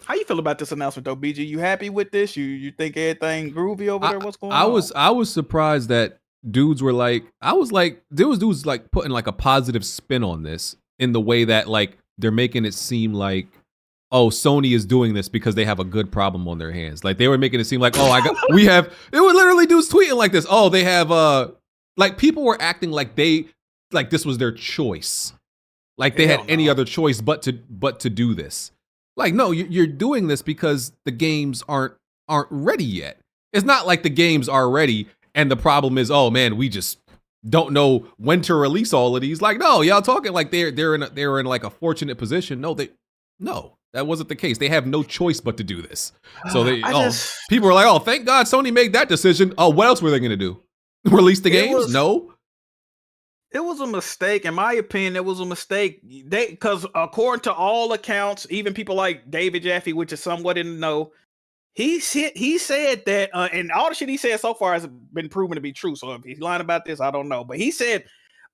How you feel about this announcement though, BG? You happy with this? You think everything groovy over there? What's going on? I was surprised that dudes were like, there was dudes like putting like a positive spin on this in the way that like they're making it seem like, oh, Sony is doing this because they have a good problem on their hands. Like they were making it seem like, oh, it would literally dudes tweeting like this. Oh, they have like people were acting like this was their choice. Like they had any other choice but to do this. Like, no, you're doing this because the games aren't ready yet. It's not like the games are ready and the problem is, oh man, we just don't know when to release all of these. Like, no, y'all talking like they're in like a fortunate position. No, that wasn't the case. They have no choice but to do this. So people were like, oh, thank God Sony made that decision. Oh, what else were they gonna do? Release the games? No. It was a mistake, in my opinion. It was a mistake. Because according to all accounts, even people like David Jaffe, which is somewhat in the know, he said that, and all the shit he said so far has been proven to be true. So if he's lying about this, I don't know. But he said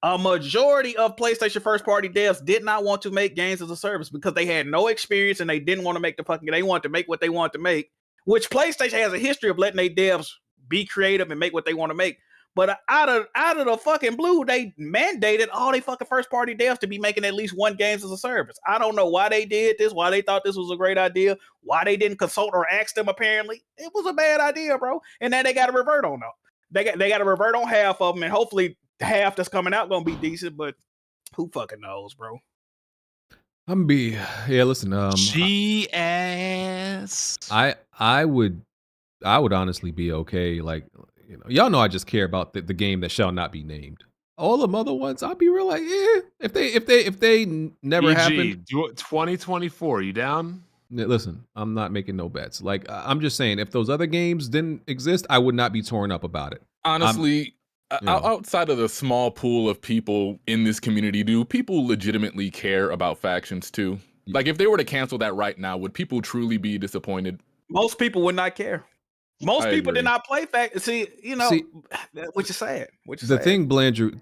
a majority of PlayStation first-party devs did not want to make games as a service because they had no experience and they didn't want to make they wanted to make what they wanted to make, which PlayStation has a history of letting their devs be creative and make what they want to make. But out of the fucking blue, they mandated all they fucking first-party devs to be making at least one games as a service. I don't know why they did this, why they thought this was a great idea, why they didn't consult or ask them. Apparently, it was a bad idea, bro. And then they got to revert on them. They got to revert on half of them, and hopefully half that's coming out gonna be decent. But who fucking knows, bro? Listen. I would honestly be okay. Like, you know, y'all know I just care about the game that shall not be named. All the other ones, I'd be real like, if they never happened. Do it 2024. You down? Listen, I'm not making no bets. Like, I'm just saying, if those other games didn't exist, I would not be torn up about it. Honestly, outside of the small pool of people in this community, do people legitimately care about factions too? Like, if they were to cancel that right now, would people truly be disappointed? Most people would not care. Most people did not play fact. See, which is sad. Thing, Blandrew.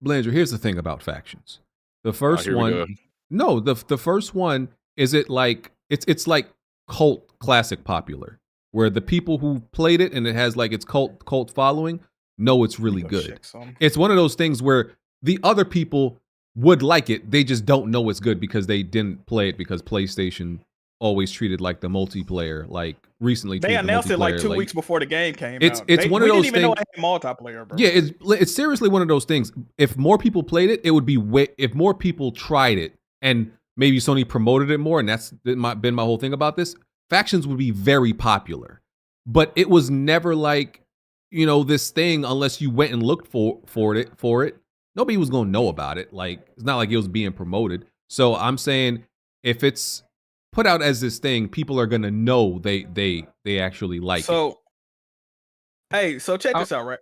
Blandrew. Here's the thing about factions. The first one, the first one is it's like cult classic popular, where the people who played it and it has like its cult following know it's really good. It's one of those things where the other people would like it, they just don't know it's good because they didn't play it because PlayStation always treated like the multiplayer, like recently they announced it like 2 weeks before the game came out. It's one of those things. We didn't even know it had multiplayer, bro. Yeah, it's seriously one of those things. If more people played it, it would be if more people tried it and maybe Sony promoted it more, and that's been my whole thing about this. Factions would be very popular, but it was never like, this thing unless you went and looked for it. Nobody was gonna know about it. Like, it's not like it was being promoted. So I'm saying if it's put out as this thing, people are gonna know they actually like it. So check this out, right?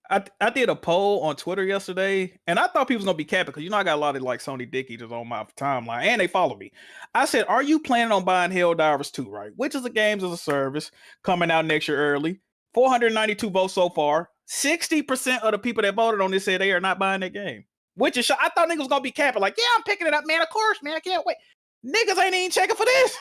I did a poll on Twitter yesterday, and I thought people was gonna be capping because I got a lot of like Sony dick eaters on my timeline, and they follow me. I said, "Are you planning on buying Helldivers 2, right? Which is a games as a service coming out next year early? 492 votes so far. 60% of the people that voted on this said they are not buying that game. Which is, I thought niggas was gonna be capping, like, yeah, I'm picking it up, man. Of course, man. I can't wait. Niggas ain't even checking for this.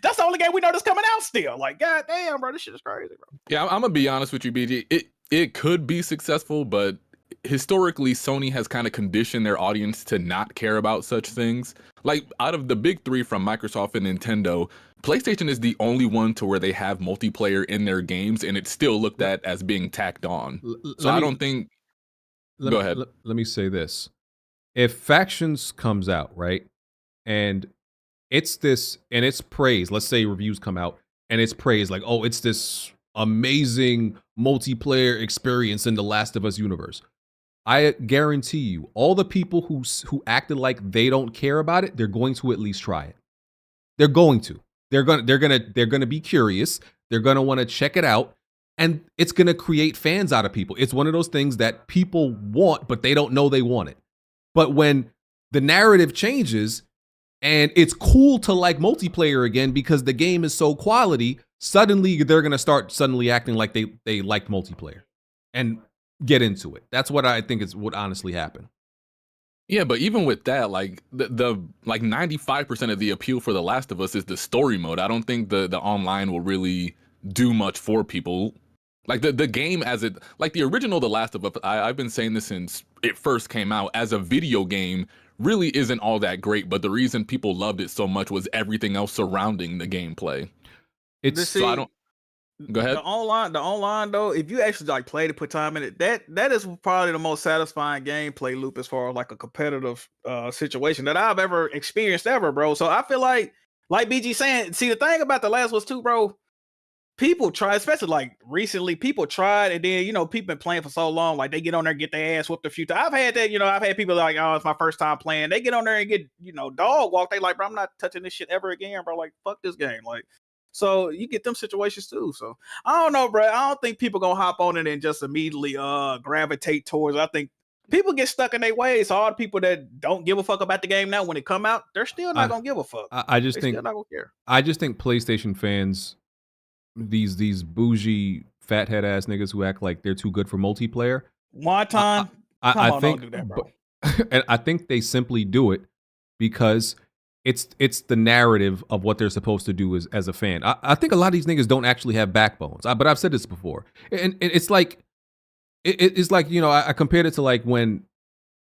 That's the only game we know that's coming out still. Like, god damn, bro, this shit is crazy, bro. Yeah, I'm gonna be honest with you, BG. It could be successful, but historically, Sony has kind of conditioned their audience to not care about such things. Like, out of the big three from Microsoft and Nintendo, PlayStation is the only one to where they have multiplayer in their games, and it's still looked at as being tacked on. So I don't think. Go ahead. Let me say this: if Factions comes out, right, and it's this, and it's praised. Let's say reviews come out, and it's praised like, oh, it's this amazing multiplayer experience in the Last of Us universe. I guarantee you, all the people who acted like they don't care about it, they're going to at least try it. They're going to. They're gonna be curious. They're gonna want to check it out, and it's gonna create fans out of people. It's one of those things that people want, but they don't know they want it. But when the narrative changes and it's cool to like multiplayer again because the game is so quality, suddenly they're gonna start acting like they liked multiplayer and get into it. That's what I think would honestly happen. Yeah, but even with that, like the 95% of the appeal for The Last of Us is the story mode. I don't think the online will really do much for people. Like the game as it, like the original The Last of Us, I've been saying this since it first came out, as a video game really isn't all that great. But the reason people loved it so much was everything else surrounding the gameplay. So I don't. Go ahead. The online though, if you actually like played it, put time in it, that is probably the most satisfying gameplay loop as far as like a competitive situation that I've ever experienced ever, bro. So I feel like BG saying, see the thing about The Last of Us 2, bro, people try, especially like recently, people tried, and then people been playing for so long, like they get on there, get their ass whooped a few times. I've had that, I've had people like, oh, it's my first time playing. They get on there and get, dog walk. They like, bro, I'm not touching this shit ever again, bro. Like, fuck this game. Like, so you get them situations too. So I don't know, bro. I don't think people gonna hop on it and just immediately gravitate towards it. I think people get stuck in their ways. So all the people that don't give a fuck about the game now, when it come out, they're still not gonna give a fuck. I just think still not gonna care. I just think PlayStation fans, these bougie fathead ass niggas who act like they're too good for multiplayer. One time, I think, don't do that, bro. and I think they simply do it because it's the narrative of what they're supposed to do as a fan. I think a lot of these niggas don't actually have backbones. But I've said this before, and it's like it's like I compared it to like when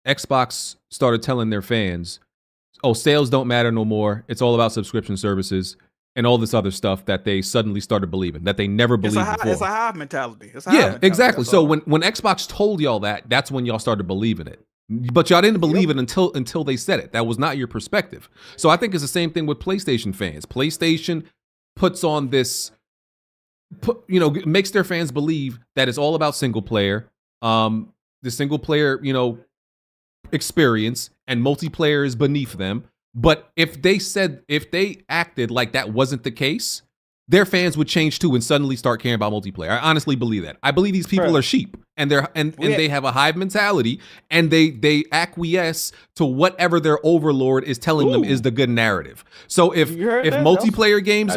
Xbox started telling their fans, "Oh, sales don't matter no more. It's all about subscription services." And all this other stuff that they suddenly started believing that they never believed before. It's a hive mentality. Exactly. So when Xbox told y'all that's when y'all started believing it. But y'all didn't believe it until they said it. That was not your perspective. So I think it's the same thing with PlayStation fans. PlayStation puts on this, makes their fans believe that it's all about single player, the single player, experience, and multiplayer is beneath them. But if they acted like that wasn't the case, their fans would change too and suddenly start caring about multiplayer. I honestly believe that. I believe these people are sheep and they have a hive mentality and they acquiesce to whatever their overlord is telling them is the good narrative. So if multiplayer games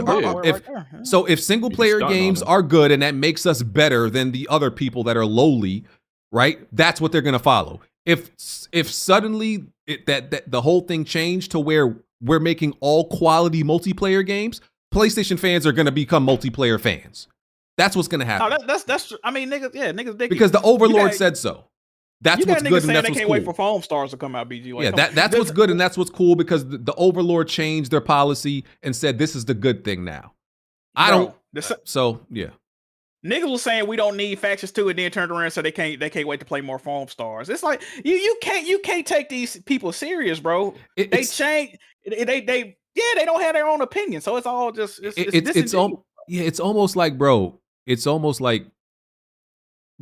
if single player games are good and that makes us better than the other people that are lowly, right? That's what they're gonna follow. If suddenly that the whole thing changed to where we're making all quality multiplayer games, PlayStation fans are going to become multiplayer fans. That's what's going to happen. Oh, that's I mean, niggas, because the overlord said so. That's what's good and that's what's cool. They can't wait for Foam Stars to come out, BG. Like, that's what's good and that's what's cool because the overlord changed their policy and said this is the good thing now. Niggas was saying we don't need factions too, and then turned around and said they can't wait to play more Foam Stars. It's like you can't take these people serious, bro. They don't have their own opinion, so it's all just it's almost like, bro, it's almost like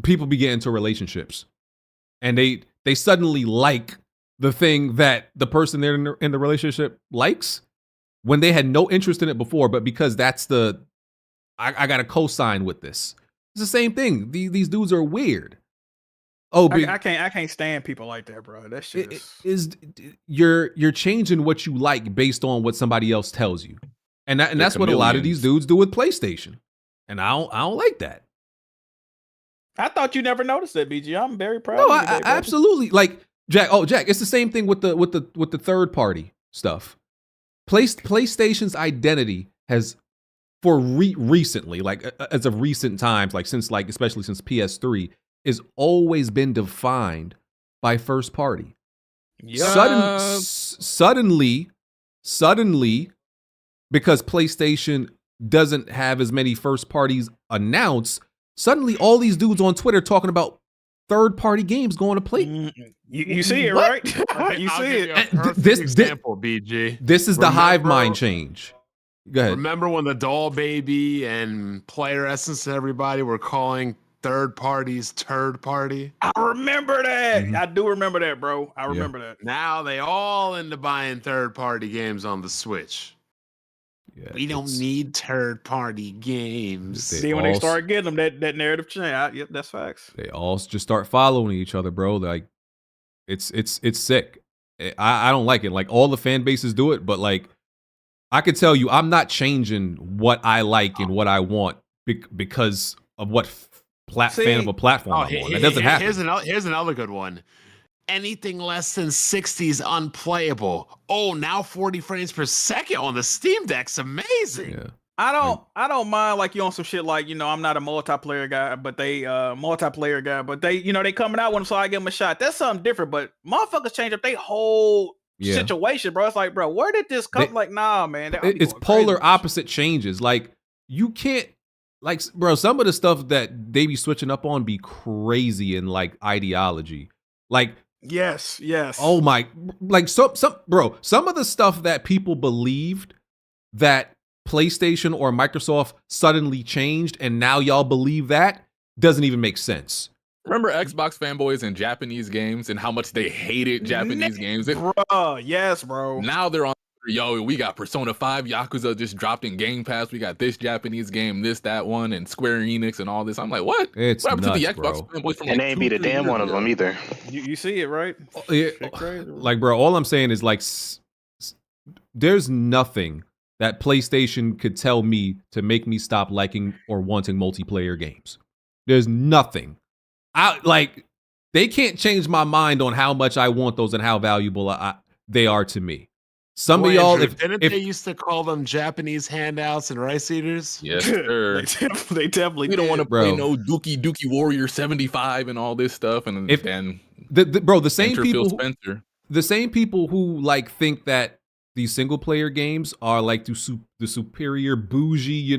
people be getting into relationships, and they suddenly like the thing that the person they're in the relationship likes when they had no interest in it before, but because that's I got to co-sign with this. It's the same thing. These dudes are weird. Oh, I can't stand people like that, bro. That shit is you're changing what you like based on what somebody else tells you, and that's what a lot of these dudes do with PlayStation, and I don't like that. I thought you never noticed that, BG. I'm very proud. No, I absolutely like Jack. Oh, Jack, it's the same thing with the third party stuff. PlayStation's identity has, for recently, like as of recent times, like since especially since PS3, is always been defined by first party. Yeah. Suddenly, because PlayStation doesn't have as many first parties announced, suddenly all these dudes on Twitter talking about third party games going to play. You see it, right? You see it. This example, BG. This is the hive mind change. Go ahead. Remember when the Doll Baby and Player Essence and everybody were calling third parties turd party? I remember that. I do remember that, bro. I remember that. Now they all into buying third party games on the Switch. Yeah, we don't need third party games. See, when they start getting them, that narrative change. Yep, that's facts. They all just start following each other, bro. Like it's sick. I don't like it. Like all the fan bases do it, but like I could tell you, I'm not changing what I like and what I want because of what fan of a platform I'm on. That doesn't happen. Here's another good one. Anything less than 60 is unplayable. Oh, now 40 frames per second on the Steam Deck's amazing. Yeah. I don't mind like you on some shit like, I'm not a multiplayer guy, but they they they coming out with them, so I give them a shot. That's something different. But motherfuckers change up they whole Yeah. situation, bro. It's like, bro, where did this come? Like, nah, man. It's polar opposite changes. Like you can't, like, bro. Some of the stuff that they be switching up on be crazy in like ideology. Like, yes. Oh my, like some of the stuff that people believed that PlayStation or Microsoft suddenly changed, and now y'all believe that doesn't even make sense. Remember Xbox fanboys in Japanese games and how much they hated Japanese games? Bro, yes, bro. Now they're on, yo, we got Persona 5, Yakuza just dropped in Game Pass. We got this Japanese game, this, that one, and Square Enix and all this. I'm like, what? It's what happened nuts, to the Xbox fanboys from And like they ain't beat a damn one of them either. You see it, right? Yeah, like, bro, all I'm saying is like, there's nothing that PlayStation could tell me to make me stop liking or wanting multiplayer games. There's nothing. They can't change my mind on how much I want those and how valuable they are to me. Some of y'all, didn't they used to call them Japanese handouts and rice eaters? Yes, sir. they definitely. We don't want to Bro. play no Dookie Warrior 75 and all this stuff. And the same enter people, Phil Spencer. the same people who like think that these single player games are like the superior bougie,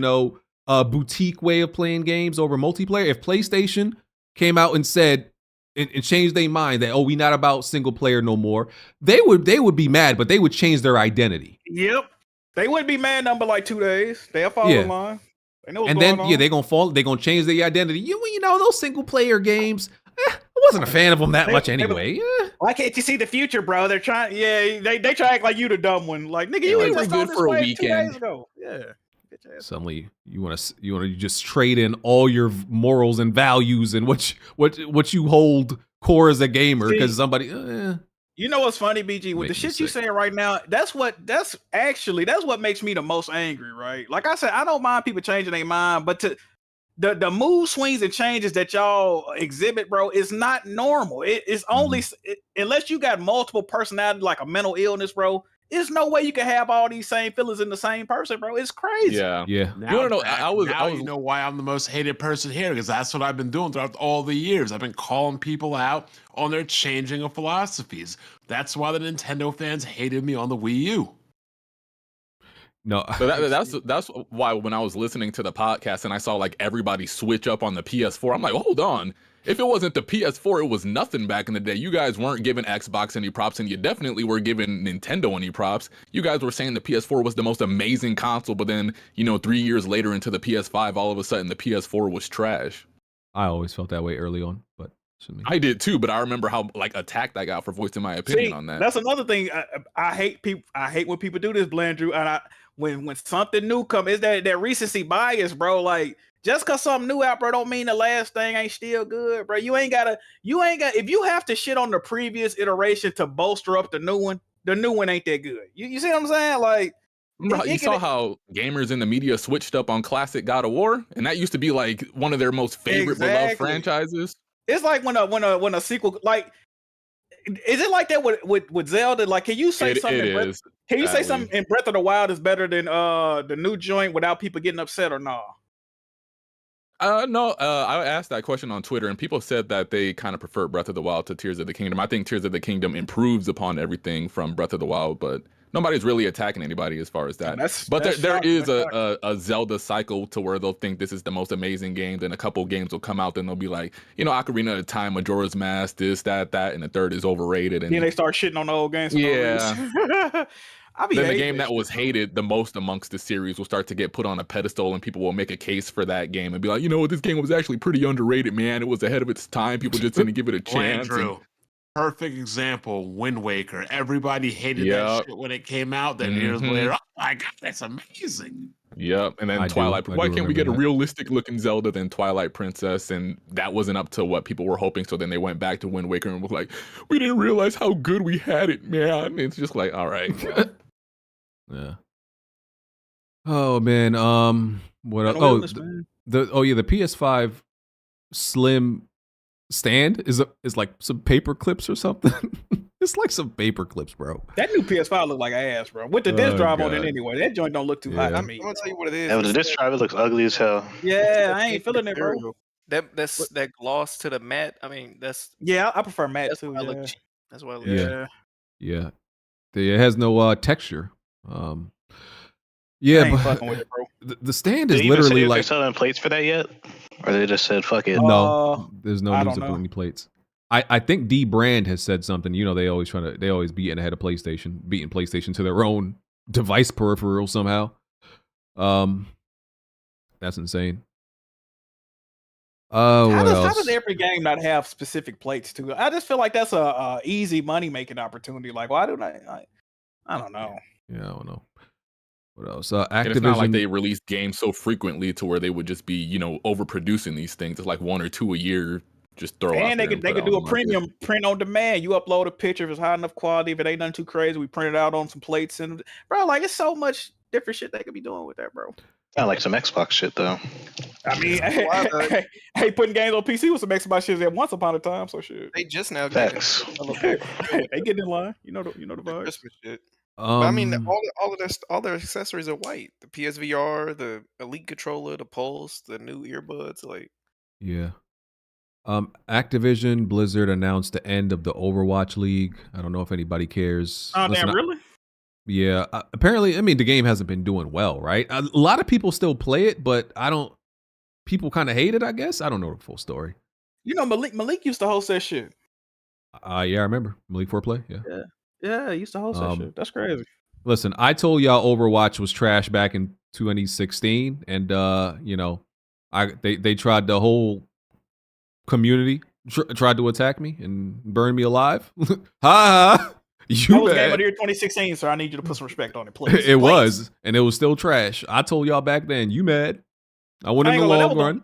boutique way of playing games over multiplayer. If PlayStation came out and said and changed their mind that, we not about single player no more, they would be mad, but they would change their identity. Yep. They wouldn't be mad number like 2 days. They'll fall in line. They know what's And going then on. they're gonna change their identity. You know those single player games, I wasn't a fan of them that much anyway. Why can't you see the future, bro? They're trying. Yeah, they try to act like you the dumb one. Like, nigga, you like, was we're on good this for a way 2 weekend. days ago. Yeah. Suddenly, you want to just trade in all your morals and values and what you hold core as a gamer because somebody. You know what's funny, BG? With the shit you saying right now, that's what makes me the most angry, right? Like I said, I don't mind people changing their mind, but the mood swings and changes that y'all exhibit, bro, is not normal. It's only unless you got multiple personalities, like a mental illness, bro. There's no way you can have all these same feelings in the same person, bro. It's crazy. Yeah. Now, You wanna know, I was you know why I'm the most hated person here, because that's what I've been doing throughout all the years. I've been calling people out on their changing of philosophies. That's why the Nintendo fans hated me on the Wii U. No, so that's why when I was listening to the podcast and I saw like everybody switch up on the PS4, I'm like, hold on. If it wasn't the PS4, it was nothing back in the day. You guys weren't giving Xbox any props, and you definitely were giving Nintendo any props. You guys were saying the PS4 was the most amazing console, but then, 3 years later into the PS5, all of a sudden the PS4 was trash. I always felt that way early on, but I did too, but I remember how attacked I got for voicing my opinion on that. That's another thing. I hate people. I hate when people do this, Blandrew. And when something new comes, is that recency bias, bro. Like, just cause something new out, bro, don't mean the last thing ain't still good, bro. You ain't got if you have to shit on the previous iteration to bolster up the new one ain't that good. You see what I'm saying? Like, bro, you saw how gamers in the media switched up on classic God of War, and that used to be like one of their most favorite beloved franchises. It's like when a sequel, like, is it like that with Zelda? Like, can you say something? Can you say something in Breath of the Wild is better than the new joint without people getting upset or not? No, I asked that question on Twitter, and people said that they kind of prefer Breath of the Wild to Tears of the Kingdom. I think Tears of the Kingdom improves upon everything from Breath of the Wild, but nobody's really attacking anybody as far as that. There is a Zelda cycle to where they'll think this is the most amazing game, then a couple games will come out, then they'll be like, Ocarina of Time, Majora's Mask, this, that, and the third is overrated. And then they start shitting on the old games. Yeah. Then the game that was hated the most amongst the series will start to get put on a pedestal, and people will make a case for that game and be like, this game was actually pretty underrated, man. It was ahead of its time. People just didn't give it a chance. Andrew, perfect example, Wind Waker. Everybody hated that shit when it came out. Then years later, oh my God, that's amazing. Yep, and then Twilight. Why can't we get a realistic looking Zelda than Twilight Princess? And that wasn't up to what people were hoping. So then they went back to Wind Waker and were like, we didn't realize how good we had it, man. It's just like, all right. Yeah. Oh man. What else? Oh, the PS5 Slim stand is like some paper clips or something. It's like some paper clips, bro. That new PS5 look like ass, bro. With the disc drive on it anyway. That joint don't look too hot. I mean, I'm gonna tell you what it is. Yeah, with the disc drive, it looks ugly as hell. Yeah, I ain't feeling it, bro. That's that gloss to the matte. I mean, that's I prefer matte too. I look cheap. That's why I look cheap. Yeah. It has no texture. Yeah, I ain't but fucking with it, bro. the stand Did is they even say literally if they're like selling plates for that yet, or they just said fuck it? no. There's no I news don't of know. any plates. I think D Brand has said something. You know, they always beating ahead of PlayStation, beating PlayStation to their own device peripheral somehow. That's insane. Oh, How what does else? every game not have specific plates to it? I just feel like that's a easy money making opportunity. Like, why don't I don't know. Yeah, I don't know. What else? And it's not like Activision. they release games so frequently to where they would just be, you know, overproducing these things. It's like 1 or 2 a year, just throw out And there they and could put out do on a the market. premium print on demand. You upload a picture if it's high enough quality. If it ain't nothing too crazy, we print it out on some plates and bro, like it's so much different shit they could be doing with that, bro. Sound like some Xbox shit thoh. I mean, hey, putting games on PC with some Xbox shit at once upon a time, so shit. They just now Facts. They getting in line. You know the vibes. Christmas shit. But I mean, all their accessories are white. The PSVR, the Elite controller, the Pulse, the new earbuds. Like, Yeah. Activision Blizzard announced the end of the Overwatch League. I don't know if anybody cares. Oh Listen, damn, really? Yeah. Apparently, I mean, the game hasn't been doing well, right? A lot of people still play it, but people kind of hate it, I guess. I don't know the full story. You know, Malik used to host that shit. Yeah, I remember. Malik Foreplay, yeah. Yeah, he used to host that shit. That's crazy. Listen, I told y'all Overwatch was trash back in 2016, and you know, they tried the whole community tried to attack me and burn me alive. Ha ha! That was game of the year 2016, so I need you to put some respect on it, please. It was, and it was still trash. I told y'all back then, you mad? I won in the long run.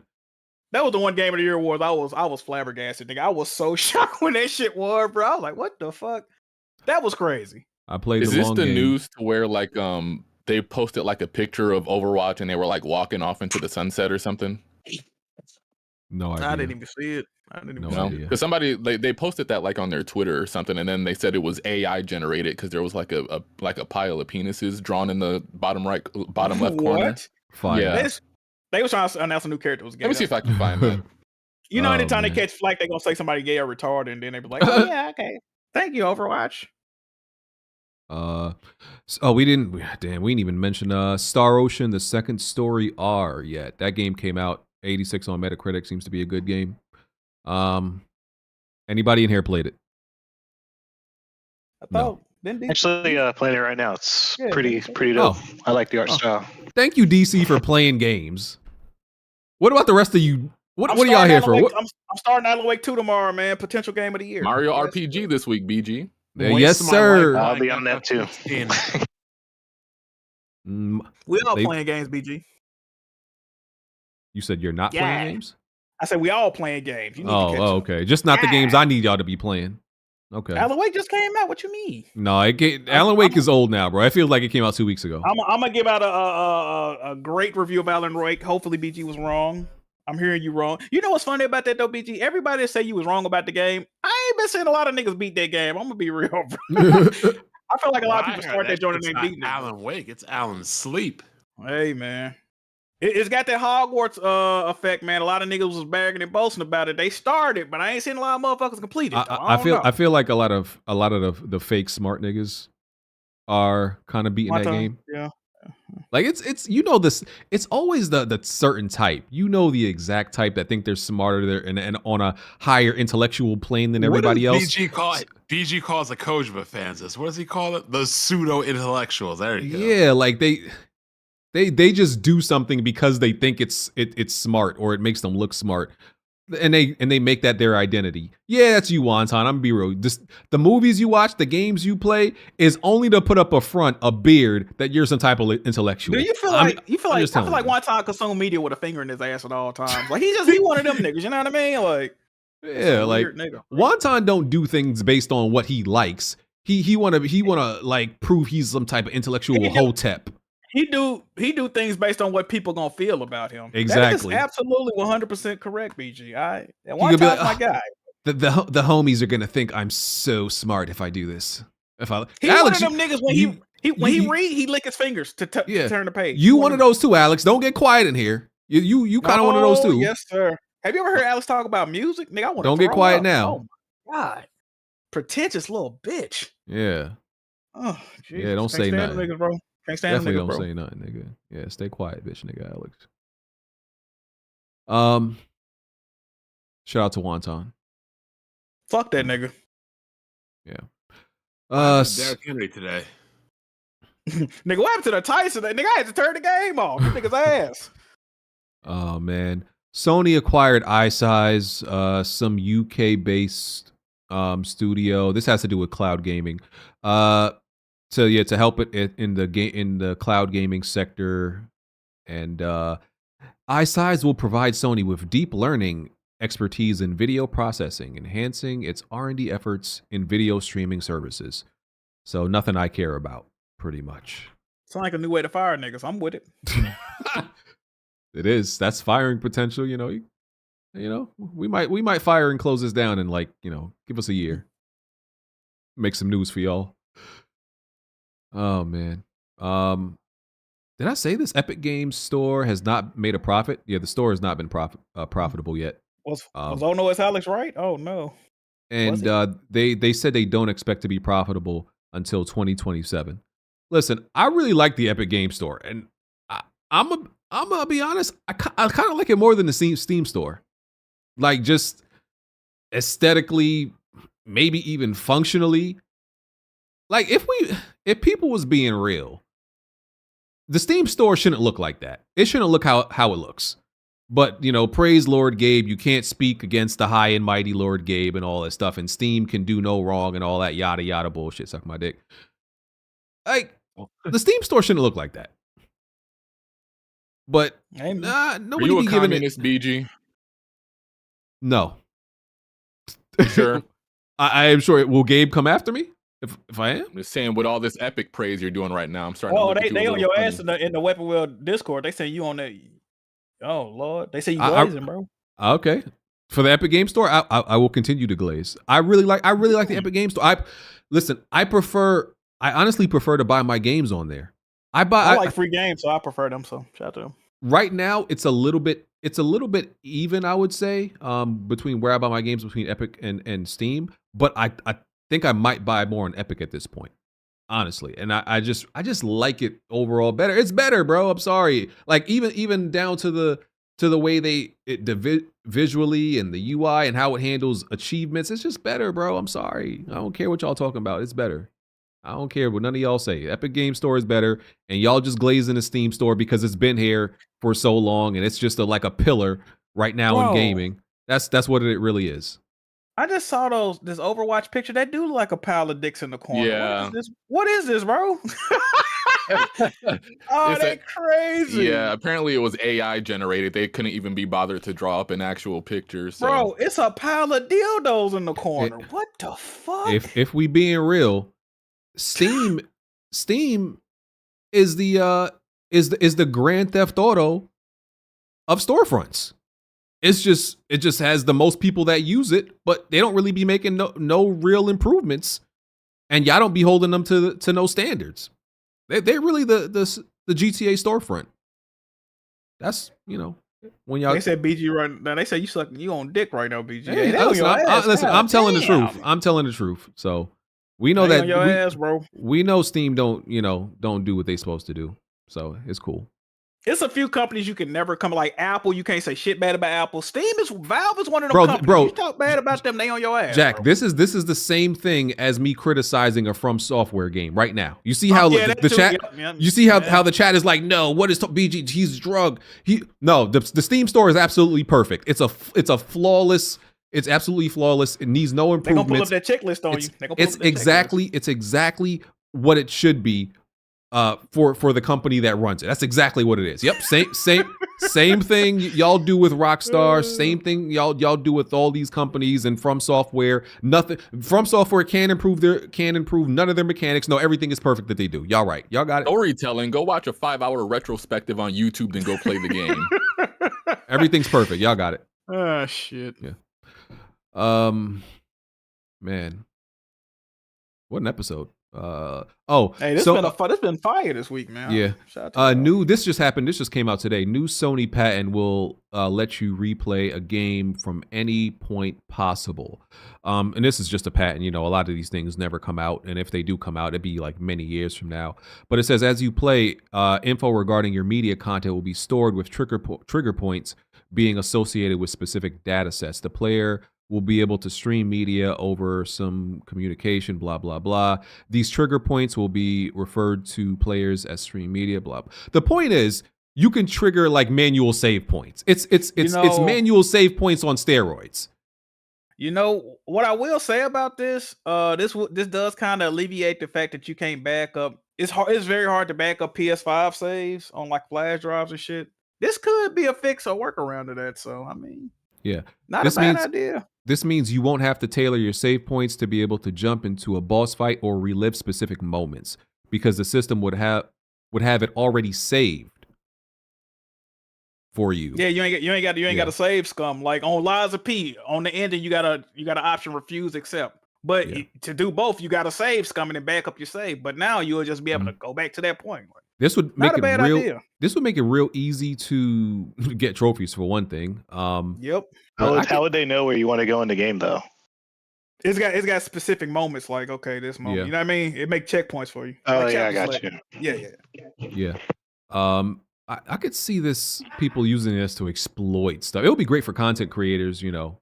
That was the one game of the year awards. I was flabbergasted, nigga. I was so shocked when that shit was, bro. I was like, what the fuck? That was crazy. I played Is the this long the game. news to where like they posted like a picture of Overwatch and they were like walking off into the sunset or something? No idea. I didn't even see it. Because somebody they posted that like on their Twitter or something, and then they said it was AI generated because there was like a pile of penises drawn in the bottom left corner. What? Fire. Yeah. They was trying to announce a new character. Was gay. Let me see if I can find that. You know, Oh, anytime man. they catch flack, they gonna say somebody gay or retarded, and then they be like, "Oh yeah, okay, thank you, Overwatch." We didn't even mention Star Ocean: The Second Story R yet. That game came out 86 on Metacritic. Seems to be a good game. Anybody in here played it? I thought didn't Actually, playing it right now. It's Yeah, pretty dope. I like the art style. Thank you, DC, for playing games. What about the rest of you? What are y'all here for? I'm starting Alan Wake 2 tomorrow, man. Potential game of the year. Mario RPG this week, BG. Yes, sir. I'll be on that too. We all playing games, BG. You said you're not playing games? I said we all playing games. You need to catch up. Okay. Just not the games I need y'all to be playing. Okay. Alan Wake just came out. What you mean? No, Alan Wake is old now, bro. I feel like it came out 2 weeks ago. I'm gonna give out a great review of Alan Wake. Hopefully, BG was wrong. I'm hearing you wrong. You know what's funny about that though, BG? Everybody that say you was wrong about the game, I ain't been seeing a lot of niggas beat that game. I'm gonna be real, bro. I feel like a lot of people start that joint and they beat it. Alan Wake. It's Alan Sleep. Hey man, it's got that Hogwarts effect, man. A lot of niggas was bagging and boasting about it. They started, but I ain't seen a lot of motherfuckers complete it. I feel like a lot of the fake smart niggas are kind of beating that game. Yeah. Like it's you know this, it's always the certain type. You know the exact type that think they're smarter there and on a higher intellectual plane than everybody else. BG calls the Kojima fans this. What does he call it? The pseudo intellectuals. There you go. Yeah, like they just do something because they think it's smart or it makes them look smart. And they make that their identity. Yeah, that's you, Wonton. I'm gonna be real. The movies you watch, the games you play, is only to put up a front, a beard that you're some type of intellectual. Do you feel like I feel like one time consume media with a finger in his ass at all times? Like he one of them niggas. You know what I mean? Like yeah, like Wonton don't do things based on what he likes. He wanna like prove he's some type of intellectual hotep. He do things based on what people gonna feel about him. Exactly. That is absolutely 100% correct, BG. At one time, my guy. The homies are gonna think I'm so smart if I do this. He one of them niggas when he read, he lick his fingers to turn the page. You one of those too, Alex. Don't get quiet in here. You kind of one of those too. Yes, sir. Have you ever heard Alex talk about music? Nigga, I want to Don't get quiet now. Oh my God. Pretentious little bitch. Yeah. Oh, Jesus. Yeah, don't Can't say stand nothing. them niggas, bro. Can't stand Definitely them niggas, don't bro. say nothing, nigga. Yeah, stay quiet, bitch, nigga, Alex. Shout out to Wonton. Fuck that nigga. Yeah. Derrick Henry today. Nigga, what happened to the Tyson? Nigga, I had to turn the game off. This nigga's ass. Oh man, Sony acquired iSize, some UK-based studio. This has to do with cloud gaming. To help it in the cloud gaming sector, and iSize will provide Sony with deep learning expertise in video processing, enhancing its R&D efforts in video streaming services. So nothing I care about, pretty much. Sound like a new way to fire niggas. I'm with it. It is. That's firing potential. You know, we might fire and close this down and give us a year. Make some news for y'all. Oh man. Did I say this? Epic Games Store has not made a profit. Yeah, the store has not been profitable yet. Was Oh no, it's Alex right? Oh no. And they said they don't expect to be profitable until 2027. Listen, I really like the Epic Games Store, and I'm gonna be honest. I kind of like it more than the Steam Store. Like just aesthetically, maybe even functionally. Like if people was being real, the Steam Store shouldn't look like that. It shouldn't look how it looks. But, praise Lord Gabe, you can't speak against the high and mighty Lord Gabe and all that stuff, and Steam can do no wrong and all that yada yada bullshit. Suck my dick. Like, the Steam Store shouldn't look like that. But nobody Are you a be giving communist, BG? No. Sure. I am sure. Will Gabe come after me if I am? I'm just saying, with all this epic praise you're doing right now, I'm starting. Oh, to look at they you a on little your funny. ass in the Weapon Wheel Discord. They say you on that. Oh Lord, they say you glazing, bro. Okay. For the Epic Game Store, I will continue to glaze. I really like the Epic Game Store. I honestly prefer to buy my games on there. I like free games, so I prefer them. So shout out to them. Right now, it's a little bit even, I would say, between where I buy my games between Epic and Steam. But I think I might buy more on Epic at this point, honestly. And I just like it overall better. It's better, bro. I'm sorry. Like even down to the way visually and the UI and how it handles achievements. It's just better, bro. I'm sorry. I don't care what y'all talking about. It's better. I don't care what none of y'all say. Epic Game Store is better, and y'all just glazing the Steam Store because it's been here for so long, and it's just like a pillar right now in gaming. That's what it really is. I just saw this Overwatch picture. That dude look like a pile of dicks in the corner. Yeah. What is this, bro? They crazy. Yeah, apparently it was AI generated. They couldn't even be bothered to draw up an actual picture. So. Bro, it's a pile of dildos in the corner. What the fuck? If we being real, Steam is the Grand Theft Auto of storefronts. It just has the most people that use it, but they don't really be making no real improvements, and y'all don't be holding them to no standards. They're really the GTA storefront. That's when y'all. They said BG right now. They say you on dick right now, BG. Hey, listen, I'm telling the truth. I'm telling the truth. So we know that your ass, bro. We know Steam don't do what they supposed to do. So it's cool. It's a few companies you can never come like Apple. You can't say shit bad about Apple. Valve is one of them companies. You talk bad about them, they on your ass. Jack, bro. this is the same thing as me criticizing a From Software game right now. You see how the chat? Yep. You see how the chat is like, no, what is BG? He's drug. The Steam Store is absolutely perfect. It's flawless. It's absolutely flawless. It needs no improvements. They gonna pull up that checklist on you. It's exactly what it should be. For the company that runs it. That's exactly what it is. Yep, same thing y'all do with Rockstar. Same thing y'all do with all these companies and From Software. Nothing. From Software can improve none of their mechanics. No, everything is perfect that they do. Y'all right. Y'all got it. Storytelling. Go watch a 5-hour retrospective on YouTube, then go play the game. Everything's perfect. Y'all got it. Ah, shit. Yeah. Man, what an episode. Hey, this been fire this week, man. Yeah. Shout out to This just happened. This just came out today. New Sony patent will let you replay a game from any point possible. And this is just a patent. You know, a lot of these things never come out, and if they do come out, it'd be like many years from now. But it says as you play, info regarding your media content will be stored with trigger points being associated with specific data sets. The player will be able to stream media over some communication, blah, blah, blah. These trigger points will be referred to players as stream media, blah, blah. The point is, you can trigger like manual save points. It's manual save points on steroids. You know what I will say about this? This does kind of alleviate the fact that you can't back up. It's very hard to back up PS5 saves on like flash drives and shit. This could be a fix or workaround to that. So I mean, yeah, not a bad idea. This means you won't have to tailor your save points to be able to jump into a boss fight or relive specific moments, because the system would have it already saved for you. Yeah, you ain't got to save scum like on Liza P. On the ending, you got an option refuse accept. But to do both, you got to save scum and then back up your save. But now you'll just be able to go back to that point. This would make Not a bad idea. This would make it real easy to get trophies for one thing. Yep. How would they know where you want to go in the game though? It's got specific moments like, okay, this moment. Yeah. You know what I mean? It make checkpoints for you. Oh Like yeah, I chapter got you. select. Yeah. I could see people using this to exploit stuff. It would be great for content creators, you know.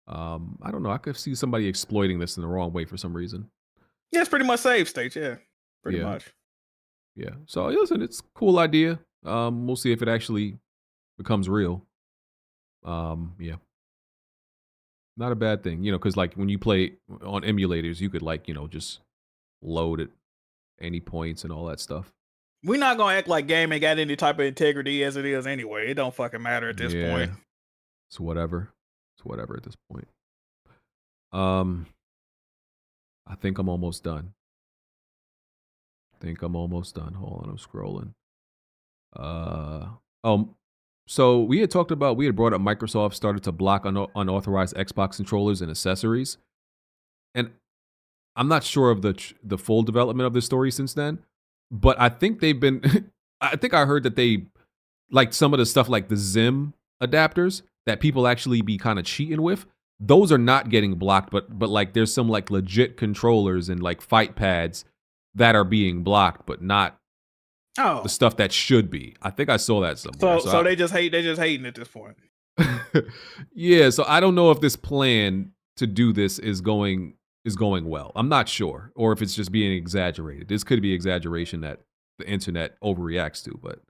I don't know. I could see somebody exploiting this in the wrong way for some reason. Yeah, it's pretty much save states. Yeah, pretty much. Yeah. So listen, it's a cool idea. We'll see if it actually becomes real. Yeah. Not a bad thing, you know, because like when you play on emulators, you could like, you know, just load at any points and all that stuff. We're not gonna act like game ain't got any type of integrity as it is anyway. It don't fucking matter at this point. It's whatever. It's whatever at this point. I think I'm almost done. Hold on, I'm scrolling. So we had brought up Microsoft started to block unauthorized Xbox controllers and accessories, and I'm not sure of the full development of this story since then, but I think they've been. I think I heard that they like some of the stuff like the Zim adapters that people actually be kind of cheating with. Those are not getting blocked, but like there's some like legit controllers and like fight pads that are being blocked, but not the stuff that should be. I think I saw that somewhere. So they just hating at this point. Yeah, so I don't know if this plan to do this is going well. I'm not sure, or if it's just being exaggerated. This could be exaggeration that the internet overreacts to, but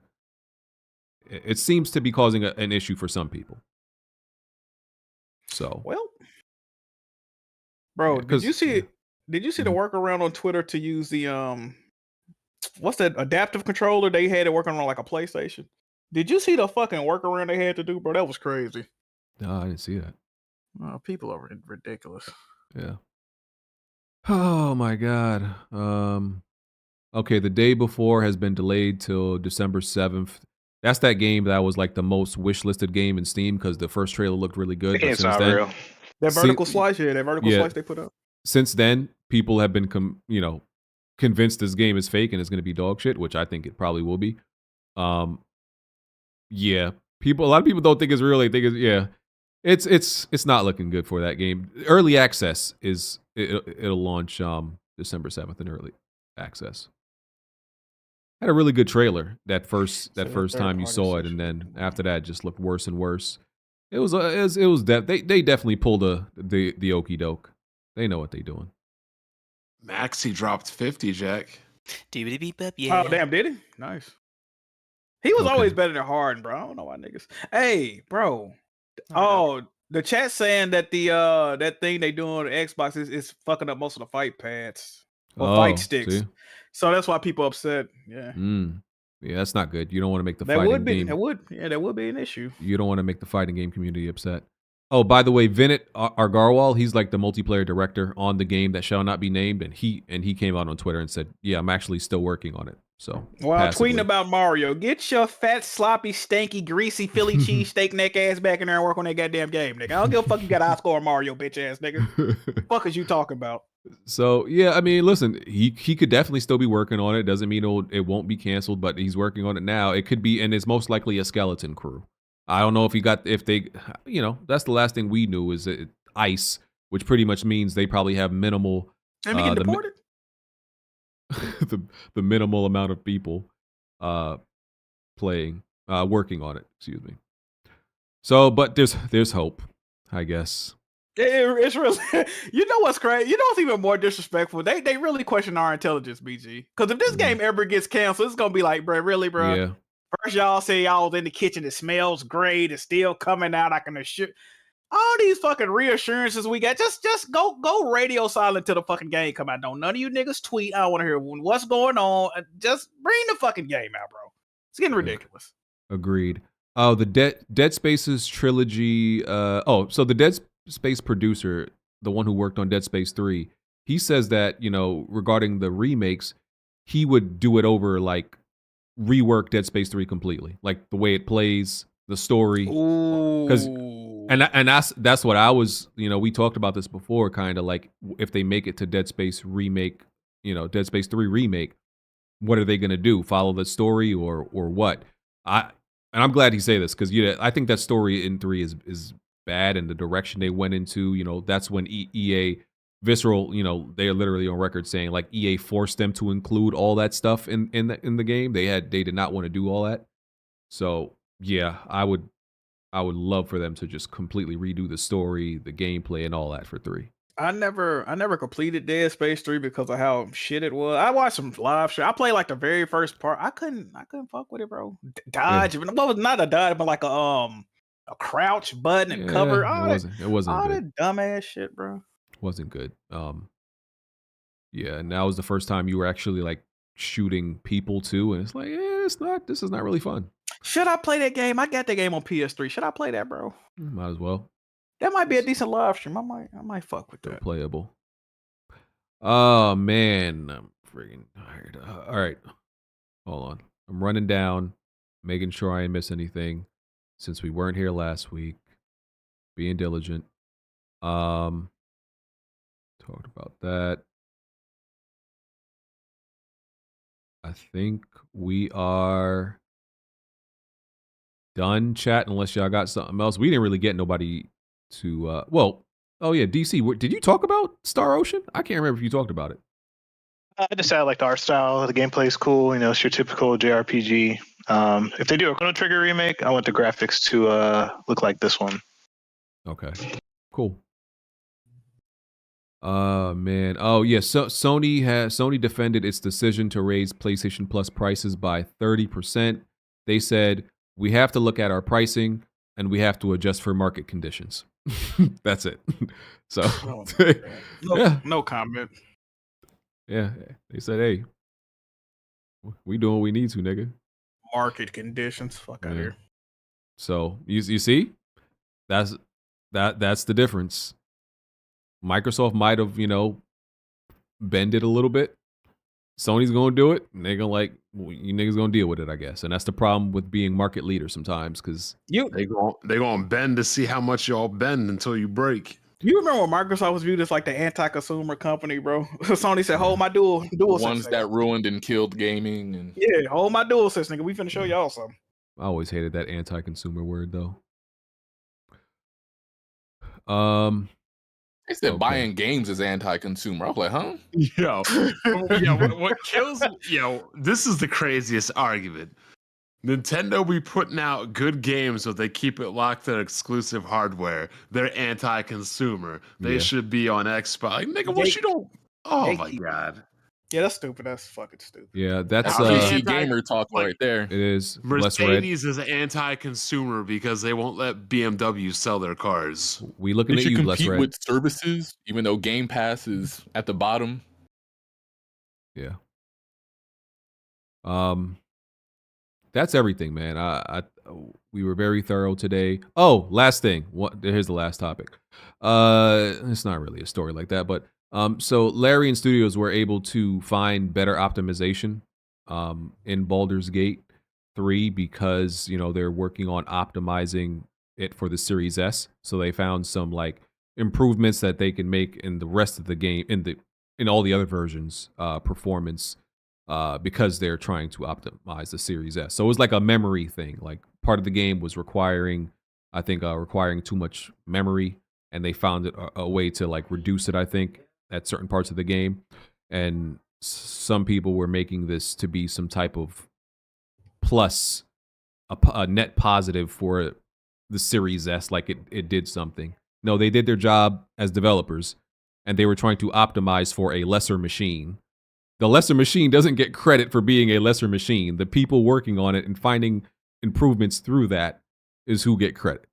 it seems to be causing an issue for some people. So bro, did you see the workaround on Twitter to use the what's that adaptive controller they had it working on like a PlayStation? Did you see the fucking workaround they had to do, bro? That was crazy. No, I didn't see that. Oh, people are ridiculous. Yeah. Oh my god. Okay, the day before has been delayed till December 7th. That's that game that was like the most wishlisted game in Steam because the first trailer looked really good. The game's not real. That vertical slice, slice they put up. Since then, people have been convinced this game is fake and it's going to be dog shit, which I think it probably will be. Yeah, a lot of people don't think it's real. They think it's not looking good for that game. Early access it'll launch December 7th in early access. Had a really good trailer that first time you saw it, and then after that, it just looked worse and worse. They definitely pulled the okey doke. They know what they're doing. Maxi dropped 50, Jack. Oh damn, did he? Nice. He was always better than Harden, bro. I don't know why niggas. Hey, bro. Oh, the chat saying that the that thing they do on the Xbox is fucking up most of the fight pads or fight sticks. See? So that's why people upset. Yeah. Yeah, that's not good. You don't want to make the That fighting would be game. that would be an issue. You don't want to make the fighting game community upset. Oh, by the way, Vinit Agarwal, he's like the multiplayer director on the game that shall not be named, and he came out on Twitter and said, "Yeah, I'm actually still working on it." So, while tweeting about Mario, get your fat, sloppy, stanky, greasy Philly cheesesteak neck ass back in there and work on that goddamn game, nigga. I don't give a fuck you got Oscar or Mario, bitch ass nigga. Fuck is you talking about? So yeah, I mean, listen, he could definitely still be working on it. Doesn't mean it won't be canceled, but he's working on it now. It could be, and it's most likely a skeleton crew. I don't know if they, that's the last thing we knew is ICE, which pretty much means they probably have minimal. Let me get deported. The minimal amount of people working on it. Excuse me. So, but there's hope, I guess. It's really, you know what's crazy? You know what's even more disrespectful? They really question our intelligence, BG. Because if this game ever gets canceled, it's gonna be like, bro, really, bro. Yeah. First, y'all say y'all was in the kitchen. It smells great. It's still coming out. I can assure. All these fucking reassurances we got. Just go radio silent till the fucking game come out. Don't none of you niggas tweet. I don't want to hear what's going on. Just bring the fucking game out, bro. It's getting ridiculous. Agreed. Oh, the Dead Space's trilogy. So the Dead Space producer, the one who worked on Dead Space 3, he says that, regarding the remakes, he would do it over, like, rework Dead Space 3 completely. Like, the way it plays, the story. Because that's what I was, we talked about this before, kind of like, if they make it to Dead Space remake, Dead Space 3 remake, what are they going to do? Follow the story or what? And I'm glad he say this, because I think that story in 3 is bad, and the direction they went into, that's when EA Visceral, they are literally on record saying, like, EA forced them to include all that stuff in the game. They did not want to do all that. So yeah, I would love for them to just completely redo the story, the gameplay, and all that for 3. I never completed Dead Space 3 because of how shit it was. I watched some live shit. I played like the very first part. I couldn't fuck with it, bro. Dodge, what was not a dodge, but like a crouch button and cover. It wasn't all good. that dumbass shit, bro. Wasn't good. Yeah, and that was the first time you were actually like shooting people too, and it's like, this is not really fun. Should I play that game? I got that game on PS3. Should I play that, bro? Might as well. That might be a decent live stream. I might fuck with that. Playable. Oh man, I'm freaking tired. All right, hold on. I'm running down, making sure I didn't miss anything, since we weren't here last week. Being diligent. Talked about that. I think we are done, chat, unless y'all got something else. We didn't really get nobody to oh yeah, DC, did you talk about Star Ocean? I can't remember if you talked about it. I just said I like the art style. The gameplay is cool. It's your typical JRPG. If they do a Chrono Trigger remake, I want the graphics to look like this one. Okay, cool. Man. Oh yeah, so Sony defended its decision to raise PlayStation Plus prices by 30%. They said, we have to look at our pricing and we have to adjust for market conditions. That's it. So no comment. Yeah, they said, hey, we doing what we need to, nigga. Market conditions. Fuck out of here. So you see, that's the difference. Microsoft might have, bend it a little bit. Sony's gonna do it, and they're gonna you niggas gonna deal with it, I guess. And that's the problem with being market leader sometimes, because they gonna bend to see how much y'all bend until you break. You remember when Microsoft was viewed as like the anti-consumer company, bro? Sony said, "Hold my dual ones that ruined and killed gaming." And yeah, hold my dual sense, nigga. We finna show y'all something. I always hated that anti-consumer word, though. They said buying games is anti-consumer. I was like, huh? What kills? This is the craziest argument. Nintendo be putting out good games, but they keep it locked to exclusive hardware. They're anti-consumer. They should be on Xbox. Like, nigga, what you don't? Oh my god. Yeah, that's stupid. That's fucking stupid. Yeah, that's PC gamer talk right there. It is. Mercedes is anti-consumer because they won't let BMW sell their cars. We looking They at should you, compete Red. with services, even though Game Pass is at the bottom. Yeah. That's everything, man. We were very thorough today. Oh, last thing. Here's the last topic. It's not really a story like that, but so Larian Studios were able to find better optimization in Baldur's Gate 3 because they're working on optimizing it for the Series S. So they found some like improvements that they can make in the rest of the game, in the in all the other versions, performance because they're trying to optimize the Series S. So it was like a memory thing. Like part of the game was requiring too much memory, and they found a way to like reduce it, I think, at certain parts of the game. And some people were making this to be some type of plus, a net positive for the Series S, like it did something. No, they did their job as developers, and they were trying to optimize for a lesser machine. The lesser machine doesn't get credit for being a lesser machine. The people working on it and finding improvements through that is who get credit.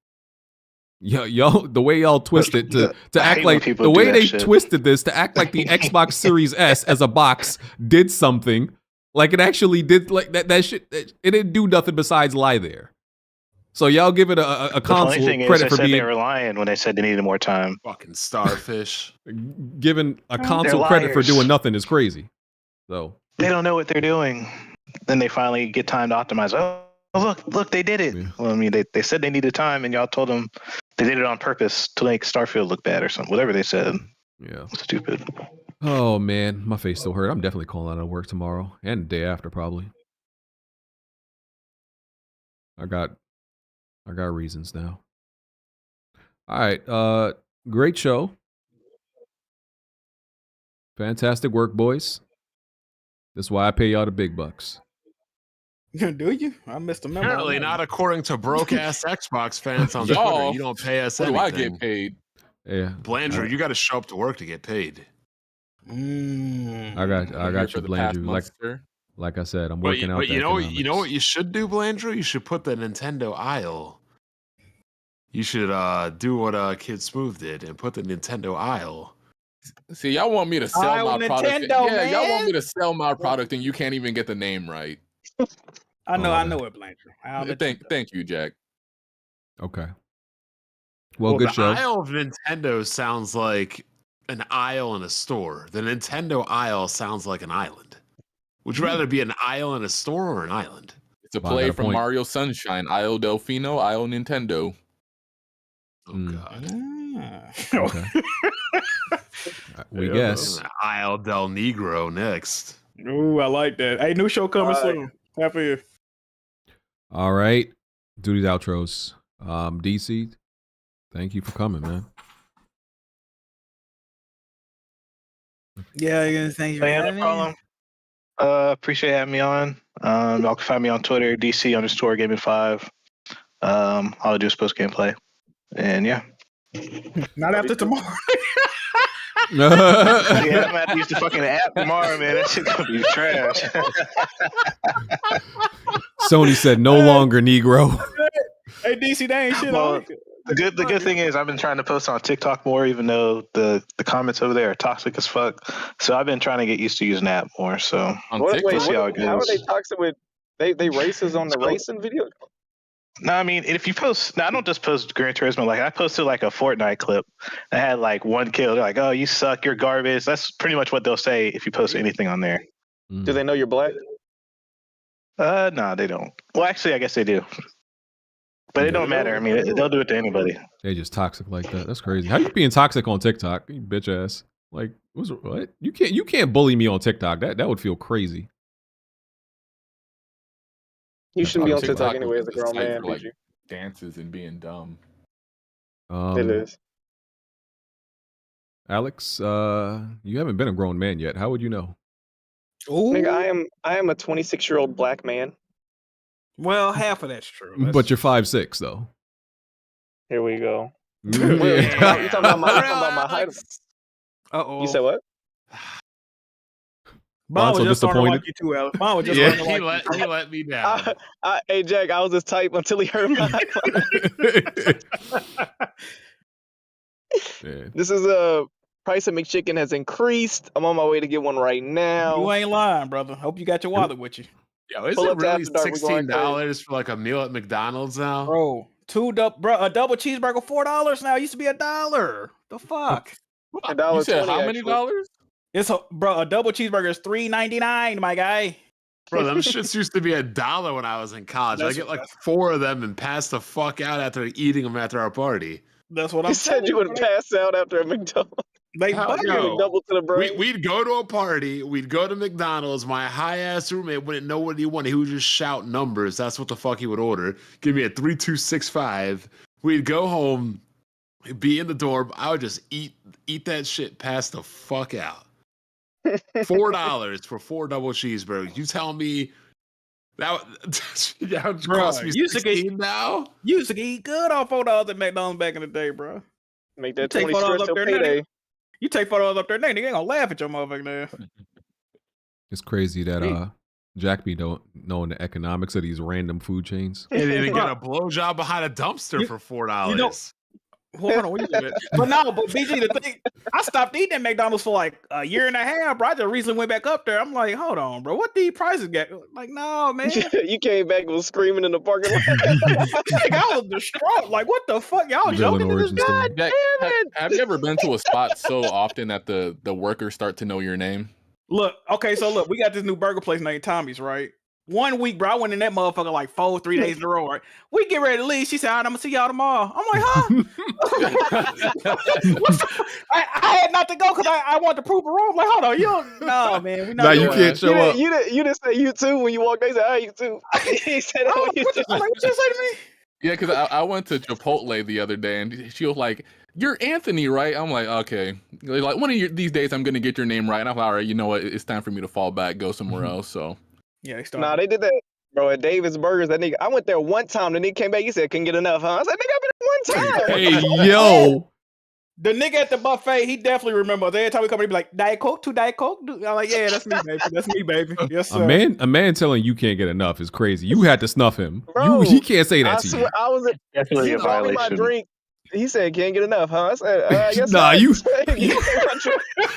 Y'all, the way y'all twisted to act like the way they twisted this to act like the Xbox Series S as a box did something, like it actually did, like that shit. It didn't do nothing besides lie there. So y'all give it a console credit for being. They were lying when they said they needed more time. Fucking starfish. Giving a console credit for doing nothing is crazy. So they don't know what they're doing. Then they finally get time to optimize. Oh, look, they did it. Yeah. Well, I mean, they said they needed time, and y'all told them they did it on purpose to make Starfield look bad or something. Whatever they said. Yeah. Stupid. Oh man, my face still hurt. I'm definitely calling out of work tomorrow and the day after probably. I got reasons now. All right, great show. Fantastic work, boys. That's why I pay y'all the big bucks. Do you? I missed a memo. Apparently not according to broke-ass Xbox fans on Twitter. You don't pay us anything. What do I get paid? Yeah. Blandrew, you got to show up to work to get paid. I got you, Blandrew. Like I said, I'm working out. But you know what you should do, Blandrew? You should put the Nintendo aisle. You should do what Kid Smooth did and put the Nintendo aisle. See, y'all want me to sell my product. Yeah, y'all want me to sell my product and you can't even get the name right. I know it, Blanchard. Thank you, Jack. Okay. Well, good show. The aisle of Nintendo sounds like an aisle in a store. The Nintendo aisle sounds like an island. Would you rather be an aisle in a store or an island? It's a play from Mario Sunshine. Aisle Delfino, aisle Nintendo. Oh, God. Okay. We guess. Aisle Del Negro next. Ooh, I like that. Hey, new show coming soon. Happy you. All right. Do these outros. DC, thank you for coming, man. Yeah, thank you for having me. No problem. Appreciate having me on. Y'all can find me on Twitter, DC_Gaming5. All I do is post gameplay. And yeah. Not after tomorrow. Yeah, I'm gonna have to use the fucking app tomorrow, man. That shit's gonna be trash. Sony said no longer Negro. Hey DC, that ain't shit. Well, the good thing is I've been trying to post on TikTok more, even though the comments over there are toxic as fuck. So I've been trying to get used to using the app more. So we'll see how it goes. How are they toxic with they racist on the racing video? No, I mean, if you post, I don't just post Gran Turismo. Like, I posted like a Fortnite clip that had like 1 kill. They're like, "Oh, you suck, you're garbage." That's pretty much what they'll say if you post anything on there. Do they know you're black? No, they don't. Well, actually, I guess they do, but it don't matter. I mean, they'll do it to anybody. They just toxic like that. That's crazy. How you being toxic on TikTok, you bitch ass? Like, what? You can't bully me on TikTok. That would feel crazy. You shouldn't be on TikTok anyway as a grown man, like did you? Dances and being dumb. It is. Alex, you haven't been a grown man yet. How would you know? Nigga, I am a 26-year-old black man. Well, half of that's true. But you're 5'6", though. Here we go. Yeah. You talking about my height? Uh-oh. You said what? Bon was so just disappointed. like you too, Alex. Bon was just He let me down. Hey, Jack, I was just type until he heard my This is price of McChicken has increased. I'm on my way to get one right now. You ain't lying, brother. Hope you got your wallet with you. Yo, is it really $16 for like a meal at McDonald's now? Bro, a double cheeseburger $4 now. It used to be $1. The fuck? You said how many dollars? It's a double cheeseburger is $3.99, my guy. Bro, them shits used to be $1 when I was in college. I get like 4 of them and pass the fuck out after eating them after our party. That's what I'm saying. You said you would pass out after a McDonald's. They Hell, bugging. yo, double to the brain. we'd go to a party. We'd go to McDonald's. My high ass roommate wouldn't know what he wanted. He would just shout numbers. That's what the fuck he would order. Give me a 3265. We'd go home, be in the dorm. I would just eat that shit pass the fuck out. $4 for 4 double cheeseburgers. You tell me that would cost me $16 now? You used to eat good on $4 at McDonald's back in the day, bro. Make that You take 20 photos stretch up till there now. payday. You take photos up there now, they ain't gonna laugh at your motherfucking ass. It's crazy that Jack be don't knowing the economics of these random food chains. And then get a blowjob behind a dumpster for $4. You know, hold on, wait a minute. But BG, the thing, I stopped eating at McDonald's for like a year and a half, bro. I just recently went back up there. I'm like, hold on, bro, what these prices get? Like, no, man. You came back and was screaming in the parking lot. Like, I was distraught. Like, what the fuck? Y'all joking to this guy? Jack, have you ever been to a spot so often that the workers start to know your name? Look, we got this new burger place named Tommy's, right? 1 week, bro, I went in that motherfucker like 3 days in a row, right? We get ready to leave. She said, all right, I'm gonna see y'all tomorrow. I'm like, huh? I had not to go because I wanted to prove a wrong. I'm like, hold on, you don't, no, man. We not you can't show up. You didn't say you too when you walked. They said, "Hey, you too." He said, "Oh, you too." Like, what you say to me? Yeah, because I went to Chipotle the other day and she was like, "You're Anthony, right?" I'm like, "Okay." Like one of these days, I'm gonna get your name right. And I'm like, "All right, you know what? It's time for me to fall back, go somewhere else." So yeah, nah, they did that, bro. At David's Burgers, that nigga. I went there one time. The nigga came back. He said, "Couldn't get enough, huh?" I said, "Nigga, I've been there one time." Hey, yo. The nigga at the buffet, he definitely remembers. Every time we come in, he be like, Diet Coke, 2 Diet Coke. I'm like, yeah, that's me, baby. That's me, baby. Yes, sir. A man telling you can't get enough is crazy. You had to snuff him. He can't say that I to swear, you. I was at. Definitely He a brought me my violation. drink. He said, "Can't get enough, huh?" I said, "Yes." Nah, sir." you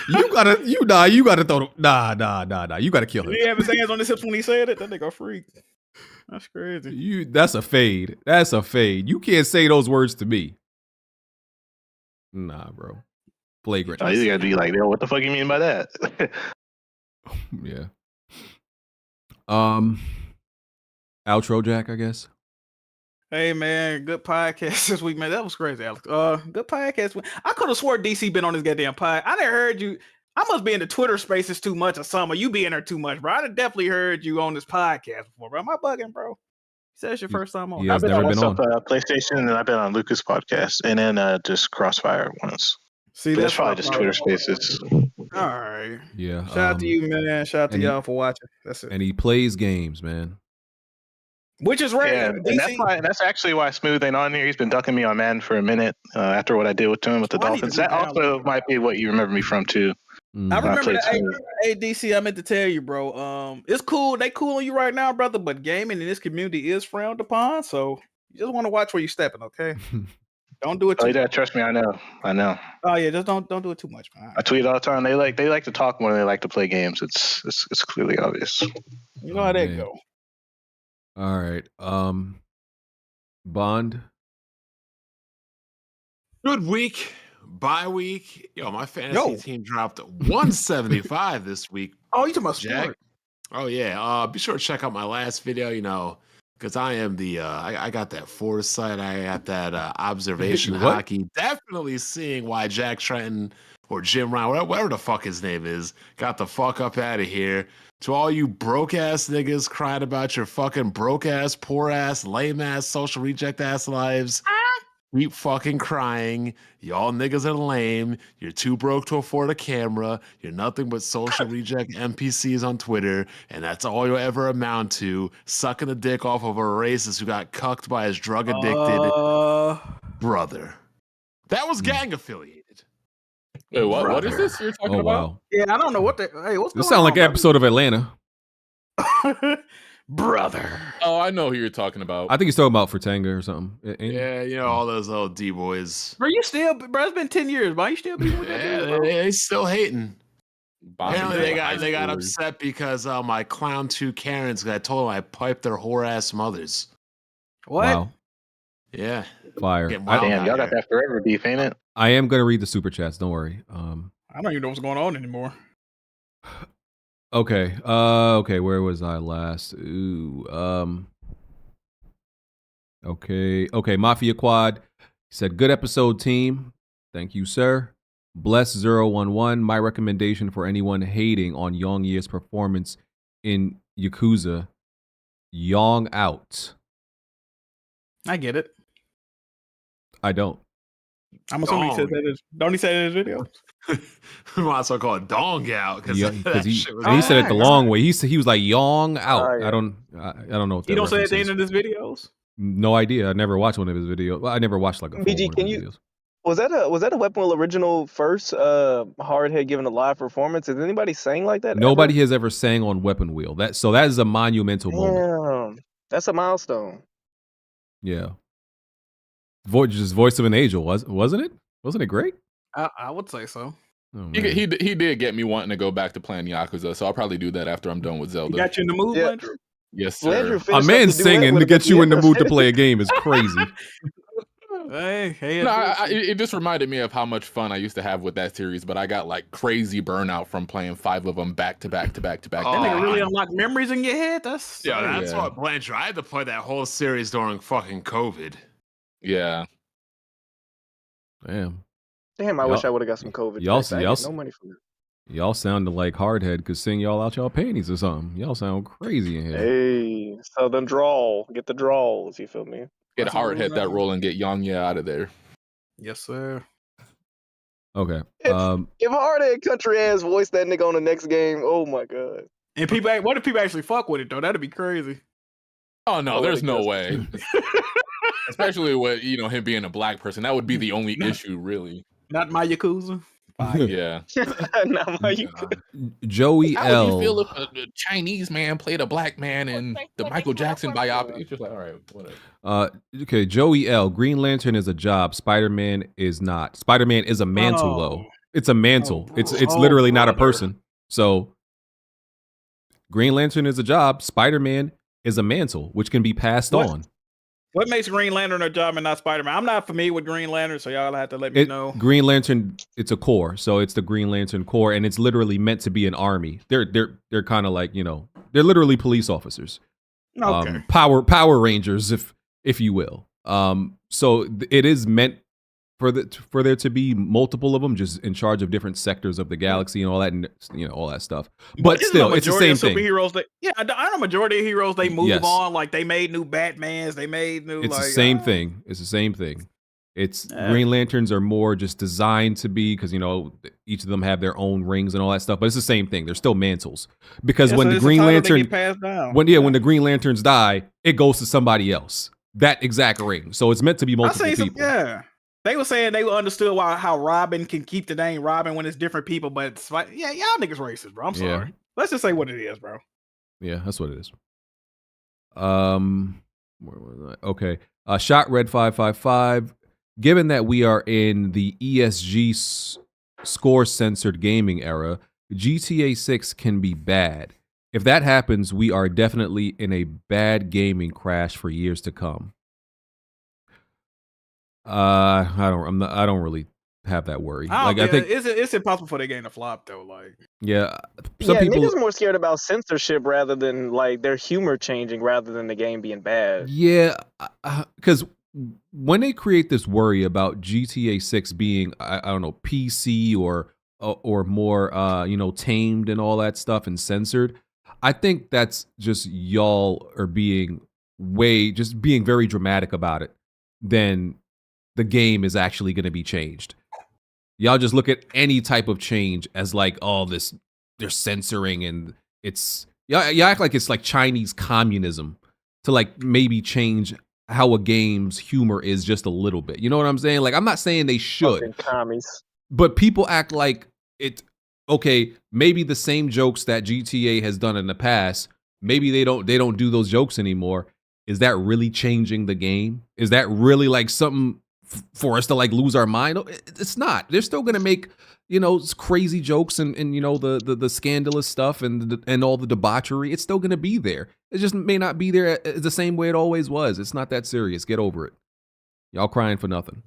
You gotta throw the, nah. You gotta kill him. Did he have his hands on his hips when he said it? That nigga a freak. That's crazy. That's a fade. That's a fade. You can't say those words to me. Nah, bro. Flagrant. Oh, you gotta be like, yo, what the fuck you mean by that? Yeah. Outro, Jack, I guess. Hey man, good podcast this week, man. That was crazy, Alex. Good podcast. I could have swore DC been on this goddamn pod. I never heard you. I must be in the Twitter spaces too much or something. Or you be in there too much, bro. I definitely heard you on this podcast before, bro. Am I bugging, bro? You said it's your first time on. I've been on PlayStation, and I've been on Lucas' podcast, and then just Crossfire once. See, but that's it's probably what just I Twitter thought. Spaces. All right. Yeah. Shout out to you, man. Shout out to y'all for watching. That's it. And he plays games, man. Which is rare. Yeah, and that's actually why Smooth ain't on here. He's been ducking me on Madden for a minute after what I did with him with the Dolphins. That also might be what you remember me from too. I remember that. Hey, DC, I meant to tell you, bro. It's cool. They cool on you right now, brother. But gaming in this community is frowned upon. So you just want to watch where you're stepping, okay? Don't do it too you gotta much. trust me. I know. Oh yeah, just don't do it too much, man. I tweet all the time. They like to talk more than they like to play games. It's clearly obvious. You know how that go. All right. Bond. Good week. Bye week. Yo, my fantasy team dropped 175 this week. Oh, you talking about Jack? sport? Oh yeah. Be sure to check out my last video. Because I am the I got that foresight. I got that observation What? hockey. Definitely seeing why Jack Trenton or Jim Ryan, whatever the fuck his name is, got the fuck up out of here. To all you broke ass niggas crying about your fucking broke ass, poor ass, lame ass, social reject ass lives. Keep fucking crying. Y'all niggas are lame. You're too broke to afford a camera. You're nothing but social reject NPCs on Twitter. And that's all you'll ever amount to. Sucking the dick off of a racist who got cucked by his drug addicted brother. That was gang affiliated. Wait, what is this you're talking about? Yeah, I don't know what the. Hey, what's This going sounds on? like an episode of Atlanta. Brother. Oh, I know who you're talking about. I think he's talking about Fratanga or something. Yeah, all those little D boys. Bro, you still, bro? It's been 10 years, bro. You still be with that Yeah, dude, bro? they still hating. Apparently they got high upset because my clown 2 Karens. I told them I piped their whore ass mothers. What? Wow. Yeah. Fire. Getting wild Damn, out y'all got here. that forever beef, ain't it? I am gonna read the super chats. Don't worry. I don't even know what's going on anymore. Okay. Okay. Where was I last? Ooh. Okay. Mafia Quad said, "Good episode, team. Thank you, sir." Bless011, my recommendation for anyone hating on Yong Ye's performance in Yakuza, Yong out. I get it. I don't. I'm assuming he said that. Don't he say that in his video? We might as well call it dong out because He said it the long way. He was like Yong out. I don't know if He that don't say it reference at the is. end of his videos. No idea. I never watched one of his videos. Well, I never watched like a full BG, one of can his you? videos. Was that a Weapon Wheel original first Hardhead giving a live performance? Is anybody saying like that? Nobody has ever sang on Weapon Wheel. That is a monumental moment. Damn, that's a milestone. Yeah. Voice of an Angel, wasn't it? Wasn't it great? I would say so. Oh, He did get me wanting to go back to playing Yakuza, so I'll probably do that after I'm done with Zelda. He got you in the mood, Landry? Yes, sir. Landry A man singing to get you in the mood to play a game is crazy. Hey. No, it just reminded me of how much fun I used to have with that series, but I got like crazy burnout from playing 5 of them back to back to back to back. That nigga really unlocked memories in your head. That's what Blanchard. I had to play that whole series during fucking COVID. Yeah. Damn. Damn, I wish I would have got some COVID. tests. I get no money from that. Y'all sounded like Hardhead could sing y'all out y'all panties or something. Y'all sound crazy in here. Hey, Southern drawl. Get the draws. You feel me? Get a Hardhead that roll and get Yanya out of there. Yes, sir. Okay. If Hardhead country ass voice that nigga on the next game, oh my god. And what if people actually fuck with it though? That'd be crazy. Oh no, there's no way. Especially with him being a black person, that would be the only issue, really. Not my Yakuza. Yeah. Not my Yakuza. Joey How L. would you feel if a Chinese man played a black man in the Michael Jackson biopic? It's just like, all right, whatever. Okay, Joey L. Green Lantern is a job. Spider-Man is not. Spider-Man is a mantle, though. It's a mantle. It's literally not a person. So, Green Lantern is a job. Spider-Man is a mantle, which can be passed on. What makes Green Lantern a job and not Spider-Man? I'm not familiar with Green Lantern, so y'all have to let me know. Green Lantern, it's a corps, so it's the Green Lantern Corps, and it's literally meant to be an army. They're kind of like they're literally police officers, Okay. Power Rangers, if you will. So it is meant for there to be multiple of them, just in charge of different sectors of the galaxy and all that, and all that stuff. But still, it's the same thing. Superheroes I know majority of heroes they move on, like they made new Batmans, they made new. It's the same thing. It's the same thing. It's Green Lanterns are more just designed to be because each of them have their own rings and all that stuff. But it's the same thing. They're still mantles because when the Green Lantern when the Green Lanterns die, it goes to somebody else. That exact ring. So it's meant to be multiple people. They were saying they understood how Robin can keep the name Robin when it's different people, but it's like, y'all niggas racist, bro. I'm sorry. Yeah. Let's just say what it is, bro. Yeah, that's what it is. Where was I? Okay. Shot Red 555. Given that we are in the ESG score censored gaming era, GTA 6 can be bad. If that happens, we are definitely in a bad gaming crash for years to come. I don't really have that worry. I think it's impossible for the game to flop though. Like, some people niggas more scared about censorship rather than like their humor changing rather than the game being bad. Yeah, because when they create this worry about GTA 6 being I don't know PC or more tamed and all that stuff and censored, I think that's just y'all are being very dramatic about it than the game is actually going to be changed. Y'all just look at any type of change as like, oh, they're censoring and y'all act like it's like Chinese communism to like maybe change how a game's humor is just a little bit. You know what I'm saying? Like, I'm not saying they should, but people act like okay, maybe the same jokes that GTA has done in the past, maybe they don't do those jokes anymore. Is that really changing the game? Is that really like something for us to like lose our mind? It's not. They're still gonna make crazy jokes and the scandalous stuff and all the debauchery. It's still gonna be there. It just may not be there the same way it always was. It's not that serious. Get over it. Y'all crying for nothing.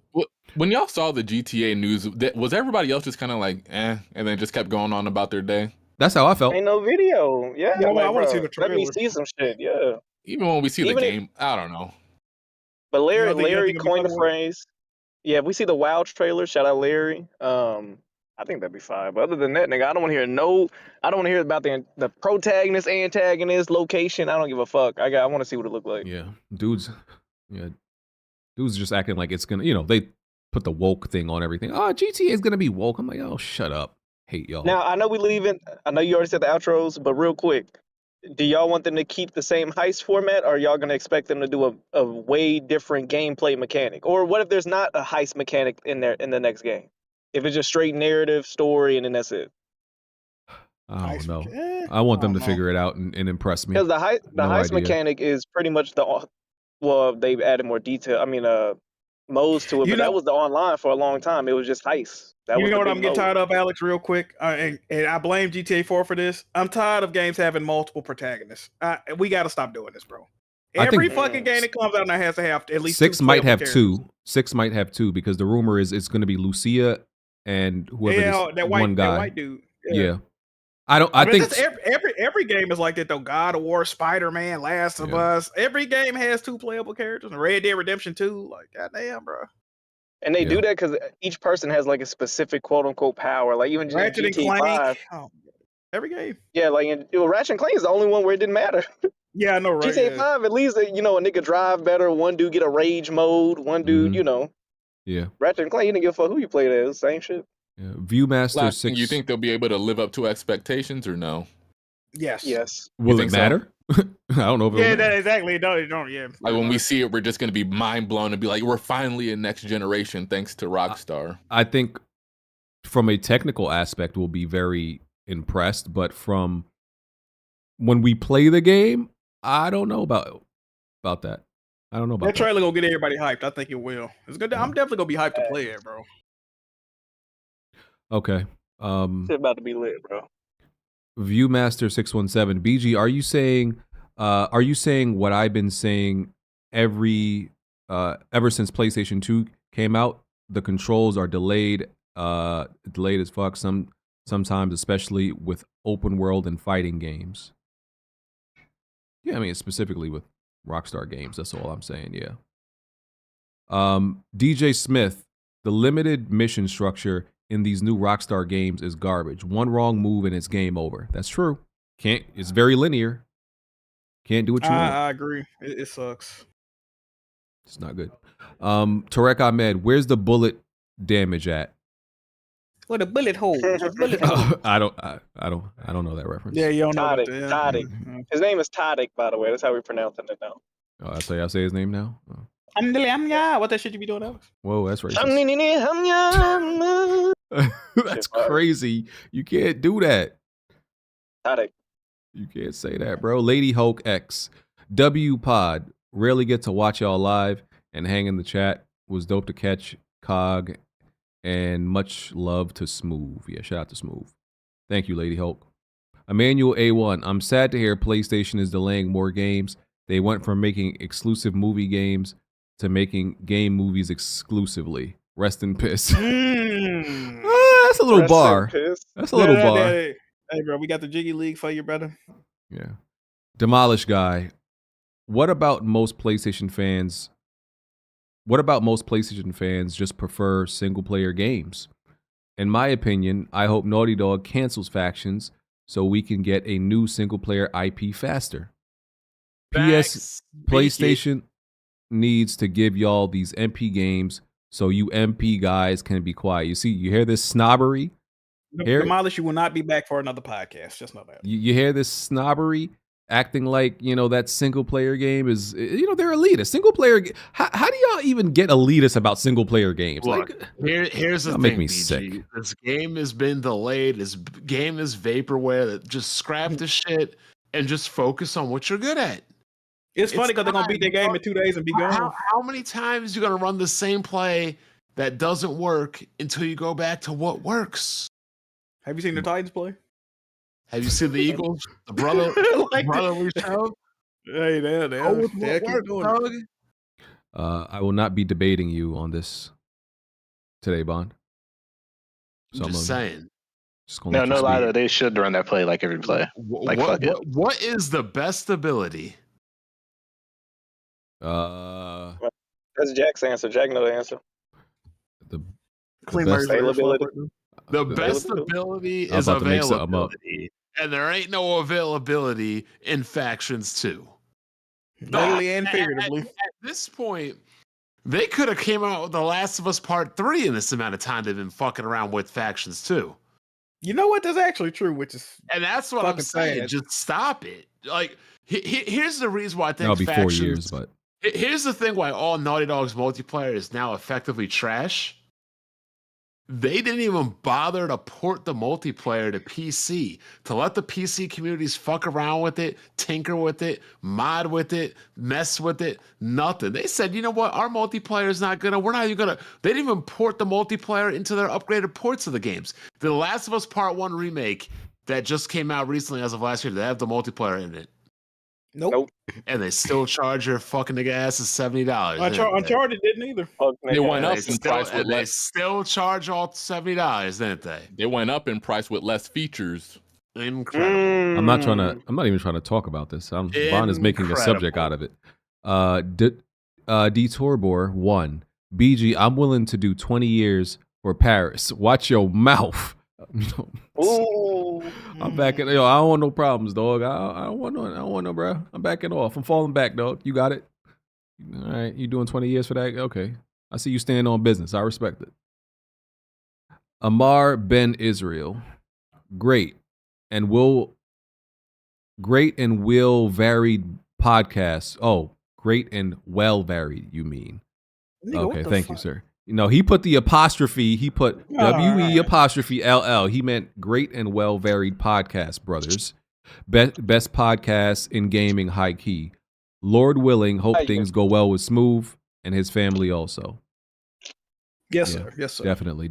When y'all saw the GTA news, was everybody else just kind of like and then just kept going on about their day? That's how I felt. Ain't no video. Yeah, I want to see the trailer. Let me see some shit. Yeah. Even when we see the game, I don't know. But Larry coined the phrase. Yeah, if we see the WoW trailer, shout out Larry. I think that'd be fine. But other than that, nigga, I don't want to hear I don't want to hear about the protagonist, antagonist, location. I don't give a fuck. I want to see what it look like. Yeah, dudes just acting like it's gonna. They put the woke thing on everything. Oh, GTA is gonna be woke. I'm like, oh, shut up. Hate y'all. Now I know we leaving. I know you already said the outros, but real quick, do y'all want them to keep the same heist format, or are y'all gonna expect them to do a way different gameplay mechanic? Or what if there's not a heist mechanic in the next game? If it's just straight narrative story and then that's it. I don't know. I want them to figure it out and impress me. Because the heist idea. mechanic is pretty much they've added more detail. I mean, modes to it, but that was the online for a long time. It was just heist. You know what I'm getting tired of, Alex, real quick? And I blame GTA 4 for this. I'm tired of games having multiple protagonists. We got to stop doing this, bro. Every fucking game that comes out now has to have at least 6 might have two. 6 might have two because the rumor is it's going to be Lucia and whoever that one guy. That white dude. Yeah. I think every game is like that though. God of War, Spider-Man, Last of Us. Every game has 2 playable characters. And Red Dead Redemption 2. Like, goddamn, bro. And they do that because each person has like a specific quote unquote power. Like even Ratchet and GTA 5. Every game. Yeah, like Ratchet and Clank is the only one where it didn't matter. Yeah, I know, right? GTA 5, at least a nigga drive better. One dude get a rage mode. One dude, Yeah. Ratchet and Clank, you didn't give a fuck who you played as. Same shit. Yeah. Viewmaster 6. You think they'll be able to live up to expectations or no? Yes. Yes. Will it matter? I don't know if it'll matter. Exactly. No, don't. Yeah. Like when we see it, we're just going to be mind blown and be like, we're finally in next generation thanks to Rockstar. I think from a technical aspect, we'll be very impressed. But from when we play the game, I don't know about that. I don't know about that trailer gonna get everybody hyped. I think it will. It's good. I'm definitely gonna be hyped to play it, bro. Okay. It's about to be lit, bro. Viewmaster 617 BG, are you saying what I've been saying ever since PlayStation 2 came out? The controls are delayed as fuck sometimes, especially with open world and fighting games. Yeah, I mean specifically with Rockstar games. That's all I'm saying. Yeah. DJ Smith, the limited mission structure in these new Rockstar games is garbage. One wrong move and it's game over. That's true. It's very linear. Can't do what you want. I agree. It sucks. It's not good. Tarek Ahmed, where's the bullet damage at? What a bullet hole. I don't know that reference. Yeah, you don't know that. Tadic. His name is Tadic, by the way. That's how we pronounce it now. Oh, I say his name now. Oh. What that shit you be doing, Alex? Whoa, that's racist. That's crazy. You can't do that. Tadic. You can't say that, bro. Lady Hulk X. W Pod. Rarely get to watch y'all live and hang in the chat. Was dope to catch. Cog. And much love to Smooth. Yeah, shout out to Smooth. Thank you, Lady Hulk. Emmanuel A1. I'm sad to hear PlayStation is delaying more games. They went from making exclusive movie games to making game movies exclusively. Rest in piss. That's a little bar. That's a little bar. Hey, bro, we got the Jiggy League for you, brother. Yeah. Demolish Guy. What about most PlayStation fans just prefer single player games? In my opinion, I hope Naughty Dog cancels Factions so we can get a new single player IP faster. PlayStation needs to give y'all these MP games so you MP guys can be quiet. You hear this snobbery? Demolish, you will not be back for another podcast. Just know that. You hear this snobbery? Acting like, that single player game is, they're elitist. Single player, how do y'all even get elitist about single player games? Look, here's the thing, make me BG. sick. This game has been delayed. This game is vaporware. Just scrap the shit and just focus on what you're good at. It's funny because they're going to beat their game in 2 days and be gone. How many times are you going to run the same play that doesn't work until you go back to what works? Have you seen the Titans play? Have you seen the Eagles? The brotherly show? Hey, they keep doing it. I will not be debating you on this today, Bond. So I'm just saying. No lie, though, they should run that play like every play. What is the best ability? That's Jack's answer. Jack knows the answer. The best availability. The best ability I'm is about to make something up. availability, and there ain't no availability in Factions 2. Literally and figuratively. At this point, they could have came out with The Last of Us Part 3 in this amount of time they've been fucking around with Factions 2. You know what? That's actually true, which is And that's what I'm fucking saying. sad. Just stop it. Like, here's the reason why I think That'll be 4 Factions, years, but here's the thing why all Naughty Dog's multiplayer is now effectively trash. They didn't even bother to port the multiplayer to PC to let the PC communities fuck around with it, tinker with it, mod with it, mess with it. Nothing. They said, you know what? Our multiplayer is not gonna. We're not even gonna. They didn't even port the multiplayer into their upgraded ports of the games. The Last of Us Part 1 remake that just came out recently as of last year, they have the multiplayer in it. Nope. And they still charge your fucking nigga asses $70. Uncharted didn't either. They went up in Still, price with and they less. still charge all $70, didn't they? They went up in price with less features. Incredible. I'm not even trying to talk about this. Bond is making a subject out of it. Detorbor 1. BG, I'm willing to do 20 years for Paris. Watch your mouth. Ooh. I'm backing. I don't want no problems, dog. I don't want no, bro. I'm backing off. I'm falling back, dog. You got it. All right, you doing 20 years for that? Okay. I see you stand on business. I respect it. Amar Ben Israel. Great and will varied podcasts. Oh, great and well varied, you mean. Nigga, okay, thank you, sir. No, he put the apostrophe. He put WE apostrophe LL. He meant great and well varied podcast, brothers. Best podcast in gaming, high key. Lord willing, hope things go well with Smooth and his family also. Yes, sir. Yes, sir. Definitely.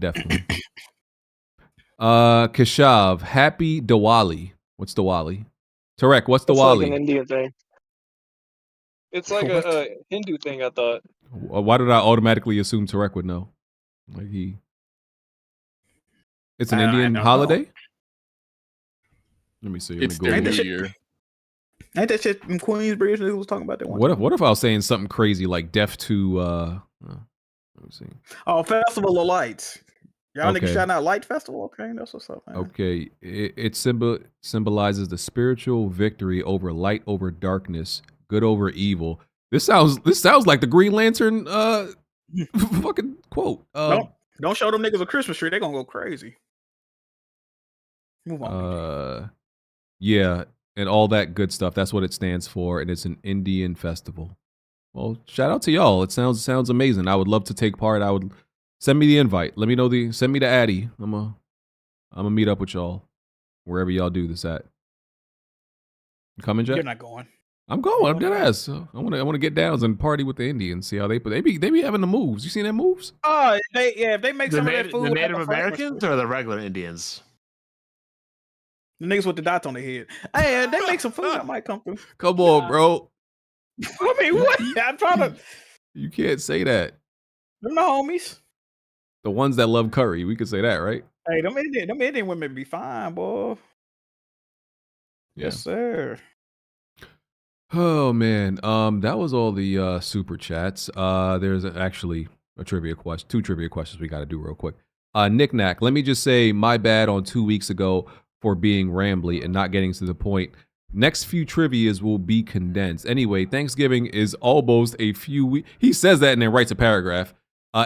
Keshav, happy Diwali. What's Diwali? Tarek, what's Diwali? It's like an Indian thing. It's like a Hindu thing, I thought. Why did I automatically assume Tarek would know? It's an Indian holiday? Let me see. It's their New Year. Ain't that shit in Queensbridge niggas was talking about that one? What if I was saying something crazy like Deaf to let me see. Oh, Festival of Lights. Y'all Okay. niggas shouting out Light Festival? Okay, that's what's up, man. Okay. It symbolizes the spiritual victory over light over darkness, good over evil. This sounds like the Green Lantern fucking quote. Don't show them niggas a Christmas tree. They're gonna go crazy. Move on. Yeah, and all that good stuff. That's what it stands for, and it's an Indian festival. Well, shout out to y'all. It sounds amazing. I would love to take part. I would send me the invite. Let me know send me the Addy. I'm gonna meet up with y'all wherever y'all do this at. You coming, Jack? You're not going. I'm going. I'm dead ass. I want to get down and party with the Indians. See how they be having the moves. You seen their moves? Oh, if they make some of that food. The Native like a Americans or the regular Indians? The niggas with the dots on their head. Hey, they make some food. I might come through. Come on, bro. I mean, what? I'm trying to. You can't say that. Them the homies. The ones that love curry. We could say that, right? Hey, them Indian women be fine, boy. Yeah. Yes, sir. Oh man, that was all the super chats. There's actually two trivia questions we got to do real quick. Nick Knack, let me just say my bad on 2 weeks ago for being rambly and not getting to the point. Next few trivias will be condensed. Anyway, Thanksgiving is almost a few weeks. He says that and then writes a paragraph.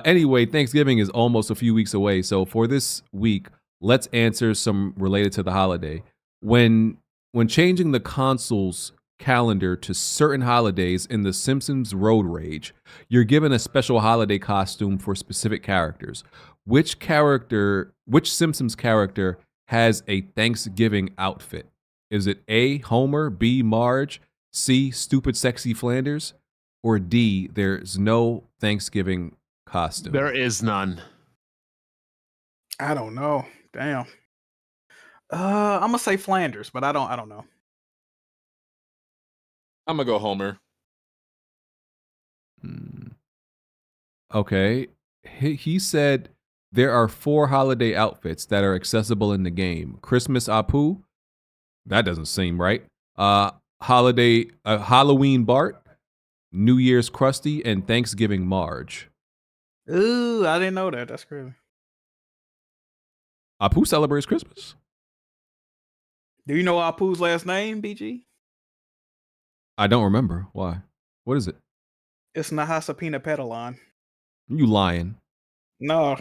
Anyway, Thanksgiving is almost a few weeks away. So for this week, let's answer some related to the holiday. When changing the console's calendar to certain holidays in The Simpsons Road Rage, you're given a special holiday costume for specific characters. Which Simpsons character has a Thanksgiving outfit? Is it A, Homer, B, Marge, C, Stupid Sexy Flanders, or D, there's no Thanksgiving costume? There is none. I don't know. Damn. I'm gonna say Flanders, but I don't know. I'm gonna go Homer. Okay. He said there are 4 holiday outfits that are accessible in the game. Christmas Apu. That doesn't seem right. Halloween Bart, New Year's Krusty, and Thanksgiving Marge. Ooh, I didn't know that. That's crazy. Apu celebrates Christmas. Do you know Apu's last name, BG? I don't remember. Why? What is it? It's Nahasapina Pedalon. You lying? No.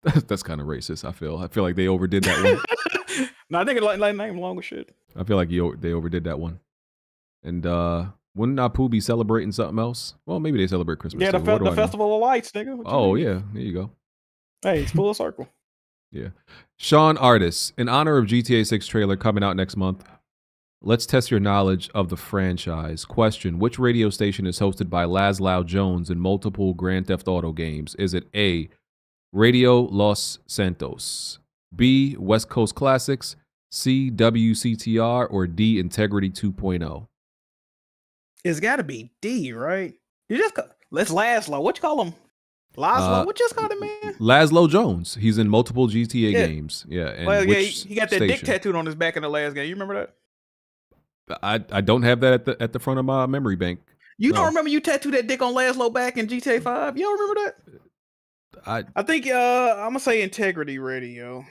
That's kind of racist. I feel like they overdid that one. No, I think it like name long as shit. I feel like they overdid that one. And wouldn't Apu be celebrating something else? Well, maybe they celebrate Christmas. Yeah, too. the Festival of Lights, nigga. What you mean? Yeah, there you go. Hey, it's full circle. Yeah. Sean Artis, in honor of GTA 6 trailer coming out next month, let's test your knowledge of the franchise. Question: which radio station is hosted by Laszlo Jones in multiple Grand Theft Auto games? Is it A, Radio Los Santos, B, West Coast Classics, C, WCTR, or D, Integrity 2.0? It's got to be D, right? You just let's Laszlo. What you call him? Laszlo. What you just called him, man? Laszlo Jones. He's in multiple GTA games. Yeah. And Well, yeah, which he got that dick station? tattooed on his back in the last game. You remember that? I don't have that at the front of my memory bank. You No. don't remember you tattooed that dick on Laszlo back in GTA 5? You don't remember that? I think I'm gonna say Integrity Radio.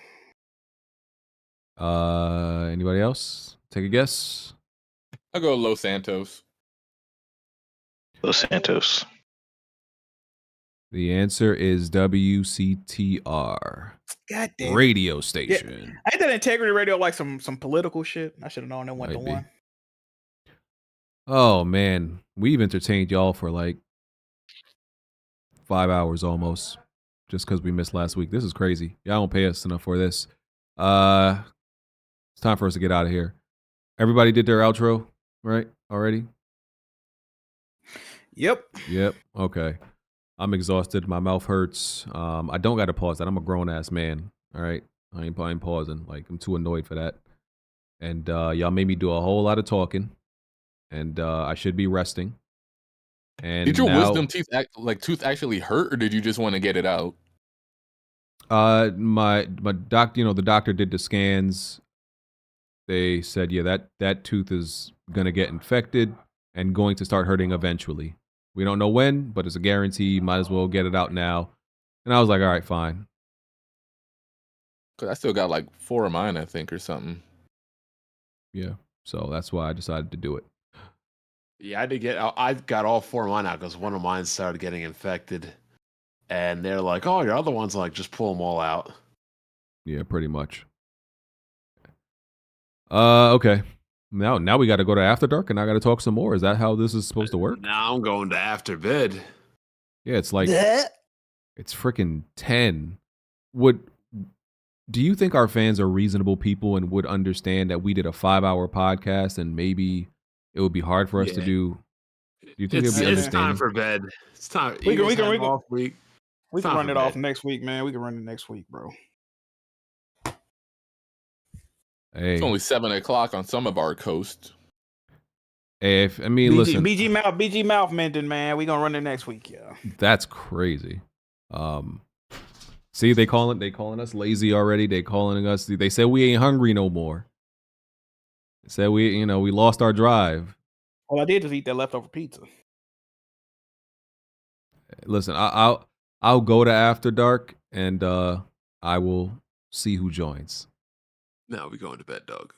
Anybody else? Take a guess. I'll go Los Santos. Los Santos. The answer is WCTR. God damn. Radio station. Ain't that Integrity Radio like some political shit? I should have known that went to Might be. one. Oh man, we've entertained y'all for like 5 hours almost, just because we missed last week. This is crazy. Y'all don't pay us enough for this. It's time for us to get out of here. Everybody did their outro, right? Already? Yep. Okay. I'm exhausted. My mouth hurts. I don't got to pause that. I'm a grown ass man. All right. I ain't pausing. Like, I'm too annoyed for that. And y'all made me do a whole lot of talking. And I should be resting. And Did your now, wisdom tooth actually hurt, or did you just want to get it out? my doctor, the doctor did the scans. They said, yeah, that tooth is gonna get infected and going to start hurting eventually. We don't know when, but it's a guarantee. Might as well get it out now. And I was like, all right, fine. Cause I still got like 4 of mine, I think, or something. Yeah. So that's why I decided to do it. Yeah, I got all 4 of mine out because one of mine started getting infected. And they're like, oh, your other one's like, just pull them all out. Yeah, pretty much. Okay. Now we got to go to After Dark, and I got to talk some more. Is that how this is supposed to work? Now I'm going to After Bed. Yeah, it's like it's freaking 10. Do you think our fans are reasonable people and would understand that we did a 5-hour podcast and maybe it would be hard for us to do? Do you think It's it'd be time understanding? for bed. It's time. We can off week. We It's can time run for it off bed. next week, man. We can run it next week, bro. Hey, It's only 7 o'clock on some of our coast. listen, BG Mouth mentioned, man. We gonna run it next week, yeah. that's crazy. See, they calling us lazy already. They calling us. They said we ain't hungry no more. They said we lost our drive. Well, I did just eat that leftover pizza. Listen, I'll go to After Dark and I will see who joins. Now we going to bed, dog.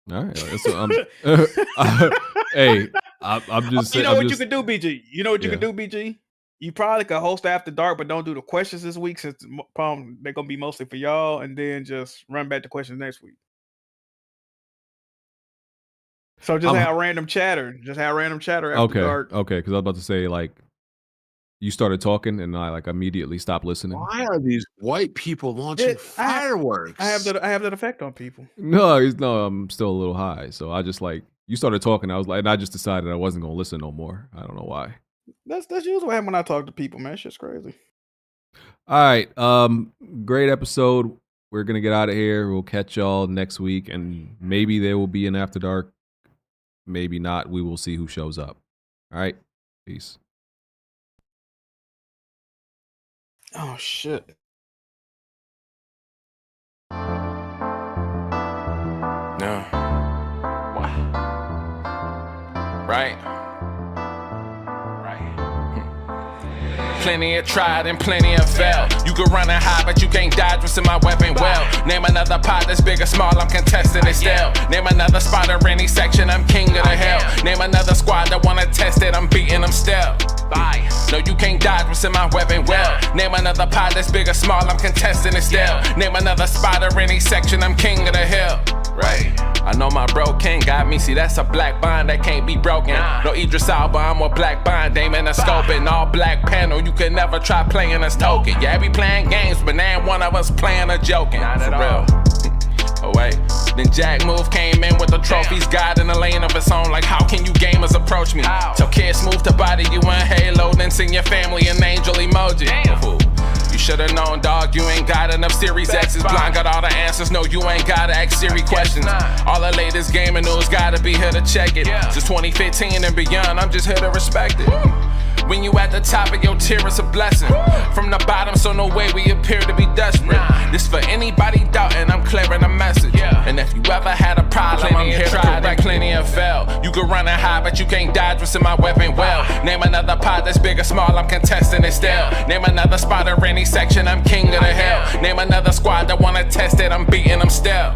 All right. So, hey, I'm just saying. You know what you could do, BG? You know what you could do, BG? You probably could host After Dark, but don't do the questions this week since they're gonna be mostly for y'all, and then just run back the questions next week. So just have random chatter. Just have random chatter after dark. Okay, because I was about to say, like, you started talking and I like immediately stopped listening. Why are these white people launching fireworks? I have that effect on people. No, I'm still a little high. So I just like, you started talking. I was like, and I just decided I wasn't gonna listen no more. I don't know why. That's usually what happens when I talk to people, man. Shit's crazy. All right. Great episode. We're gonna get out of here. We'll catch y'all next week, and maybe there will be an After Dark. Maybe not. We will see who shows up. All right. Peace. Oh shit. No. What? Right. plenty of tried and plenty of failed. You can run and hide, but you can't dodge what's in my weapon well. Name another pot that's big or small, I'm contesting it still. Name another spot or any section, I'm king of the hill. Name another squad that wanna test it, I'm beating them still. Bye. No, you can't dodge what's in my weapon well. Name another pot that's big or small, I'm contesting it still. Name another spot or any section, I'm king of the hill. Right. I know my bro king got me. See, that's a black bond that can't be broken. No Idris Elba, I'm a black bond, aiming a scope and all black panel. You can never try playing us token. Yeah, we playing games, but now one of us playing or joking. Not for real. Oh wait. Then Jack Move came in with the trophies, God in a lane of its own. Like, how can you gamers approach me? Tell kids move to body you in Halo, then send your family an angel emoji. You should've known, dog, you ain't got enough Series X's. Blind got all the answers, no, you ain't gotta ask Siri questions. All the latest gaming news gotta be here to check it. Since 2015 and beyond, I'm just here to respect it. When you at the top of your tier, it's a blessing. From the bottom, so no way we appear to be desperate. This for anybody doubting, I'm clearing a message. And if you ever had a problem, I'm here to correct. Plenty of fail. You can run and hide, but you can't dodge what's in my weapon well. Name another pot that's big or small, I'm contesting it still. Name another spot or any section, I'm king of the hill. Name another squad that wanna test it, I'm beating them still.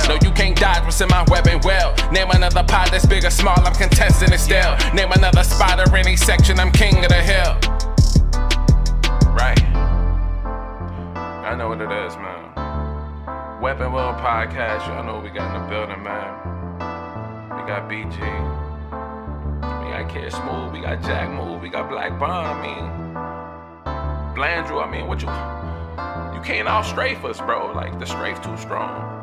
No, you can't dodge what's in my weapon well. Name another pot that's big or small, I'm contesting it still. Name another spot or any section, I'm king of the hill. Right. I know what it is, man. Weapon Will Podcast, y'all know what we got in the building, man. We got BG. We got Kid Smooth, we got Jack Move, we got Black Bond, Blandrew, what you can't out strafe us, bro. Like, the strafe too strong.